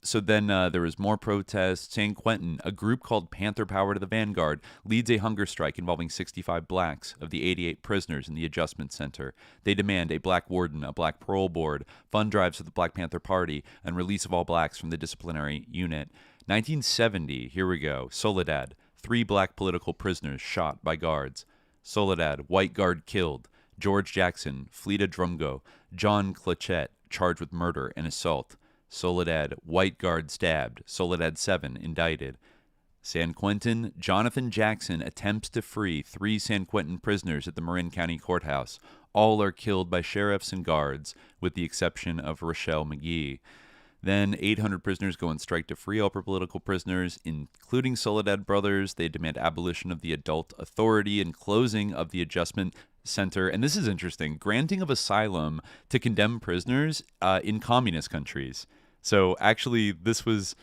So then there was more protests. San Quentin, a group called Panther Power to the Vanguard, leads a hunger strike involving 65 blacks of the 88 prisoners in the adjustment center. They demand a black warden, a black parole board, fund drives to the Black Panther Party, and release of all blacks from the disciplinary unit. 1970, here we go. Soledad, 3 black political prisoners shot by guards. Soledad, white guard killed. George Jackson, Fleta Drumgo, John Clutchette, charged with murder and assault. Soledad, white guard stabbed. Soledad 7, indicted. San Quentin, Jonathan Jackson attempts to free 3 San Quentin prisoners at the Marin County Courthouse. All are killed by sheriffs and guards, with the exception of Rochelle McGee. Then 800 prisoners go on strike to free all political prisoners, including Soledad brothers. They demand abolition of the adult authority and closing of the adjustment center. And this is interesting, granting of asylum to condemned prisoners in communist countries. So actually this was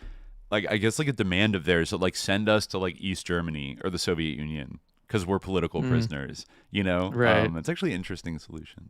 like, I guess like a demand of theirs, so like send us to like East Germany or the Soviet Union. because we're political prisoners, Right. It's actually an interesting solution,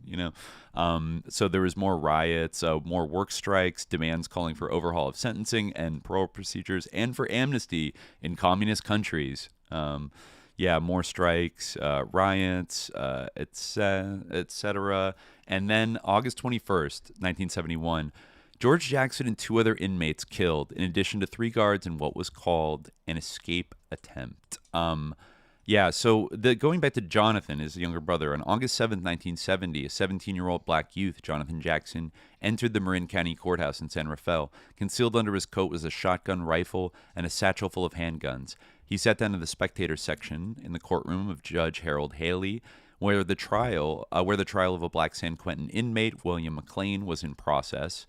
So there was more riots, more work strikes, demands calling for overhaul of sentencing and parole procedures, and for amnesty in communist countries. More strikes, riots, etc. And then August 21st, 1971, George Jackson and 2 other inmates killed, in addition to 3 guards in what was called an escape attempt. So going back to Jonathan, his younger brother, on August 7th, 1970, a 17-year-old black youth, Jonathan Jackson, entered the Marin County Courthouse in San Rafael. Concealed under his coat was a shotgun rifle and a satchel full of handguns. He sat down in the spectator section in the courtroom of Judge Harold Haley, where the trial of a black San Quentin inmate, William McLean, was in process.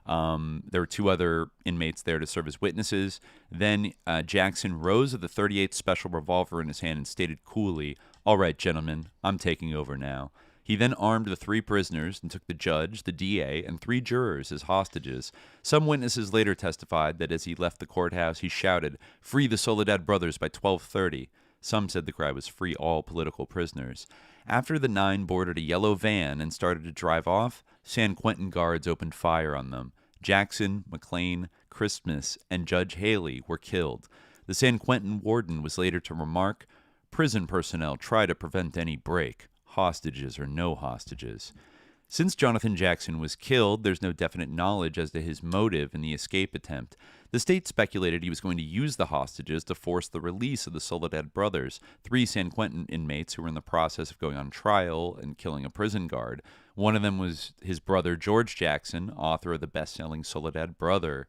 There were 2 other inmates there to serve as witnesses. Then Jackson rose with the .38 special revolver in his hand and stated coolly, "All right, gentlemen, I'm taking over now." He then armed the 3 prisoners and took the judge, the DA, and 3 jurors as hostages. Some witnesses later testified that as he left the courthouse, he shouted, "Free the Soledad brothers by 12:30. Some said the cry was free all political prisoners. After the 9 boarded a yellow van and started to drive off, San Quentin guards opened fire on them. Jackson, McLean, Christmas, and Judge Haley were killed. The San Quentin warden was later to remark, "Prison personnel try to prevent any break, hostages or no hostages." Since Jonathan Jackson was killed, there's no definite knowledge as to his motive in the escape attempt. The state speculated he was going to use the hostages to force the release of the Soledad brothers, 3 San Quentin inmates who were in the process of going on trial and killing a prison guard. One of them was his brother, George Jackson, author of the best-selling Soledad Brother.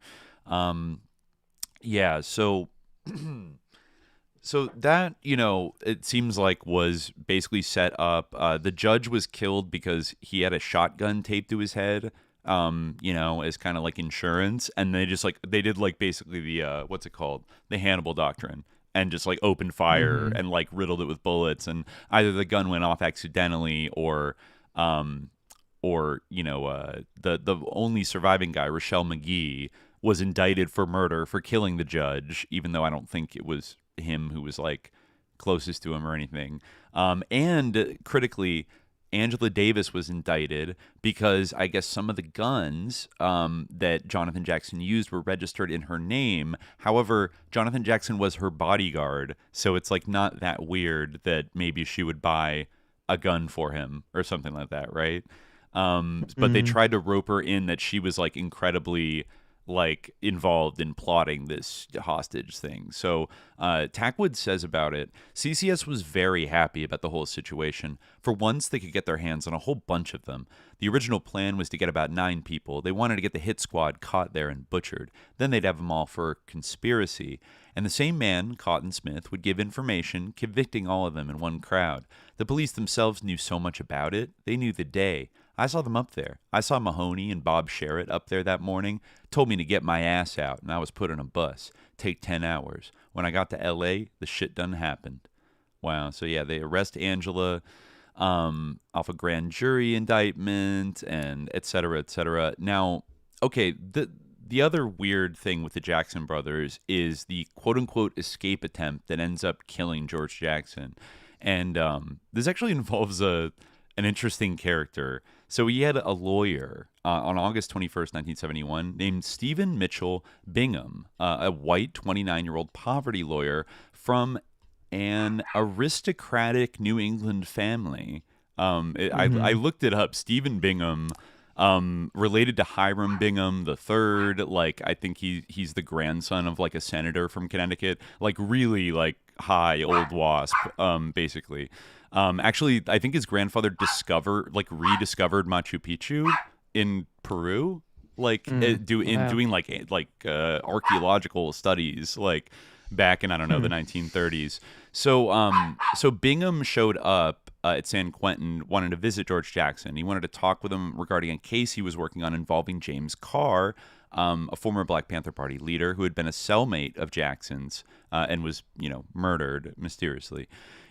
So that, it seems like was basically set up. The judge was killed because he had a shotgun taped to his head, as kind of like insurance. And they did basically the, what's it called? The Hannibal doctrine. And just opened fire and riddled it with bullets. And either the gun went off accidentally or the only surviving guy, Rochelle McGee, was indicted for murder for killing the judge, even though I don't think it was him who was closest to him or anything. And critically, Angela Davis was indicted because I guess some of the guns that Jonathan Jackson used were registered in her name. However, Jonathan Jackson was her bodyguard, so it's not that weird that maybe she would buy a gun for him or something like that, right? But they tried to rope her in that she was incredibly involved in plotting this hostage thing. So Tackwood says about it, CCS was very happy about the whole situation. For once, they could get their hands on a whole bunch of them. The original plan was to get about 9 people. They wanted to get the hit squad caught there and butchered. Then they'd have them all for conspiracy. And the same man, Cotton Smith, would give information, convicting all of them in one crowd. The police themselves knew so much about it. They knew the day. I saw them up there. I saw Mahoney and Bob Sherritt up there that morning. Told me to get my ass out, and I was put on a bus. Take 10 hours. When I got to L.A., the shit done happened. Wow. So, yeah, they arrest Angela off a grand jury indictment and et cetera, et cetera. Now, okay, the other weird thing with the Jackson brothers is the quote-unquote escape attempt that ends up killing George Jackson. And this actually involves an interesting character. So he had a lawyer on August 21st, 1971, named Stephen Mitchell Bingham, a white 29-year-old poverty lawyer from an aristocratic New England family. I looked it up. Stephen Bingham, related to Hiram Bingham III. I think he's the grandson of a senator from Connecticut. Really high old wasp, basically. Actually, I think his grandfather rediscovered Machu Picchu in Peru, doing archaeological studies, back in, I don't know, the 1930s. So Bingham showed up at San Quentin, wanted to visit George Jackson. He wanted to talk with him regarding a case he was working on involving James Carr, a former Black Panther Party leader who had been a cellmate of Jackson's and was, murdered mysteriously.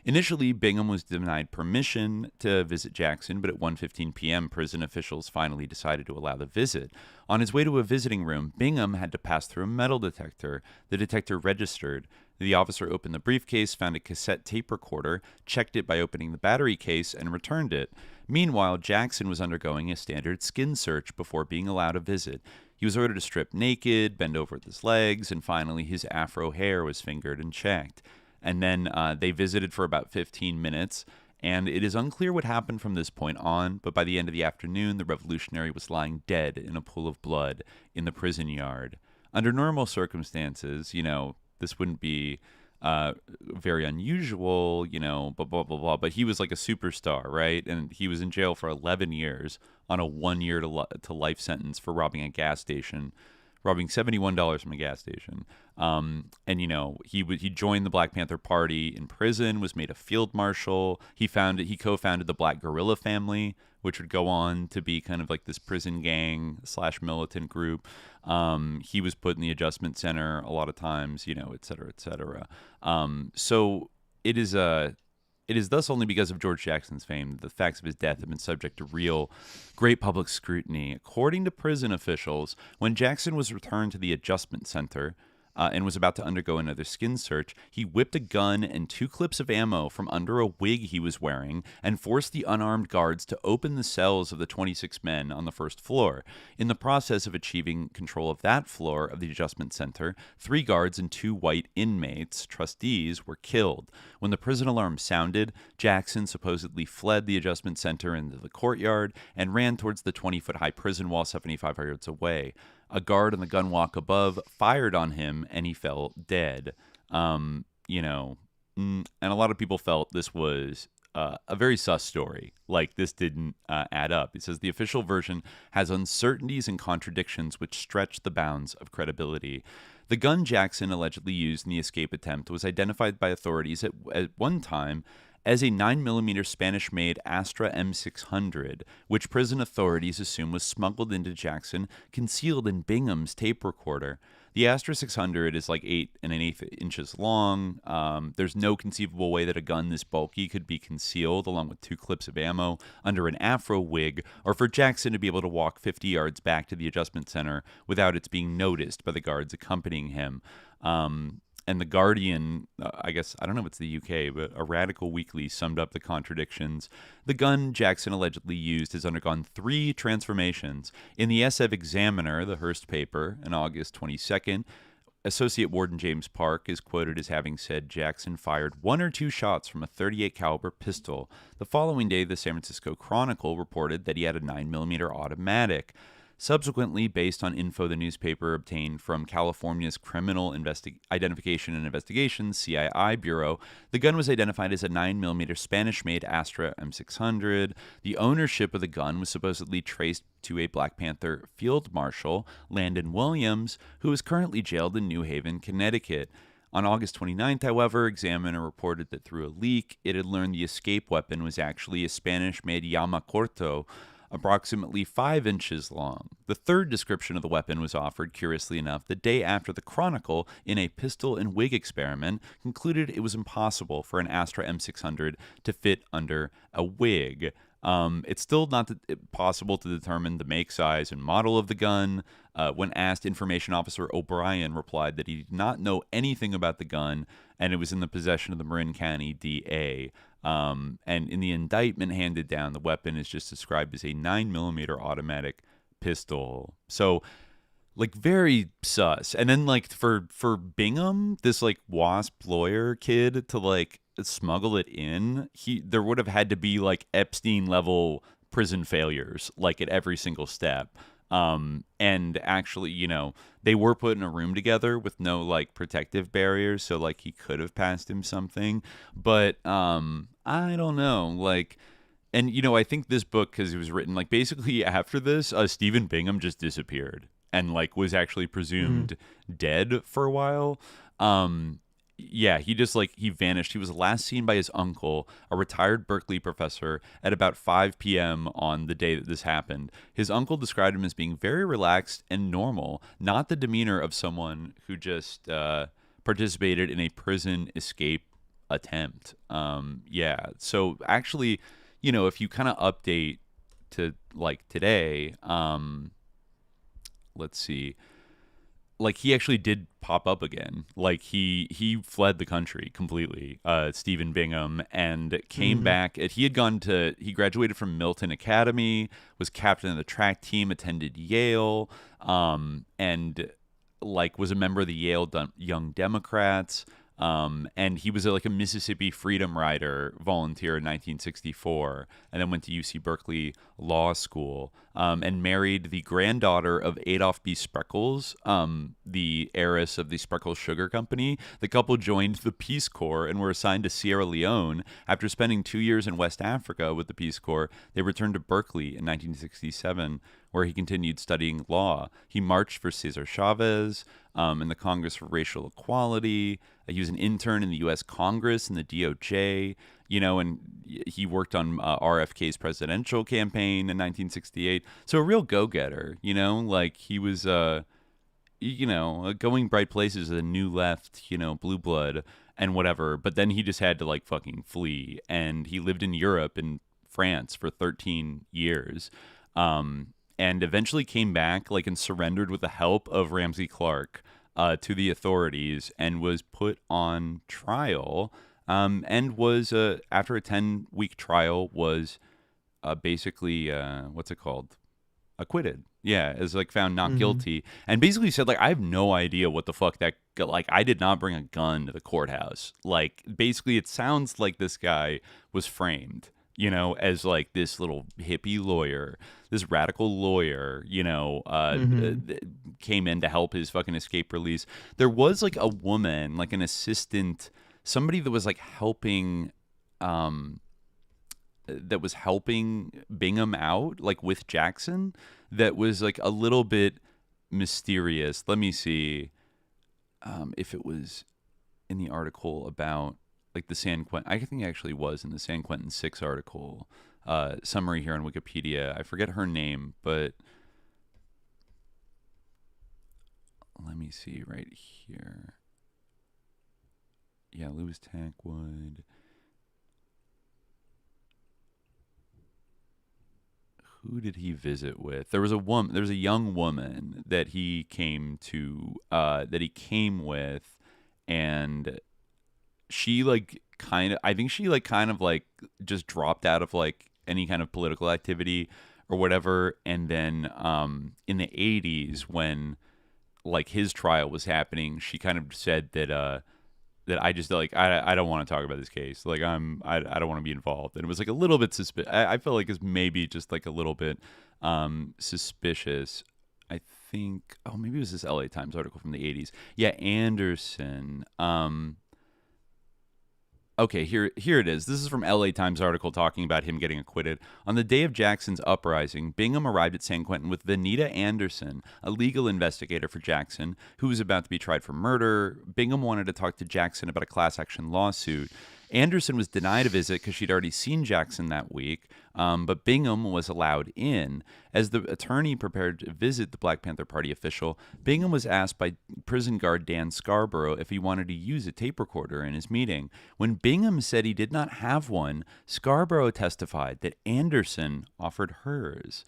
Initially, Bingham was denied permission to visit Jackson, but at 1:15 p.m., prison officials finally decided to allow the visit. On his way to a visiting room, Bingham had to pass through a metal detector. The detector registered. The officer opened the briefcase, found a cassette tape recorder, checked it by opening the battery case, and returned it. Meanwhile, Jackson was undergoing a standard skin search before being allowed a visit. He was ordered to strip naked, bend over with his legs, and finally his afro hair was fingered and checked. And then they visited for about 15 minutes, and it is unclear what happened from this point on, but by the end of the afternoon, the revolutionary was lying dead in a pool of blood in the prison yard. Under normal circumstances, this wouldn't be very unusual, blah, blah, blah, blah. But he was like a superstar, right? And he was in jail for 11 years on a 1 year to life sentence for robbing a gas station, robbing $71 from a gas station. He joined the Black Panther Party in prison, was made a field marshal. He co-founded the Black Guerrilla Family, which would go on to be kind of like this prison gang / militant group. He was put in the adjustment center a lot of times, et cetera, et cetera. So it is thus only because of George Jackson's fame that the facts of his death have been subject to real great public scrutiny. According to prison officials, when Jackson was returned to the adjustment center, and was about to undergo another skin search, he whipped a gun and 2 clips of ammo from under a wig he was wearing and forced the unarmed guards to open the cells of the 26 men on the first floor. In the process of achieving control of that floor of the adjustment center, 3 guards and 2 white inmates, trustees, were killed. When the prison alarm sounded, Jackson supposedly fled the adjustment center into the courtyard and ran towards the 20-foot-high prison wall 75 yards away. A guard on the gunwalk above fired on him, and he fell dead. And a lot of people felt this was a very sus story. Like, this didn't add up. It says the official version has uncertainties and contradictions which stretch the bounds of credibility. The gun Jackson allegedly used in the escape attempt was identified by authorities at one time as a 9mm Spanish-made Astra M600, which prison authorities assume was smuggled into Jackson, concealed in Bingham's tape recorder. The Astra 600 is like 8 1/8 inches long. There's no conceivable way that a gun this bulky could be concealed, along with 2 clips of ammo, under an afro wig, or for Jackson to be able to walk 50 yards back to the adjustment center without its being noticed by the guards accompanying him. And The Guardian, I don't know if it's the UK, but a Radical Weekly summed up the contradictions. The gun Jackson allegedly used has undergone 3 transformations. In the SF Examiner, the Hearst paper, on August 22nd, Associate Warden James Park is quoted as having said Jackson fired 1 or 2 shots from a .38 caliber pistol. The following day, the San Francisco Chronicle reported that he had a 9mm automatic. Subsequently, based on info the newspaper obtained from California's Criminal Identification and Investigation (CII) Bureau, the gun was identified as a 9mm Spanish-made Astra M600. The ownership of the gun was supposedly traced to a Black Panther field marshal, Landon Williams, who is currently jailed in New Haven, Connecticut. On August 29th, however, Examiner reported that through a leak, it had learned the escape weapon was actually a Spanish-made llama corto, approximately 5 inches long. The third description of the weapon was offered, curiously enough, the day after the Chronicle, in a pistol and wig experiment, concluded it was impossible for an Astra M600 to fit under a wig. It's still not possible to determine the make, size, and model of the gun. When asked, Information Officer O'Brien replied that he did not know anything about the gun, and it was in the possession of the Marin County DA. And in the indictment handed down, the weapon is just described as a 9mm automatic pistol. So, very sus. And then, for Bingham, this, WASP lawyer kid to, smuggle it in, there would have had to be, Epstein-level prison failures, at every single step. And actually, they were put in a room together with no protective barriers, so he could have passed him something, but I don't know, and I think this book, because it was written basically after this, Stephen Bingham just disappeared and was actually presumed dead for a while. Yeah, he just he vanished. He was last seen by his uncle, a retired Berkeley professor, at about 5 p.m. on the day that this happened. His uncle described him as being very relaxed and normal, not the demeanor of someone who just participated in a prison escape attempt. Yeah. So actually, you know, if you kind of update to like today, let's see. Like he actually did pop up again. Like he fled the country completely, Stephen Bingham, and came back. He graduated from Milton Academy, was captain of the track team, attended Yale, and like was a member of the Yale Young Democrats. And he was like a Mississippi Freedom Rider volunteer in 1964, and then went to UC Berkeley Law School, and married the granddaughter of Adolph B. Spreckels, the heiress of the Spreckels Sugar Company. The couple joined the Peace Corps and were assigned to Sierra Leone. After spending 2 years in West Africa with the Peace Corps, they returned to Berkeley in 1967, where he continued studying law. He marched for Cesar Chavez in the Congress for Racial Equality. He was an intern in the U.S. Congress and the DOJ, you know, and he worked on RFK's presidential campaign in 1968. So a real go-getter, you know, like he was, you know, going bright places as a new left, you know, blue blood and whatever. But then he just had to like fucking flee, and he lived in Europe and France for 13 years. And eventually came back like and surrendered with the help of Ramsey Clark to the authorities, and was put on trial, and was after a 10-week trial was basically what's it called, acquitted. Yeah, is like found not guilty, and basically said like I have no idea what the fuck that, like I did not bring a gun to the courthouse. Like basically it sounds like this guy was framed, you know, as like this little hippie lawyer, this radical lawyer, you know, came in to help his fucking escape release. There was like a woman, like an assistant, somebody that was like helping, Bingham out, like with Jackson, that was like a little bit mysterious. Let me see if it was in the article about like the San Quentin. I think it actually was in the San Quentin 6 article summary here on Wikipedia. I forget her name, but let me see right here. Yeah, Louis Tackwood. Who did he visit with? There was a woman. There was a young woman that he came to. That he came with, and she like kind of. I think she like kind of like just dropped out of like any kind of political activity or whatever. And then in the 80s, when like his trial was happening, she kind of said that that I just like I don't want to talk about this case. Like I don't want to be involved. And it was like a little bit suspicious. I felt like it's maybe just like a little bit suspicious. I think maybe it was this LA Times article from the 80s. Yeah, Anderson. Okay, here it is. This is from LA Times article talking about him getting acquitted. On the day of Jackson's uprising, Bingham arrived at San Quentin with Vanita Anderson, a legal investigator for Jackson, who was about to be tried for murder. Bingham wanted to talk to Jackson about a class action lawsuit. Anderson was denied a visit because she'd already seen Jackson that week, but Bingham was allowed in. As the attorney prepared to visit the Black Panther Party official, Bingham was asked by prison guard Dan Scarborough if he wanted to use a tape recorder in his meeting. When Bingham said he did not have one, Scarborough testified that Anderson offered hers.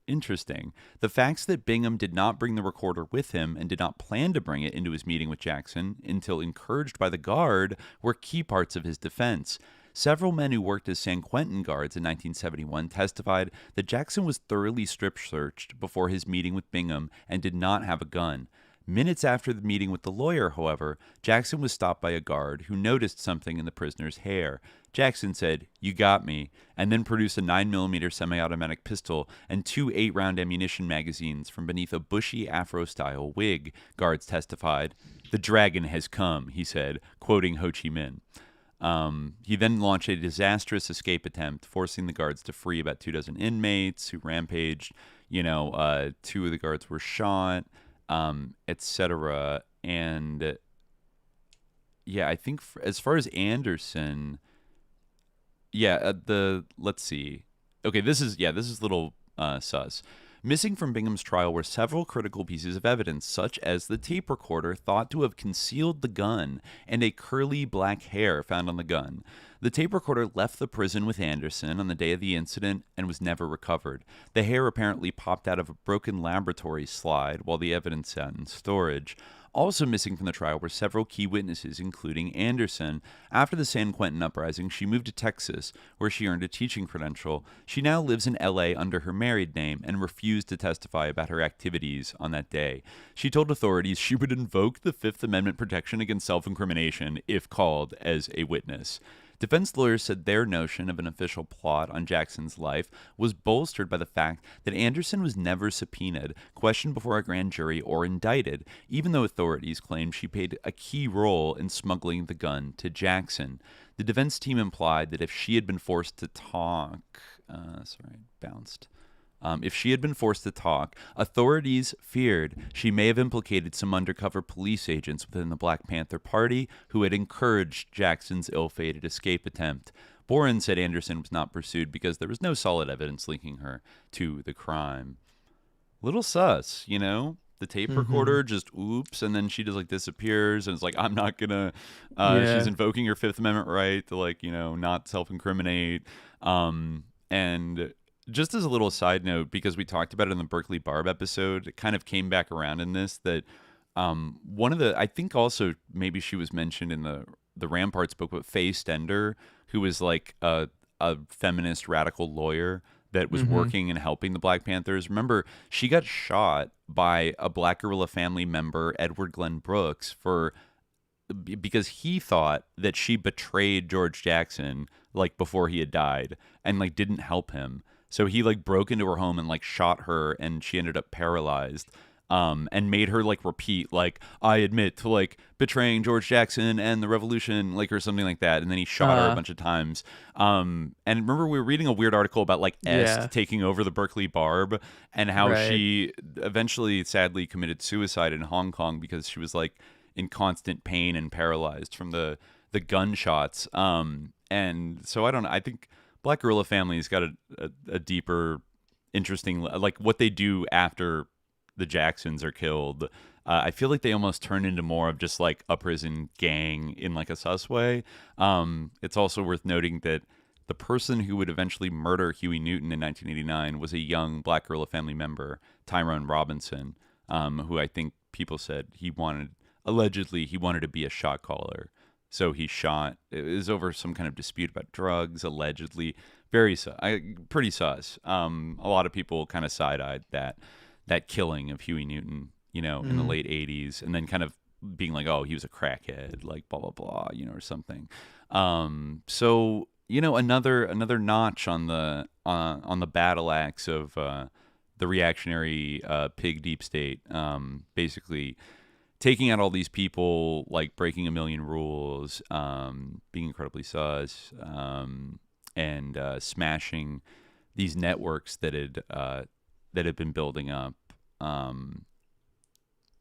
Interesting. The facts that Bingham did not bring the recorder with him and did not plan to bring it into his meeting with Jackson until encouraged by the guard were key parts of his defense. Several men who worked as San Quentin guards in 1971 testified that Jackson was thoroughly strip-searched before his meeting with Bingham and did not have a gun. Minutes after the meeting with the lawyer, however, Jackson was stopped by a guard who noticed something in the prisoner's hair. Jackson said, "You got me," and then produced a 9mm semi-automatic pistol and 2 8-round ammunition magazines from beneath a bushy Afro-style wig, guards testified. "The dragon has come," he said, quoting Ho Chi Minh. He then launched a disastrous escape attempt, forcing the guards to free about 24 inmates who rampaged. 2 of the guards were shot, etc. And yeah, I think as far as Anderson, let's see. Okay, this is a little sus. Missing from Bingham's trial were several critical pieces of evidence, such as the tape recorder thought to have concealed the gun and a curly black hair found on the gun. The tape recorder left the prison with Anderson on the day of the incident and was never recovered. The hair apparently popped out of a broken laboratory slide while the evidence sat in storage. Also missing from the trial were several key witnesses, including Anderson. After the San Quentin uprising, she moved to Texas, where she earned a teaching credential. She now lives in L.A. under her married name and refused to testify about her activities on that day. She told authorities she would invoke the Fifth Amendment protection against self-incrimination if called as a witness. Defense lawyers said their notion of an official plot on Jackson's life was bolstered by the fact that Anderson was never subpoenaed, questioned before a grand jury, or indicted, even though authorities claimed she played a key role in smuggling the gun to Jackson. The defense team implied that if she had been forced to talk... If she had been forced to talk, authorities feared she may have implicated some undercover police agents within the Black Panther Party who had encouraged Jackson's ill-fated escape attempt. Boren said Anderson was not pursued because there was no solid evidence linking her to the crime. Little sus, you know? The tape recorder just oops, and then she just like disappears, and it's like, I'm not gonna she's invoking her Fifth Amendment right to, like, you know, not self-incriminate. And just as a little side note, because we talked about it in the Berkeley Barb episode, it kind of came back around in this, that one of the, I think also maybe she was mentioned in the Ramparts book, but Faye Stender, who was like a feminist radical lawyer that was working and helping the Black Panthers. Remember, she got shot by a Black guerrilla family member, Edward Glenn Brooks, because he thought that she betrayed George Jackson like before he had died and like didn't help him. So he like broke into her home and like shot her, and she ended up paralyzed, and made her like repeat like, I admit to like betraying George Jackson and the revolution, like, or something like that. And then he shot her a bunch of times. And remember, we were reading a weird article about like Est taking over the Berkeley Barb, and how she eventually sadly committed suicide in Hong Kong because she was like in constant pain and paralyzed from the gunshots. And so I don't know. I think Black guerrilla family's got a deeper, interesting, like what they do after the Jacksons are killed. I feel like they almost turn into more of just like a prison gang in like a sus way. It's also worth noting that the person who would eventually murder Huey Newton in 1989 was a young Black guerrilla family member, Tyrone Robinson, who I think people said allegedly he wanted to be a shot caller. So he shot. It was over some kind of dispute about drugs, allegedly. Pretty sus. A lot of people kind of side-eyed that killing of Huey Newton, you know, in the late 80s, and then kind of being like, oh, he was a crackhead, like blah, blah, blah, you know, or something. So, you know, another notch on the battle axe of the reactionary pig deep state, basically taking out all these people, like breaking a million rules, being incredibly sus, and smashing these networks that had been building up.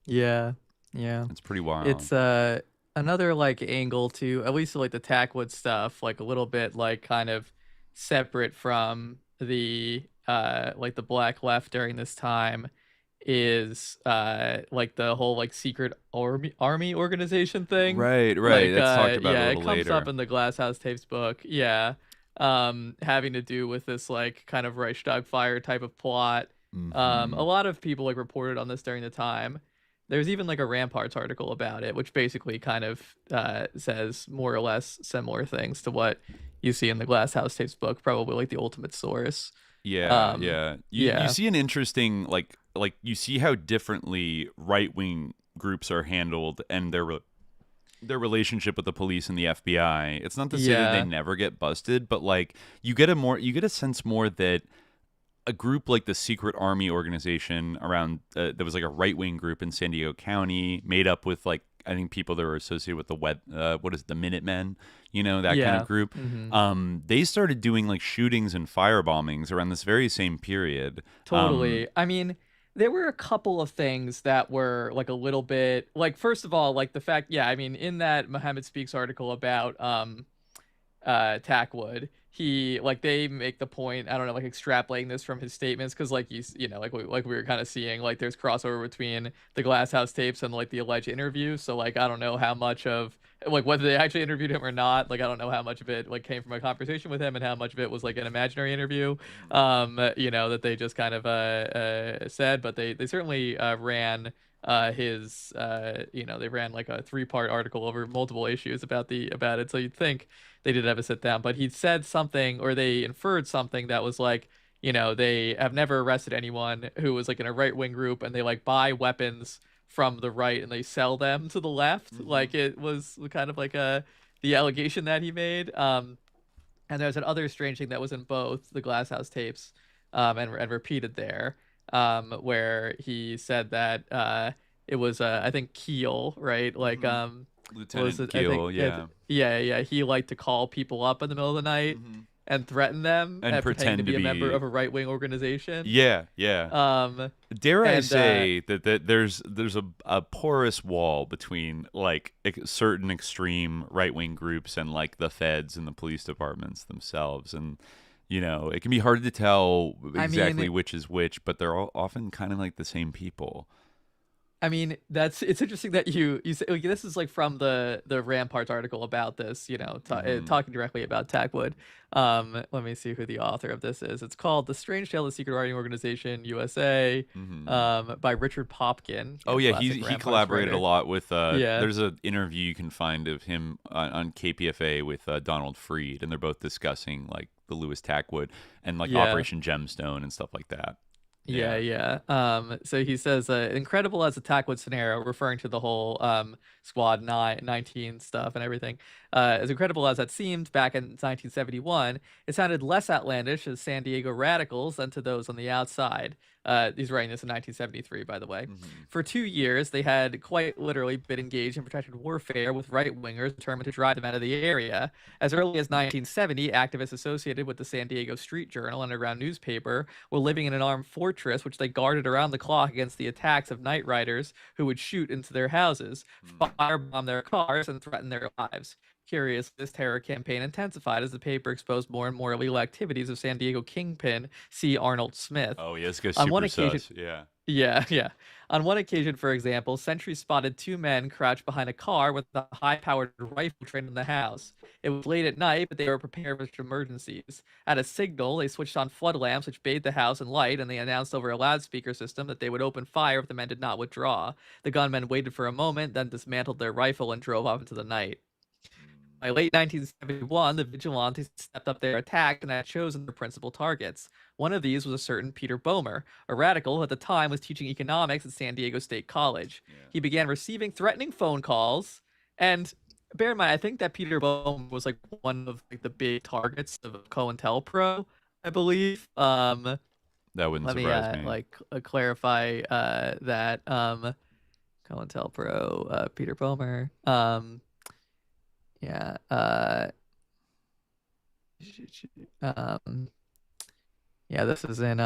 It's pretty wild. It's another like angle to at least like the Tackwood stuff, like a little bit like kind of separate from the like the Black left during this time, is like the whole like secret army organization thing. Right. Like, That's talked about a little it comes later. up in the Glasshouse Tapes book. Having to do with this like kind of Reichstag fire type of plot. A lot of people like reported on this during the time. There's even like a Ramparts article about it, which basically kind of says more or less similar things to what you see in the Glasshouse Tapes book, probably like the ultimate source. You see an interesting like you see how differently right-wing groups are handled and their relationship with the police and the FBI. It's not to say that they never get busted, but like you get a sense more that a group like the Secret Army organization around there was like a right-wing group in San Diego County made up with like I think people that were associated with the Minutemen, you know, that kind of group. They started doing like shootings and firebombings around this very same period. Totally. I mean, there were a couple of things that were like a little bit like, first of all, like the fact, I mean, in that Mohammed Speaks article about Tackwood, he like they make the point, I don't know, like extrapolating this from his statements, because like you know, like we were kind of seeing, like there's crossover between the Glass House tapes and like the alleged interview. So like I don't know how much of like whether they actually interviewed him or not. Like I don't know how much of it like came from a conversation with him and how much of it was like an imaginary interview. You know, that they just kind of said, but they certainly ran his you know, they ran like a 3-part article over multiple issues about it. So you'd think they did have a sit down, but he said something, or they inferred something that was like, you know, they have never arrested anyone who was like in a right-wing group, and they like buy weapons from the right and they sell them to the left. Like it was kind of like the allegation that he made. And there's an other strange thing that was in both the Glass House tapes and repeated there, where he said that it was I think Keel, right? Like Lieutenant Keel, yeah. He liked to call people up in the middle of the night and threaten them and pretend to be a member of a right-wing organization. Yeah. Dare I say that there's a porous wall between like certain extreme right-wing groups and like the feds and the police departments themselves, and you know, it can be hard to tell exactly which is which, but they're all often kind of like the same people. I mean, it's interesting that you say, like, this is like from the Ramparts article about this, you know, talking directly about Tackwood. Let me see who the author of this is. It's called The Strange Tale of the Secret Writing Organization, USA, by Richard Popkin. Oh yeah, he collaborated writer. a lot with, there's an interview you can find of him on KPFA with Donald Freed, and they're both discussing like the Lewis Tackwood and like Operation Gemstone and stuff like that. Yeah. So he says, incredible as a Tackwood scenario, referring to the whole Squad 19 stuff and everything. As incredible as that seemed back in 1971, it sounded less outlandish as San Diego radicals than to those on the outside. He's writing this in 1973, by the way. For 2 years, they had quite literally been engaged in protracted warfare with right-wingers determined to drive them out of the area. As early as 1970, activists associated with the San Diego Street Journal underground newspaper were living in an armed fortress, which they guarded around the clock against the attacks of night riders who would shoot into their houses, firebomb their cars, and threaten their lives. Curious, this terror campaign intensified as the paper exposed more and more illegal activities of San Diego kingpin C. Arnold Smith. Oh, yeah, this guy's super sus. Yeah. On one occasion, for example, sentries spotted 2 men crouched behind a car with a high-powered rifle trained in the house. It was late at night, but they were prepared for emergencies. At a signal, they switched on flood lamps, which bathed the house in light, and they announced over a loudspeaker system that they would open fire if the men did not withdraw. The gunmen waited for a moment, then dismantled their rifle and drove off into the night. By late 1971, the vigilantes stepped up their attack and had chosen their principal targets. One of these was a certain Peter Boehmer, a radical who at the time was teaching economics at San Diego State College. He began receiving threatening phone calls, and bear in mind, I think that Peter Boehmer was like one of like the big targets of COINTELPRO, I believe. That wouldn't surprise me. Like clarify that COINTELPRO, Peter Boehmer. This is in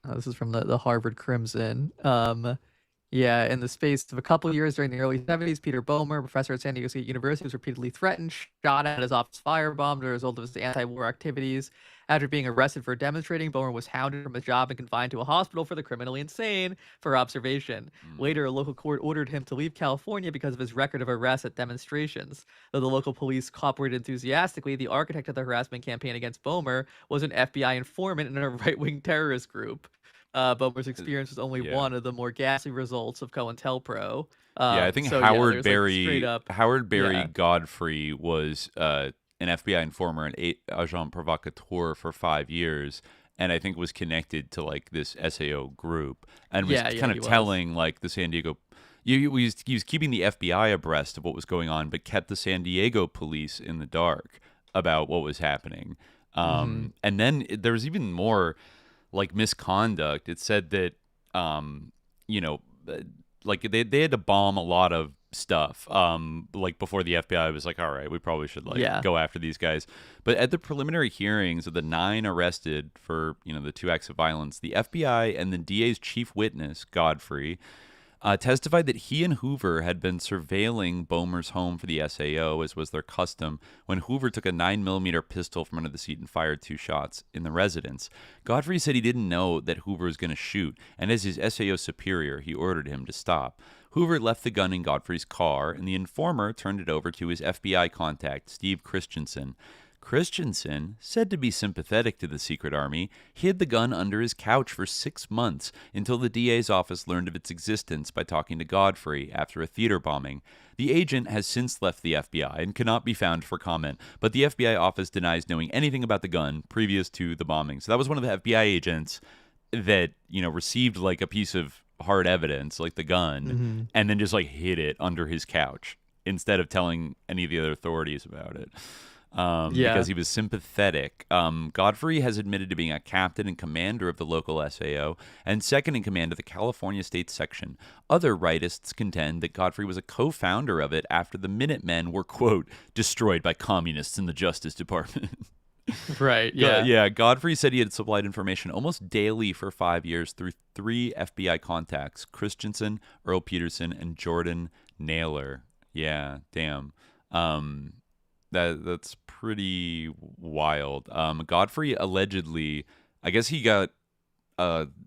this is from the Harvard Crimson. In the space of a couple of years during the early 70s, Peter Boehmer, professor at San Diego State University, was repeatedly threatened, shot at his office firebombed as a result of his anti-war activities. After being arrested for demonstrating, Boehmer was hounded from his job and confined to a hospital for the criminally insane for observation. Later, a local court ordered him to leave California because of his record of arrests at demonstrations. Though the local police cooperated enthusiastically, the architect of the harassment campaign against Boehmer was an FBI informant in a right-wing terrorist group. Boehmer's experience was only one of the more ghastly results of COINTELPRO. I think Howard Berry Godfrey was an FBI informer and agent provocateur for 5 years, and I think was connected to like this SAO group, and was kind of telling like the San Diego. He was keeping the FBI abreast of what was going on, but kept the San Diego police in the dark about what was happening. And then there was even more like misconduct. It said that like they had to bomb a lot of stuff like before the FBI was like, all right, we probably should go after these guys. But at the preliminary hearings of the 9 arrested for the 2 acts of violence, the FBI and the DA's chief witness Godfrey testified that he and Hoover had been surveilling Boehmer's home for the SAO, as was their custom, when Hoover took a 9mm pistol from under the seat and fired 2 shots in the residence. Godfrey said he didn't know that Hoover was going to shoot, and as his SAO superior, he ordered him to stop. Hoover left the gun in Godfrey's car, and the informer turned it over to his FBI contact, Steve Christensen. Christensen, said to be sympathetic to the secret army, hid the gun under his couch for 6 months until the DA's office learned of its existence by talking to Godfrey after a theater bombing. The agent has since left the FBI and cannot be found for comment, but the FBI office denies knowing anything about the gun previous to the bombing. So that was one of the FBI agents that, received like a piece of hard evidence, like the gun, and then just like hid it under his couch instead of telling any of the other authorities about it. Because he was sympathetic. Godfrey has admitted to being a captain and commander of the local SAO and second in command of the California State Section. Other rightists contend that Godfrey was a co-founder of it after the Minutemen were, quote, destroyed by communists in the Justice Department. Right, yeah. Godfrey said he had supplied information almost daily for 5 years through 3 FBI contacts, Christensen, Earl Peterson, and Jordan Naylor. Yeah, damn. That's pretty wild. Godfrey allegedly, I guess he got represented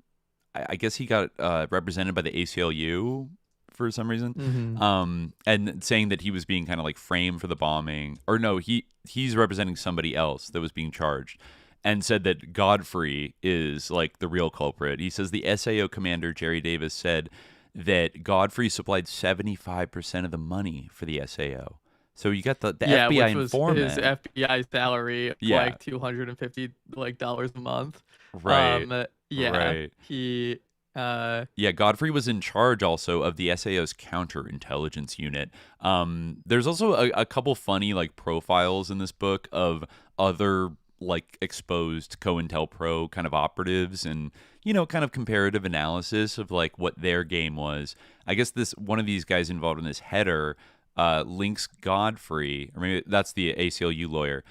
by the ACLU for some reason, and saying that he was being kind of like framed for the bombing, or no, he's representing somebody else that was being charged, and said that Godfrey is like the real culprit. He says the SAO commander Jerry Davis said that Godfrey supplied 75% of the money for the SAO. So you got the FBI informant. His FBI salary, like $250 a month. Right. Right. He. Godfrey was in charge also of the SAO's counterintelligence unit. There's also a couple funny like profiles in this book of other like exposed COINTELPRO kind of operatives, and kind of comparative analysis of like what their game was. I guess one of these guys involved in this header links Godfrey, or maybe that's the ACLU lawyer.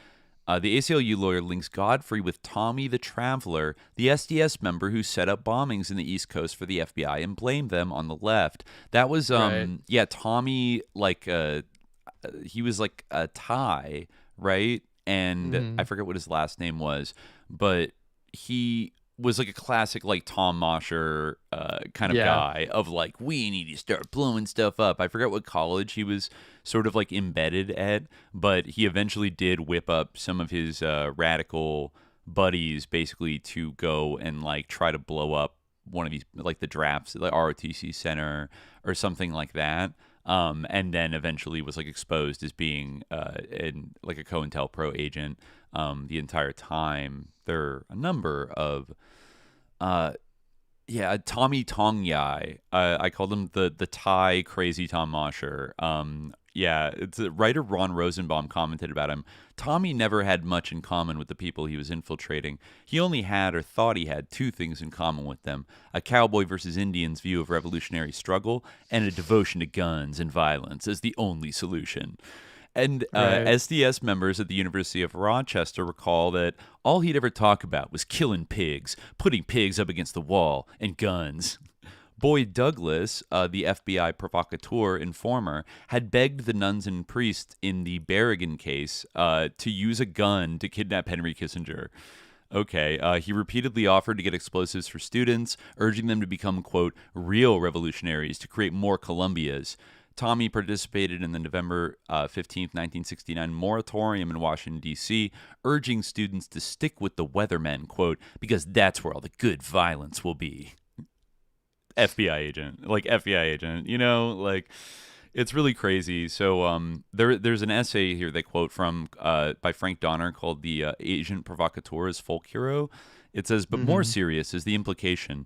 The ACLU lawyer links Godfrey with Tommy the Traveler, the SDS member who set up bombings in the East Coast for the FBI and blamed them on the left. That was, Tommy, like, he was like a Thai, right? And I forget what his last name was, but he was like a classic like Tom Mosher kind of guy of like, we need to start blowing stuff up. I forget what college he was sort of like embedded at, but he eventually did whip up some of his radical buddies basically to go and like try to blow up one of these, like the drafts at the ROTC Center or something like that. And then eventually was like exposed as being like a COINTELPRO agent the entire time. There are a number of Tommy Tongyai. I called him the Thai crazy Tom Mosher. It's writer Ron Rosenbaum commented about him. Tommy never had much in common with the people he was infiltrating. He only had, or thought he had, 2 things in common with them: a cowboy versus Indians view of revolutionary struggle, and a devotion to guns and violence as the only solution. And SDS members at the University of Rochester recall that all he'd ever talk about was killing pigs, putting pigs up against the wall, and guns. Boyd Douglas, the FBI provocateur informer, had begged the nuns and priests in the Berrigan case to use a gun to kidnap Henry Kissinger. Okay, he repeatedly offered to get explosives for students, urging them to become, quote, real revolutionaries to create more Columbias. Tommy participated in the November 15th, 1969 moratorium in Washington, D.C., urging students to stick with the weathermen, quote, because that's where all the good violence will be. FBI agent, it's really crazy. So there's an essay here they quote from by Frank Donner called The Agent Provocateur as Folk Hero. It says, but more serious is the implication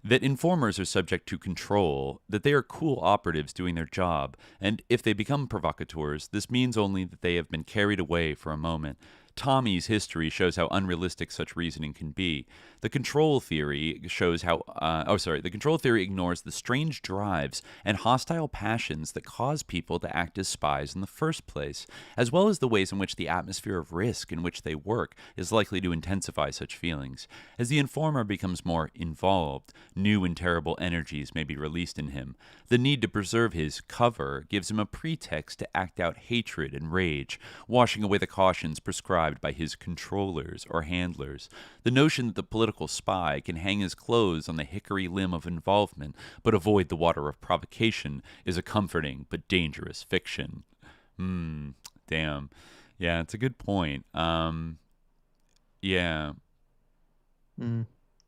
that informers are subject to control, that they are cool operatives doing their job, and if they become provocateurs, this means only that they have been carried away for a moment. Tommy's history shows how unrealistic such reasoning can be. The control theory shows how, the control theory ignores the strange drives and hostile passions that cause people to act as spies in the first place, as well as the ways in which the atmosphere of risk in which they work is likely to intensify such feelings. As the informer becomes more involved, new and terrible energies may be released in him. The need to preserve his cover gives him a pretext to act out hatred and rage, washing away the cautions prescribed by his controllers or handlers. The notion that the political spy can hang his clothes on the hickory limb of involvement but avoid the water of provocation is a comforting but dangerous fiction. Damn. Yeah, it's a good point. Yeah.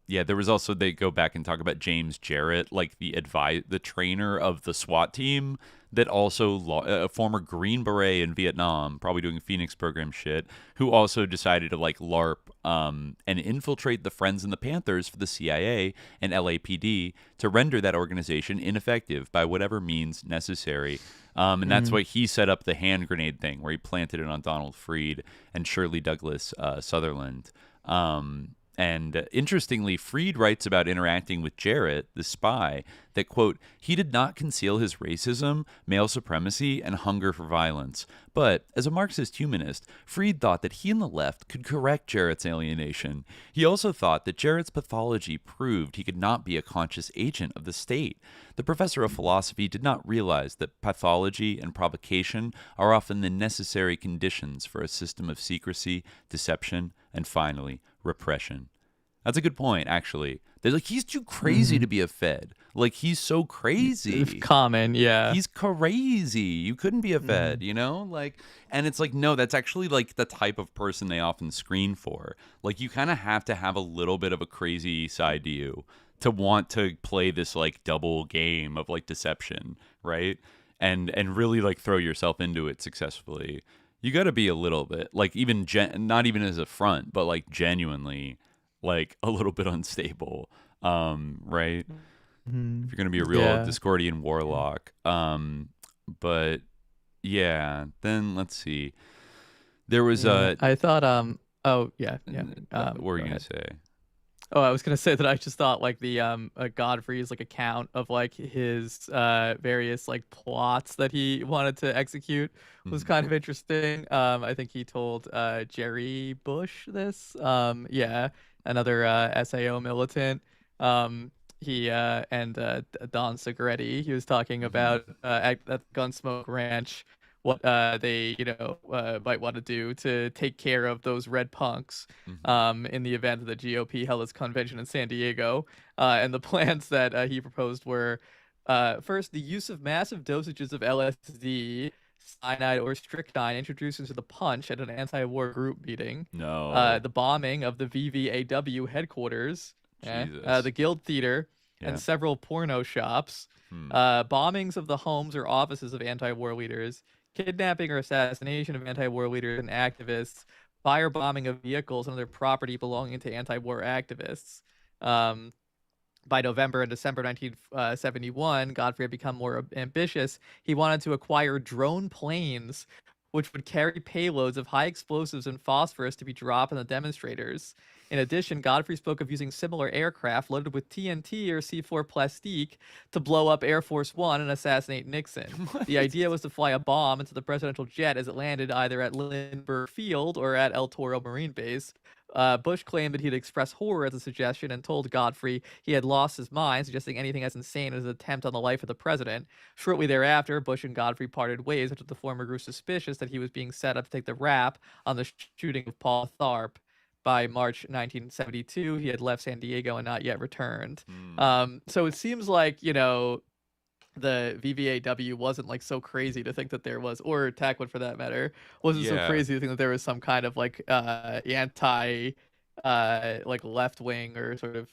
Yeah, there was also, they go back and talk about James Jarrett, like the trainer of the SWAT team that also, a former Green Beret in Vietnam, probably doing Phoenix program shit, who also decided to like LARP and infiltrate the Friends and the Panthers for the CIA and LAPD to render that organization ineffective by whatever means necessary. And that's why he set up the hand grenade thing, where he planted it on Donald Freed and Shirley Douglas Sutherland. And interestingly, Freed writes about interacting with Jarrett, the spy, that, quote, he did not conceal his racism, male supremacy, and hunger for violence. But, as a Marxist humanist, Freed thought that he and the left could correct Jarrett's alienation. He also thought that Jarrett's pathology proved he could not be a conscious agent of the state. The professor of philosophy did not realize that pathology and provocation are often the necessary conditions for a system of secrecy, deception, and finally, repression. That's a good point, actually. They're like, he's too crazy to be a Fed. Like, he's so crazy. It's common, yeah. He's crazy. You couldn't be a Fed, you know? Like, and it's like, no, that's actually like the type of person they often screen for. Like, you kind of have to have a little bit of a crazy side to you to want to play this like double game of like deception, right? And really like throw yourself into it successfully. You got to be a little bit like even not even as a front, but like genuinely like a little bit unstable, right? If you're gonna be a real Discordian warlock. But yeah, then let's see. There was I thought what were you gonna say? Oh, I was gonna say that I just thought like the Godfrey's like account of like his various like plots that he wanted to execute was kind of interesting. I think he told Jerry Bush this. Another SAO militant. He and Don Segretti. He was talking about at Gunsmoke Ranch what they might want to do to take care of those red punks in the event that the GOP held its convention in San Diego. And the plans that he proposed were first, the use of massive dosages of LSD, cyanide, or strychnine introduced into the punch at an anti-war group meeting. No. The bombing of the VVAW headquarters, the Guild Theater, and several porno shops. Bombings of the homes or offices of anti-war leaders, kidnapping or assassination of anti-war leaders and activists, firebombing of vehicles and other property belonging to anti-war activists. By November and December 1971, Godfrey had become more ambitious. He wanted to acquire drone planes, which would carry payloads of high explosives and phosphorus to be dropped on the demonstrators. In addition, Godfrey spoke of using similar aircraft loaded with TNT or C4 plastique to blow up Air Force One and assassinate Nixon. The idea was to fly a bomb into the presidential jet as it landed either at Lindbergh Field or at El Toro Marine Base. Bush claimed that he had expressed horror at the suggestion and told Godfrey he had lost his mind, suggesting anything as insane as an attempt on the life of the president. Shortly thereafter, Bush and Godfrey parted ways after the former grew suspicious that he was being set up to take the rap on the shooting of Paul Tharp. By March 1972, he had left San Diego and not yet returned. So it seems like, the VVAW wasn't like so crazy to think that there was, or Tackwood for that matter, wasn't so crazy to think that there was some kind of like anti like left wing or sort of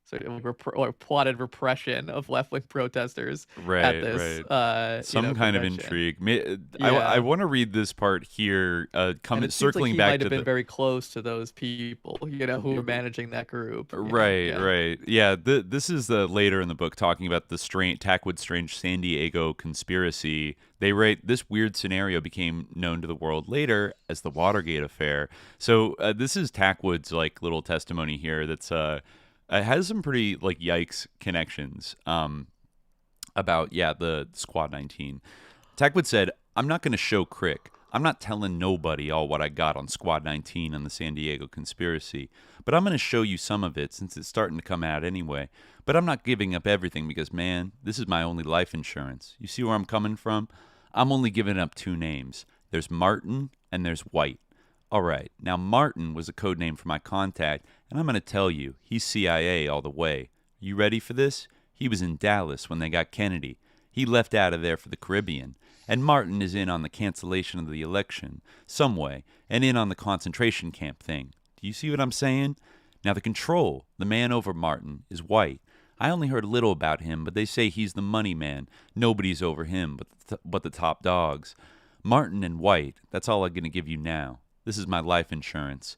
So or plotted repression of left-wing protesters Right, at this, some kind of convention. intrigue. I Yeah. want to read this part here, And it seems like circling he back might to have been the very close to those people, who were managing that group. right, Yeah. right, yeah. This is later in the book talking about the Tackwood strange San Diego conspiracy. They write this weird scenario became known to the world later as the Watergate affair. So this is Tackwood's like little testimony here. That's it has some pretty like yikes connections about the Squad 19. Tackwood said, "I'm not going to show CRIC. I'm not telling nobody all what I got on Squad 19 and the San Diego conspiracy, but I'm going to show you some of it since it's starting to come out anyway. But I'm not giving up everything because, man, this is my only life insurance. You see where I'm coming from? I'm only giving up 2 names. There's Martin and there's White. All right, now Martin was a code name for my contact, and I'm going to tell you, he's CIA all the way. You ready for this? He was in Dallas when they got Kennedy. He left out of there for the Caribbean. And Martin is in on the cancellation of the election, some way, and in on the concentration camp thing. Do you see what I'm saying? Now the control, the man over Martin, is White. I only heard little about him, but they say he's the money man. Nobody's over him but the top dogs. Martin and White, that's all I'm going to give you now. This is my life insurance."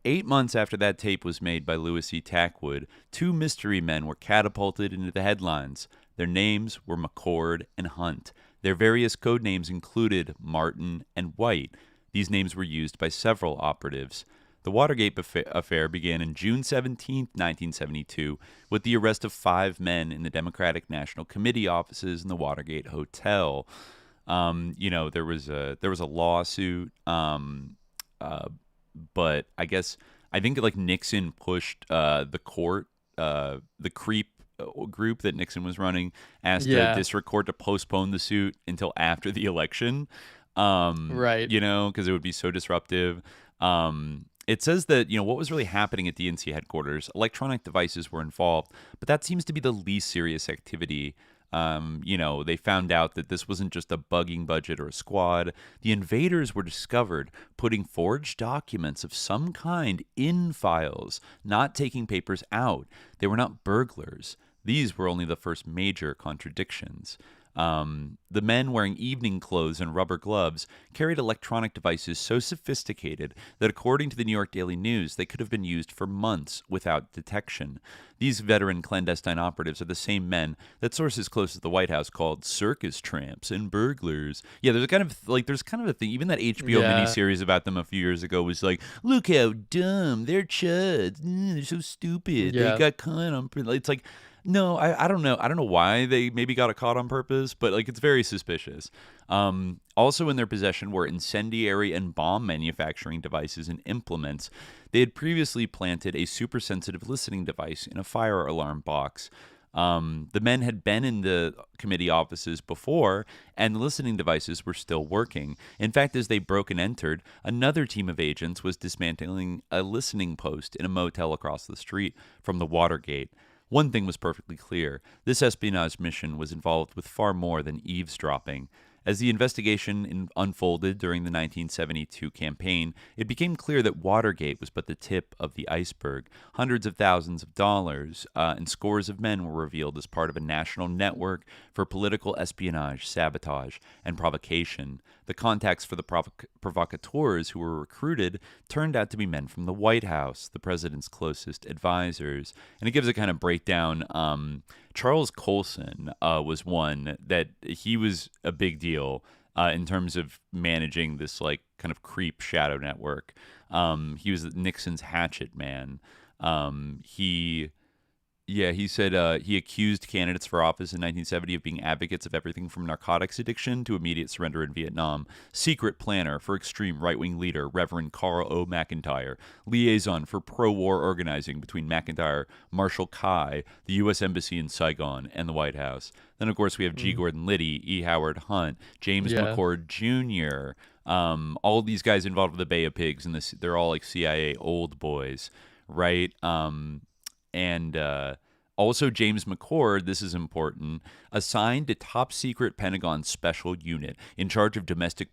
8 months after that tape was made by Louis E. Tackwood, 2 mystery men were catapulted into the headlines. Their names were McCord and Hunt. Their various code names included Martin and White. These names were used by several operatives. The Watergate affair began in June 17, 1972, with the arrest of 5 men in the Democratic National Committee offices in the Watergate Hotel. There was a lawsuit. But I think like Nixon pushed the court, the creep group that Nixon was running, asked the district court to postpone the suit until after the election. Right. Because it would be so disruptive. It says that, what was really happening at DNC headquarters, electronic devices were involved, but that seems to be the least serious activity. They found out that this wasn't just a bugging budget or a squad. The invaders were discovered putting forged documents of some kind in files, not taking papers out. They were not burglars. These were only the first major contradictions. The men wearing evening clothes and rubber gloves carried electronic devices so sophisticated that according to the New York Daily News, they could have been used for months without detection. These veteran clandestine operatives are the same men that sources close to the White House called circus tramps and burglars. Yeah, there's kind of a thing. Even that HBO miniseries about them a few years ago was like, look how dumb, they're chuds, they're so stupid. They got caught on. It's like, no, I don't know. I don't know why they maybe got caught on purpose, but like it's very suspicious. Also in their possession were incendiary and bomb manufacturing devices and implements. They had previously planted a super-sensitive listening device in a fire alarm box. The men had been in the committee offices before, and the listening devices were still working. In fact, as they broke and entered, another team of agents was dismantling a listening post in a motel across the street from the Watergate. One thing was perfectly clear. This espionage mission was involved with far more than eavesdropping. As the investigation unfolded during the 1972 campaign, it became clear that Watergate was but the tip of the iceberg. Hundreds of thousands of dollars and scores of men were revealed as part of a national network for political espionage, sabotage, and provocation. The contacts for the provocateurs who were recruited turned out to be men from the White House, the president's closest advisors. And it gives a kind of breakdown. Charles Colson was one that he was a big deal in terms of managing this like kind of creep shadow network. He was Nixon's hatchet man. He said he accused candidates for office in 1970 of being advocates of everything from narcotics addiction to immediate surrender in Vietnam. Secret planner for extreme right-wing leader Reverend Carl O. McIntyre. Liaison for pro-war organizing between McIntyre, Marshal Kai, the U.S. Embassy in Saigon, and the White House. Then, of course, we have G. Gordon Liddy, E. Howard Hunt, James McCord Jr., all these guys involved with the Bay of Pigs, and they're all like CIA old boys, right? Also James McCord, this is important, assigned a top-secret Pentagon special unit in charge of domestic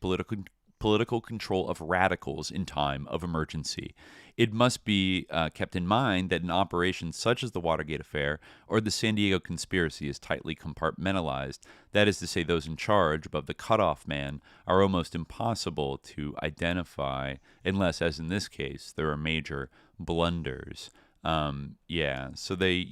political control of radicals in time of emergency. It must be kept in mind that an operation such as the Watergate affair or the San Diego conspiracy is tightly compartmentalized. That is to say, those in charge above the cutoff man are almost impossible to identify unless, as in this case, there are major blunders. So they,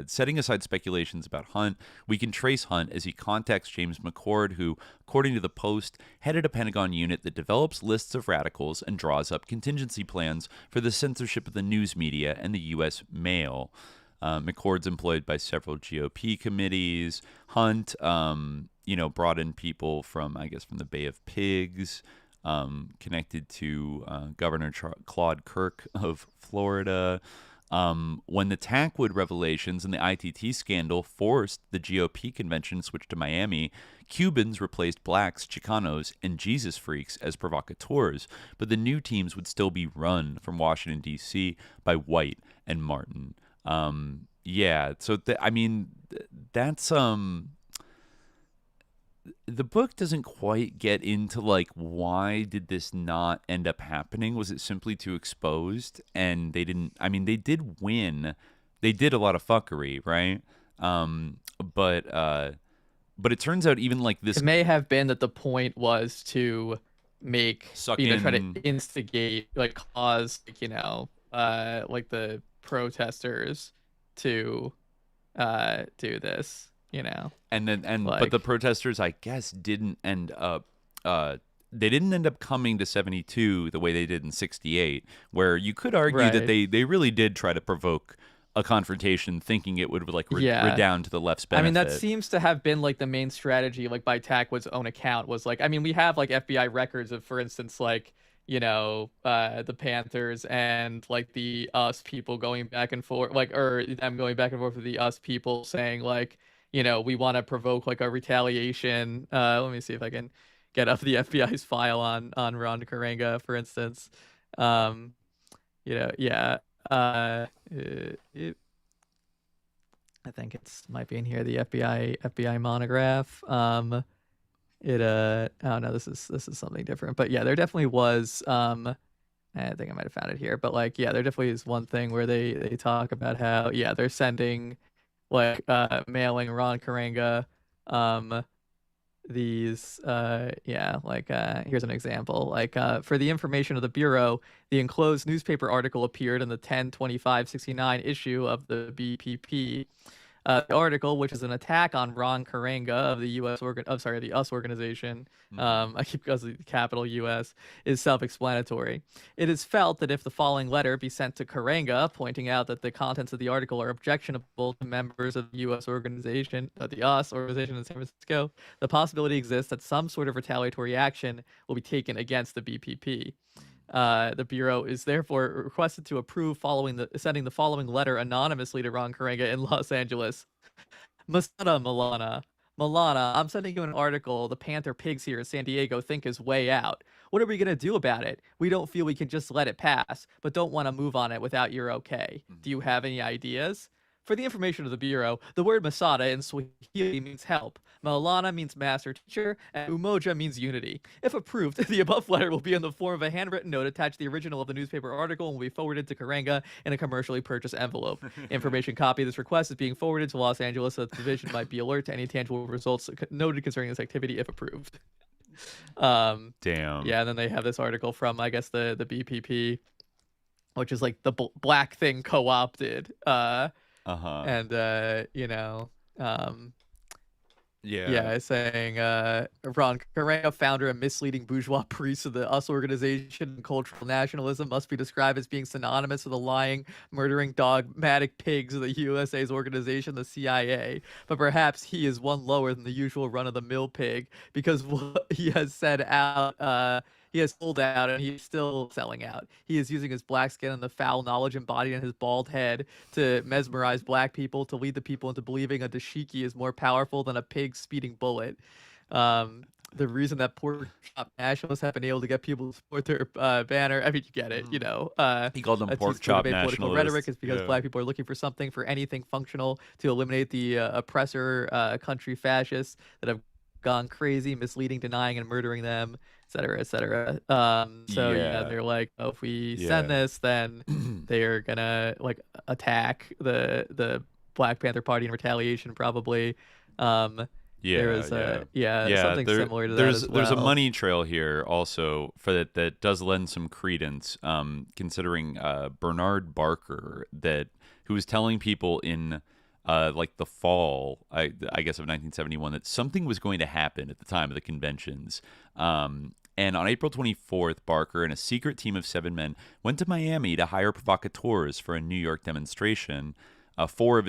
setting aside speculations about Hunt, we can trace Hunt as he contacts James McCord, who, according to the Post, headed a Pentagon unit that develops lists of radicals and draws up contingency plans for the censorship of the news media and the U.S. mail. McCord's employed by several GOP committees. Hunt, brought in people from the Bay of Pigs, connected to Governor Claude Kirk of Florida. When the Tackwood revelations and the ITT scandal forced the GOP convention to switch to Miami, Cubans replaced blacks, Chicanos, and Jesus freaks as provocateurs, but the new teams would still be run from Washington, D.C. by White and Martin. That's the book doesn't quite get into why did this not end up happening? Was it simply too exposed? And they did win. They did a lot of fuckery, right? But it turns out even this, it may have been that the point was to make try to instigate, cause the protesters to do this. But the protesters, I guess, didn't end up. They didn't end up coming to 72 the way they did in 68, where you could argue that they really did try to provoke a confrontation, thinking it would redound to the left's benefit. That seems to have been the main strategy, by Tackwood's own account, was we have FBI records of, for instance, the Panthers and the US people going back and forth, or them going back and forth with the US people saying we want to provoke a retaliation. Let me see if I can get up the FBI's file on Ron Karenga, for instance. I think might be in here, the FBI monograph. Oh no, this is something different. But yeah, there definitely was. I think I might have found it here. But there definitely is one thing where they talk about how they're sending mailing Ron Karenga these here's an example. For the information of the Bureau, the enclosed newspaper article appeared in the 10/25/69 issue of the BPP. The article, which is an attack on Ron Karenga of the the US organization, I keep because of the capital US, is self-explanatory. It is felt that if the following letter be sent to Karenga, pointing out that the contents of the article are objectionable to members of the US organization, the US organization in San Francisco, the possibility exists that some sort of retaliatory action will be taken against the BPP. The Bureau is therefore requested to approve sending the following letter anonymously to Ron Karenga in Los Angeles. Masada Milana, I'm sending you an article the Panther pigs here in San Diego think is way out. What are we going to do about it? We don't feel we can just let it pass, but don't want to move on it without your okay. Do you have any ideas? For the information of the Bureau, the word Masada in Swahili means help, Maulana means master teacher, and Umoja means unity. If approved, the above letter will be in the form of a handwritten note attached to the original of the newspaper article and will be forwarded to Karenga in a commercially purchased envelope. Information copy of this request is being forwarded to Los Angeles so that the division might be alert to any tangible results noted concerning this activity if approved. Damn. Yeah, and then they have this article from, I guess, the BPP, which is the black thing co-opted. And saying Ron Karenga, founder and misleading bourgeois priest of the US organization and cultural nationalism, must be described as being synonymous with the lying, murdering, dogmatic pigs of the USA's organization, the CIA. But perhaps he is one lower than the usual run-of-the-mill pig, because what he has said out. He has sold out and he's still selling out. He is using his black skin and the foul knowledge embodied in his bald head to mesmerize black people, to lead the people into believing a dashiki is more powerful than a pig speeding bullet. The reason that pork chop nationalists have been able to get people to support their banner, I mean, you get it, He called them pork chop nationalists. Political rhetoric is because black people are looking for something, for anything functional to eliminate the oppressor country fascists that have gone crazy, misleading, denying, and murdering them, et cetera, et cetera. They're like, oh, if we send this, then they're gonna like attack the Black Panther Party in retaliation, probably. Something similar to that as well. There's a money trail here also for that does lend some credence, considering Bernard Barker, who was telling people in like the fall, I guess, of 1971, that something was going to happen at the time of the conventions. And on April 24th, Barker and a secret team of 7 men went to Miami to hire provocateurs for a New York demonstration. Four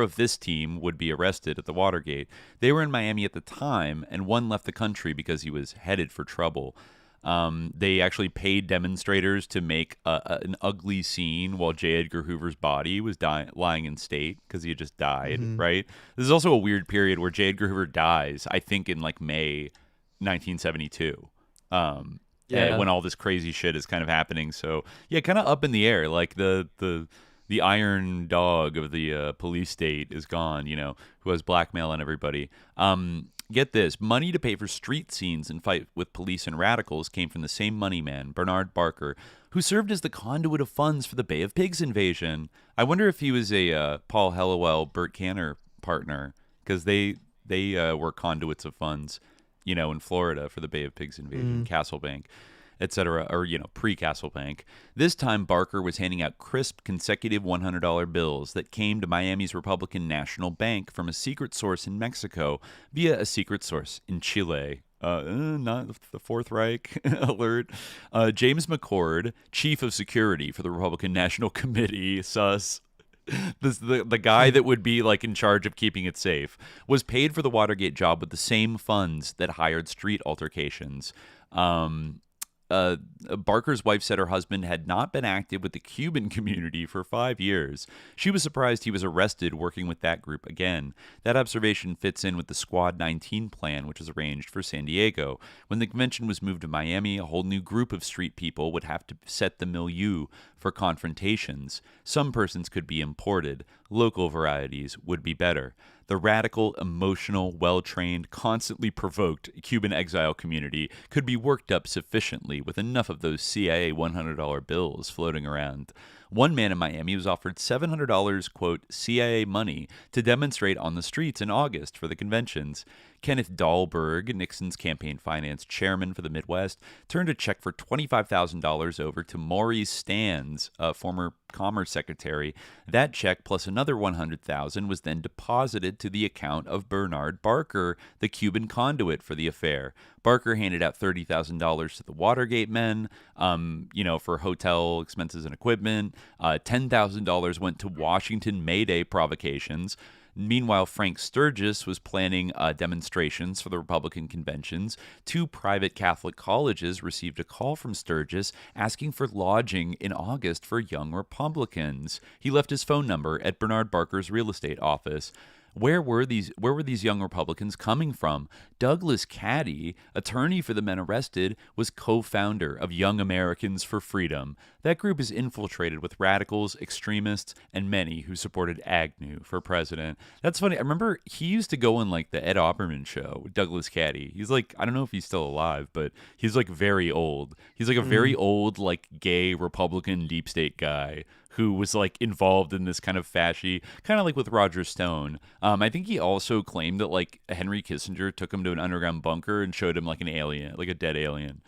of this team would be arrested at the Watergate. They were in Miami at the time, and one left the country because he was headed for trouble. They actually paid demonstrators to make an ugly scene while J. Edgar Hoover's body was lying in state because he had just died, right? This is also a weird period where J. Edgar Hoover dies, I think, in like May 1972. When all this crazy shit is kind of happening. So, yeah, kind of up in the air. Like the iron dog of the police state is gone, who has blackmail on everybody. Get this, money to pay for street scenes and fight with police and radicals came from the same money man, Bernard Barker, who served as the conduit of funds for the Bay of Pigs invasion. I wonder if he was a Paul Hellawell, Burt Canner partner, because they were conduits of funds, in Florida for the Bay of Pigs invasion, Castle Bank, etc., or, pre-Castle Bank. This time, Barker was handing out crisp, consecutive $100 bills that came to Miami's Republican National Bank from a secret source in Mexico via a secret source in Chile. Not the Fourth Reich alert. James McCord, chief of security for the Republican National Committee, sus. The guy that would be like in charge of keeping it safe, was paid for the Watergate job with the same funds that hired street altercations. Barker's wife said her husband had not been active with the Cuban community for 5 years. She was surprised he was arrested working with that group again. That observation fits in with the Squad 19 plan, which was arranged for San Diego. When the convention was moved to Miami, a whole new group of street people would have to set the milieu for confrontations. Some persons could be imported. Local varieties would be better. The radical, emotional, well-trained, constantly provoked Cuban exile community could be worked up sufficiently with enough of those CIA $100 bills floating around. One man in Miami was offered $700, quote, CIA money to demonstrate on the streets in August for the conventions. Kenneth Dahlberg, Nixon's campaign finance chairman for the Midwest, turned a check for $25,000 over to Maurice Stans, a former Commerce Secretary. That check plus another $100,000 was then deposited to the account of Bernard Barker, the Cuban conduit for the affair. Barker handed out $30,000 to the Watergate men, for hotel expenses and equipment. $10,000 went to Washington May Day provocations. Meanwhile, Frank Sturgis was planning demonstrations for the Republican conventions. 2 private Catholic colleges received a call from Sturgis asking for lodging in August for young Republicans. He left his phone number at Bernard Barker's real estate office. Where were these young Republicans coming from? Douglas Caddy, attorney for the men arrested, was co-founder of Young Americans for Freedom. That group is infiltrated with radicals, extremists, and many who supported Agnew for president. That's funny. I remember he used to go on like the Ed Opperman show with Douglas Caddy. He's like, I don't know if he's still alive, but he's like very old. He's like a very old, like gay Republican deep state guy who was like involved in this kind of fashy, kind of like with Roger Stone. I think he also claimed that like Henry Kissinger took him to an underground bunker and showed him like an alien, like a dead alien.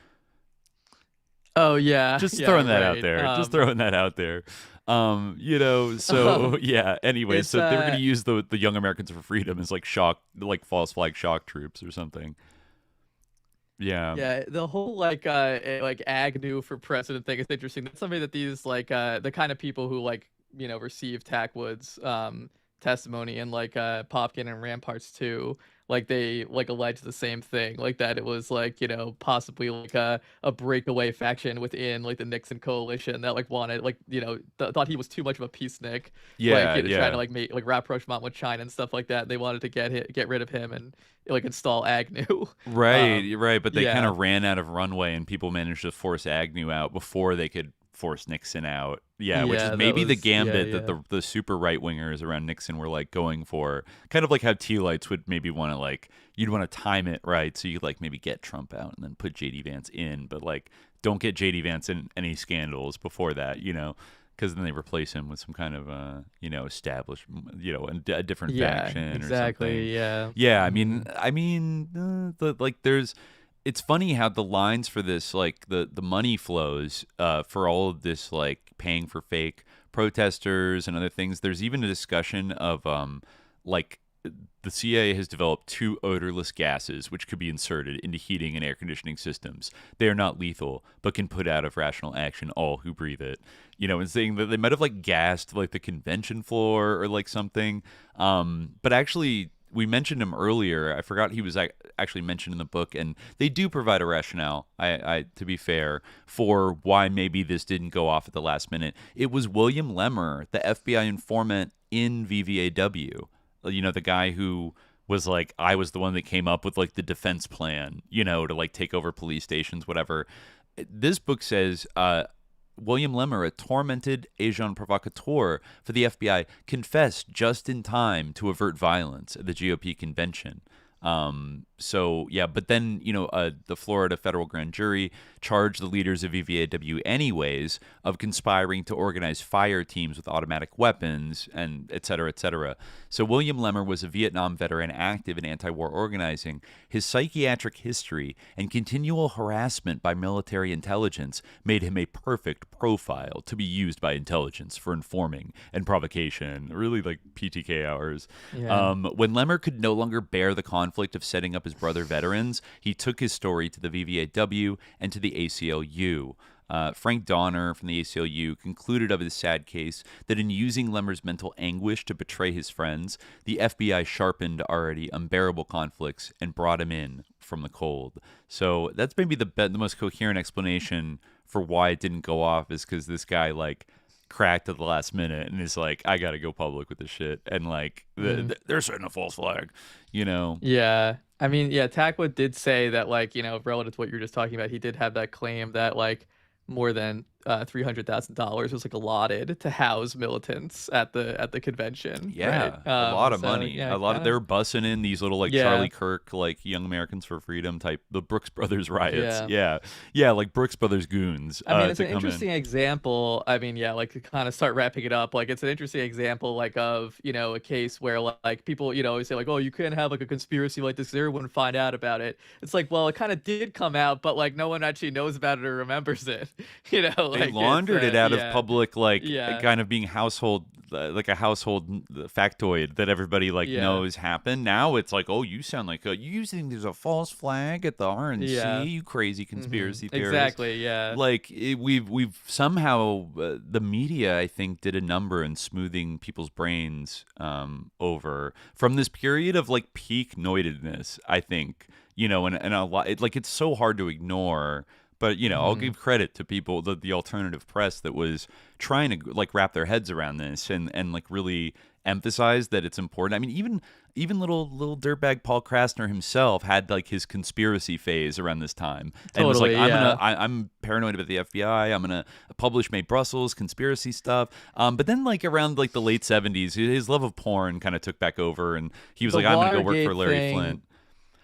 Oh yeah, just throwing that out there. Just throwing that out there. So yeah. Anyway, so they were going to use the Young Americans for Freedom as like false flag shock troops or something. Yeah, the whole like Agnew for president thing is interesting. That's something that these the kind of people who receive Tackwood's testimony and Popkin and Ramparts too, they allege the same thing, that it was possibly a breakaway faction within the Nixon coalition that wanted thought he was too much of a peacenik, trying to make rapprochement with China and stuff like that. They wanted to get rid of him and install Agnew. Right, but they kind of ran out of runway and people managed to force Agnew out before they could force Nixon out. Yeah, which is maybe the gambit that the super right wingers around Nixon were like going for. Kind of like how T-lights would maybe want to like, you'd want to time it right so you like maybe get Trump out and then put JD Vance in, but like don't get JD Vance in any scandals before that, you know, because then they replace him with some kind of you know, established, you know, a different faction or something. Yeah. I mean, like there's. It's funny how the lines for this, like the money flows for all of this, like paying for fake protesters and other things. There's even a discussion of like the CIA has developed 2 odorless gases which could be inserted into heating and air conditioning systems. They are not lethal, but can put out of rational action all who breathe it. You know, and saying that they might have like gassed like the convention floor or like something. But actually, we mentioned him earlier. I forgot he was actually mentioned in the book, and they do provide a rationale, I to be fair, for why maybe this didn't go off at the last minute. It was William Lemmer, the FBI informant in VVAW, you know, the guy who was like, I was the one that came up with like the defense plan, you know, to like take over police stations, whatever. This book says, William Lemmer, a tormented agent provocateur for the FBI, confessed just in time to avert violence at the GOP convention. So, yeah, but then, you know, the Florida federal grand jury charged the leaders of VVAW anyways of conspiring to organize fire teams with automatic weapons and et cetera, et cetera. So William Lemmer was a Vietnam veteran active in anti-war organizing. His psychiatric history and continual harassment by military intelligence made him a perfect profile to be used by intelligence for informing and provocation, really like PTK hours. Yeah. When Lemmer could no longer bear the conflict of setting up his brother veterans, he took his story to the VVAW and to the ACLU. Frank Donner from the ACLU concluded of his sad case that in using Lemmer's mental anguish to betray his friends, the FBI sharpened already unbearable conflicts and brought him in from the cold. So that's maybe the most coherent explanation for why it didn't go off, is because this guy like cracked at the last minute and is like, I gotta go public with this shit, and like they're setting a false flag, you know. Yeah, I mean, yeah, Tackwood did say that, like, you know, relative to what you were just talking about, he did have that claim that like more than $300,000 was like allotted to house militants at the convention. Yeah, right? A lot of money. Yeah, a lot of they were bussing in these little like Charlie Kirk, like Young Americans for Freedom type, the Brooks Brothers riots. Yeah, like Brooks Brothers goons. I mean, it's an interesting example. I mean, yeah, like to kind of start wrapping it up, like it's an interesting example, like of, you know, a case where like people, you know, always say like, oh, you can't have like a conspiracy like this because everyone would find out about it. It's like, well, it kind of did come out, but like no one actually knows about it or remembers it. You know, they laundered it out of public, like kind of being household, like a household factoid that everybody like knows happened. Now it's like, oh, you sound like you think there's a false flag at the RNC, you crazy conspiracy theorist. Exactly, yeah. Like we've somehow the media, I think, did a number in smoothing people's brains over from this period of like peak noidedness, I think, you know, and a lot, it's so hard to ignore. But, you know, I'll give credit to people, the alternative press that was trying to like wrap their heads around this and like really emphasize that it's important. I mean, even little dirtbag Paul Krasner himself had like his conspiracy phase around this time, and was like, I'm paranoid about the FBI. I'm gonna publish May Brussels conspiracy stuff. But then like around like the late 70s, his love of porn kind of took back over, and he was like, I'm gonna go work for Larry Flint.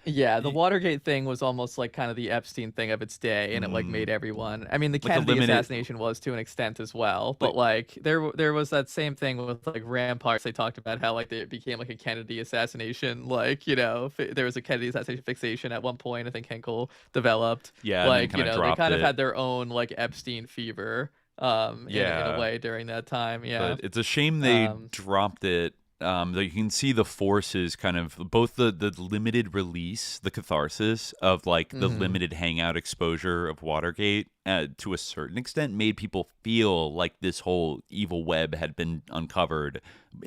Yeah, the Watergate thing was almost like kind of the Epstein thing of its day, and it like made everyone. I mean, the Kennedy assassination was to an extent as well, but like there was that same thing with like Ramparts. They talked about how like it became like a Kennedy assassination, like, you know, there was a Kennedy assassination fixation at one point. I think Henkel developed. Yeah, like, you know, they kind of had their own like Epstein fever. In a way during that time. Yeah, but it's a shame they dropped it. You can see the forces kind of both the limited release, the catharsis of like the limited hangout exposure of Watergate to a certain extent made people feel like this whole evil web had been uncovered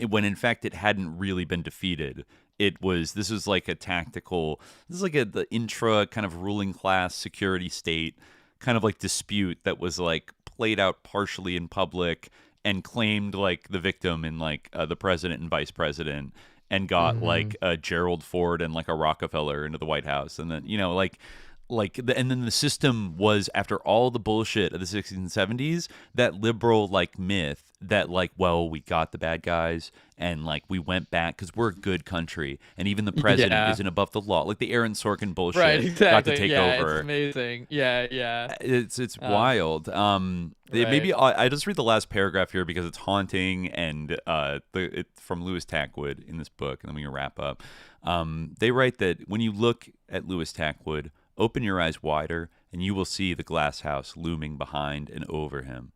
when in fact it hadn't really been defeated. This is like a tactical, this is like the intra kind of ruling class security state kind of like dispute that was like played out partially in public and claimed like the victim in like the president and vice president, and got like Gerald Ford and like a Rockefeller into the White House, and then, you know, like and then the system was, after all the bullshit of the 60s and 70s, that liberal like myth that like, well, we got the bad guys and like we went back because we're a good country and even the president isn't above the law, like the Aaron Sorkin bullshit got to take over. It's amazing. Yeah. It's wild. Maybe I just read the last paragraph here because it's haunting, and it's from Louis Tackwood in this book, and then we can wrap up. They write that when you look at Louis Tackwood, open your eyes wider, and you will see the glass house looming behind and over him.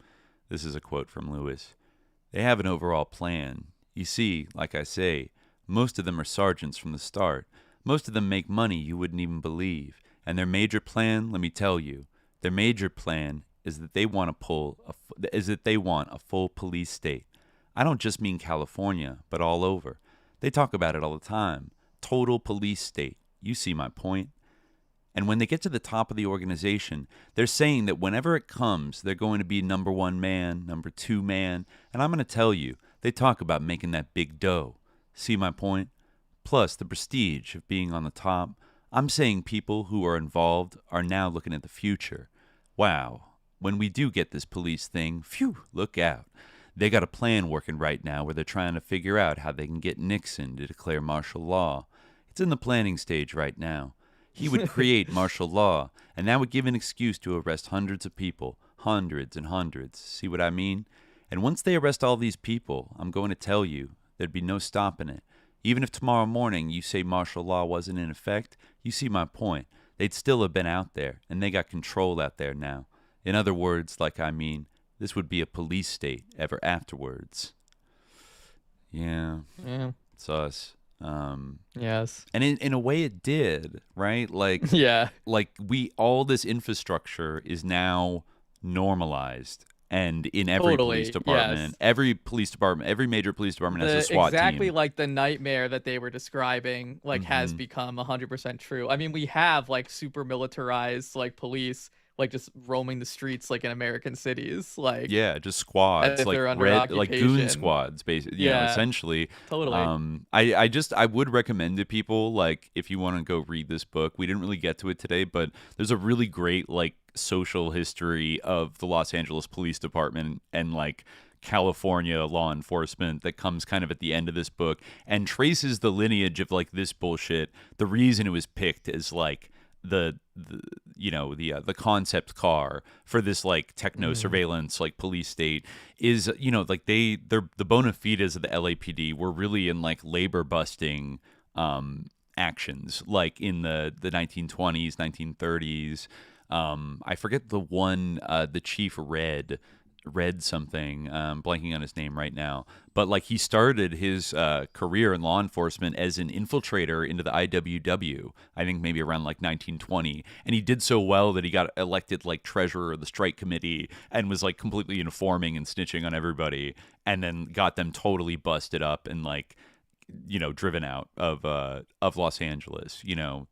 This is a quote from Louis. They have an overall plan. You see, like I say, most of them are sergeants from the start. Most of them make money you wouldn't even believe. And their major plan, let me tell you, their major plan is that they want a full police state. I don't just mean California, but all over. They talk about it all the time. Total police state. You see my point. And when they get to the top of the organization, they're saying that whenever it comes, they're going to be number one man, number two man. And I'm going to tell you, they talk about making that big dough. See my point? Plus the prestige of being on the top. I'm saying people who are involved are now looking at the future. Wow. When we do get this police thing, phew, look out. They got a plan working right now where they're trying to figure out how they can get Nixon to declare martial law. It's in the planning stage right now. He would create martial law, and that would give an excuse to arrest hundreds of people, hundreds and hundreds. See what I mean? And once they arrest all these people, I'm going to tell you, there'd be no stopping it. Even if tomorrow morning you say martial law wasn't in effect, you see my point. They'd still have been out there, and they got control out there now. In other words, this would be a police state ever afterwards. Yeah. It's us. Yes. And in a way it did, right? Like, all this infrastructure is now normalized. And in every police department, every major police department has a SWAT team. Exactly like the nightmare that they were describing, has become 100% true. I mean, we have like super militarized like police, like just roaming the streets like in American cities, like just squads, like like goon squads, basically. You know, essentially. Totally. I would recommend to people, like, if you want to go read this book. We didn't really get to it today, but there's a really great like social history of the Los Angeles Police Department and like California law enforcement that comes kind of at the end of this book and traces the lineage of like this bullshit. The reason it was picked as like the concept car for this like techno surveillance like police state is, like the bona fides of the LAPD were really in like labor busting actions, like in the 1920s, 1930s. I forget the one, the chief read something, blanking on his name right now, but like he started his career in law enforcement as an infiltrator into the IWW, I think maybe around like 1920, and he did so well that he got elected like treasurer of the strike committee and was like completely informing and snitching on everybody, and then got them totally busted up and like driven out of Los Angeles.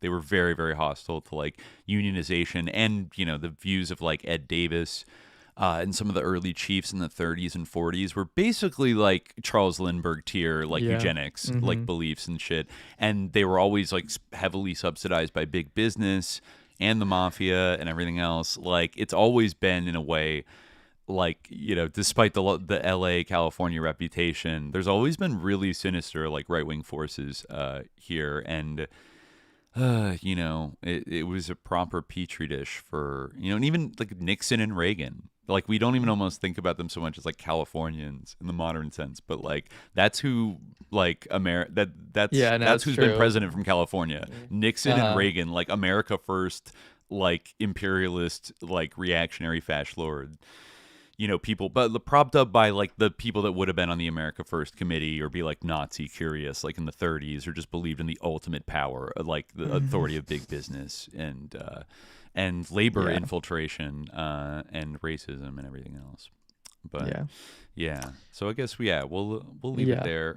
They were very, very hostile to like unionization and the views of like Ed Davis. And some of the early chiefs in the 30s and 40s were basically like Charles Lindbergh tier, like eugenics, like beliefs and shit. And they were always like heavily subsidized by big business and the mafia and everything else. Like it's always been in a way, like, despite the LA California reputation, there's always been really sinister like right wing forces here. And it was a proper petri dish for, and even like Nixon and Reagan. Like we don't even almost think about them so much as like Californians in the modern sense, but like that's who like that's who's been president from California. Nixon and Reagan, like America first, like imperialist, like reactionary fascist lord. People, but propped up by like the people that would have been on the America First committee or be like Nazi curious, like in the 30s, or just believed in the ultimate power of like the authority of big business and labor infiltration and racism and everything else. But so I guess we'll leave it there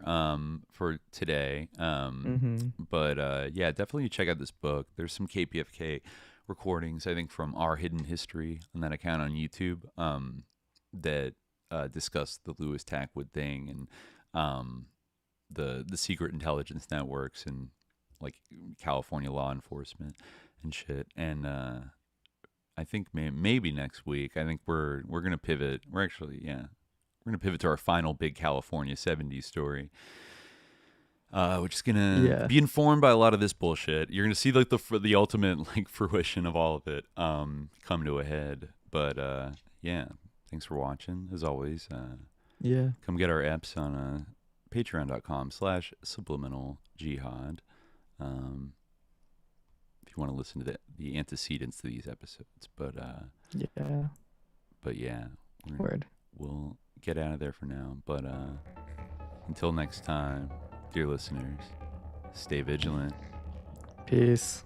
for today. But definitely check out this book. There's some KPFK recordings, I think, from Our Hidden History on that account on YouTube. That discuss the Louis Tackwood thing and the secret intelligence networks and like California law enforcement and shit. And I think maybe next week, I think we're gonna pivot. We're gonna pivot to our final big California '70s story. Which is gonna be informed by a lot of this bullshit. You're gonna see like the ultimate like fruition of all of it come to a head. But thanks for watching as always. Come get our eps on patreon.com/subliminaljihad. If you want to listen to the antecedents to these episodes. But we'll get out of there for now. But until next time, dear listeners, stay vigilant. Peace.